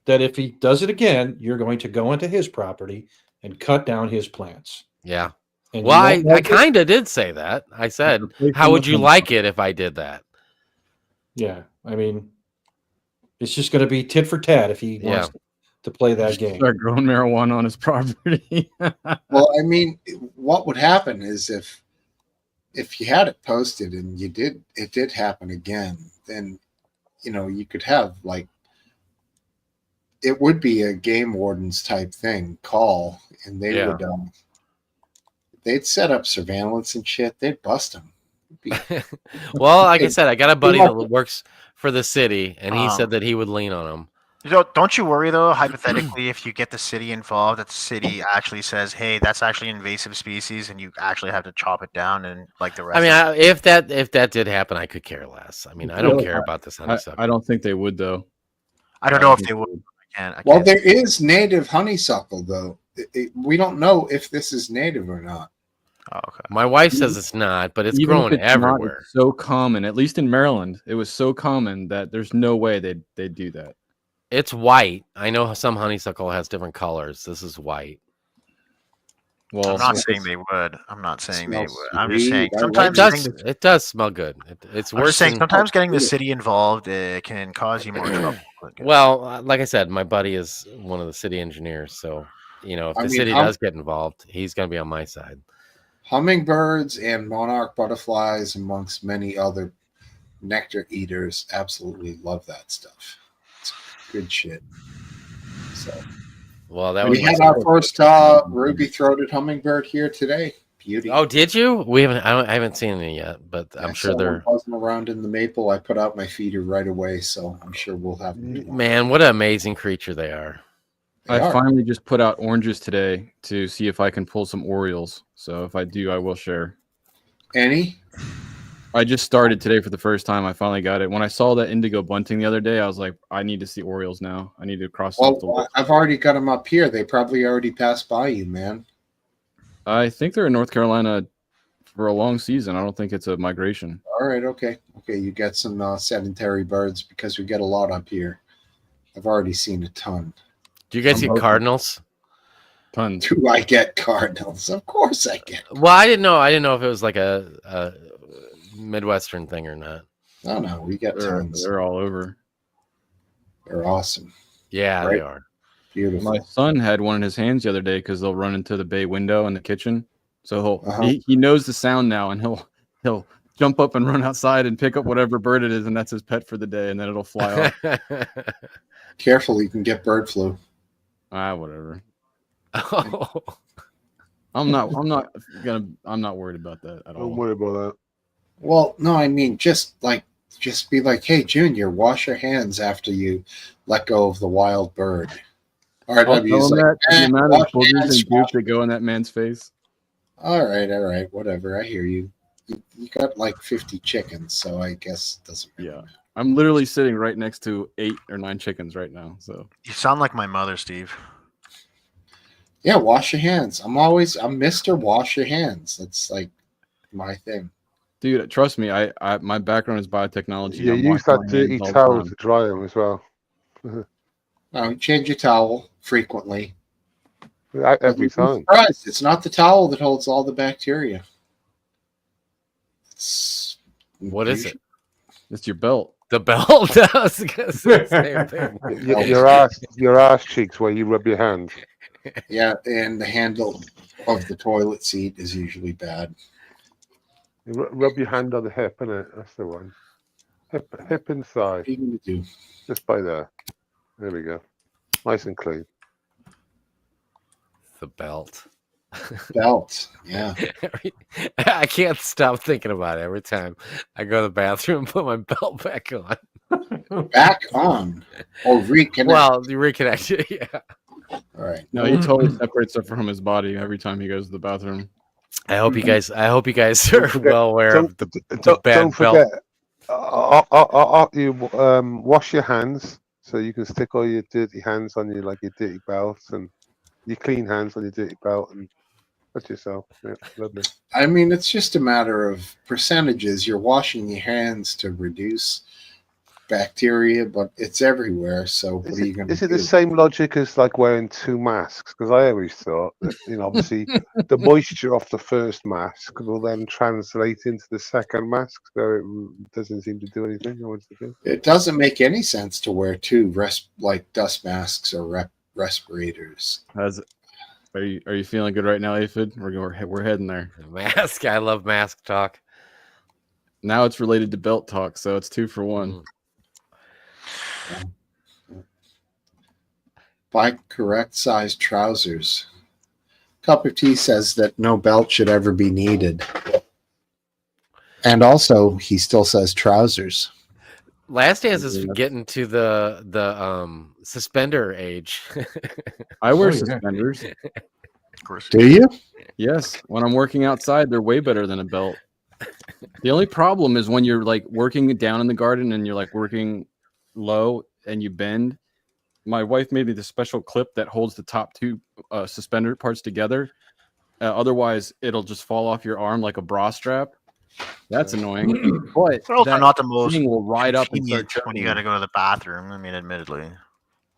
S2: that if he does it again, you're going to go into his property and cut down his plants.
S13: Yeah.
S2: And
S13: Well, I
S2: you won't like it?
S13: kind of did say that. I said, how would you like it if I did that?
S2: Yeah, I mean, it's just going to be tit for tat if he wants to play that game.
S3: Start growing marijuana on his property.
S1: Well, I mean, what would happen is if you had it posted and it did happen again, then you could have like it would be a game wardens type thing call, and they would they'd set up surveillance and shit. They'd bust them.
S13: Well, like I said, I got a buddy that works for the city, and he said that he would lean on him.
S12: Don't you worry though, hypothetically, if you get the city involved, that the city actually says, hey, that's actually invasive species and you actually have to chop it down and like the rest.
S13: I mean, if that did happen, I could care less. I mean, I don't care about this honeysuckle.
S3: I don't think they would though.
S12: I don't know if they would.
S1: Well, there is native honeysuckle though. We don't know if this is native or not.
S12: Oh, okay.
S13: My wife says it's not, but it's
S3: Even if
S13: growing
S3: it's not,
S13: everywhere.
S3: it's so common, at least in Maryland, it was so common that there's no way they'd do that.
S13: It's white. I know some honeysuckle has different colors. This is white.
S3: Well,
S12: I'm not saying they would. I'm not saying they would.
S1: Smells
S12: I'm just saying
S1: sweet.
S12: sometimes
S13: It does smell good. It's
S12: I'm
S13: worse.
S12: just saying
S13: than-
S12: sometimes getting the city involved can cause you more trouble.
S13: Well, like I said, my buddy is one of the city engineers, so if the city does get involved, he's going to be on my side.
S1: Hummingbirds and monarch butterflies, amongst many other nectar eaters, absolutely love that stuff. It's good shit. So,
S13: Well, that
S1: we
S13: was
S1: had our first ruby-throated hummingbird here today. Beauty.
S13: Oh, did you? I haven't seen any yet, but I'm sure they're.
S1: Buzzing around in the maple. I put out my feeder right away, so I'm sure we'll have.
S13: Man, what an amazing creature they are.
S3: I finally just put out oranges today to see if I can pull some Orioles. So if I do, I will share.
S1: Any?
S3: I just started today for the first time. I finally got it. When I saw that indigo bunting the other day, I was like, I need to see Orioles now. I need to cross them off the
S1: Well,
S3: list.
S1: I've already got them up here. They probably already passed by you, man.
S3: I think they're in North Carolina for a long season. I don't think it's a migration.
S1: All right, okay. You get some sedentary birds because we get a lot up here. I've already seen a ton.
S13: Do you guys get cardinals?
S3: Tons.
S1: Do I get cardinals? Of course I get.
S13: Well, I didn't know. I didn't know if it was like a Midwestern thing or not.
S1: No, we get tons.
S3: They're all over.
S1: They're awesome.
S13: Yeah,
S1: Right?
S13: they are.
S1: Beautiful.
S3: My son had one in his hands the other day because they'll run into the bay window in the kitchen. So
S1: Uh-huh.
S3: he knows the sound now, and he'll jump up and run outside and pick up whatever bird it is, and that's his pet for the day, and then it'll fly off.
S1: Careful, you can get bird flu.
S3: Whatever.
S13: Oh.
S3: I'm not worried about that at all.
S14: Don't worry about that.
S1: Well, no, I mean just be like, hey, Junior, wash your hands after you let go of the wild bird.
S3: I'll tell
S1: RW is
S3: him
S1: like,
S3: that the amount
S1: wash
S3: of
S1: your
S3: boogers
S1: hands,
S3: and goop that go in that man's face.
S1: all right, whatever. I hear you. You got like 50 chickens, so I guess it doesn't matter.
S3: Yeah. I'm literally sitting right next to 8 or 9 chickens right now. So
S12: You sound like my mother, Steve.
S1: Yeah, wash your hands. I'm Mr. Wash your hands. That's like my thing.
S3: Dude, trust me, I my background is biotechnology.
S14: You
S3: I'm
S14: use
S3: washing
S14: that
S3: my
S14: dirty
S3: hands all the
S14: towel
S3: time.
S14: to dry them as well.
S1: Change your towel frequently.
S14: Every
S1: You'd be
S14: time.
S1: surprised. It's not the towel that holds all the bacteria.
S13: What is it?
S3: It's your belt.
S13: The belt. I was gonna say the same thing.
S14: Your ass cheeks where you rub your hands.
S1: Yeah, and the handle of the toilet seat is usually bad.
S14: You rub your hand on the hip, innit? That's the one. Hip and thigh.
S1: What are you gonna do?
S14: Just by there. There we go. Nice and clean.
S13: The belt.
S1: Belt. Yeah.
S13: I can't stop thinking about it every time I go to the bathroom and put my belt back on.
S1: Back on. Oh, reconnect.
S13: Well, you reconnect it. Yeah.
S1: All right.
S3: No, he totally separates it from his body every time he goes to the bathroom.
S13: I hope you guys are well aware of the bad
S14: Don't forget,
S13: belt.
S14: you wash your hands so you can stick all your dirty hands on your dirty belt and your clean hands on your dirty belt and touch yourself. Yeah, lovely.
S1: I mean, it's just a matter of percentages. You're washing your hands to reduce bacteria, but it's everywhere. So what are you going to
S14: Is
S1: do?
S14: it the same logic as like wearing two masks? Because I always thought that, obviously the moisture off the first mask will then translate into the second mask, so it doesn't seem to do anything.
S1: It doesn't make any sense to wear two dust masks or respirators.
S3: Are you feeling good right now, Aphid? We're heading there.
S13: Mask. I love mask talk.
S3: Now it's related to belt talk, so it's 2 for 1.
S1: Buy correct size trousers. Cup of Tea says that no belt should ever be needed. And also, he still says trousers.
S13: Last Dance is getting to the suspender age.
S3: I wear suspenders.
S12: Of course.
S1: Do you?
S3: Yes. When I'm working outside, they're way better than a belt. The only problem is when you're like working down in the garden and you're like working low and you bend. My wife made me the special clip that holds the top two suspender parts together. Otherwise, it'll just fall off your arm like a bra strap. That's annoying. But
S12: It's also
S3: that
S12: not the most
S3: thing will ride up and
S12: convenient
S3: start
S12: when you
S3: choking
S12: got to go to the bathroom. I mean, admittedly.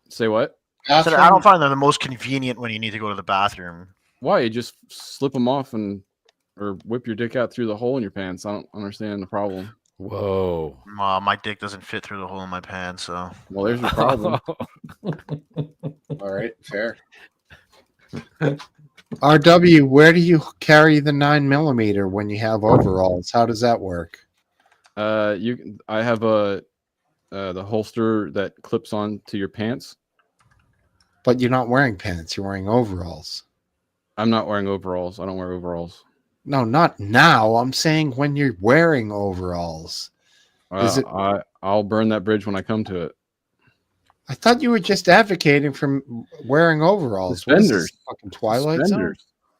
S3: Say what?
S12: I said, I don't find them the most convenient when you need to go to the bathroom.
S3: Why? You just slip them off or whip your dick out through the hole in your pants. I don't understand the problem.
S13: Whoa.
S12: My dick doesn't fit through the hole in my pants, so.
S3: Well, there's your problem.
S1: All right, fair. RW, where do you carry the 9mm when you have overalls? How does that work?
S3: I have the holster that clips on to your pants.
S1: But you're not wearing pants. You're wearing overalls.
S3: I'm not wearing overalls. I don't wear overalls.
S1: No, not now. I'm saying when you're wearing overalls. Is it?
S3: I'll burn that bridge when I come to it.
S1: I thought you were just advocating for wearing overalls. What is this,
S3: Suspenders.
S1: fucking Twilight Zone?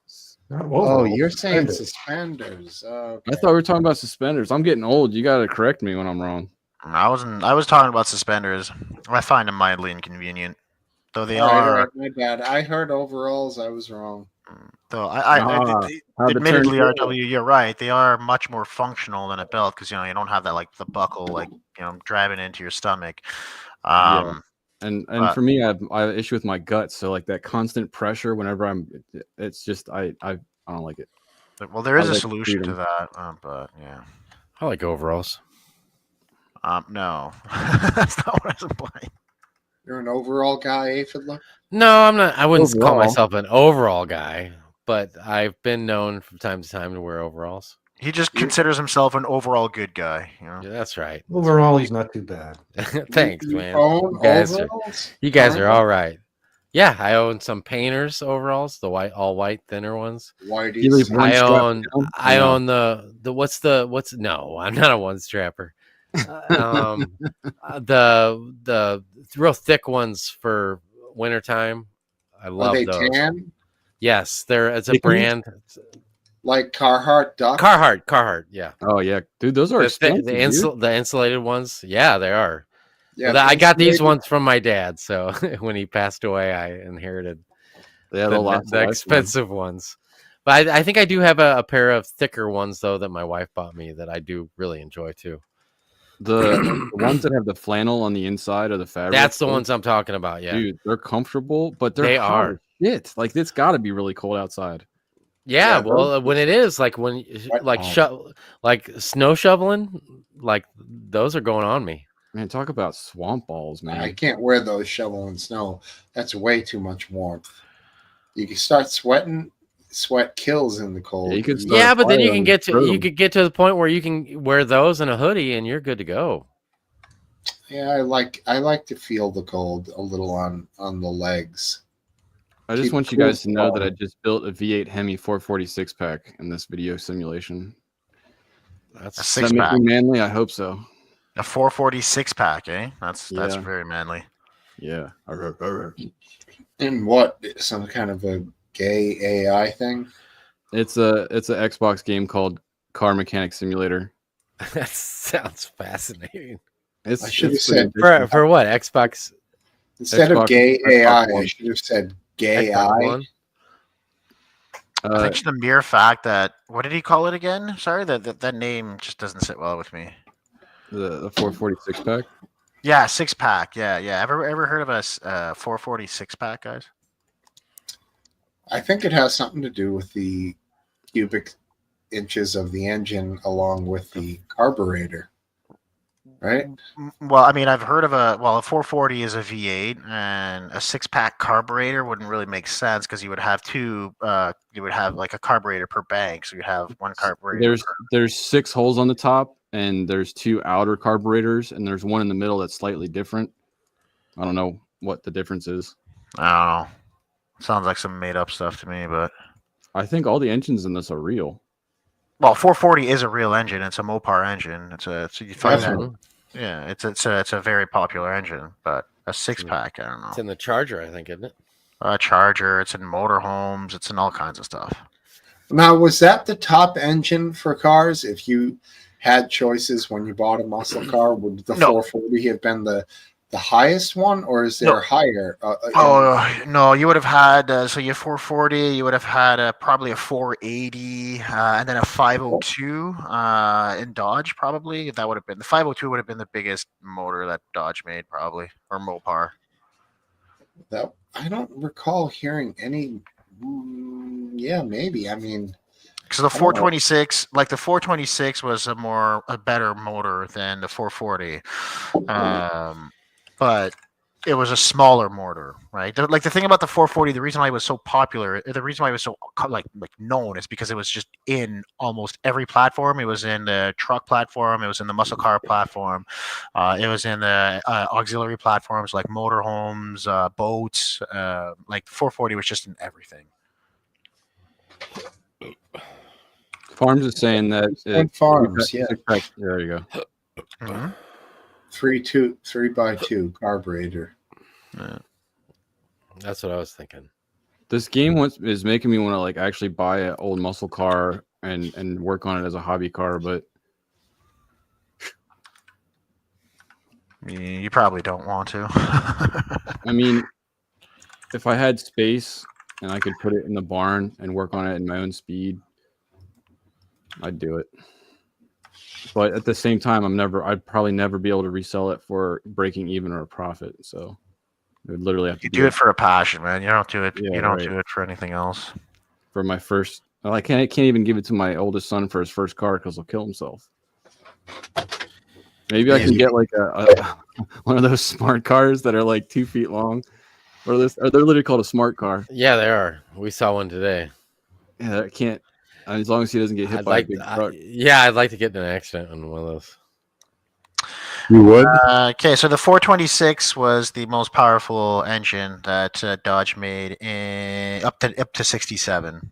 S3: Suspenders.
S1: Oh, you're saying suspenders. Okay.
S3: I thought we were talking about suspenders. I'm getting old. You got to correct me when I'm wrong.
S12: I was talking about suspenders. I find them mildly inconvenient, though they
S1: All right,
S12: are.
S1: all right, my bad. I heard overalls. I was wrong.
S12: Though
S3: how'd it
S12: admittedly,
S3: turn
S12: RW, you're right. They are much more functional than a belt because you don't have that the buckle driving into your stomach.
S3: Yeah. And for me, I have an issue with my guts. So like that constant pressure whenever it's just I don't like it.
S12: Well, there is
S3: I
S12: a
S3: like
S12: solution
S3: freedom.
S12: to that, but yeah.
S13: I like overalls.
S12: No, that's not what I was implying.
S1: You're an overall guy, Aphid?
S13: No, I'm not. I wouldn't call
S1: Overall.
S13: myself an overall guy, but I've been known from time to time to wear overalls.
S12: He just considers himself an overall good guy.
S13: Yeah, that's right.
S2: Overall, he's not too bad.
S13: Thanks,
S1: You
S13: man.
S1: own overalls?
S13: You guys are
S1: Alright.
S13: all right. Yeah, I own some painters overalls, the all white thinner ones.
S1: Whiteies.
S3: You leave one
S13: I
S3: strap
S13: own
S3: down?
S13: I
S3: No.
S13: own the what's no, I'm not a one strapper. The real thick ones for wintertime. I love
S1: they
S13: those.
S1: tan?
S13: Yes, it's a
S1: Thick ones?
S13: brand.
S1: Like Carhartt Duck?
S13: Carhartt, yeah.
S3: Oh yeah, dude, those are expensive.
S13: The insulated ones, yeah, they are.
S1: Yeah,
S13: Well, I got these
S1: insulated-
S13: ones from my dad. So when he passed away, I inherited
S3: Yeah,
S13: the,
S3: they'll last
S13: the
S3: a lifetime.
S13: expensive ones. But I think I do have a pair of thicker ones though that my wife bought me that I do really enjoy too.
S3: The ones that have the flannel on the inside of the fabric.
S13: That's the ones I'm talking about. Yeah,
S3: dude, they're comfortable, but they're
S13: They
S3: hot
S13: are.
S3: as shit. Like it's got to be really cold outside.
S13: Yeah,
S1: Yeah,
S13: well,
S1: those-
S13: when it is like when like like snow shoveling, like those are going on me.
S3: Man, talk about swamp balls, man.
S1: I can't wear those shoveling snow. That's way too much warmth. You can start sweating. Sweat kills in the cold.
S3: Yeah, you could start
S13: Yeah, but then you
S3: fire
S13: can
S3: on
S13: get to
S3: the
S13: you could get to the point where you can wear those and a hoodie and you're good to go.
S1: Yeah, I like to feel the cold a little on the legs.
S3: I just
S1: Keep
S3: want you
S1: cool
S3: guys to know that
S1: warm.
S3: I just built a V8 Hemi 446 pack in this video simulation.
S13: That's
S12: A
S3: Does
S12: six
S3: that make
S12: pack.
S3: me manly? I hope so.
S12: A 446 pack, eh? That's
S3: Yeah.
S12: very manly.
S3: Yeah.
S1: And what? Some kind of a gay AI thing?
S3: It's a Xbox game called Car Mechanic Simulator.
S13: That sounds fascinating.
S3: It's
S1: I should have
S3: it's pretty
S1: said
S3: addictive.
S13: For what? Xbox
S1: instead of
S3: Xbox-
S1: gay
S3: Xbox
S1: AI, I
S3: One.
S1: should have said gay
S13: Xbox
S1: I.
S13: One?
S12: I think just the mere fact that what did he call it again? Sorry, that name just doesn't sit well with me.
S3: The 446 pack.
S12: Yeah, 6-pack. Yeah. Ever heard of a 446 pack, guys?
S1: I think it has something to do with the cubic inches of the engine along with the carburetor, right?
S12: Well, I mean, I've heard of a 440 is a V8, and a 6-pack carburetor wouldn't really make sense because you would have two. You would have like a carburetor per bank, so you have one carburetor.
S3: There's 6 holes on the top, and there's 2 outer carburetors, and there's one in the middle that's slightly different. I don't know what the difference is.
S12: I don't know. Sounds like some made up stuff to me, but
S3: I think all the engines in this are real.
S12: well, 440 is a real engine. It's a Mopar engine. You find
S1: That's
S12: that.
S1: right.
S12: Yeah, it's a very popular engine, but a 6-pack, I don't know.
S13: It's in the Charger, I think, isn't it?
S12: A Charger. It's in motorhomes. It's in all kinds of stuff.
S1: Now, was that the top engine for cars? If you had choices when you bought a muscle car, would the
S12: No.
S1: 440 have been the highest one, or is there
S12: No.
S1: higher?
S12: Oh no, you would have had so your 440. You would have had probably a 480, and then a 502 in Dodge. Probably that would have been the 502 would have been the biggest motor that Dodge made, probably, or Mopar.
S1: That I don't recall hearing any. Yeah, maybe. I mean,
S12: So the
S1: I don't know.
S12: 426, like the 426, was a better motor than the 440, but it was a smaller motor, right? Like the thing about the 440, the reason why it was so popular, the reason why it was so like known, is because it was just in almost every platform. It was in the truck platform, it was in the muscle car platform, it was in the auxiliary platforms like motorhomes, boats. Like 440 was just in everything.
S3: Farms is saying that
S1: Point Farms, yeah.
S3: There you go.
S12: Mm-hmm.
S1: 3x2 carburetor.
S13: That's what I was thinking.
S3: This game is making me want to like actually buy an old muscle car and work on it as a hobby car, but
S12: You probably don't want to.
S3: I mean, if I had space and I could put it in the barn and work on it in my own speed, I'd do it. But at the same time, I'd probably never be able to resell it for breaking even or a profit. So I would literally have to
S12: You do it for a passion, man. You don't do it.
S3: Yeah,
S12: you don't
S3: right.
S12: do it for anything else.
S3: for my first. Well, I can't even give it to my oldest son for his first car because he'll kill himself. Maybe I can get like a one of those smart cars that are like 2 feet long, or they're literally called a smart car.
S13: Yeah, they are. We saw one today.
S3: Yeah, I can't. As long as he doesn't get hit by a big truck.
S13: I'd like to get in an accident on one of those.
S10: You would?
S12: Okay, so the 426 was the most powerful engine that Dodge made up to 67.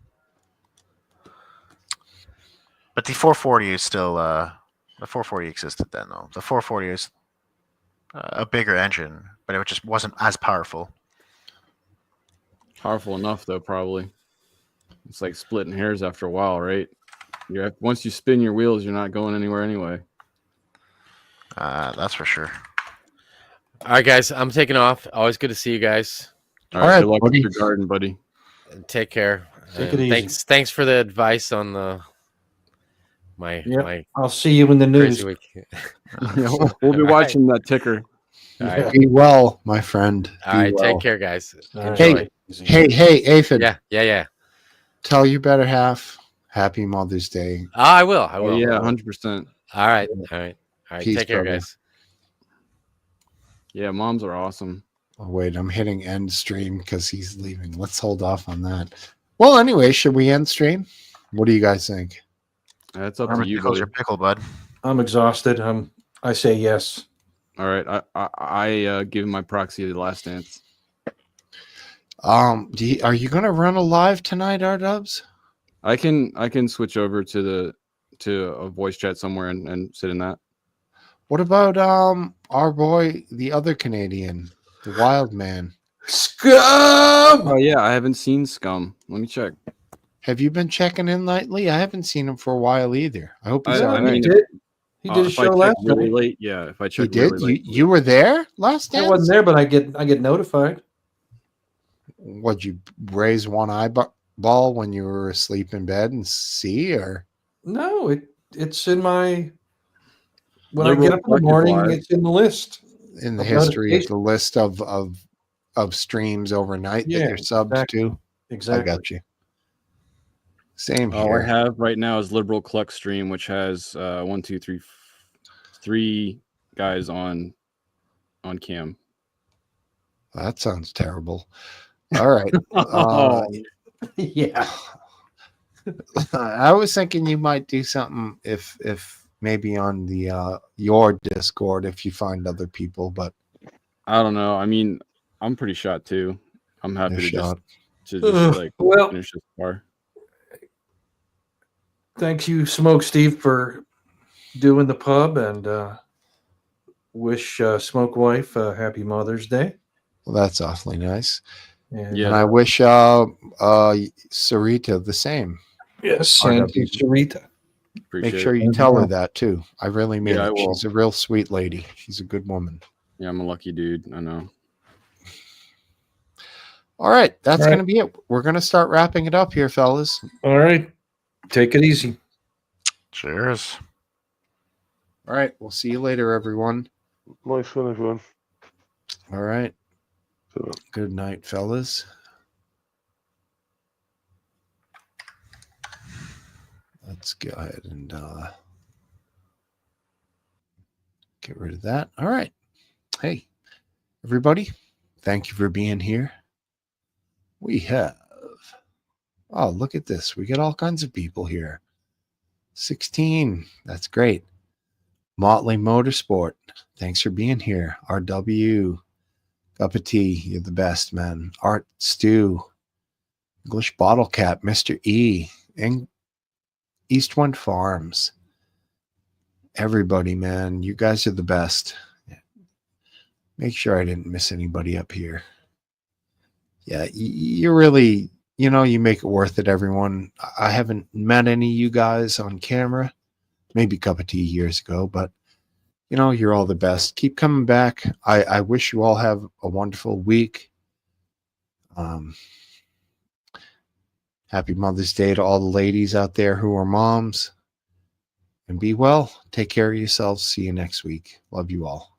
S12: But the 440 is still the 440 existed then though. The 440 is a bigger engine, but it just wasn't as powerful.
S3: Powerful enough though, probably. It's like splitting hairs after a while, right? Once you spin your wheels, you're not going anywhere anyway.
S12: That's for sure.
S13: All right, guys, I'm taking off. Always good to see you guys.
S3: All right, good luck with your garden, buddy.
S13: Take care.
S2: Take
S13: And
S2: it easy.
S13: Thanks for the advice on the my
S2: Yep.
S13: my
S2: I'll see you in the
S13: crazy
S2: news.
S13: week.
S3: Yeah, we'll be
S13: All
S3: watching that ticker.
S13: All right.
S10: Be well, my friend.
S13: All
S10: Be
S13: right.
S10: well.
S13: Take care, guys.
S2: All right.
S13: Enjoy.
S10: Hey, Aphid.
S13: Yeah.
S10: Tell your better half Happy Mother's Day.
S13: Oh, I will.
S3: Oh, yeah, 100%.
S13: All right.
S10: Peace,
S13: Take care,
S10: brother.
S13: guys.
S3: Yeah, moms are awesome.
S10: Oh, wait, I'm hitting end stream because he's leaving. Let's hold off on that. Well, anyway, should we end stream? What do you guys think?
S3: That's up
S12: Whatever
S3: to you,
S12: tickles
S3: buddy.
S12: your pickle, bud.
S2: I'm exhausted. I say yes.
S3: All right, I give my proxy the last dance.
S10: Are you going to run a live tonight, R-Dubs?
S3: I can switch over to a voice chat somewhere and sit in that.
S10: What about our boy, the other Canadian, the Wild Man?
S2: Scum!
S3: Oh yeah, I haven't seen Scum. Let me check.
S10: Have you been checking in lately? I haven't seen him for a while either. I hope he's all right.
S2: He did. He did a
S3: if I
S2: show
S3: check
S2: last
S3: really
S2: night.
S3: late, yeah. If I
S10: He
S3: check
S10: did.
S3: really late,
S10: You were there last
S2: I
S10: dance?
S2: wasn't there, but I get notified.
S10: Would you raise one eyeball when you were asleep in bed and see, or
S2: No, it's in my. When I
S3: Liberal
S2: get up in the
S3: Collective
S2: morning,
S3: Live.
S2: it's in the list.
S10: in the
S2: Of
S10: history of
S2: notifications.
S10: the list of streams overnight that
S2: Yeah,
S10: you're subbed
S2: exactly.
S10: to?
S2: Exactly.
S10: I got you. Same
S3: all
S10: here.
S3: I have right now is Liberal Cluck Stream, which has 3 guys on cam.
S10: That sounds terrible. All right.
S2: Yeah.
S10: I was thinking you might do something if maybe on the your Discord if you find other people, but
S3: I don't know. I mean, I'm pretty shot too. I'm happy
S10: You're
S3: to
S10: shot.
S3: just like
S2: Well-
S3: finish this bar.
S2: Thanks you, Smoke Steve, for doing the pub, and wish Smoke Wife a happy Mother's Day.
S10: well, that's awfully nice.
S2: And,
S3: Yeah.
S10: And I wish Sarita the same.
S2: yes,
S10: RW.
S2: and to Sarita.
S3: Appreciate
S10: Make sure
S3: it.
S10: you tell her that too. I really mean
S3: Yeah, I
S10: it.
S3: will.
S10: She's a real sweet lady. She's a good woman.
S3: Yeah, I'm a lucky dude. I know.
S10: All right, that's
S2: All right.
S10: going to be it. We're going to start wrapping it up here, fellas.
S2: All right. Take it easy.
S12: Cheers.
S10: All right, we'll see you later, everyone.
S14: Nice one, everyone.
S10: All right. Good night, fellas. Let's go ahead and get rid of that. All right. Hey, everybody. Thank you for being here. We have, oh, look at this. We got all kinds of people here. 16. That's great. Motley Motorsport. Thanks for being here. RW. Cup of tea. You're the best, man. Art Stew. English Bottle Cap. Mr. E. Eastwind Farms. Everybody, man. You guys are the best. Make sure I didn't miss anybody up here. Yeah, you really, you make it worth it, everyone. I haven't met any of you guys on camera. Maybe Cup of Tea years ago, but you're all the best. Keep coming back. I wish you all have a wonderful week. Happy Mother's Day to all the ladies out there who are moms. And be well. Take care of yourselves. See you next week. Love you all.